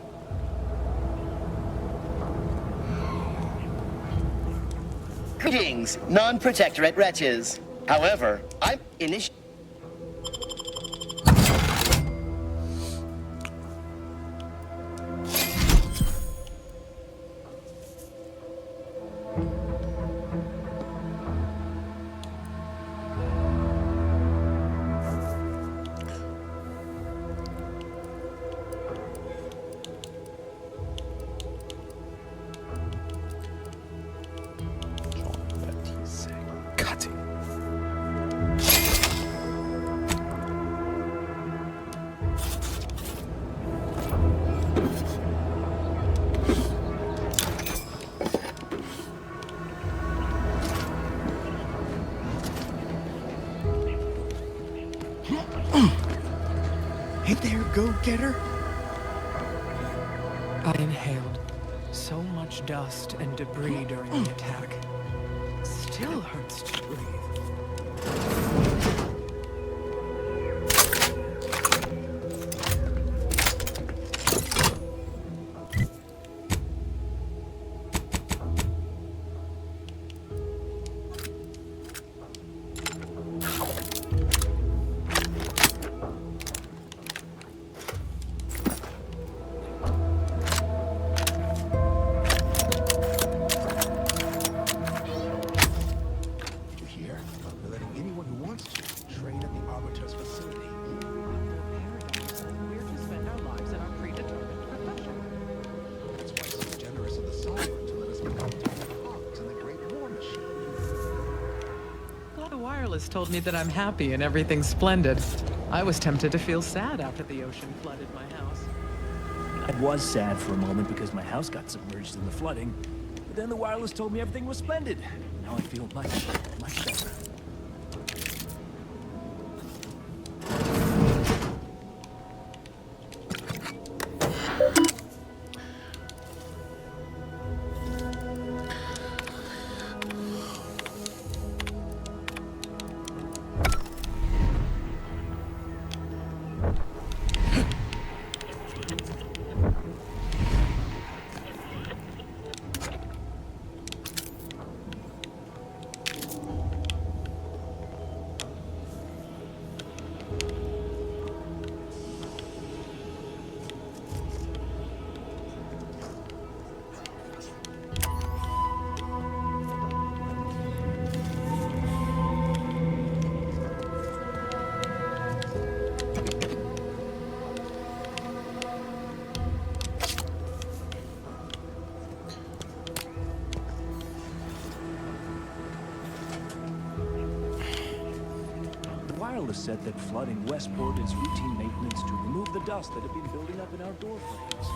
Greetings, non-protectorate wretches. However, I'm Hey there, go-getter. I inhaled so much dust and debris during the attack. Still hurts to breathe. Told me that I'm happy and everything's splendid. I was tempted to feel sad after the ocean flooded my house. I was sad for a moment because my house got submerged in the flooding, but then the wireless told me everything was splendid. Now I feel much better. Said that flooding Westport is routine maintenance to remove the dust that had been building up in our door frames.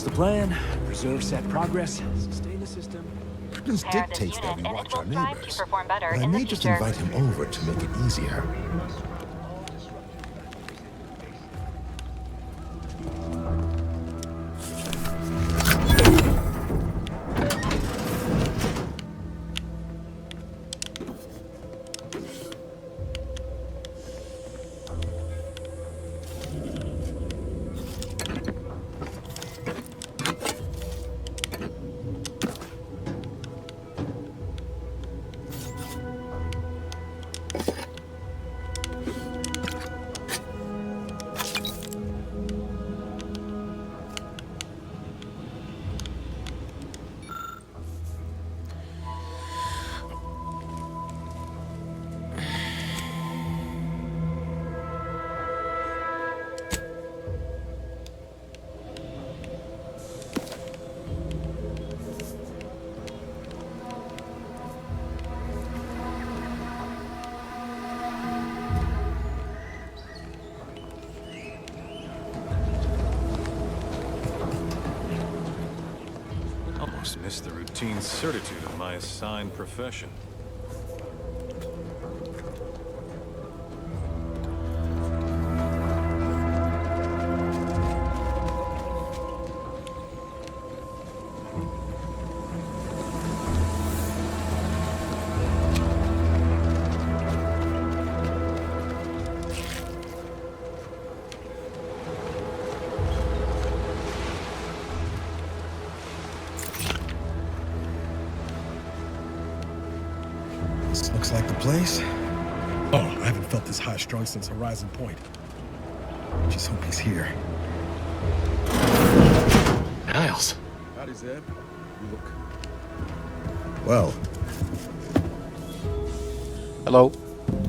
The plan, preserve set progress, sustain the system. Prudence dictates that we watch our neighbors, but I may just invite him over to make it easier. dismiss the routine certitude of my assigned profession. This looks like the place. Oh, I haven't felt this high-strung since Horizon Point. Just hope he's here. Niles. Howdy, Zeb. You look... well. Hello.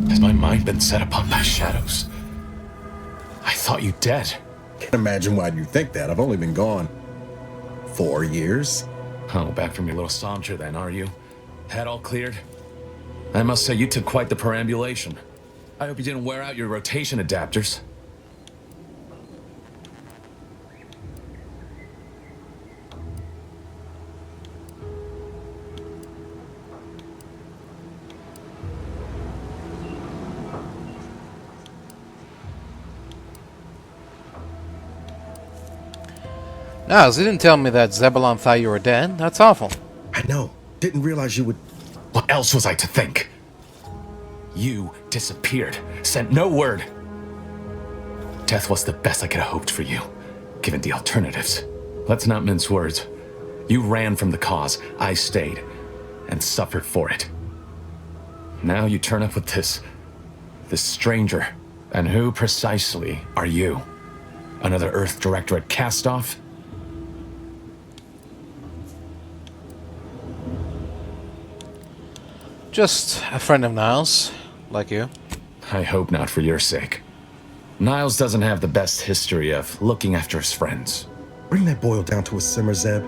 Has my mind been set upon by shadows? I thought you dead. Can't imagine why you think that. I've only been gone 4 years. Oh, back from your little saunter then, are you? Head all cleared? I must say you took quite the perambulation. I hope you didn't wear out your rotation adapters. Niles, you didn't tell me that Zebulon thought you were dead. That's awful. I know. Didn't realize you would... What else was I to think? You disappeared, sent no word. Death was the best I could have hoped for you, given the alternatives. Let's not mince words. You ran from the cause, I stayed, and suffered for it. Now you turn up with this stranger. And who precisely are you? Another Earth Directorate cast-off? Just a friend of Niles, like you. I hope not for your sake. Niles doesn't have the best history of looking after his friends. Bring that boil down to a simmer, Zeb.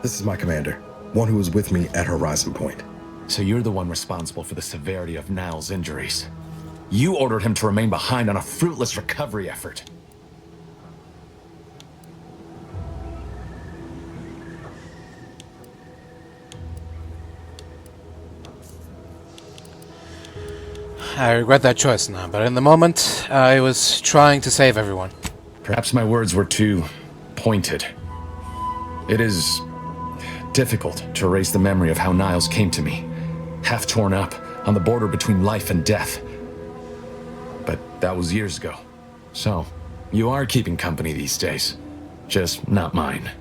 This is my commander, one who was with me at Horizon Point. So you're the one responsible for the severity of Niles' injuries. You ordered him to remain behind on a fruitless recovery effort. I regret that choice now, but in the moment, I was trying to save everyone. Perhaps my words were too pointed. It is difficult to erase the memory of how Niles came to me, half torn up, on the border between life and death. But that was years ago. So, you are keeping company these days. Just not mine.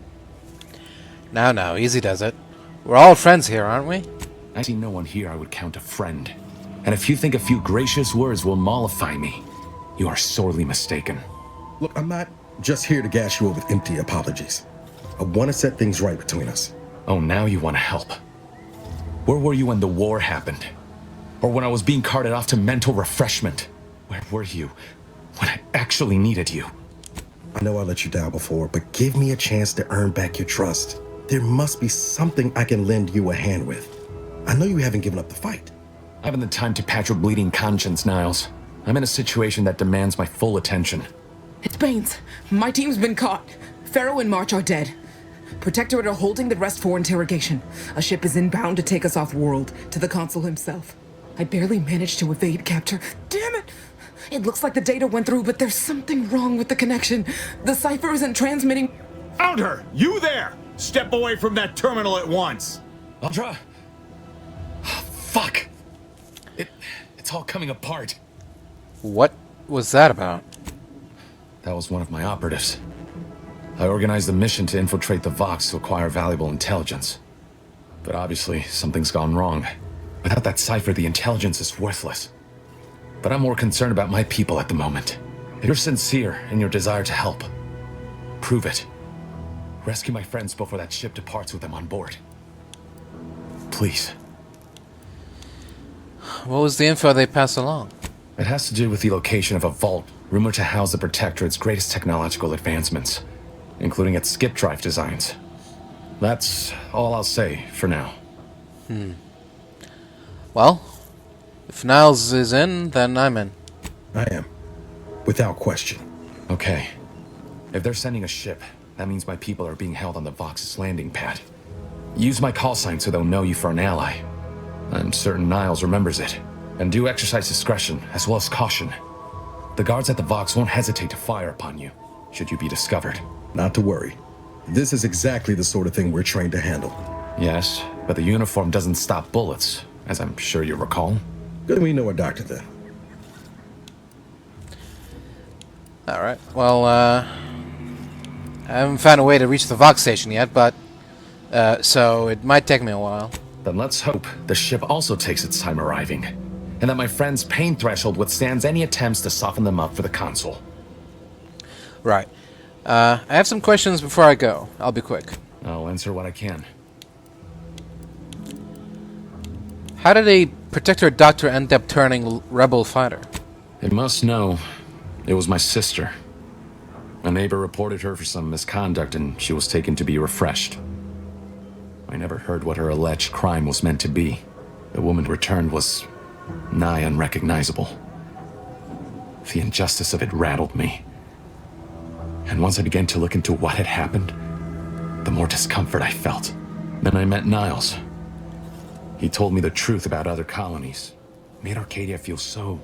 Now, easy does it. We're all friends here, aren't we? I see no one here I would count a friend. And if you think a few gracious words will mollify me, you are sorely mistaken. Look, I'm not just here to gas you up with empty apologies. I want to set things right between us. Oh, now you want to help. Where were you when the war happened? Or when I was being carted off to mental refreshment? Where were you when I actually needed you? I know I let you down before, but give me a chance to earn back your trust. There must be something I can lend you a hand with. I know you haven't given up the fight. I haven't the time to patch your bleeding conscience, Niles. I'm in a situation that demands my full attention. It's Baines. My team's been caught. Pharaoh and March are dead. Protectorate are holding the rest for interrogation. A ship is inbound to take us off-world, to the consul himself. I barely managed to evade capture. Damn it! It looks like the data went through, but there's something wrong with the connection. The cipher isn't transmitting... Found her! You there! Step away from that terminal at once! Ultra? Fuck! It's all coming apart. What was that about? That was one of my operatives. I organized a mission to infiltrate the Vox to acquire valuable intelligence. But obviously, something's gone wrong. Without that cipher, the intelligence is worthless. But I'm more concerned about my people at the moment. If you're sincere in your desire to help, prove it. Rescue my friends before that ship departs with them on board. Please. What was the info they passed along? It has to do with the location of a vault rumored to house the Protectorate's greatest technological advancements, including its skip drive designs. That's all I'll say for now. Well, if Niles is in, then I'm in. I am. Without question. Okay. If they're sending a ship, That means my people are being held on the Vox's landing pad. Use my call sign so they'll know you for an ally. I'm certain Niles remembers it. And do exercise discretion, as well as caution. The guards at the Vox won't hesitate to fire upon you, should you be discovered. Not to worry. This is exactly the sort of thing we're trained to handle. Yes, but the uniform doesn't stop bullets, as I'm sure you recall. Good we know a doctor then. Alright, well, I haven't found a way to reach the Vox station yet, but, so it might take me a while. Then let's hope the ship also takes its time arriving, and that my friend's pain threshold withstands any attempts to soften them up for the console. Right. I have some questions before I go. I'll be quick. I'll answer what I can. How did a Protector doctor end up turning rebel fighter? You must know, it was my sister. A neighbor reported her for some misconduct and she was taken to be refreshed. I never heard what her alleged crime was meant to be. The woman returned was nigh unrecognizable. The injustice of it rattled me. And once I began to look into what had happened, the more discomfort I felt. Then I met Niles. He told me the truth about other colonies. Made Arcadia feel so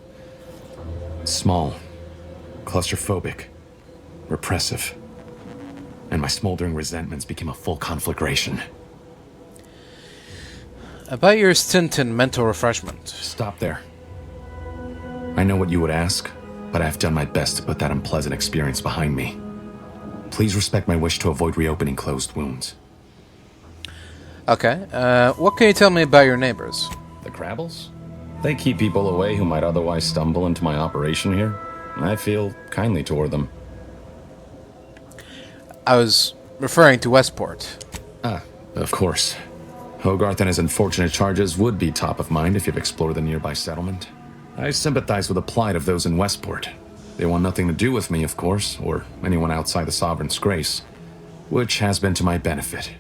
small, claustrophobic, repressive. And my smoldering resentments became a full conflagration. About your stint in mental refreshment. Stop there. I know what you would ask, but I have done my best to put that unpleasant experience behind me. Please respect my wish to avoid reopening closed wounds. Okay, what can you tell me about your neighbors? The Crabbles? They keep people away who might otherwise stumble into my operation here. I feel kindly toward them. I was referring to Westport. Ah, of course. Hogarth and his unfortunate charges would be top of mind if you've explored the nearby settlement. I sympathize with the plight of those in Westport. They want nothing to do with me, of course, or anyone outside the Sovereign's grace, which has been to my benefit.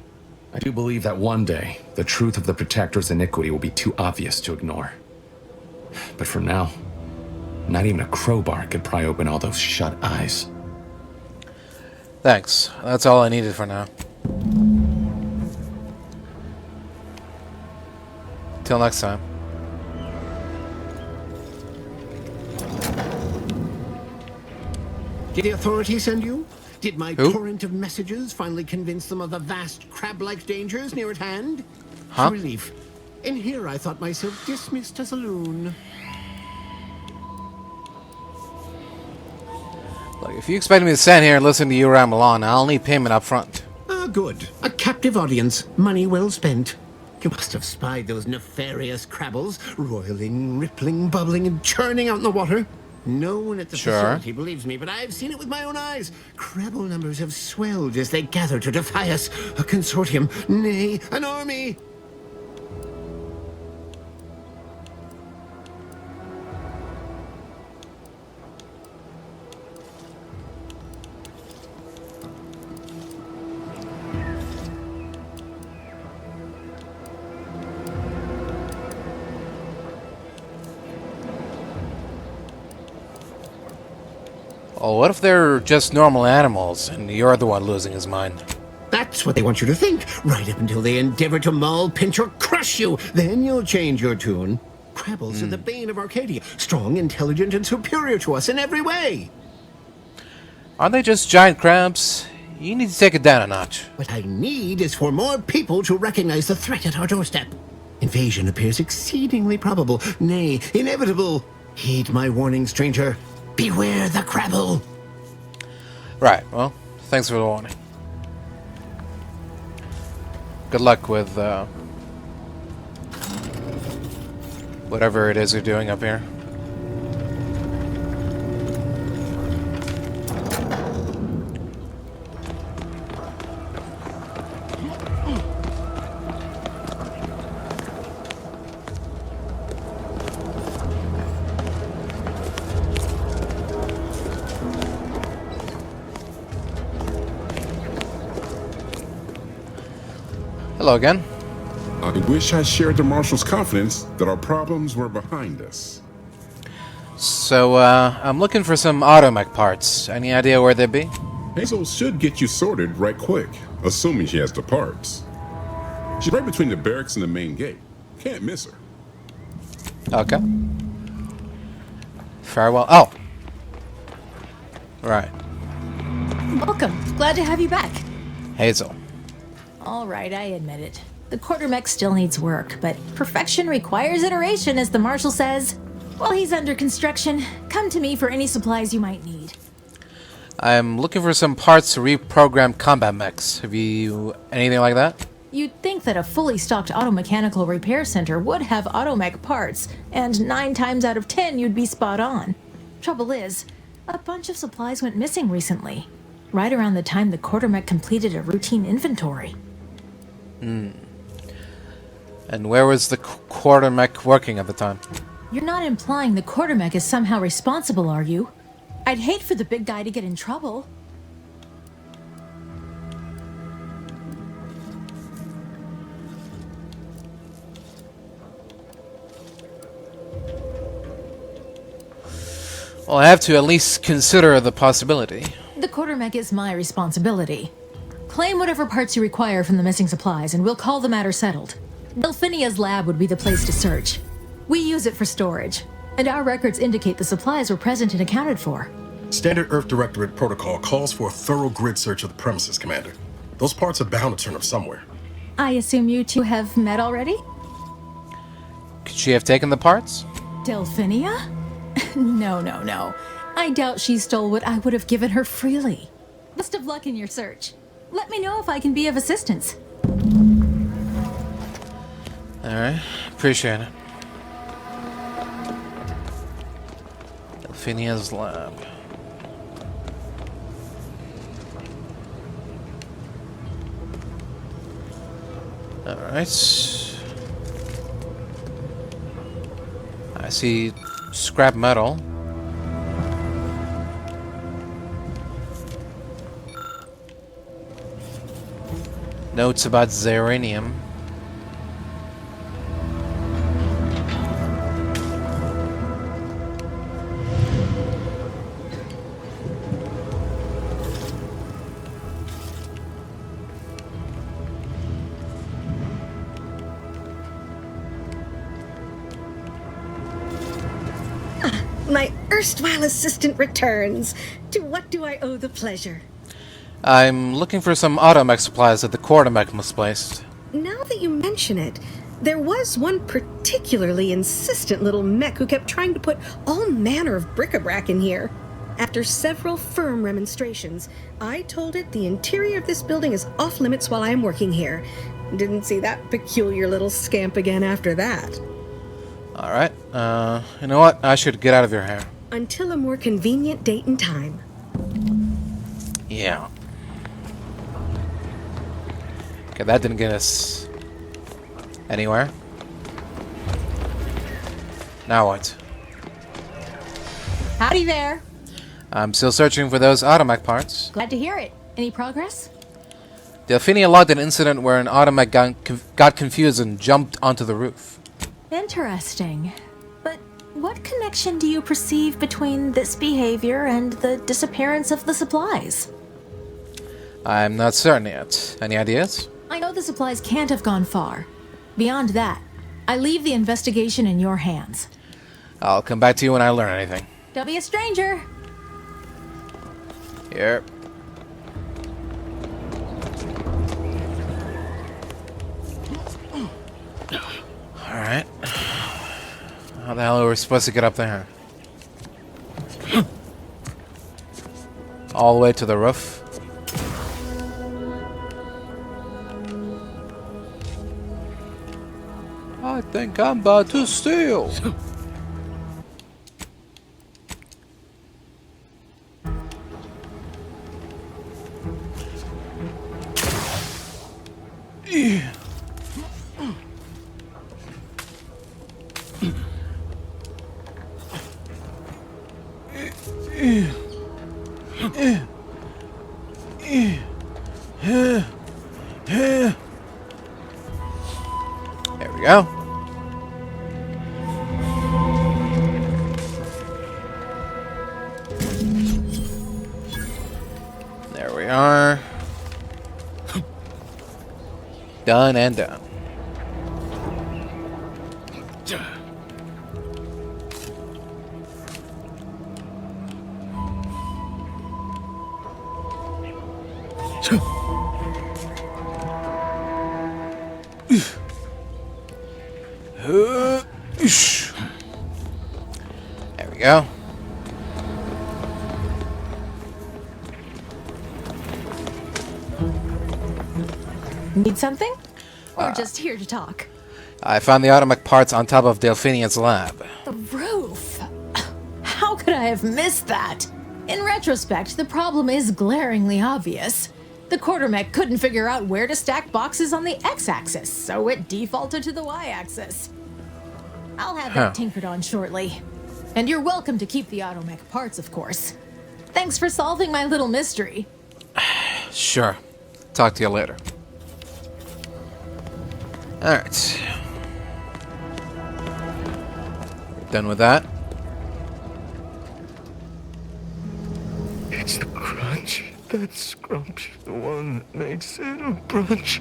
I do believe that one day, the truth of the Protector's iniquity will be too obvious to ignore. But for now, not even a crowbar could pry open all those shut eyes. Thanks. That's all I needed for now. Till next time. Did the authorities send you? Did my Who? torrent of messages finally convince them of the vast crab-like dangers near at hand? Huh? Relief. In here I thought myself dismissed as a loon. Look, if you expect me to stand here and listen to you ramble on, I'll need payment up front. Ah, good. A captive audience. Money well spent. You must have spied those nefarious crabbles, roiling, rippling, bubbling, and churning out in the water. No one at the facility believes me, but I've seen it with my own eyes. Crabble numbers have swelled as they gather to defy us. A consortium, nay, an army. Oh, what if they're just normal animals and you're the one losing his mind? That's what they want you to think, right up until they endeavor to maul, pinch, or crush you. Then you'll change your tune. Crabbles are the bane of Arcadia, strong, intelligent, and superior to us in every way. Aren't they just giant crabs? You need to take it down a notch. What I need is for more people to recognize the threat at our doorstep. Invasion appears exceedingly probable, nay, inevitable. Heed my warning, stranger. Beware the Crabble! Right, well, thanks for the warning. Good luck with, whatever it is you're doing up here. Hello again. I wish I shared the Marshal's confidence that our problems were behind us. So, I'm looking for some Automech parts. Any idea where they'd be? Hazel should get you sorted right quick, assuming she has the parts. She's right between the barracks and the main gate. Can't miss her. Okay. Farewell. Oh. Right. Welcome. Glad to have you back. Hazel. All right, I admit it. The quartermech still needs work, but perfection requires iteration, as the Marshal says. While he's under construction, come to me for any supplies you might need. I'm looking for some parts to reprogram combat mechs. Have you anything like that? You'd think that a fully stocked automechanical repair center would have Automech parts, and 9 times out of 10 you'd be spot on. Trouble is, a bunch of supplies went missing recently, right around the time the quartermech completed a routine inventory. And where was the quartermech working at the time? You're not implying the quartermech is somehow responsible, are you? I'd hate for the big guy to get in trouble. Well, I have to at least consider the possibility. The quartermech is my responsibility. Claim whatever parts you require from the missing supplies, and we'll call the matter settled. Delphinia's lab would be the place to search. We use it for storage, and our records indicate the supplies were present and accounted for. Standard Earth Directorate protocol calls for a thorough grid search of the premises, Commander. Those parts are bound to turn up somewhere. I assume you two have met already? Could she have taken the parts? Delphinia? No. I doubt she stole what I would have given her freely. Best of luck in your search. Let me know if I can be of assistance. Alright, appreciate it. Delphinia's lab. Alright. I see scrap metal. Notes about Xeranium. My erstwhile assistant returns. To what do I owe the pleasure? I'm looking for some Automech supplies that the quartermech misplaced. Now that you mention it, there was one particularly insistent little mech who kept trying to put all manner of bric-a-brac in here. After several firm remonstrations, I told it the interior of this building is off limits while I am working here. Didn't see that peculiar little scamp again after that. Alright, you know what? I should get out of your hair. Until a more convenient date and time. Yeah. Okay, that didn't get us anywhere. Now what? Howdy there. I'm still searching for those Automech parts. Glad to hear it. Any progress? Delphinia logged an incident where an Automech got confused and jumped onto the roof. Interesting. But what connection do you perceive between this behavior and the disappearance of the supplies? I'm not certain yet. Any ideas? I know the supplies can't have gone far. Beyond that, I leave the investigation in your hands. I'll come back to you when I learn anything. Don't be a stranger. Here. Alright. How the hell are we supposed to get up there? All the way to the roof? I think I'm about to steal. There we go. There Gun and down. There we go. Need something? Or just here to talk? I found the Automech parts on top of Delphinia's lab. The roof! How could I have missed that? In retrospect, the problem is glaringly obvious. The quartermech couldn't figure out where to stack boxes on the x-axis, so it defaulted to the y-axis. I'll have that tinkered on shortly. And you're welcome to keep the Automech parts, of course. Thanks for solving my little mystery. Sure. Talk to you later. Alright. Done with that. It's the crunch. That scrunch, the one that makes it a brunch.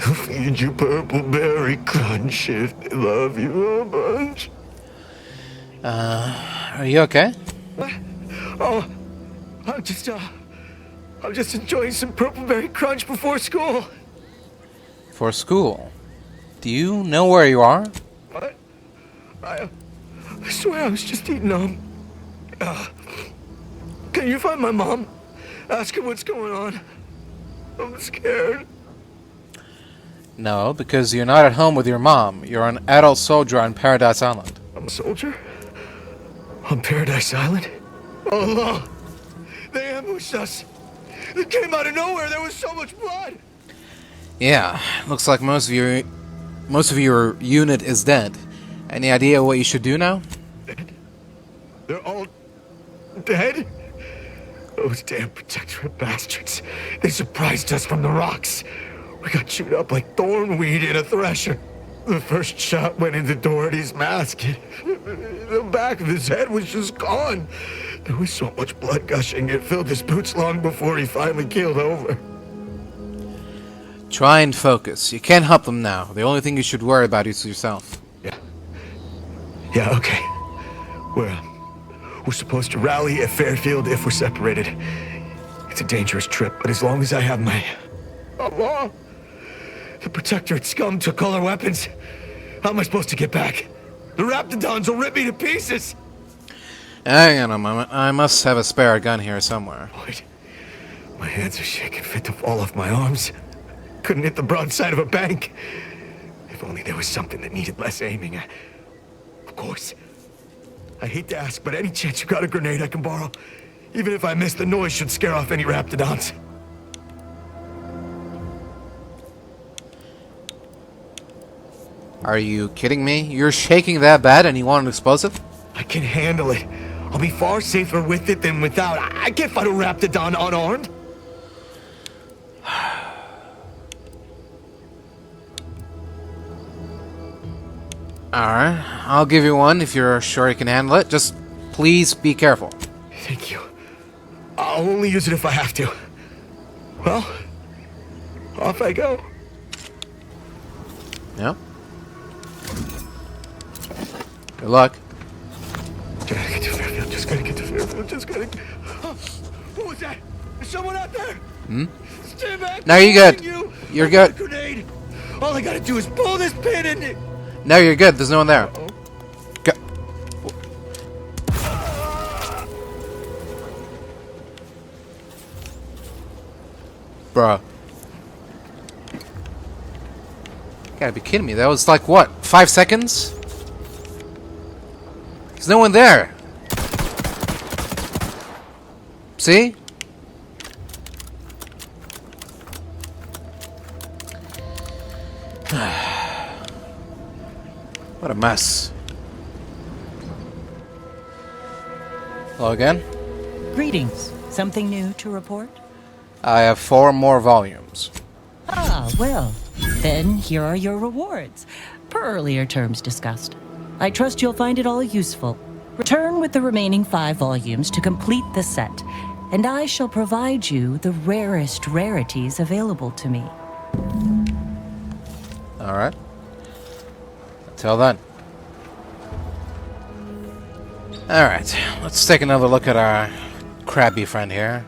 I'll feed you purple berry crunch if they love you a bunch. Are you okay? What? Oh, I'm just enjoying some purple berry crunch before school. For school? Do you know where you are? What? I swear I was just eating them. Can you find my mom? Ask her what's going on. I'm scared. No, because you're not at home with your mom. You're an adult soldier on Paradise Island. I'm a soldier? On Paradise Island? Oh, no. They ambushed us. It came out of nowhere. There was so much blood. Yeah, looks like most of your unit is dead. Any idea what you should do now? Dead? They're all dead? Those damn protectorate bastards. They surprised us from the rocks. We got chewed up like thornweed in a thresher. The first shot went into Doherty's mask. The back of his head was just gone. There was so much blood gushing, it filled his boots long before he finally keeled over. Try and focus. You can't help them now. The only thing you should worry about is yourself. Yeah, okay. We're supposed to rally at Fairfield if we're separated. It's a dangerous trip, but as long as I have my... Allah! The Protectorate scum took all our weapons. How am I supposed to get back? The Raptidons will rip me to pieces! Hang on a moment. I must have a spare gun here somewhere. Wait. My hands are shaking fit to fall off my arms. Couldn't hit the broadside of a bank. If only there was something that needed less aiming. Of course. I hate to ask, but any chance you got a grenade I can borrow? Even if I miss, the noise should scare off any Raptidons. Are you kidding me? You're shaking that bad and you want an explosive? I can handle it. I'll be far safer with it than without. I can't fight a Raptidon unarmed. Alright, I'll give you one if you're sure you can handle it. Just please be careful. Thank you. I'll only use it if I have to. Well, off I go. Yep. Good luck. Just gotta get to Fairfield. Just gotta get... Oh, what was that? Is someone out there? Stand back! No, you're good. You're good. Grenade. All I gotta do is pull this pin and... No, you're good. There's no one there. Go. Bruh. You gotta be kidding me. That was like, what, 5 seconds? There's no one there. See? What a mess. Hello again. Greetings. Something new to report? I have 4 more volumes. Ah, well, then here are your rewards, per earlier terms discussed. I trust you'll find it all useful. Return with the remaining 5 volumes to complete the set, and I shall provide you the rarest rarities available to me. Alright. Until then. Alright, let's take another look at our crabby friend here.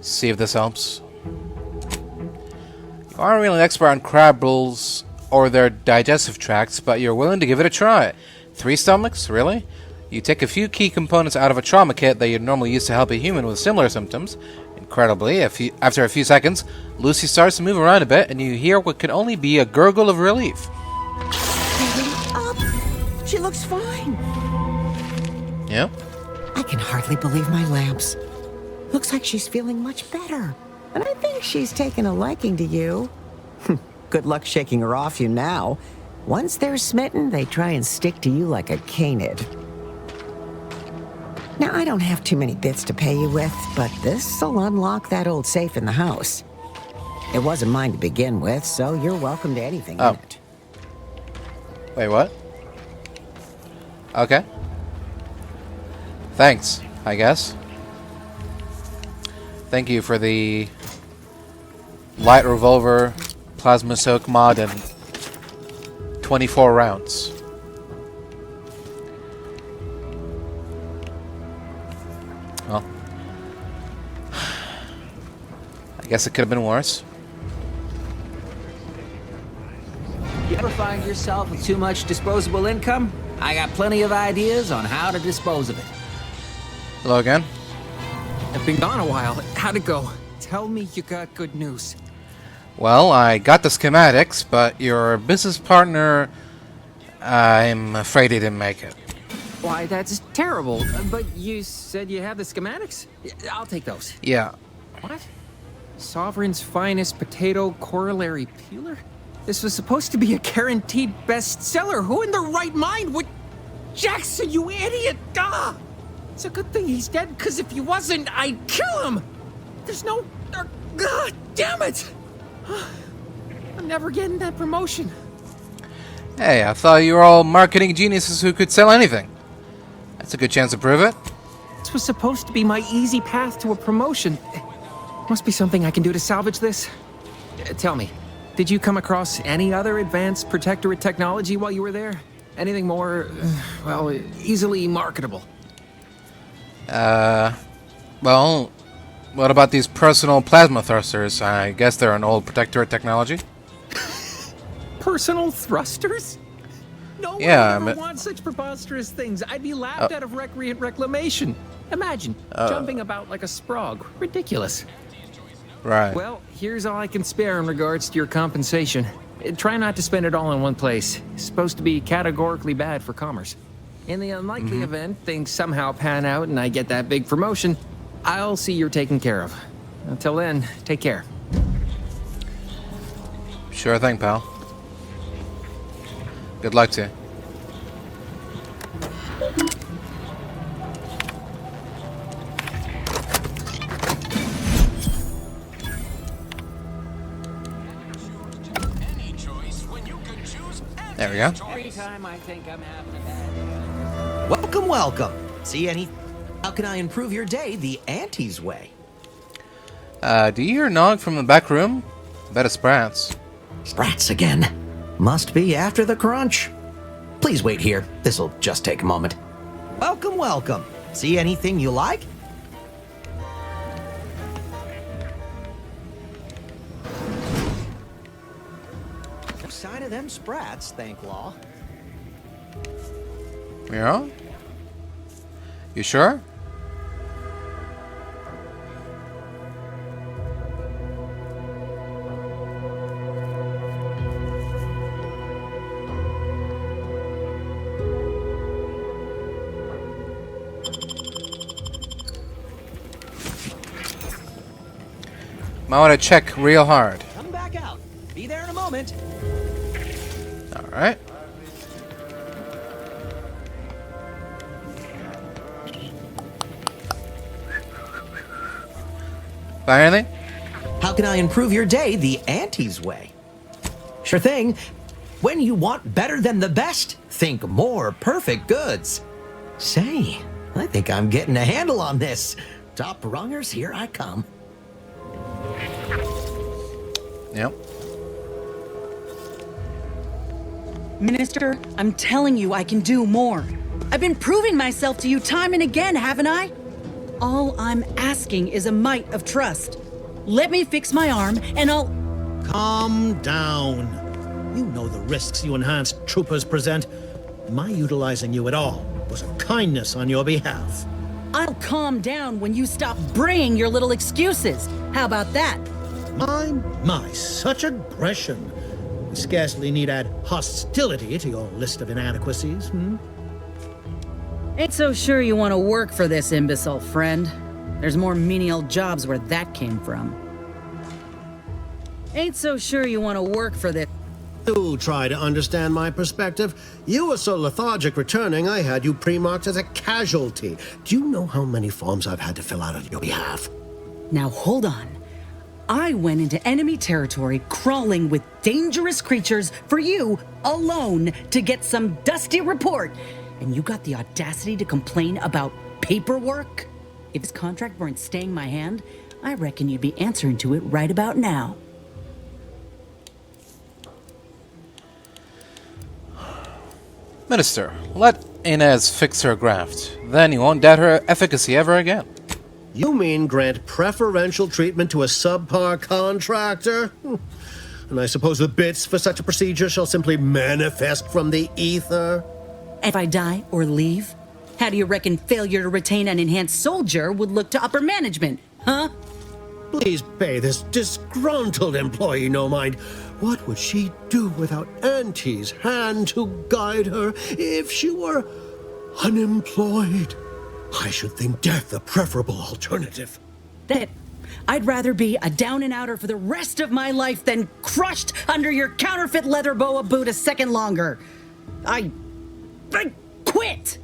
See if this helps. You aren't really an expert on crabbles or their digestive tracts, but you're willing to give it a try. 3 stomachs? Really? You take a few key components out of a trauma kit that you'd normally use to help a human with similar symptoms. Incredibly, after a few seconds, Lucy starts to move around a bit, and you hear what can only be a gurgle of relief. She looks fine. Yeah? I can hardly believe my lamps. Looks like she's feeling much better. And I think she's taken a liking to you. Good luck shaking her off you now. Once they're smitten, they try and stick to you like a canid. Now, I don't have too many bits to pay you with, but this'll unlock that old safe in the house. It wasn't mine to begin with, so you're welcome to anything in it. Wait, what? Okay. Thanks, I guess. Thank you for the light revolver, plasma soak mod, and 24 rounds. Well, I guess it could have been worse. You ever find yourself with too much disposable income? I got plenty of ideas on how to dispose of it. Hello again. I've been gone a while. How'd it go? Tell me you got good news. Well, I got the schematics, but your business partner, I'm afraid he didn't make it. Why, that's terrible. But you said you have the schematics? I'll take those. Yeah. What? Sovereign's finest potato corollary peeler? This was supposed to be a guaranteed bestseller. Who in their right mind would... Jackson, you idiot! Ah! It's a good thing he's dead, because if he wasn't, I'd kill him! There's no... God damn it! I'm never getting that promotion. Hey, I thought you were all marketing geniuses who could sell anything. That's a good chance to prove it. This was supposed to be my easy path to a promotion. Must be something I can do to salvage this. Tell me, did you come across any other advanced protectorate technology while you were there? Anything more, well, easily marketable? Well, what about these personal plasma thrusters? I guess they're an old protectorate technology. Personal thrusters? No one would ever want such preposterous things. I'd be laughed out of recreant reclamation. Imagine, jumping about like a sprog. Ridiculous. Right. Well, here's all I can spare in regards to your compensation. Try not to spend it all in one place. It's supposed to be categorically bad for commerce. In the unlikely event things somehow pan out and I get that big promotion, I'll see you're taken care of. Until then, take care. Sure thing, pal. Good luck to you. There we go. Anytime I think I'm having a bad day. Welcome, welcome. See any... How can I improve your day the Auntie's way? Do you hear a nog from the back room? Bet it's Sprat's. Sprat's again. Must be after the crunch. Please wait here. This'll just take a moment. Welcome, welcome. See anything you like? No sign of them Sprats, thank law. Yeah? You sure? Might want to check real hard. Come back out. Be there in a moment. Alright. Find anything? How can I improve your day the Auntie's way? Sure thing. When you want better than the best, think more perfect goods. Say, I think I'm getting a handle on this. Top rungers, here I come. Yep. Minister, I'm telling you I can do more. I've been proving myself to you time and again, haven't I? All I'm asking is a mite of trust. Let me fix my arm, and I'll... Calm down. You know the risks you enhanced troopers present. My utilizing you at all was a kindness on your behalf. I'll calm down when you stop bringing your little excuses. How about that? My, such aggression. We scarcely need add hostility to your list of inadequacies, Ain't so sure you want to work for this imbecile, friend. There's more menial jobs where that came from. Ain't so sure you want to work for this. Do try to understand my perspective. You were so lethargic returning, I had you pre-marked as a casualty. Do you know how many forms I've had to fill out on your behalf? Now hold on. I went into enemy territory crawling with dangerous creatures for you alone to get some dusty report. And you got the audacity to complain about paperwork? If this contract weren't staying my hand, I reckon you'd be answering to it right about now. Minister, let Inez fix her graft. Then you won't doubt her efficacy ever again. You mean grant preferential treatment to a subpar contractor? And I suppose the bits for such a procedure shall simply manifest from the ether? If I die or leave, how do you reckon failure to retain an enhanced soldier would look to upper management, huh? Please pay this disgruntled employee no mind. What would she do without Auntie's hand to guide her if she were unemployed? I should think death a preferable alternative. That I'd rather be a down-and-outer for the rest of my life than crushed under your counterfeit leather boa boot a second longer. I quit!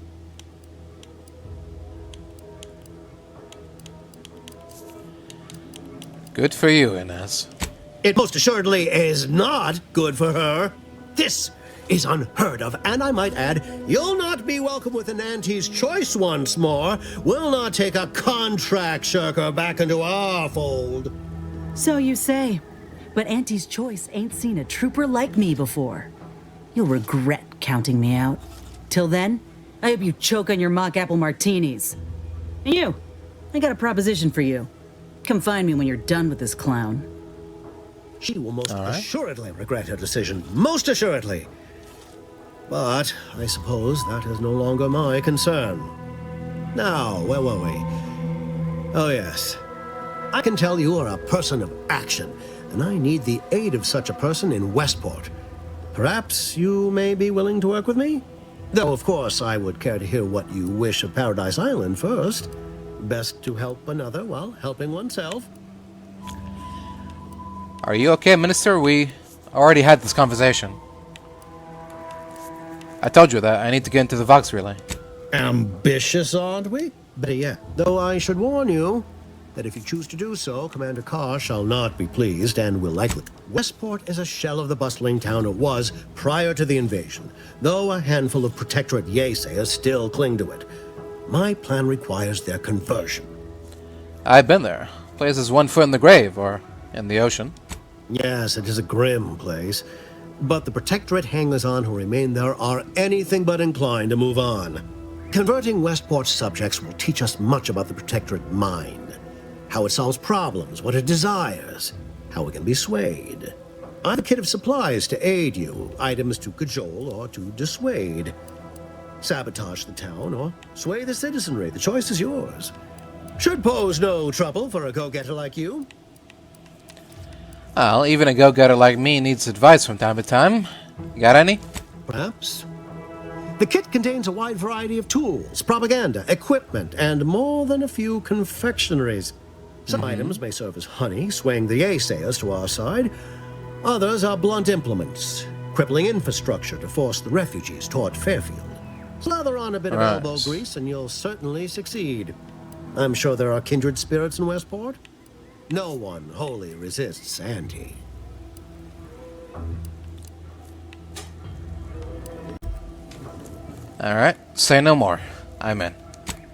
Good for you, Inez. It most assuredly is not good for her. This is unheard of, and I might add, you'll not be welcome within Auntie's choice once more. We'll not take a contract shirker back into our fold. So you say, but Auntie's choice ain't seen a trooper like me before. You'll regret counting me out. Till then, I hope you choke on your mock apple martinis. And you, I got a proposition for you. Come find me when you're done with this clown. She will most assuredly regret her decision. Most assuredly. But I suppose that is no longer my concern. Now, where were we? Oh, yes. I can tell you are a person of action, and I need the aid of such a person in Westport. Perhaps you may be willing to work with me? Though, of course, I would care to hear what you wish of Paradise Island first. Best to help another while helping oneself. Are you okay, Minister? We already had this conversation. I told you that I need to get into the Vox Relay. Ambitious, aren't we? Better yet, though I should warn you that if you choose to do so, Commander Carr shall not be pleased and will likely. Westport is a shell of the bustling town it was prior to the invasion, though a handful of Protectorate Yaysayers still cling to it. My plan requires their conversion. I've been there. Place is 1 foot in the grave, or in the ocean. Yes, it is a grim place. But the Protectorate hangers-on who remain there are anything but inclined to move on. Converting Westport's subjects will teach us much about the Protectorate mind. How it solves problems, what it desires, how it can be swayed. I'm a kit of supplies to aid you, items to cajole or to dissuade. Sabotage the town or sway the citizenry. The choice is yours. Should pose no trouble for a go-getter like you. Well, even a go-getter like me needs advice from time to time. You got any? Perhaps. The kit contains a wide variety of tools, propaganda, equipment, and more than a few confectionaries. Some items may serve as honey, swaying the Yaysayers to our side. Others are blunt implements, crippling infrastructure to force the refugees toward Fairfield. Slather on a bit of elbow grease and you'll certainly succeed. I'm sure there are kindred spirits in Westport. No one wholly resists Auntie. Alright, say no more. I'm in.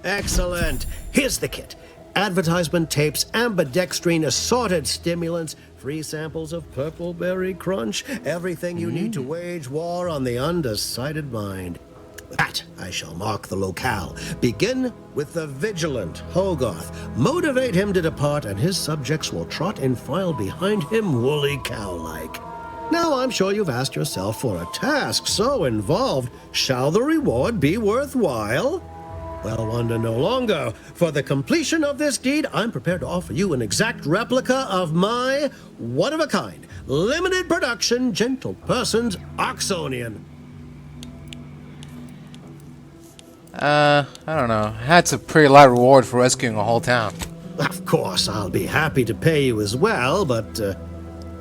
Excellent. Here's the kit. Advertisement tapes, ambidextrine, assorted stimulants, free samples of purple-berry crunch, everything you need to wage war on the undecided mind. With that, I shall mark the locale. Begin with the vigilant Hogarth. Motivate him to depart, and his subjects will trot in file behind him woolly cow-like. Now, I'm sure you've asked yourself, for a task so involved, shall the reward be worthwhile? Well, wonder no longer. For the completion of this deed, I'm prepared to offer you an exact replica of my one-of-a-kind, limited production, gentle person's Oxonian. I don't know. That's a pretty light reward for rescuing a whole town. Of course, I'll be happy to pay you as well, but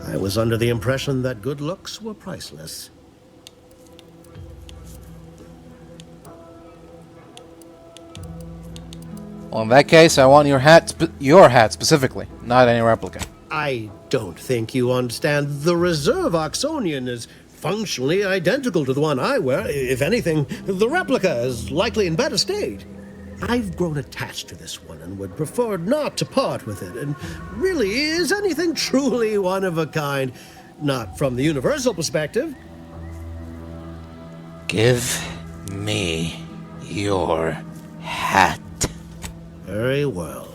I was under the impression that good looks were priceless. Well, in that case, I want your hat specifically, not any replica. I don't think you understand. The reserve Oxonian is functionally identical to the one I wear. If anything, the replica is likely in better state. I've grown attached to this one and would prefer not to part with it. And really, is anything truly one of a kind? Not from the universal perspective. Give me your hat. Very well.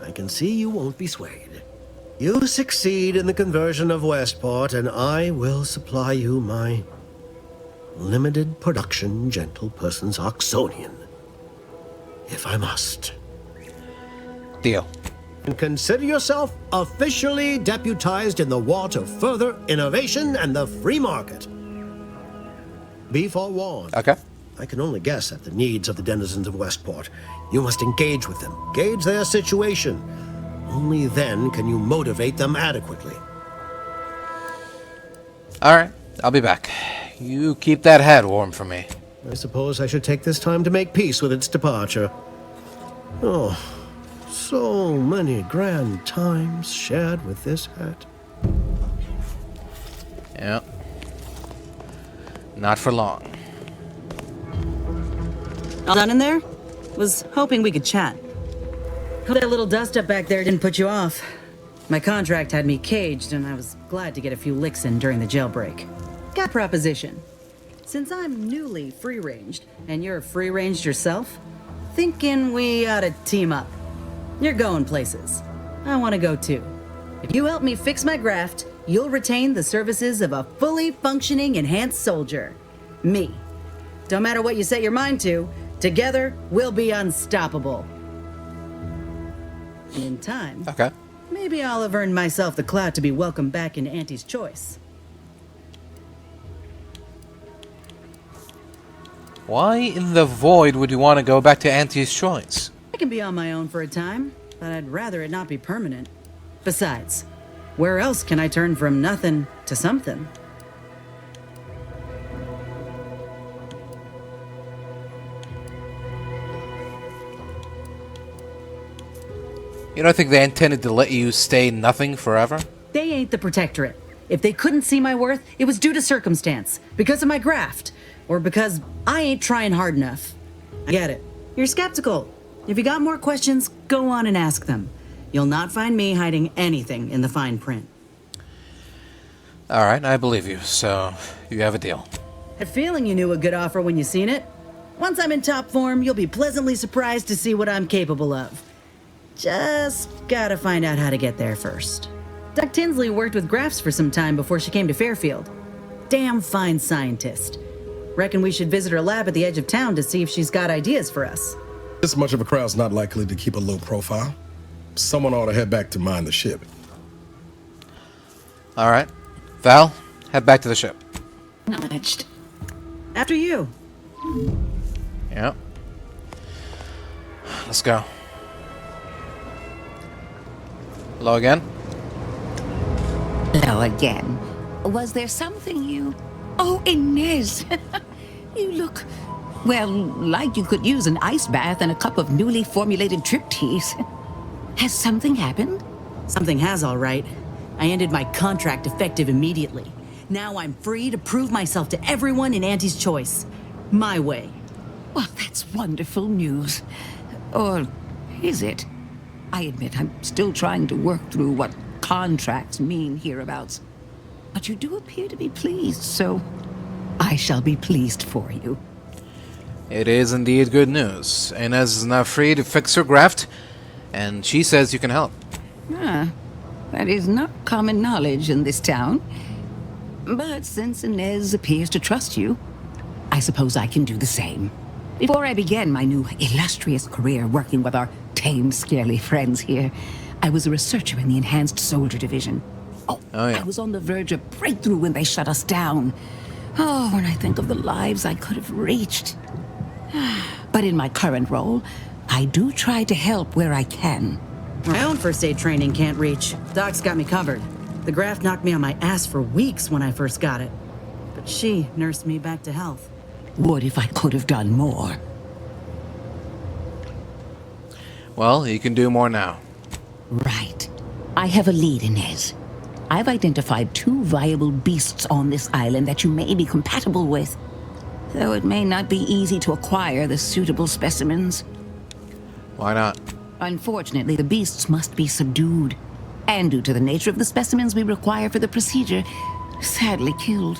I can see you won't be swayed. You succeed in the conversion of Westport, and I will supply you my limited production gentle person's Oxonian. If I must. Deal. And consider yourself officially deputized in the war to further innovation and the free market. Be forewarned. Okay. I can only guess at the needs of the denizens of Westport. You must engage with them, gauge their situation. Only then can you motivate them adequately. Alright, I'll be back. You keep that hat warm for me. I suppose I should take this time to make peace with its departure. Oh, so many grand times shared with this hat. Yeah. Not for long. All done in there? Was hoping we could chat. Hope that little dust up back there didn't put you off. My contract had me caged, and I was glad to get a few licks in during the jailbreak. Got a proposition. Since I'm newly free-ranged, and you're free-ranged yourself, thinking we ought to team up. You're going places. I want to go too. If you help me fix my graft, you'll retain the services of a fully functioning enhanced soldier. Me. Don't matter what you set your mind to, together we'll be unstoppable. And in time, okay, maybe I'll have earned myself the clout to be welcomed back into Auntie's choice. Why in the void would you want to go back to Auntie's choice? I can be on my own for a time, but I'd rather it not be permanent. Besides, where else can I turn from nothing to something? You don't think they intended to let you stay nothing forever? They ain't the Protectorate. If they couldn't see my worth, it was due to circumstance, because of my graft, or because I ain't trying hard enough. I get it. You're skeptical. If you got more questions, go on and ask them. You'll not find me hiding anything in the fine print. Alright, I believe you, so you have a deal. Had a feeling you knew a good offer when you seen it. Once I'm in top form, you'll be pleasantly surprised to see what I'm capable of. Just gotta find out how to get there first. Doc Tinsley worked with grafts for some time before she came to Fairfield. Damn fine scientist. Reckon we should visit her lab at the edge of town to see if she's got ideas for us. This much of a crowd's not likely to keep a low profile. Someone ought to head back to mine the ship. Alright. Val, head back to the ship. Acknowledged. After you. Yep. Let's go. Hello again? Hello again. Was there something you... Oh, Inez! You look, well, like you could use an ice bath and a cup of newly formulated trip teas. Has something happened? Something has, all right. I ended my contract effective immediately. Now I'm free to prove myself to everyone in Auntie's choice. My way. Well, that's wonderful news. Or is it? I admit I'm still trying to work through what contracts mean hereabouts. But you do appear to be pleased, so I shall be pleased for you. It is indeed good news. Inez is now free to fix her graft, and she says you can help. Ah, that is not common knowledge in this town. But since Inez appears to trust you, I suppose I can do the same. Before I began my new illustrious career working with our tame, scaly friends here, I was a researcher in the Enhanced Soldier Division. Oh yeah. I was on the verge of breakthrough when they shut us down. Oh, when I think of the lives I could have reached. But in my current role, I do try to help where I can. My own first aid training can't reach. Doc's got me covered. The graft knocked me on my ass for weeks when I first got it. But she nursed me back to health. Would if I could have done more. Well, you can do more now. Right. I have a lead, Inez. I've identified 2 viable beasts on this island that you may be compatible with. Though it may not be easy to acquire the suitable specimens. Why not? Unfortunately, the beasts must be subdued. And due to the nature of the specimens we require for the procedure, sadly killed.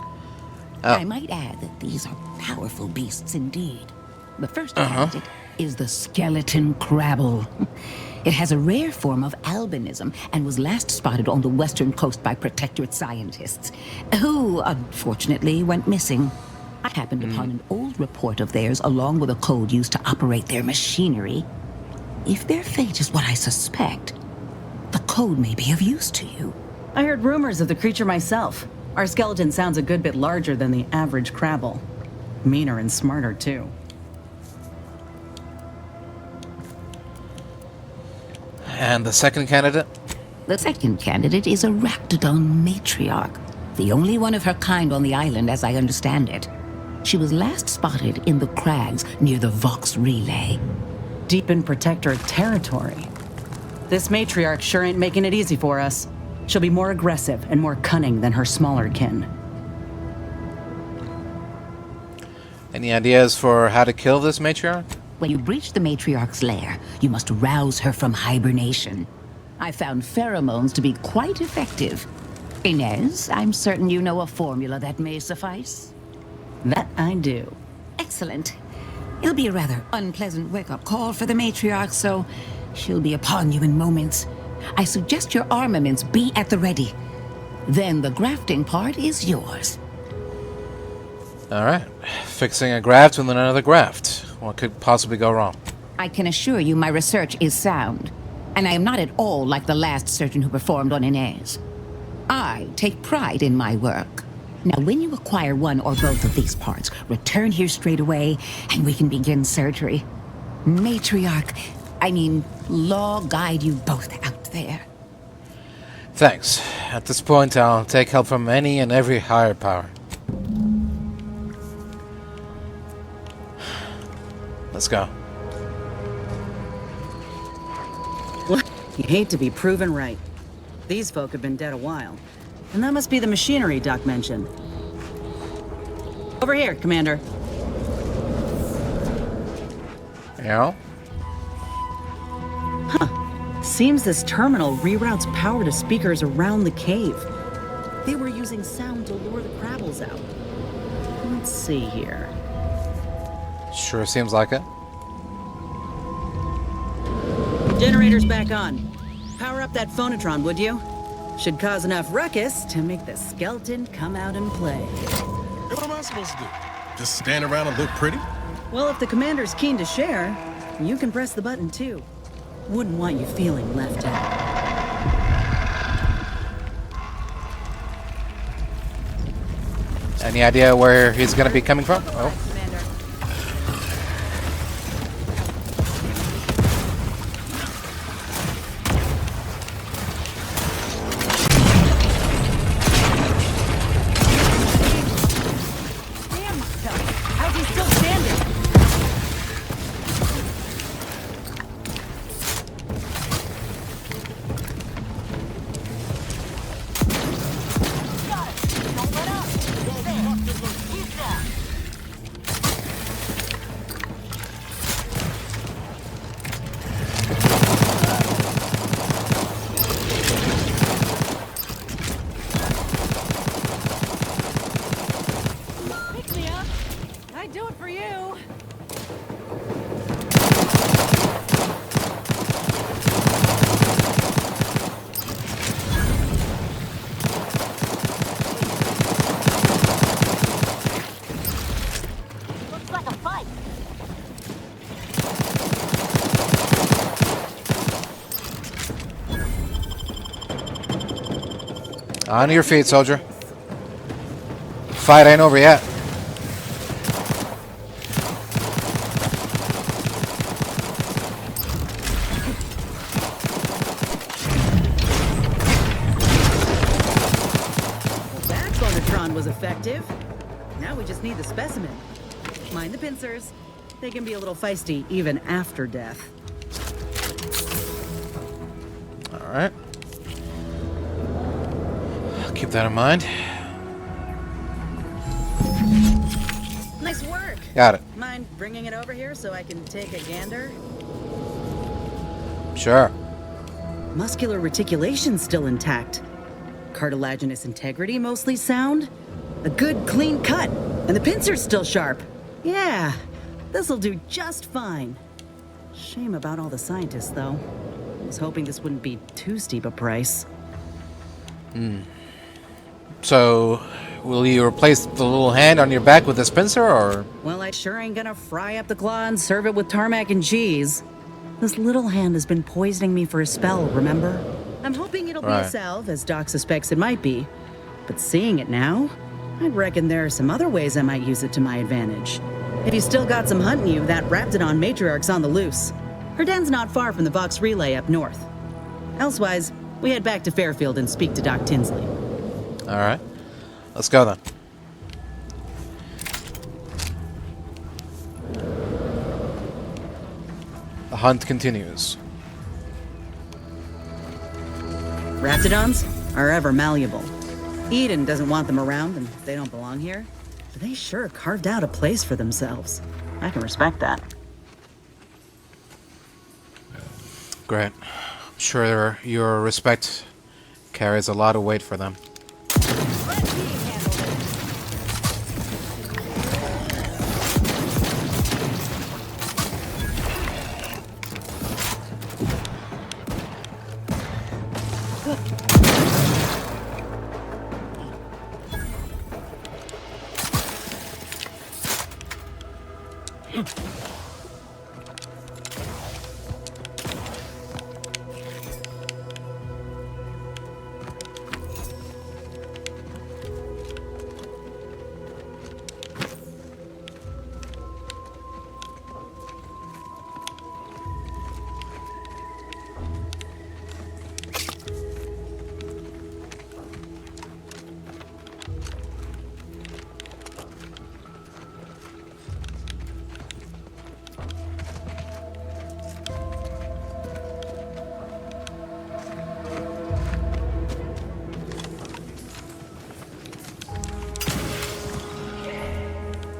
I might add that these are powerful beasts indeed. The first candidate is the skeleton crabble. It has a rare form of albinism and was last spotted on the western coast by Protectorate scientists, who unfortunately went missing. I happened upon an old report of theirs along with a code used to operate their machinery. If their fate is what I suspect, the code may be of use to you. I heard rumors of the creature myself. Our skeleton sounds a good bit larger than the average crabble. Meaner and smarter, too. And the second candidate? The second candidate is a Raptidon matriarch, the only one of her kind on the island as I understand it. She was last spotted in the crags near the Vox Relay. Deep in Protectorate territory. This matriarch sure ain't making it easy for us. She'll be more aggressive and more cunning than her smaller kin. Any ideas for how to kill this matriarch? When you breach the matriarch's lair, you must rouse her from hibernation. I found pheromones to be quite effective. Inez, I'm certain you know a formula that may suffice. That I do. Excellent. It'll be a rather unpleasant wake-up call for the matriarch, so she'll be upon you in moments. I suggest your armaments be at the ready. Then the grafting part is yours. Alright. Fixing a graft with another graft. What could possibly go wrong? I can assure you my research is sound, and I am not at all like the last surgeon who performed on Inez. I take pride in my work. Now, when you acquire one or both of these parts, return here straight away, and we can begin surgery. Law guide you both out there. Thanks. At this point, I'll take help from any and every higher power. Let's go. You hate to be proven right. These folk have been dead a while. And that must be the machinery Doc mentioned. Over here, Commander. Yeah? Seems this terminal reroutes power to speakers around the cave. They were using sound to lure the crabbles out. Let's see here. Sure seems like it. Generator's back on. Power up that phonotron, would you? Should cause enough ruckus to make the skeleton come out and play. What am I supposed to do? Just stand around and look pretty? Well, if the commander's keen to share, you can press the button too. Wouldn't want you feeling left out. Any idea where he's gonna be coming from? Oh. How's he still standing? On your feet, soldier. Fight ain't over yet. That Thundertron was effective. Now we just need the specimen. Mind the pincers. They can be a little feisty even after death. All right. Keep that in mind. Nice work. Got it. Mind bringing it over here so I can take a gander? Sure. Muscular reticulation's still intact. Cartilaginous integrity mostly sound. A good clean cut. And the pincer's still sharp. Yeah, this'll do just fine. Shame about all the scientists, though. I was hoping this wouldn't be too steep a price. So, will you replace the little hand on your back with this pincer, or? Well, I sure ain't gonna fry up the claw and serve it with tarmac and cheese. This little hand has been poisoning me for a spell, remember? I'm hoping it'll be a salve, as Doc suspects it might be. But seeing it now, I'd reckon there are some other ways I might use it to my advantage. If you still got some hunting you, that Raptidon matriarch's on the loose. Her den's not far from the Vox Relay up north. Elsewise, we head back to Fairfield and speak to Doc Tinsley. All right. Let's go then. The hunt continues. Raptidons are ever malleable. Eden doesn't want them around, and they don't belong here. But they sure carved out a place for themselves. I can respect that. Great. I'm sure your respect carries a lot of weight for them.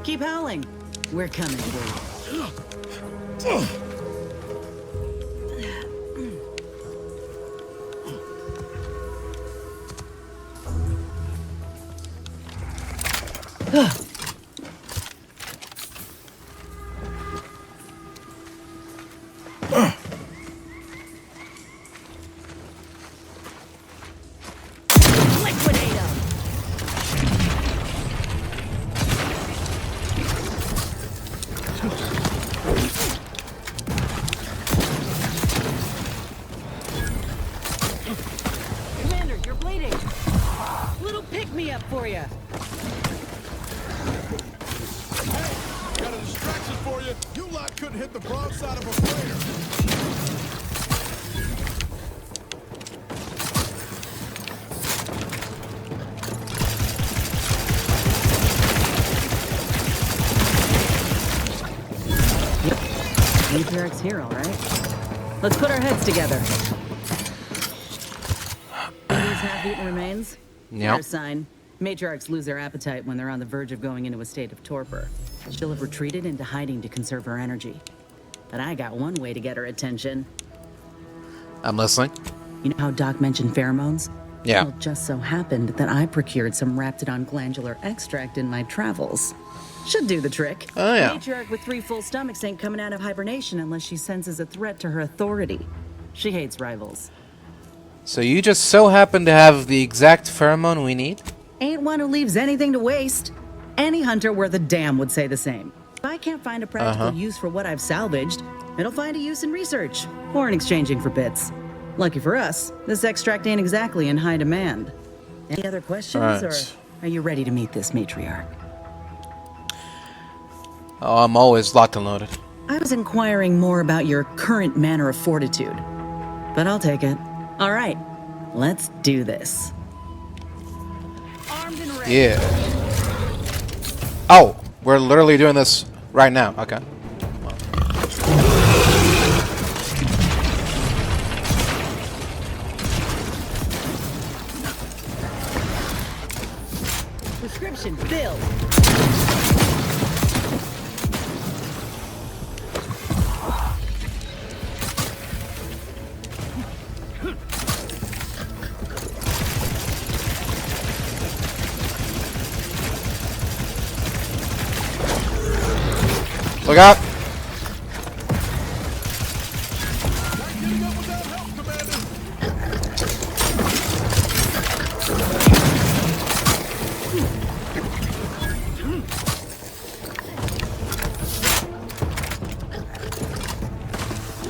Keep howling. We're coming for you. Commander, you're bleeding. Little pick-me-up for you. Hey, got a distraction for you. You lot couldn't hit the broadside of a flare. Matriarch's here, all right. Let's put our heads together. These half-eaten remains? Yep. Fair sign. Matriarchs lose their appetite when they're on the verge of going into a state of torpor. She'll have retreated into hiding to conserve her energy. But I got one way to get her attention. I'm listening. You know how Doc mentioned pheromones? Yeah. Well, it just so happened that I procured some Raptidon glandular extract in my travels. Should do the trick. Oh, yeah. Matriarch with 3 full stomachs ain't coming out of hibernation unless she senses a threat to her authority. She hates rivals. So you just so happen to have the exact pheromone we need? Ain't one who leaves anything to waste. Any hunter worth a damn would say the same. If I can't find a practical use for what I've salvaged, it'll find a use in research or in exchanging for bits. Lucky for us, this extract ain't exactly in high demand. Any other questions, Right. or are you ready to meet this matriarch? Oh, I'm always locked and loaded. I was inquiring more about your current manner of fortitude, but I'll take it. All right, let's do this. Armed and ready. Yeah. Oh, we're literally doing this right now. Okay. Prescription filled. Look out!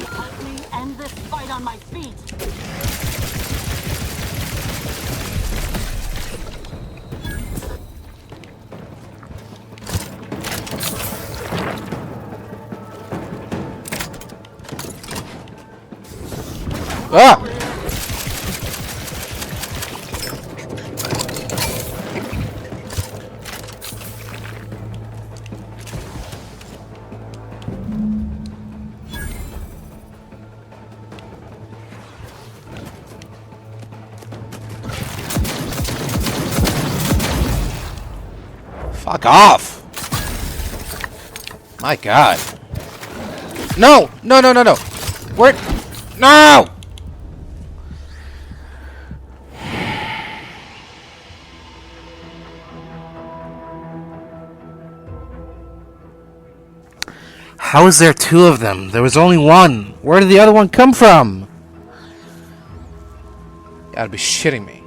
Help me end this fight on my feet. Ah! Fuck off! My God! No! No! No! No! No! Where? No! How is there two of them? There was only one. Where did the other one come from? You gotta be shitting me.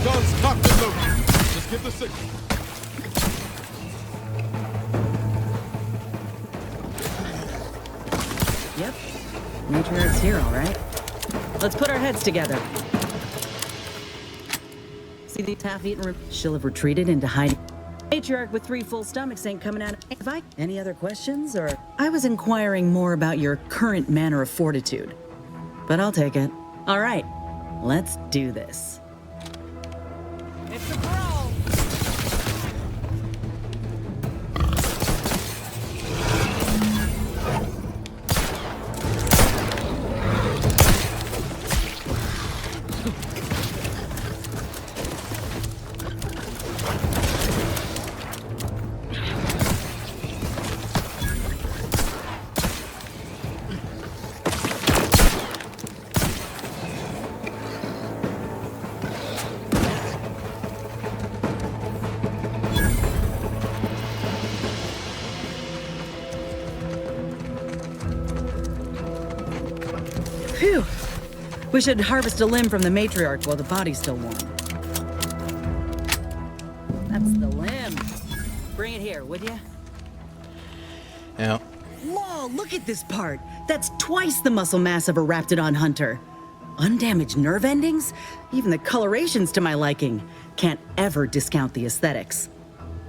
Guns cocked and loaded. Just give the signal. Yep, matriarch's here, all right. Let's put our heads together. See these half-eaten she'll have retreated into hiding. Matriarch with 3 full stomachs ain't coming out. Any other questions, or? I was inquiring more about your current manner of fortitude, but I'll take it. All right, let's do this. It's a brawl. Phew. We should harvest a limb from the matriarch while the body's still warm. That's the limb. Bring it here, would you? Yeah. Whoa, look at this part. That's twice the muscle mass of a Raptidon hunter. Undamaged nerve endings? Even the coloration's to my liking. Can't ever discount the aesthetics.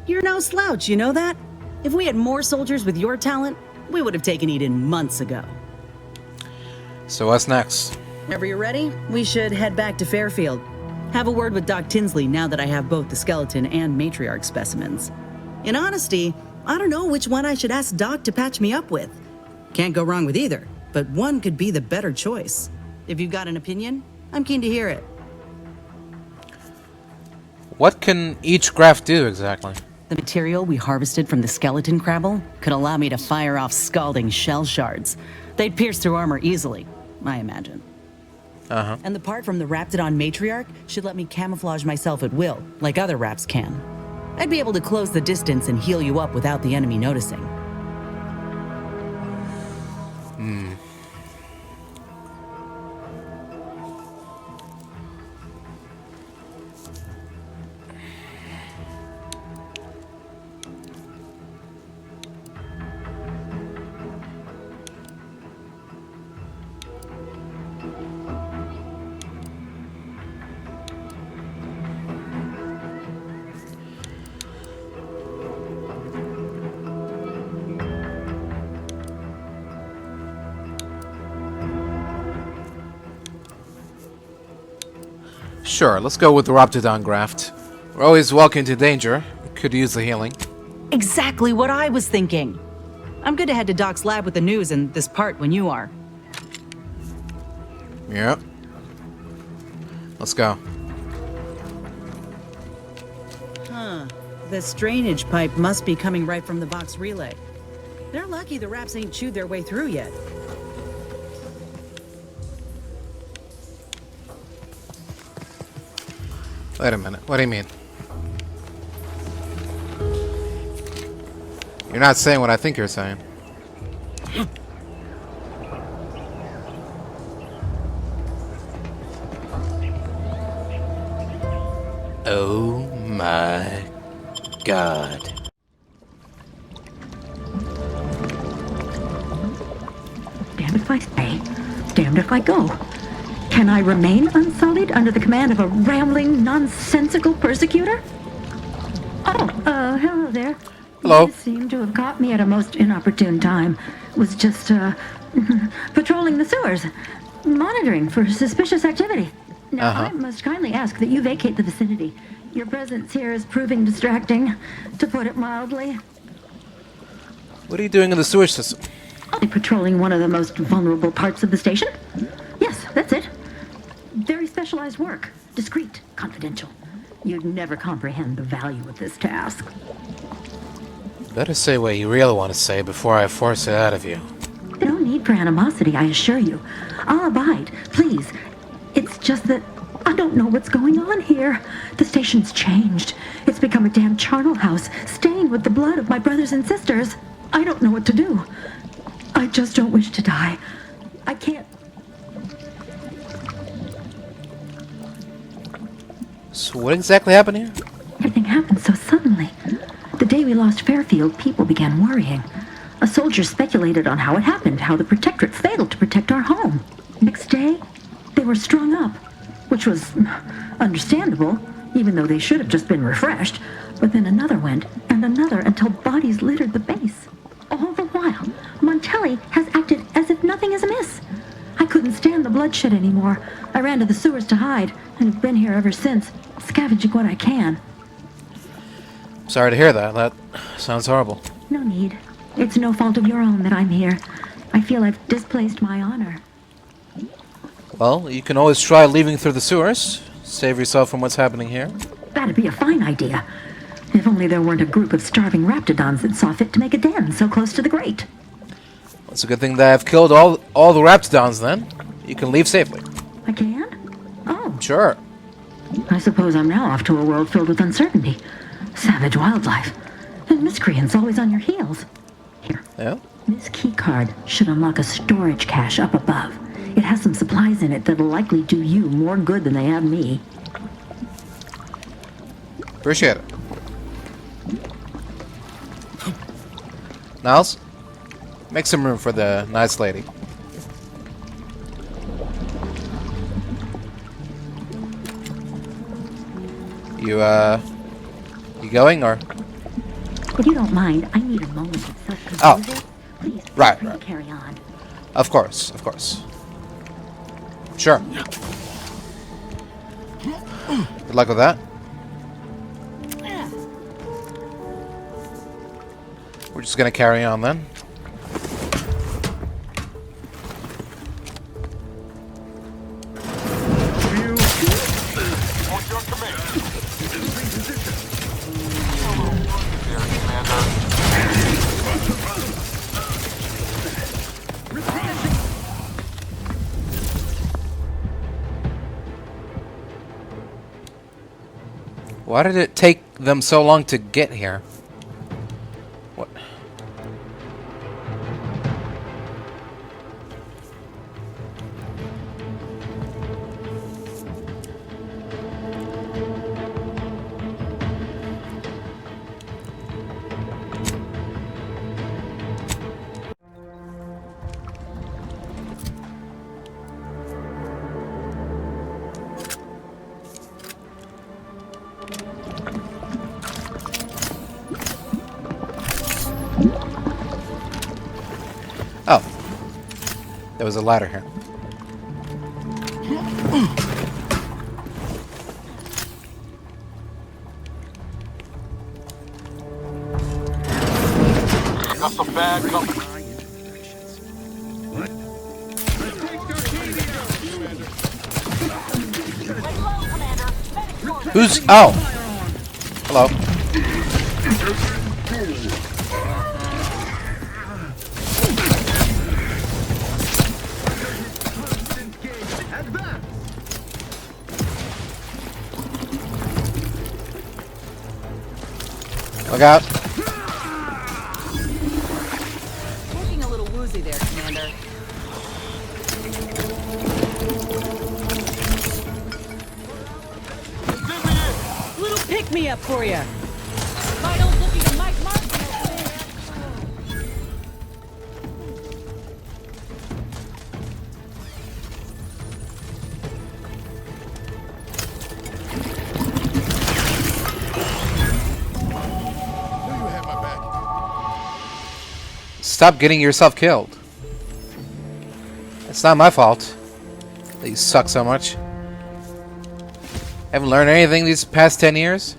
You're no slouch, you know that? If we had more soldiers with your talent, we would have taken Eden months ago. So what's next? Whenever you're ready, we should head back to Fairfield. Have a word with Doc Tinsley now that I have both the skeleton and matriarch specimens. In honesty, I don't know which one I should ask Doc to patch me up with. Can't go wrong with either, but one could be the better choice. If you've got an opinion, I'm keen to hear it. What can each graft do exactly? The material we harvested from the skeleton crabble could allow me to fire off scalding shell shards. They'd pierce through armor easily, I imagine. Uh-huh. And the part from the Raptidon matriarch should let me camouflage myself at will, like other Raps can. I'd be able to close the distance and heal you up without the enemy noticing. Sure, let's go with the Raptidon graft. We're always walking into danger. Could use the healing. Exactly what I was thinking. I'm good to head to Doc's lab with the news and this part when you are. Yep. Let's go. Huh. This drainage pipe must be coming right from the Vox Relay. They're lucky the Raps ain't chewed their way through yet. Wait a minute. What do you mean? You're not saying what I think you're saying. Oh my God. Damned if I stay, damned if I go. Can I remain unsullied under the command of a rambling, nonsensical persecutor? Oh, hello there. Hello. You seem to have caught me at a most inopportune time. Was just, patrolling the sewers, monitoring for suspicious activity. Now, I must kindly ask that you vacate the vicinity. Your presence here is proving distracting, to put it mildly. What are you doing in the sewage system? I'll be patrolling one of the most vulnerable parts of the station. Yes, that's it. Very specialized work. Discreet, confidential. You'd never comprehend the value of this task. Better say what you really want to say before I force it out of you. No need for animosity, I assure you. I'll abide, please. It's just that I don't know what's going on here. The station's changed. It's become a damn charnel house, stained with the blood of my brothers and sisters. I don't know what to do. I just don't wish to die. I can't. So what exactly happened here? Everything happened so suddenly. The day we lost Fairfield, people began worrying. A soldier speculated on how it happened, how the Protectorate failed to protect our home. Next day, they were strung up, which was understandable, even though they should have just been refreshed. But then another went, and another, until bodies littered the base. All the while, Montelli has acted as if nothing is amiss. I couldn't stand the bloodshed anymore. I ran to the sewers to hide, and have been here ever since, scavenging what I can. Sorry to hear that. That sounds horrible. No need. It's no fault of your own that I'm here. I feel I've displaced my honor. Well, you can always try leaving through the sewers. Save yourself from what's happening here. That'd be a fine idea. If only there weren't a group of starving Raptidons that saw fit to make a den so close to the grate. It's a good thing that I've killed all the Raptidons, then. You can leave safely. I can? Oh. Sure. I suppose I'm now off to a world filled with uncertainty. Savage wildlife. And miscreants always on your heels. Here. Yeah? This key card should unlock a storage cache up above. It has some supplies in it that'll likely do you more good than they have me. Appreciate it. Niles, make some room for the nice lady. You going, or? If you don't mind, I need a moment of self-composure. Please, right. Carry on. Of course. Sure. Good luck with that. We're just gonna carry on then. Why did it take them so long to get here? What? Oh. There was a ladder here. bad company. Who's... Oh! Hello. Look out. Looking a little woozy there, Commander. Little pick-me-up for you. Vitals looking at Mike Martin. Stop getting yourself killed. It's not my fault that you suck so much. Haven't learned anything these past 10 years?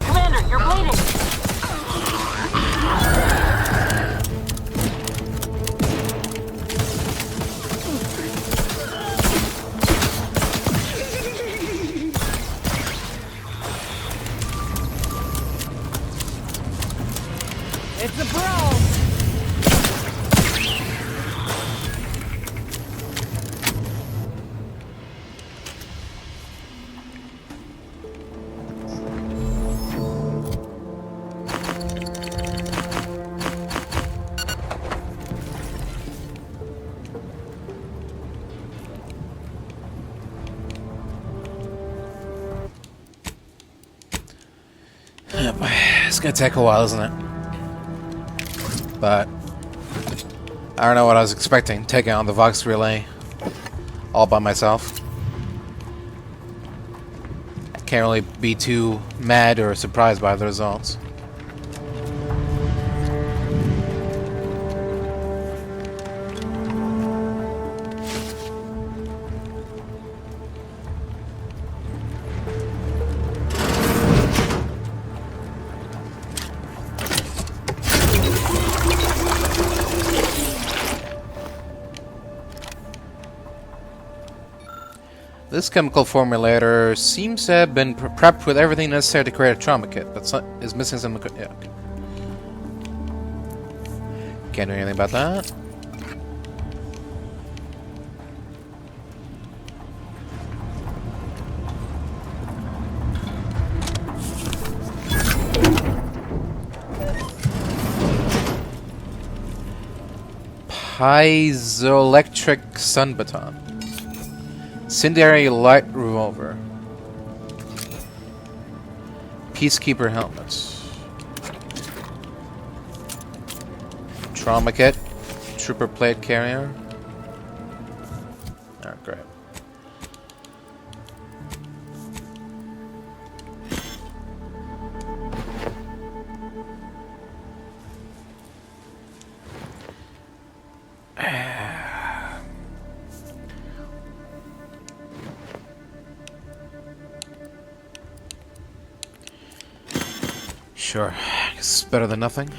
Commander, you're bleeding. It's a brawl. Yep. It's gonna take a while, isn't it? But I don't know what I was expecting, taking on the Vox Relay all by myself. I can't really be too mad or surprised by the results. This chemical formulator seems to have been prepped with everything necessary to create a trauma kit, but is missing some... Yeah, okay. Can't do anything about that. Piezoelectric Sun Baton. Incendiary Light Revolver. Peacekeeper Helmets. Trauma Kit. Trooper Plate Carrier. Oh, great. Sure, I guess it's better than nothing.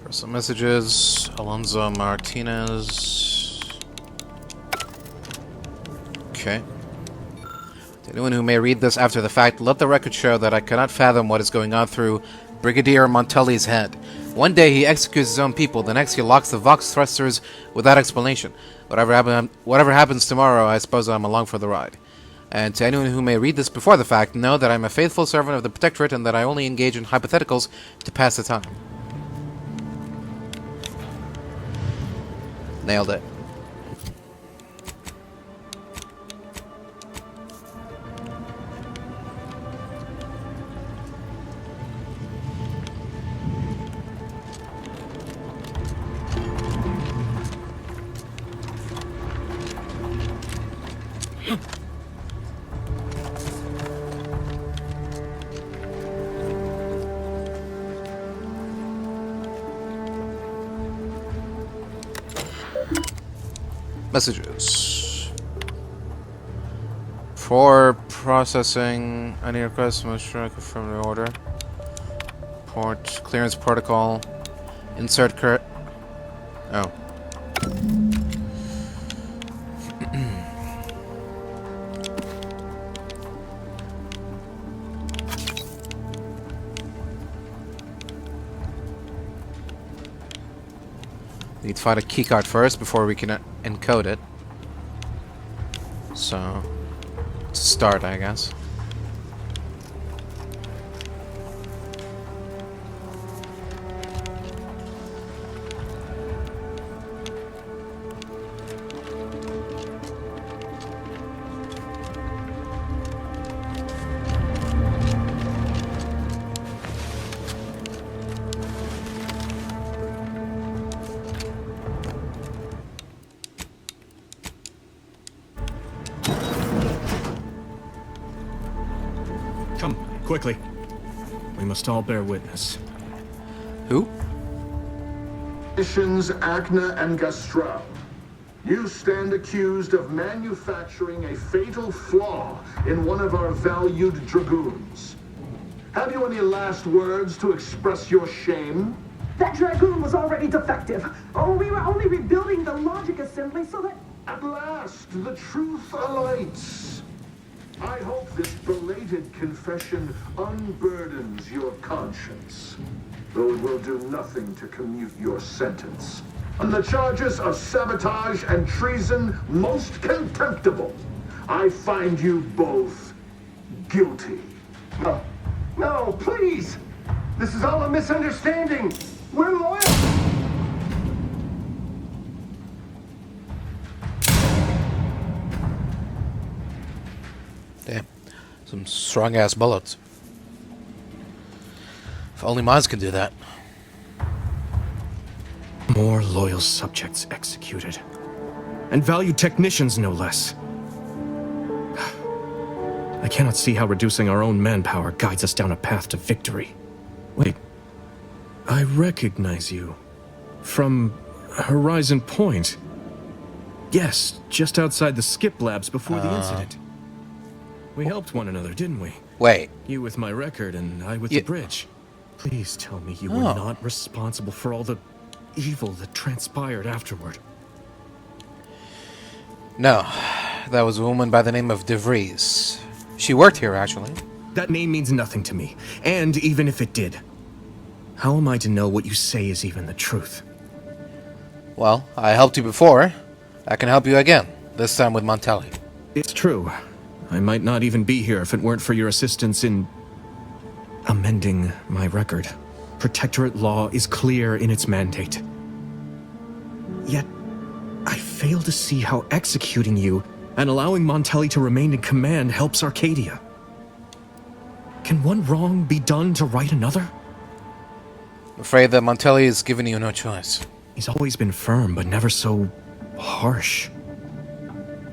Some messages. Alonso Martinez. Okay. To anyone who may read this after the fact, let the record show that I cannot fathom what is going on through Brigadier Montelli's head. One day he executes his own people, the next he locks the Vox thrusters without explanation. Whatever happens tomorrow, I suppose I'm along for the ride. And to anyone who may read this before the fact, know that I'm a faithful servant of the Protectorate and that I only engage in hypotheticals to pass the time. Nailed it. Messages. For processing any request, make sure I confirm the order. Port clearance protocol. Insert current. Oh. Need to find a keycard first before we can encode it. So, start, I guess. Quickly. We must all bear witness. Who? Missions Acna and Gastral. You stand accused of manufacturing a fatal flaw in one of our valued dragoons. Have you any last words to express your shame? That dragoon was already defective. Oh, we were only rebuilding the logic assembly so that... At last, the truth alights. I hope this belated confession unburdens your conscience, though it will do nothing to commute your sentence. On the charges of sabotage and treason most contemptible, I find you both guilty. No, no, please! This is all a misunderstanding. We're loyal. Damn. Some strong-ass bullets. If only mines can do that. More loyal subjects executed. And valued technicians, no less. I cannot see how reducing our own manpower guides us down a path to victory. Wait. I recognize you. From Horizon Point. Yes, just outside the skip labs before the incident. We helped one another, didn't we? Wait. You with my record and I with the bridge. Please tell me you were not responsible for all the evil that transpired afterward. No. That was a woman by the name of Vries. She worked here, actually. That name means nothing to me. And even if it did, how am I to know what you say is even the truth? Well, I helped you before. I can help you again. This time with Montelli. It's true. I might not even be here if it weren't for your assistance in amending my record. Protectorate law is clear in its mandate. Yet, I fail to see how executing you and allowing Montelli to remain in command helps Arcadia. Can one wrong be done to right another? I'm afraid that Montelli has given you no choice. He's always been firm, but never so harsh.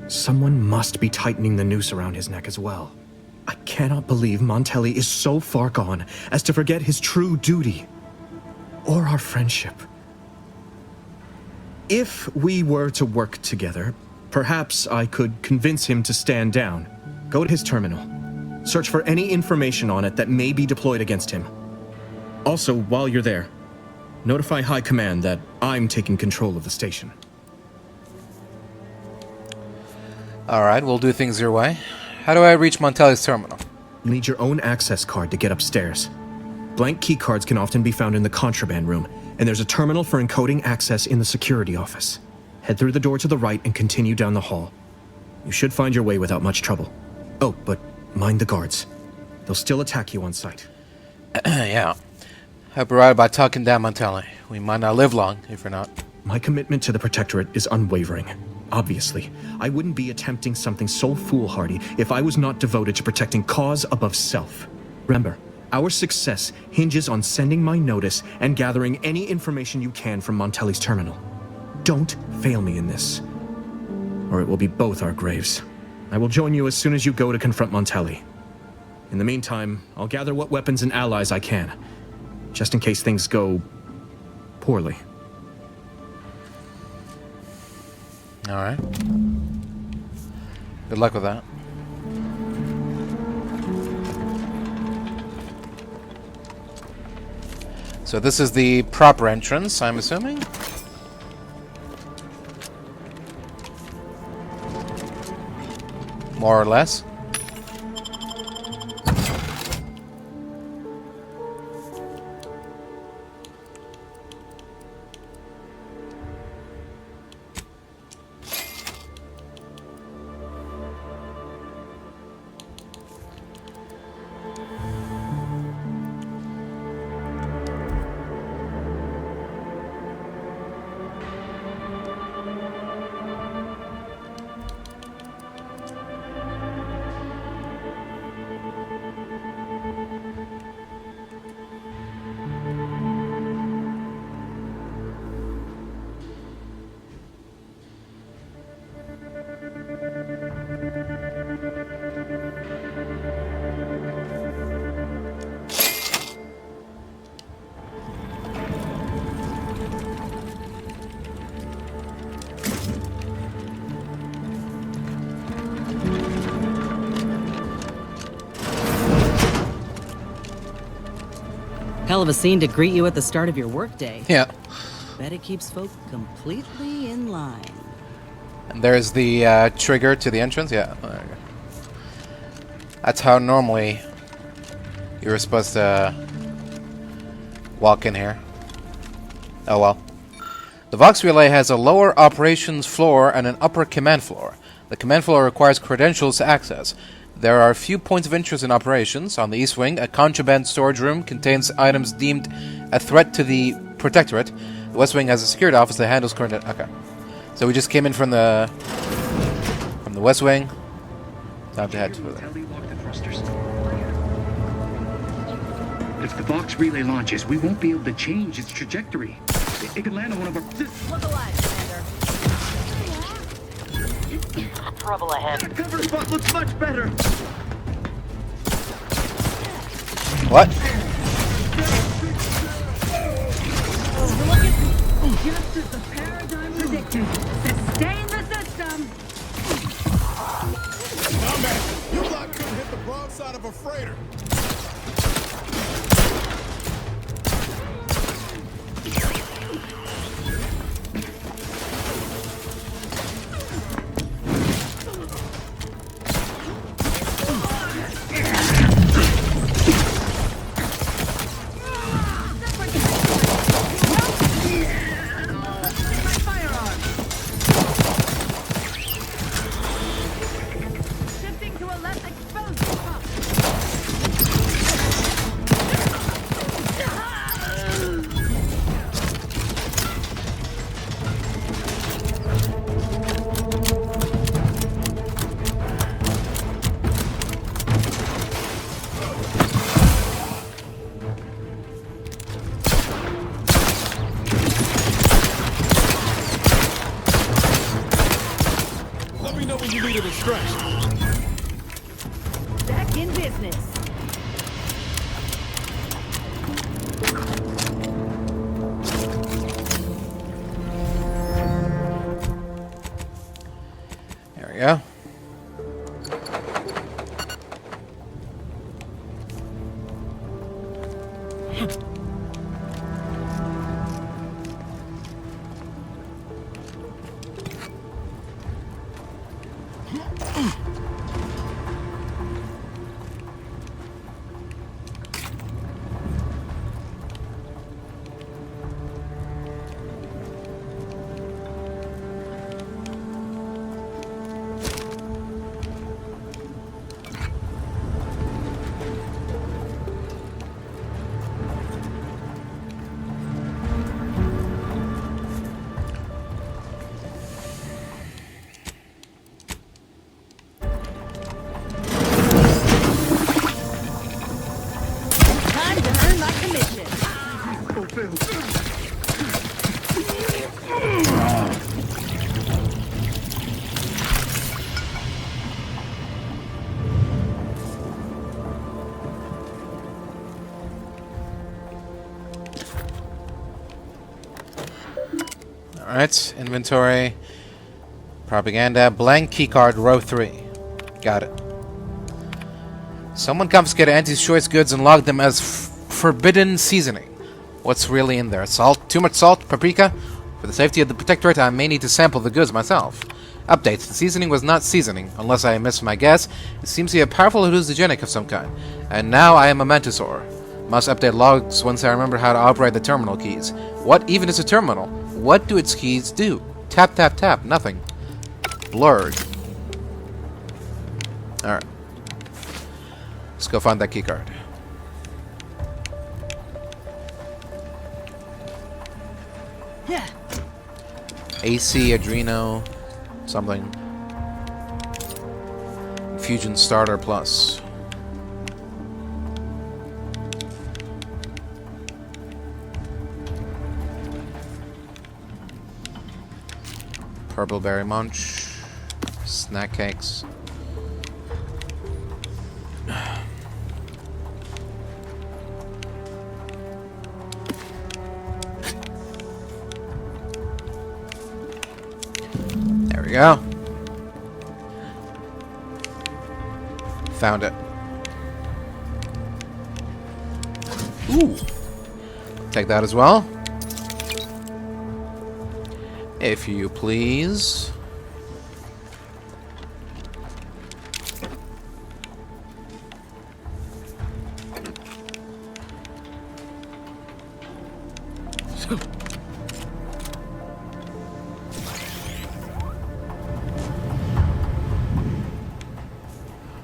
Someone must be tightening the noose around his neck as well. I cannot believe Montelli is so far gone as to forget his true duty. Or our friendship. If we were to work together, perhaps I could convince him to stand down. Go to his terminal. Search for any information on it that may be deployed against him. Also, while you're there, notify High Command that I'm taking control of the station. Alright, we'll do things your way. How do I reach Montelli's terminal? You need your own access card to get upstairs. Blank keycards can often be found in the contraband room, and there's a terminal for encoding access in the security office. Head through the door to the right and continue down the hall. You should find your way without much trouble. Oh, but mind the guards. They'll still attack you on sight. Yeah. Hope you're right about talking down Montelli. We might not live long if you're not. My commitment to the Protectorate is unwavering. Obviously, I wouldn't be attempting something so foolhardy if I was not devoted to protecting cause above self. Remember, our success hinges on sending my notice and gathering any information you can from Montelli's terminal. Don't fail me in this, or it will be both our graves. I will join you as soon as you go to confront Montelli. In the meantime, I'll gather what weapons and allies I can, just in case things go poorly. Alright. Good luck with that. So this is the proper entrance, I'm assuming? More or less. Hell of a scene to greet you at the start of your workday. Yeah. Bet it keeps folk completely in line. And there's the trigger to the entrance. Yeah. There you go. That's how normally you were supposed to walk in here. Oh well. The Vox Relay has a lower operations floor and an upper command floor. The command floor requires credentials to access. There are a few points of interest in operations. On the east wing, a contraband storage room contains items deemed a threat to the Protectorate. The west wing has a security office that handles current... Okay. So we just came in from the west wing. Time to head to there. If the Vox Relay launches, we won't be able to change its trajectory. It could land on one of our... Look alive, Commander. Trouble ahead. The cover spot looks much better. What? Just as the paradigm predicted. Sustain the system. Combat! You lot couldn't hit broadside of a freighter. Back in business. There we go. Time to earn my commission. Alright, inventory, propaganda, blank keycard, row 3. Got it. Someone confiscated Auntie's choice goods and logged them as forbidden seasoning. What's really in there? Salt? Too much salt? Paprika? For the safety of the Protectorate, I may need to sample the goods myself. Update. The seasoning was not seasoning, unless I missed my guess. It seems to be a powerful hallucinogenic of some kind. And now I am a mantisaur. Must update logs once I remember how to operate the terminal keys. What even is a terminal? What do its keys do? Tap, tap, tap. Nothing. Blurred. Alright. Let's go find that keycard. Yeah. AC, Adreno, something. Fusion Starter Plus. Purple Berry Munch. Snack cakes. There we go. Found it. Ooh. Take that as well. If you please.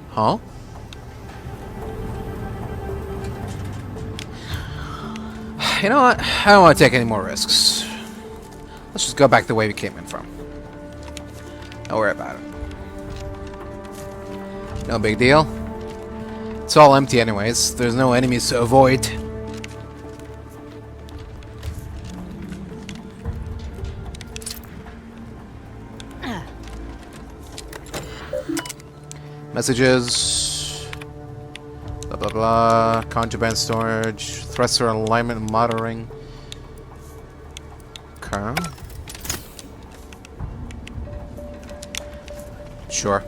Huh? You know what? I don't want to take any more risks. Let's just go back the way we came in from. Don't worry about it. No big deal. It's all empty anyways. There's no enemies to avoid. Messages. Blah blah blah. Contraband storage. Thruster alignment and monitoring. Okay. Sure.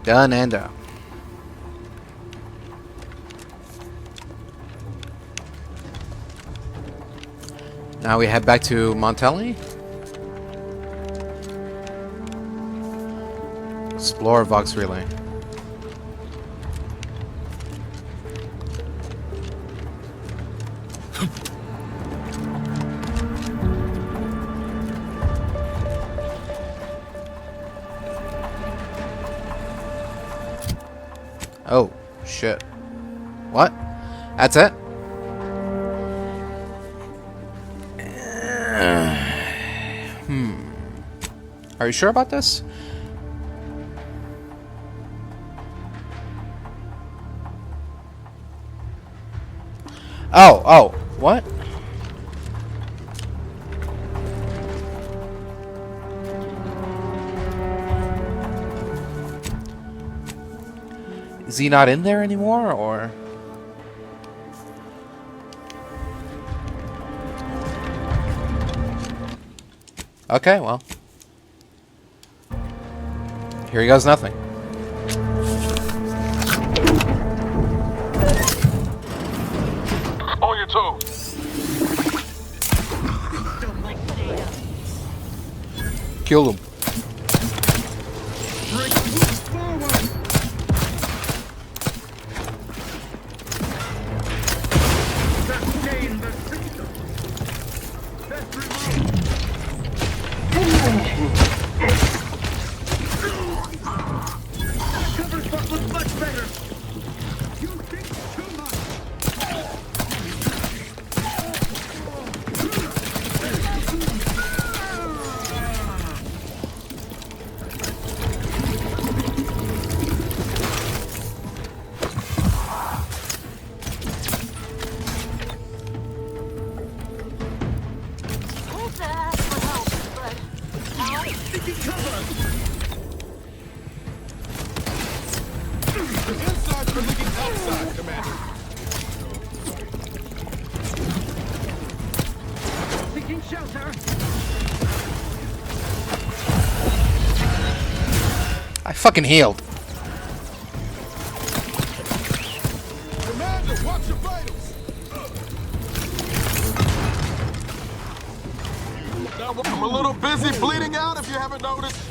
Done and done. Now we head back to Montelli. Explore Vox Relay. Oh, shit. What? That's it? Are you sure about this? Oh, what? Is he not in there anymore, or? Okay, well. Here he goes, nothing. On your toes. Kill him. I fucking healed. Commander, watch your vitals. Now, I'm a little busy bleeding out if you haven't noticed.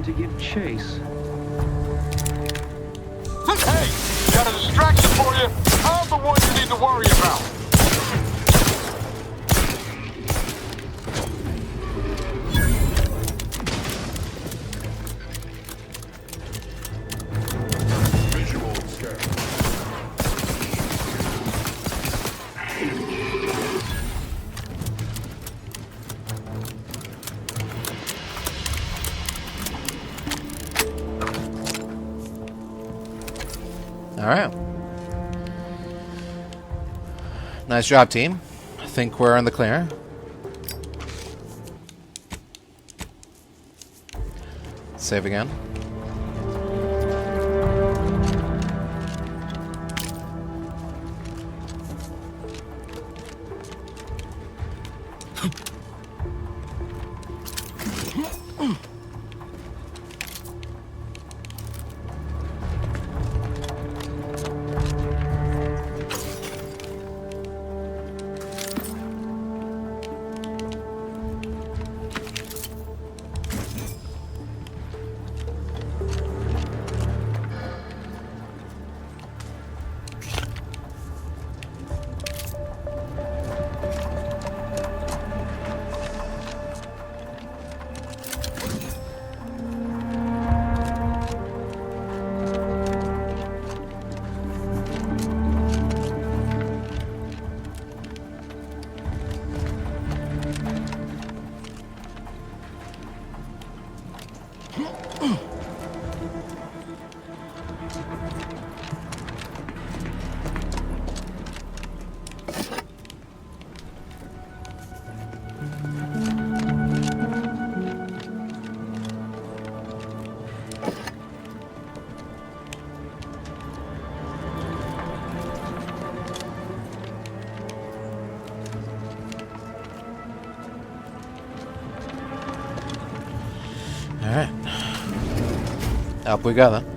To give chase. Hey, got a distraction for you. I'm the one you need to worry about. Visual scan. Alright. Nice job, team. I think we're in the clear. Save again. Alright. Up we go then.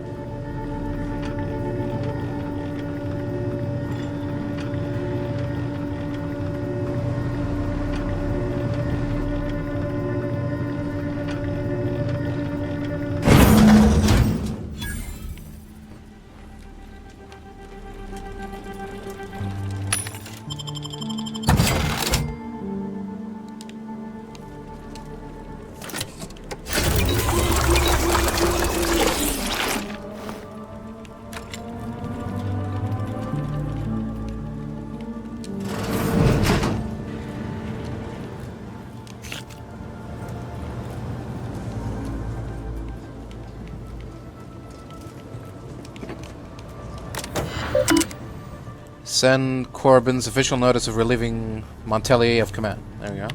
Send Corbin's official notice of relieving Montelier of command. There we go.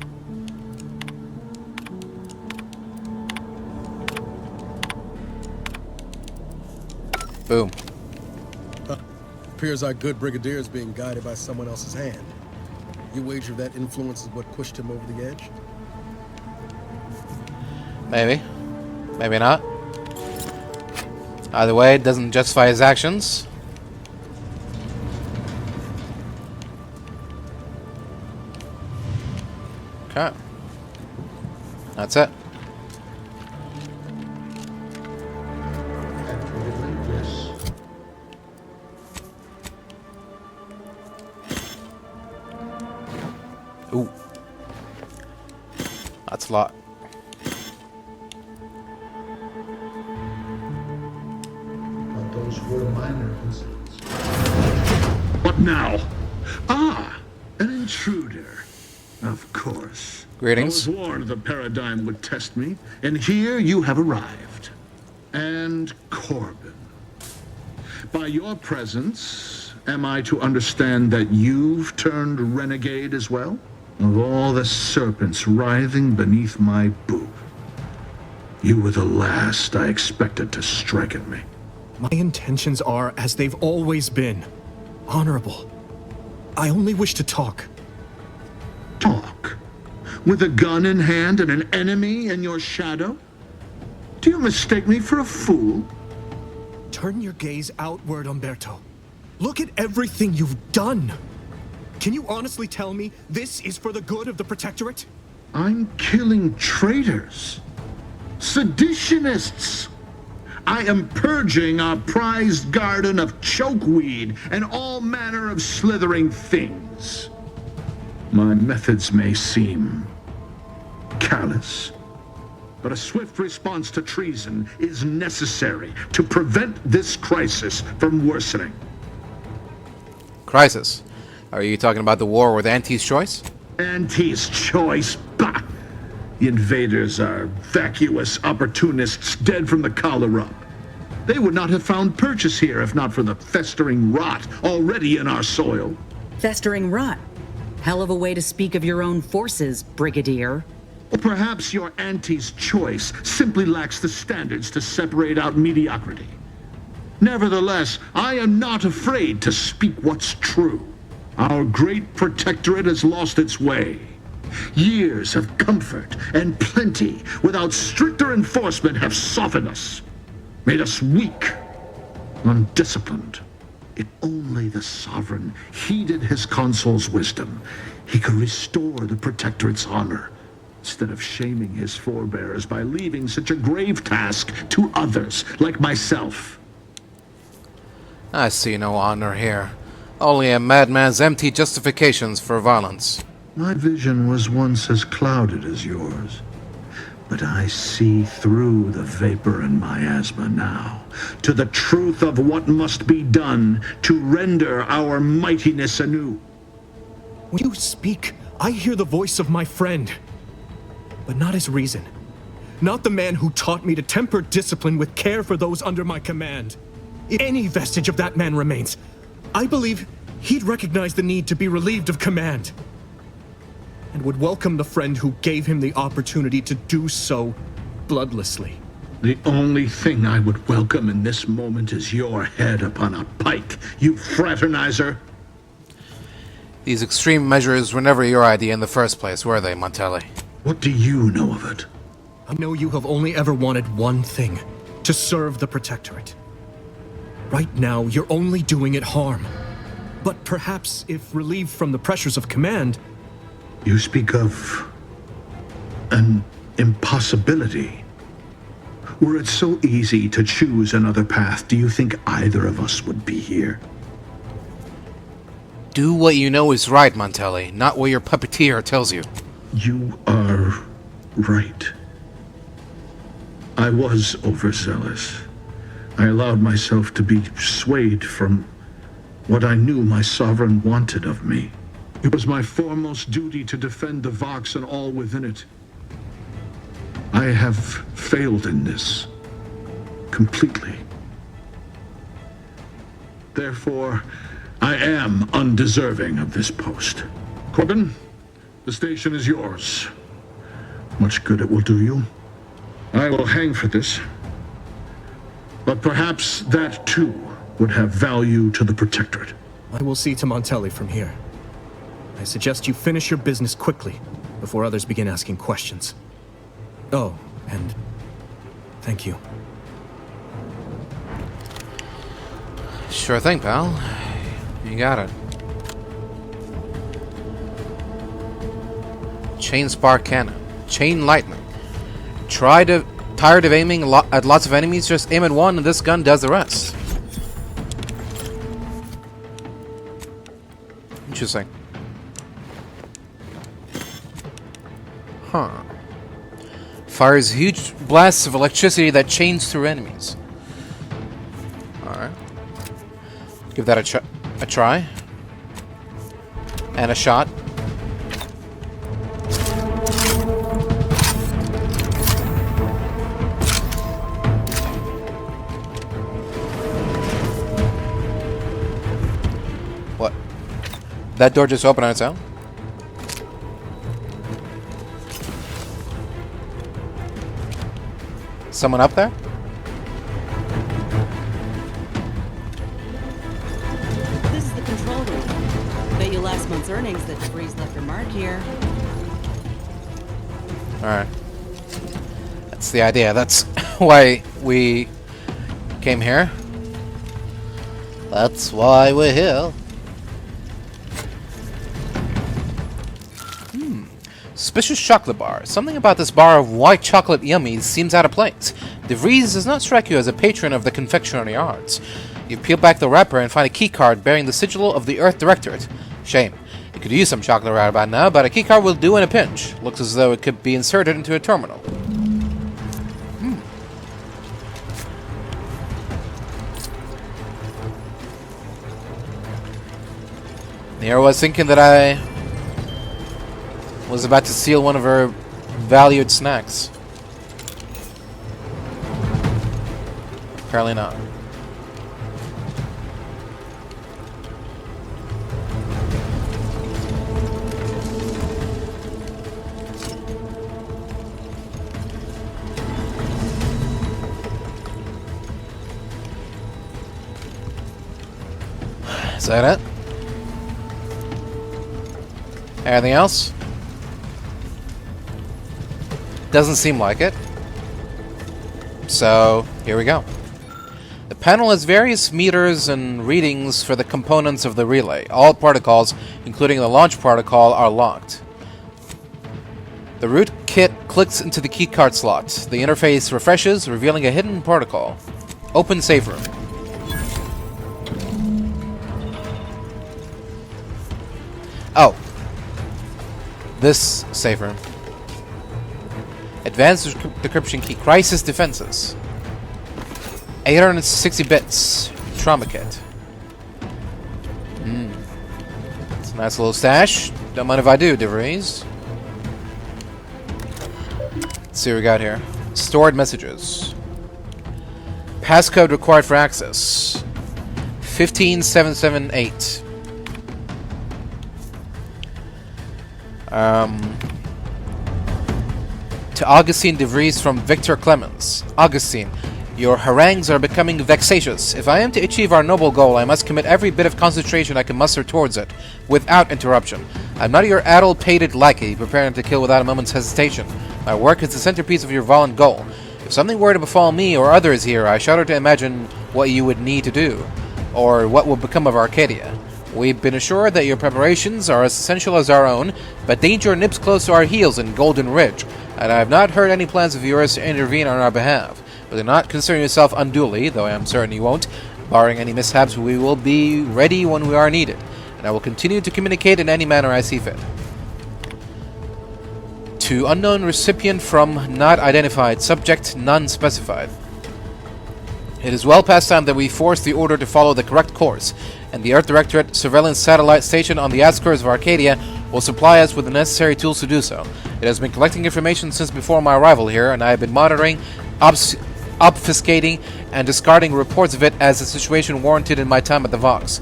Boom. Appears our good brigadier is being guided by someone else's hand. You wager that influence is what pushed him over the edge? Maybe. Maybe not. Either way, it doesn't justify his actions. Okay. That's it. Ooh. That's a lot. But those were minor incidents. What now? Ah, an intruder. Of course. Greetings. I was warned the paradigm would test me, and here you have arrived. And Corbin. By your presence, am I to understand that you've turned renegade as well? Of all the serpents writhing beneath my boot, you were the last I expected to strike at me. My intentions are as they've always been. Honorable. I only wish to talk. Talk? With a gun in hand and an enemy in your shadow? Do you mistake me for a fool? Turn your gaze outward, Umberto. Look at everything you've done. Can you honestly tell me this is for the good of the Protectorate? I'm killing traitors. Seditionists. I am purging our prized garden of chokeweed and all manner of slithering things. My methods may seem callous, but a swift response to treason is necessary to prevent this crisis from worsening. Crisis? Are you talking about the war with Auntie's choice? Auntie's choice? Bah! The invaders are vacuous opportunists dead from the collar up. They would not have found purchase here if not for the festering rot already in our soil. Festering rot? Hell of a way to speak of your own forces, Brigadier. Or perhaps your Auntie's choice simply lacks the standards to separate out mediocrity. Nevertheless, I am not afraid to speak what's true. Our great protectorate has lost its way. Years of comfort and plenty without stricter enforcement have softened us, made us weak, undisciplined. If only the sovereign heeded his consul's wisdom, he could restore the protectorate's honor, instead of shaming his forebears by leaving such a grave task to others like myself. I see no honor here. Only a madman's empty justifications for violence. My vision was once as clouded as yours, but I see through the vapor and miasma now, to the truth of what must be done to render our mightiness anew. When you speak, I hear the voice of my friend, but not his reason. Not the man who taught me to temper discipline with care for those under my command. If any vestige of that man remains, I believe he'd recognize the need to be relieved of command. And would welcome the friend who gave him the opportunity to do so bloodlessly. The only thing I would welcome in this moment is your head upon a pike, you fraternizer. These extreme measures were never your idea in the first place, were they, Montelli? What do you know of it? I know you have only ever wanted one thing, to serve the Protectorate. Right now, you're only doing it harm. But perhaps if relieved from the pressures of command... You speak of an impossibility. Were it so easy to choose another path, do you think either of us would be here? Do what you know is right, Montelli, not what your puppeteer tells you. You are right. I was overzealous. I allowed myself to be swayed from what I knew my sovereign wanted of me. It was my foremost duty to defend the Vox and all within it. I have failed in this. Completely. Therefore, I am undeserving of this post. Corbin, the station is yours. Much good it will do you. I will hang for this. But perhaps that too would have value to the Protectorate. I will see to Montelli from here. I suggest you finish your business quickly, before others begin asking questions. Oh, and thank you. Sure thing, pal. You got it. Chain spark cannon. Chain lightning. Tired of aiming at lots of enemies, just aim at one and this gun does the rest. Interesting. Huh. Fires huge blasts of electricity that chains through enemies. Alright. Give that a try. And a shot. What? That door just opened on its own? Someone up there? This is the control room. Bet you last month's earnings that Vries left her mark here. Alright. That's the idea. That's why we came here. That's why we're here. Suspicious chocolate bar. Something about this bar of white chocolate yummies seems out of place. De Vries does not strike you as a patron of the confectionery arts. You peel back the wrapper and find a keycard bearing the sigil of the Earth Directorate. Shame. You could use some chocolate right about now, but a keycard will do in a pinch. Looks as though it could be inserted into a terminal. Here I was thinking that I was about to steal one of her valued snacks. Apparently not. Is that it? Anything else? Doesn't seem like it. So, here we go. The panel has various meters and readings for the components of the relay. All protocols, including the launch protocol, are locked. The root kit clicks into the keycard slot. The interface refreshes, revealing a hidden protocol. Open safe room. Oh. This safe room. Advanced decryption key. Crisis defenses. 860 bits. Trauma kit. It's a nice little stash. Don't mind if I do, De Vries. Let's see what we got here. Stored messages. Passcode required for access. 15778. To Augustine de Vries from Victor Clemens. Augustine, your harangues are becoming vexatious. If I am to achieve our noble goal, I must commit every bit of concentration I can muster towards it, without interruption. I'm not your addle-pated lackey, preparing to kill without a moment's hesitation. My work is the centerpiece of your violent goal. If something were to befall me or others here, I shudder to imagine what you would need to do, or what will become of Arcadia. We've been assured that your preparations are as essential as our own, but danger nips close to our heels in Golden Ridge, and I have not heard any plans of yours to intervene on our behalf. But do not concern yourself unduly, though I am certain you won't. Barring any mishaps, we will be ready when we are needed, and I will continue to communicate in any manner I see fit. To unknown recipient from not identified, subject none specified. It is well past time that we force the order to follow the correct course, and the Earth Directorate surveillance satellite station on the outskirts of Arcadia will supply us with the necessary tools to do so. It has been collecting information since before my arrival here, and I have been monitoring, obfuscating, and discarding reports of it as the situation warranted in my time at the Vox.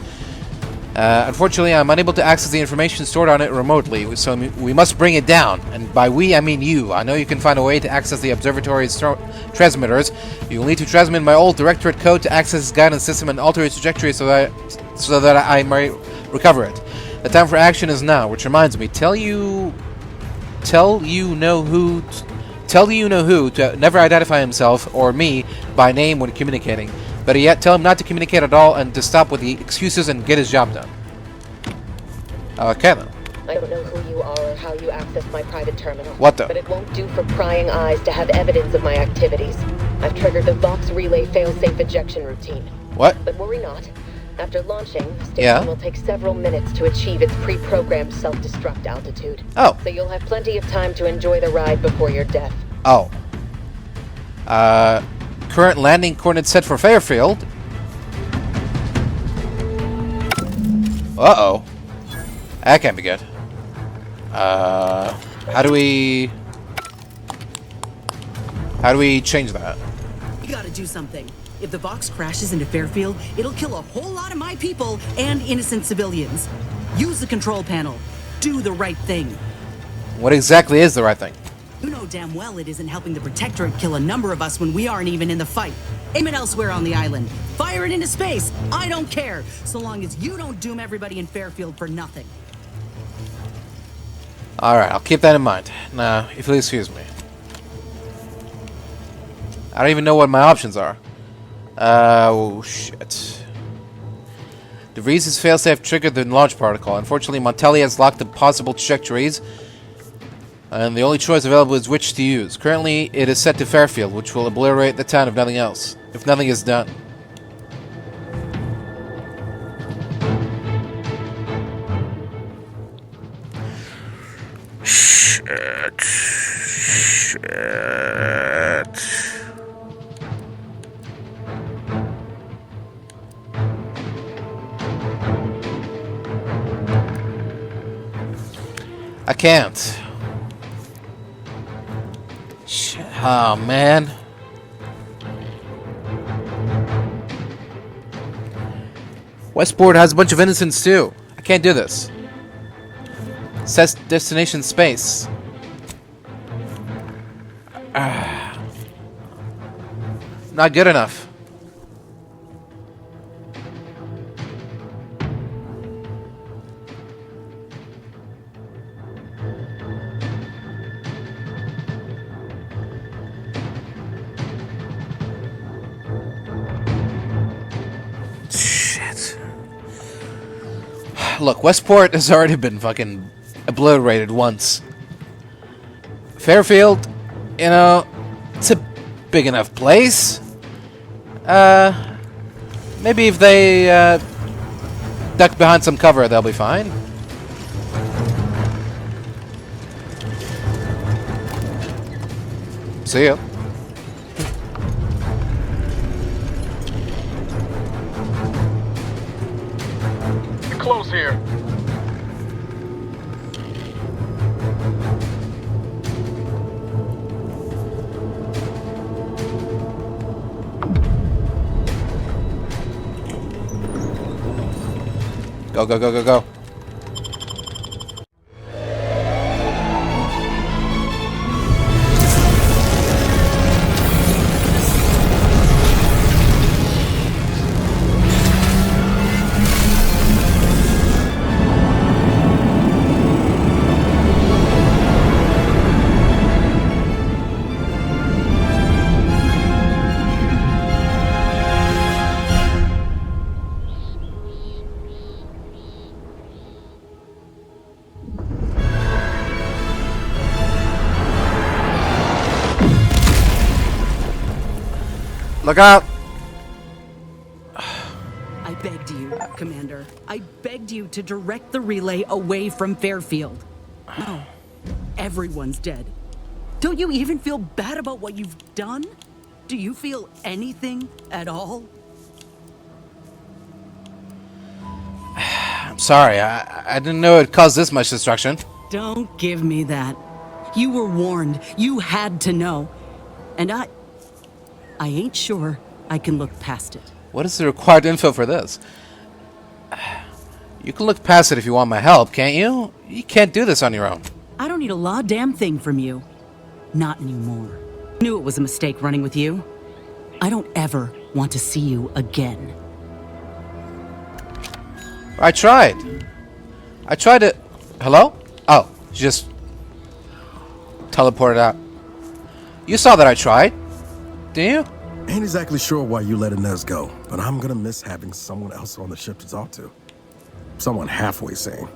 Unfortunately, I'm unable to access the information stored on it remotely, so we must bring it down. And by we, I mean you. I know you can find a way to access the observatory's transmitters. You will need to transmit my old Directorate code to access its guidance system and alter its trajectory so that I might recover it. The time for action is now, which reminds me, tell you know who to never identify himself or me by name when communicating. Better yet, tell him not to communicate at all and to stop with the excuses and get his job done. Okay then. I don't know who you are or how you access my private terminal. What the? But it won't do for prying eyes to have evidence of my activities. I've triggered the Vox Relay failsafe ejection routine. What? But worry not. After launching, the station will take several minutes to achieve its pre-programmed self-destruct altitude. Oh. So you'll have plenty of time to enjoy the ride before your death. Oh. Current landing coordinates set for Fairfield. Uh-oh. That can't be good. How do we change that? You gotta do something. If the Vox crashes into Fairfield, it'll kill a whole lot of my people and innocent civilians. Use the control panel. Do the right thing. What exactly is the right thing? You know damn well it isn't helping the Protectorate kill a number of us when we aren't even in the fight. Aim it elsewhere on the island. Fire it into space. I don't care, so long as you don't doom everybody in Fairfield for nothing. Alright, I'll keep that in mind. Now, if you'll excuse me. I don't even know what my options are. Oh, shit. De Vries' failsafe triggered the launch protocol. Unfortunately, Montelli has locked the possible trajectories, and the only choice available is which to use. Currently, it is set to Fairfield, which will obliterate the town if nothing else. If nothing is done. Shit. I can't. Shit. Oh, man. Westport has a bunch of innocents, too. I can't do this. Says destination space. Not good enough. Shit. Look, Westport has already been fucking obliterated once. Fairfield, you know, it's a big enough place. Maybe if they duck behind some cover, they'll be fine. See ya. Close here. Go, go, go, go, go. Look out! I begged you, Commander. I begged you to direct the relay away from Fairfield. No, everyone's dead. Don't you even feel bad about what you've done? Do you feel anything at all? I'm sorry, I didn't know it caused this much destruction. Don't give me that. You were warned. You had to know. And I ain't sure I can look past it. What is the required info for this? You can look past it if you want my help, can't you? You can't do this on your own. I don't need a law damn thing from you. Not anymore. Knew it was a mistake running with you. I don't ever want to see you again. I tried to... Hello? Oh, she just teleported out. You saw that I tried, didn't you? Ain't exactly sure why you let Inez go, but I'm gonna miss having someone else on the ship to talk to. Someone halfway sane.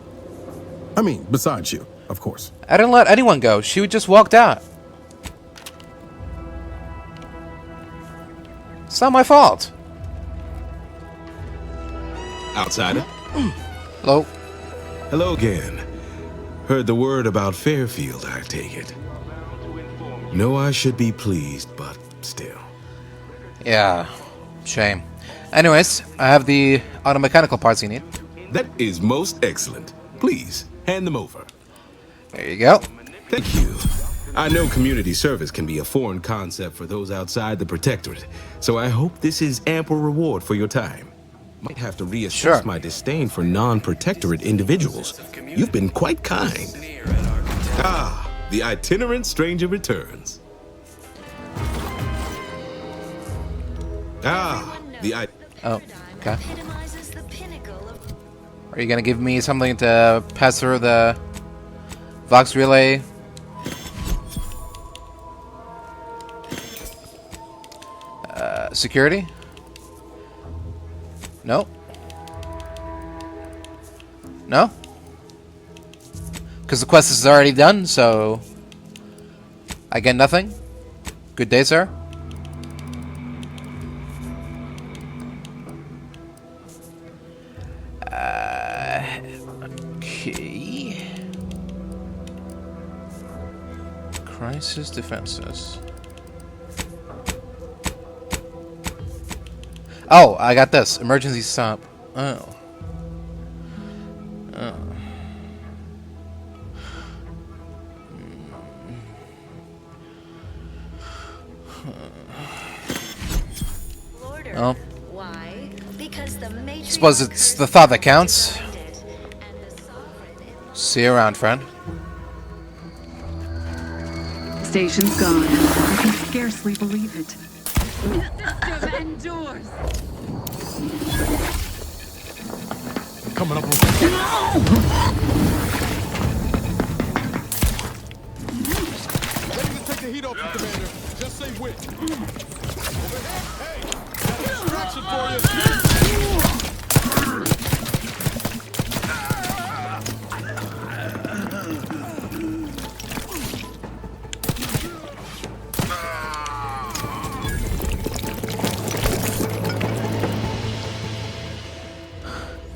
I mean, besides you, of course. I didn't let anyone go. She just walked out. It's not my fault. Outsider? Hello. Hello again. Heard the word about Fairfield, I take it. Know I should be pleased, but still. Yeah, shame. Anyways, I have the automechanical parts you need. That is most excellent. Please, hand them over. There you go. Thank you. I know community service can be a foreign concept for those outside the Protectorate, so I hope this is ample reward for your time. Might have to reassess my disdain for non-Protectorate individuals. You've been quite kind. Ah, the itinerant stranger returns. Ah, Oh, okay. Are you gonna give me something to pass through the Vox Relay? Security? No? No? Because the quest is already done, so I get nothing? Good day, sir. Okay. Crisis defenses. Oh, I got this. Emergency stop. Oh. Oh. Why? Because the Suppose it's the thought that counts. See you around, friend. Station's gone. I can scarcely believe it. Endures. Coming up on ready to take the heat off you, Commander. Just say which. Hey, got a distraction for you.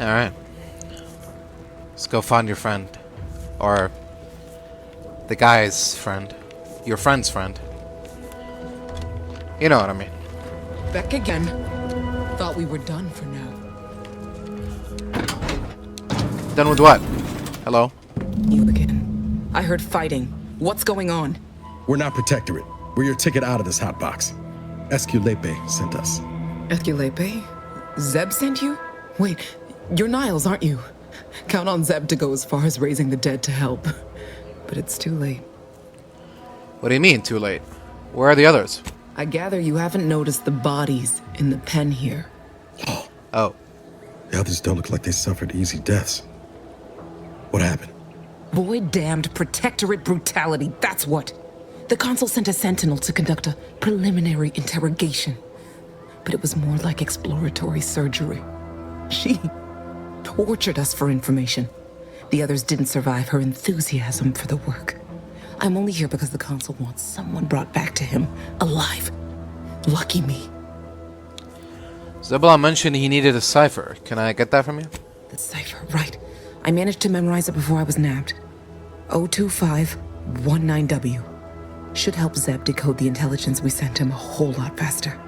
Alright. Let's go find your friend. Or the guy's friend. Your friend's friend. You know what I mean. Back again. Thought we were done for now. Done with what? Hello? You again. I heard fighting. What's going on? We're not Protectorate. We're your ticket out of this hot box. Esculepe sent us. Esculepe? Zeb sent you? Wait, you're Niles, aren't you? Count on Zeb to go as far as raising the dead to help. But it's too late. What do you mean, too late? Where are the others? I gather you haven't noticed the bodies in the pen here. Oh. The others don't look like they suffered easy deaths. What happened? Boy-damned Protectorate brutality, that's what. The Consul sent a sentinel to conduct a preliminary interrogation. But it was more like exploratory surgery. She tortured us for information. The others didn't survive her enthusiasm for the work. I'm only here because the Consul wants someone brought back to him, alive. Lucky me. Zebulon mentioned he needed a cipher. Can I get that from you? The cipher, right. I managed to memorize it before I was nabbed. 02519W. Should help Zeb decode the intelligence we sent him a whole lot faster.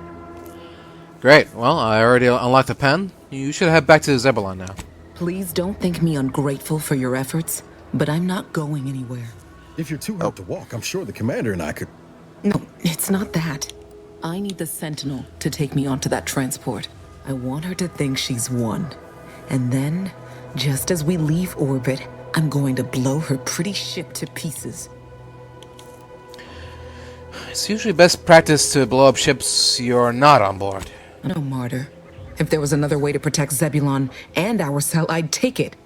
Great. Well, I already unlocked the pen. You should head back to Zebulon now. Please don't think me ungrateful for your efforts, but I'm not going anywhere. If you're too hurt to walk, I'm sure the commander and I could... No, it's not that. I need the Sentinel to take me onto that transport. I want her to think she's won. And then, just as we leave orbit, I'm going to blow her pretty ship to pieces. It's usually best practice to blow up ships you're not on board. No, Martyr. If there was another way to protect Zebulon and our cell, I'd take it.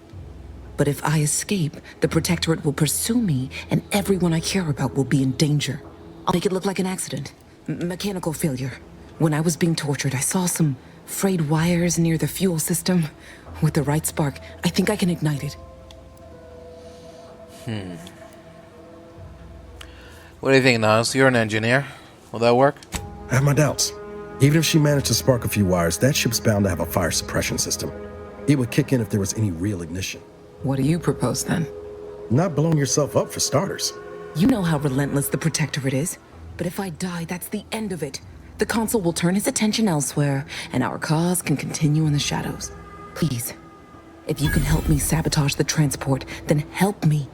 But if I escape, the Protectorate will pursue me, and everyone I care about will be in danger. I'll make it look like an accident. Mechanical failure. When I was being tortured, I saw some frayed wires near the fuel system. With the right spark, I think I can ignite it. What do you think, Niles? You're an engineer. Will that work? I have my doubts. Even if she managed to spark a few wires, that ship's bound to have a fire suppression system. It would kick in if there was any real ignition. What do you propose, then? Not blowing yourself up, for starters. You know how relentless the Protectorate is. But if I die, that's the end of it. The Consul will turn his attention elsewhere, and our cause can continue in the shadows. Please, if you can help me sabotage the transport, then help me.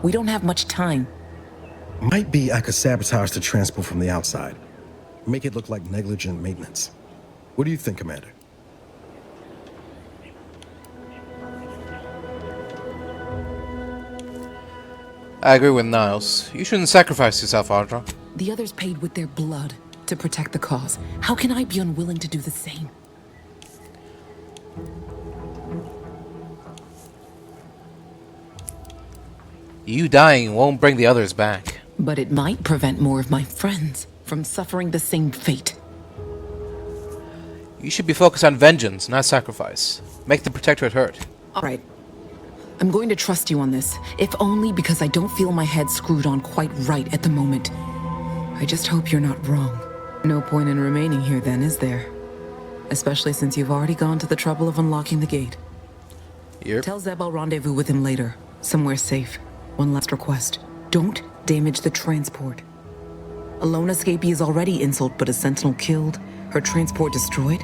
We don't have much time. Might be I could sabotage the transport from the outside. Make it look like negligent maintenance. What do you think, Commander? I agree with Niles. You shouldn't sacrifice yourself, Audra. The others paid with their blood to protect the cause. How can I be unwilling to do the same? You dying won't bring the others back. But it might prevent more of my friends from suffering the same fate. You should be focused on vengeance, not sacrifice. Make the Protectorate hurt. All right. I'm going to trust you on this, if only because I don't feel my head screwed on quite right at the moment. I just hope you're not wrong. No point in remaining here then, is there? Especially since you've already gone to the trouble of unlocking the gate. Yep. Tell Zeb I'll rendezvous with him later, somewhere safe. One last request. Don't damage the transport. A lone escapee is already insult, but a Sentinel killed, her transport destroyed?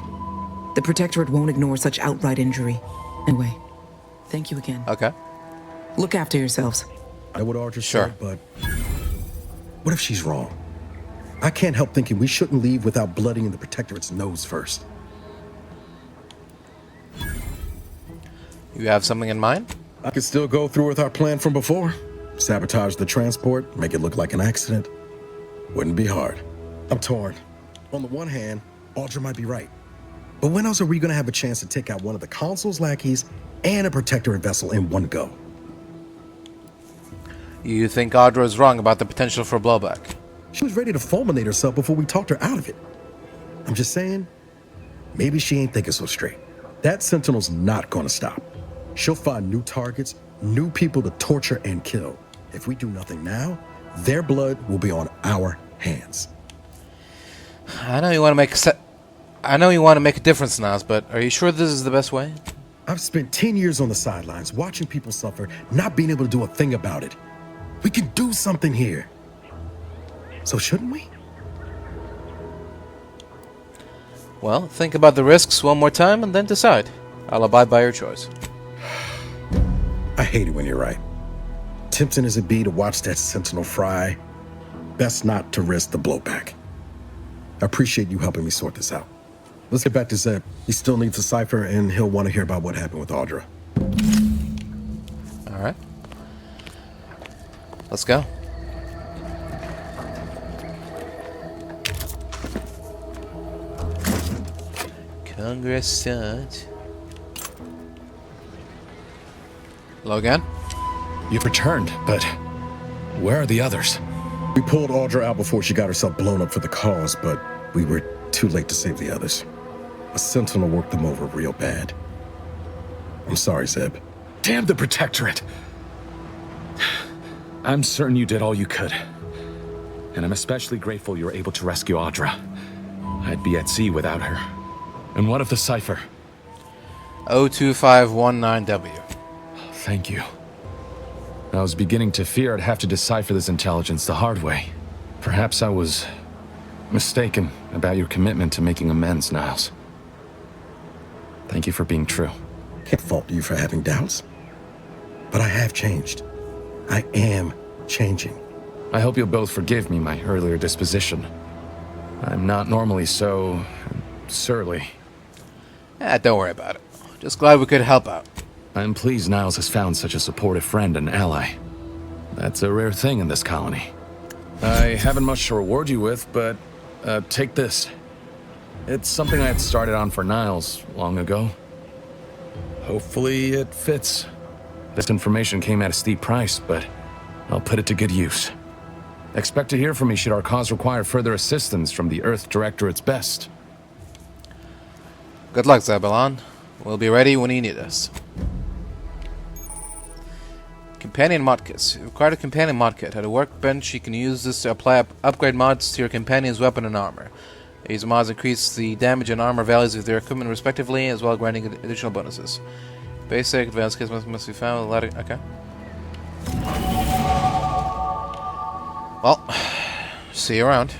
The Protectorate won't ignore such outright injury. Anyway, thank you again. Okay. Look after yourselves. I would argue sure, but what if she's wrong? I can't help thinking we shouldn't leave without blooding the Protectorate's nose first. You have something in mind? I could still go through with our plan from before. Sabotage the transport, make it look like an accident. Wouldn't be hard. I'm torn. On the one hand, Audra might be right. But when else are we going to have a chance to take out one of the Consul's lackeys and a Protectorate vessel in one go? You think Audra is wrong about the potential for blowback? She was ready to fulminate herself before we talked her out of it. I'm just saying, maybe she ain't thinking so straight. That Sentinel's not going to stop. She'll find new targets, new people to torture and kill. If we do nothing now, their blood will be on our hands. I know you want to make a difference, Nas, but are you sure this is the best way? I've spent 10 years on the sidelines watching people suffer, not being able to do a thing about it. We can do something here. So shouldn't we? Well, think about the risks one more time and then decide. I'll abide by your choice. I hate it when you're right. Tempting as it be to watch that Sentinel fry, best not to risk the blowback. I appreciate you helping me sort this out. Let's get back to Zeb. He still needs a cipher, and he'll want to hear about what happened with Audra. All right. Let's go. Congress starts. Hello again? You've returned, but where are the others? We pulled Audra out before she got herself blown up for the cause, but we were too late to save the others. A Sentinel worked them over real bad. I'm sorry, Zeb. Damn the Protectorate! I'm certain you did all you could. And I'm especially grateful you were able to rescue Audra. I'd be at sea without her. And what of the cipher? 02519W. Thank you. I was beginning to fear I'd have to decipher this intelligence the hard way. Perhaps I was mistaken about your commitment to making amends, Niles. Thank you for being true. Can't fault you for having doubts. But I have changed. I am changing. I hope you'll both forgive me my earlier disposition. I'm not normally so surly. Don't worry about it. Just glad we could help out. I'm pleased Niles has found such a supportive friend and ally. That's a rare thing in this colony. I haven't much to reward you with, but take this. It's something I had started on for Niles long ago. Hopefully it fits. This information came at a steep price, but I'll put it to good use. Expect to hear from me should our cause require further assistance from the Earth Directorate's best. Good luck, Zebulon. We'll be ready when you need us. Companion mod kits. You require a companion mod kit. At a workbench, you can use this to apply upgrade mods to your companion's weapon and armor. These mods increase the damage and armor values of their equipment respectively, as well as granting additional bonuses. Basic, advanced kits must be found. Okay. Well, see you around.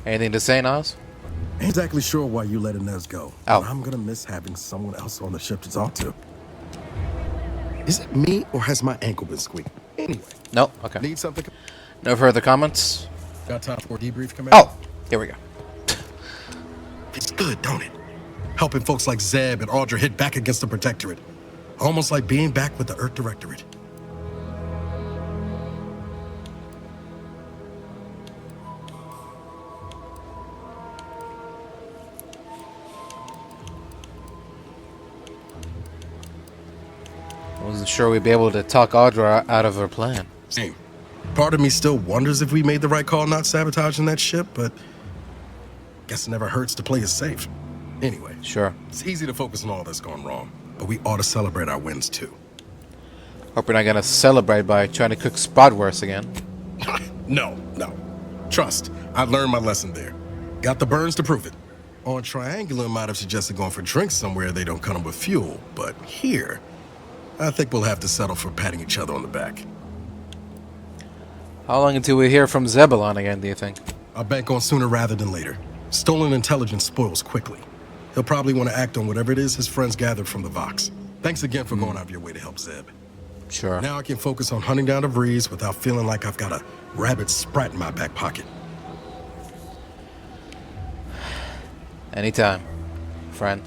Anything to say, Niles? Ain't exactly sure why you let Inez go. Oh. But I'm gonna miss having someone else on the ship to talk to. Is it me or has my ankle been squeaking? Anyway. No. Okay. Need something? No further comments. Got time for a debrief, Commander? Oh, here we go. It's good, don't it? Helping folks like Zeb and Audra hit back against the Protectorate. Almost like being back with the Earth Directorate. I wasn't sure we'd be able to talk Audra out of her plan. Same. Part of me still wonders if we made the right call not sabotaging that ship, but guess it never hurts to play it safe. Anyway, sure. It's easy to focus on all that's gone wrong, but we ought to celebrate our wins too. Hope you're not gonna celebrate by trying to cook Spratwurst again. No. Trust, I learned my lesson there. Got the burns to prove it. On Triangular might have suggested going for drinks somewhere they don't come with fuel, but here, I think we'll have to settle for patting each other on the back. How long until we hear from Zebulon again, do you think? I'll bank on sooner rather than later. Stolen intelligence spoils quickly. He'll probably want to act on whatever it is his friends gathered from the Vox. Thanks again for going out of your way to help Zeb. Sure. Now I can focus on hunting down the Vries without feeling like I've got a rabid Sprat in my back pocket. Anytime, friend.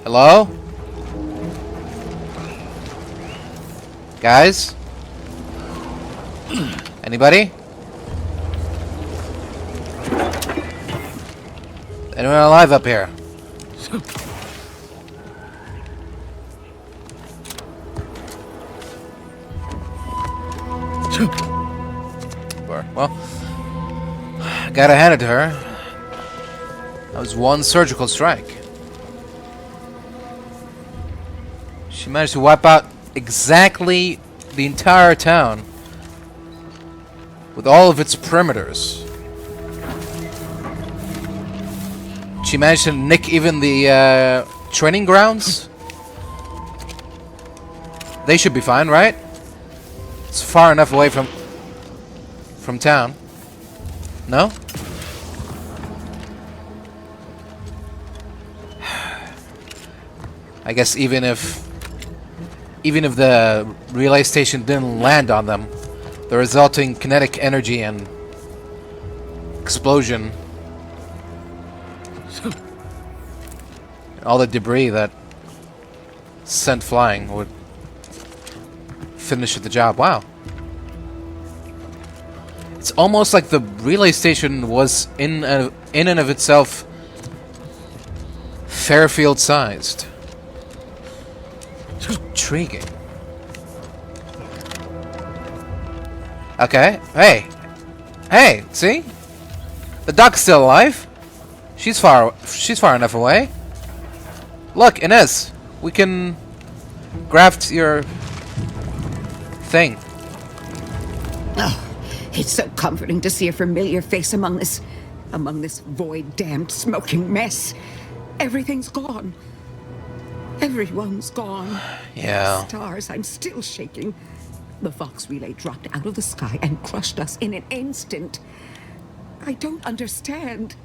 Hello? Guys? Anybody? Anyone alive up here? Well, gotta hand it to her. That was one surgical strike. She managed to wipe out exactly the entire town with all of its perimeters. She managed to nick even the training grounds. They should be fine, right? It's far enough away from town. No? I guess even if the relay station didn't land on them, the resulting kinetic energy and explosion, all the debris that sent flying would finish the job. Wow. It's almost like the relay station was in and of itself Fairfield sized. Intriguing. Okay. Hey, see? The duck's still alive. She's far enough away. Look, Inez, we can graft your thing. Oh, it's so comforting to see a familiar face among this void-damned smoking mess. Everything's gone. Everyone's gone. Yeah. Stars, I'm still shaking. The Vox Relay dropped out of the sky and crushed us in an instant. I don't understand.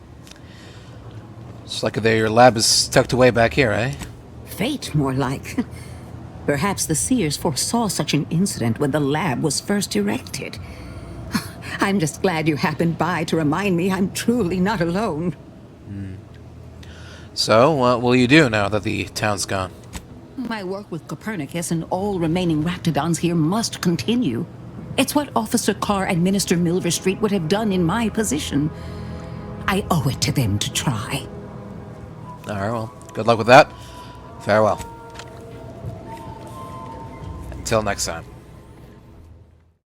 It's like your lab is tucked away back here, eh? Fate, more like. Perhaps the Seers foresaw such an incident when the lab was first erected. I'm just glad you happened by to remind me I'm truly not alone. So, what will you do now that the town's gone? My work with Copernicus and all remaining Raptidons here must continue. It's what Officer Carr and Minister Milver Street would have done in my position. I owe it to them to try. Alright, well, good luck with that. Farewell. Until next time.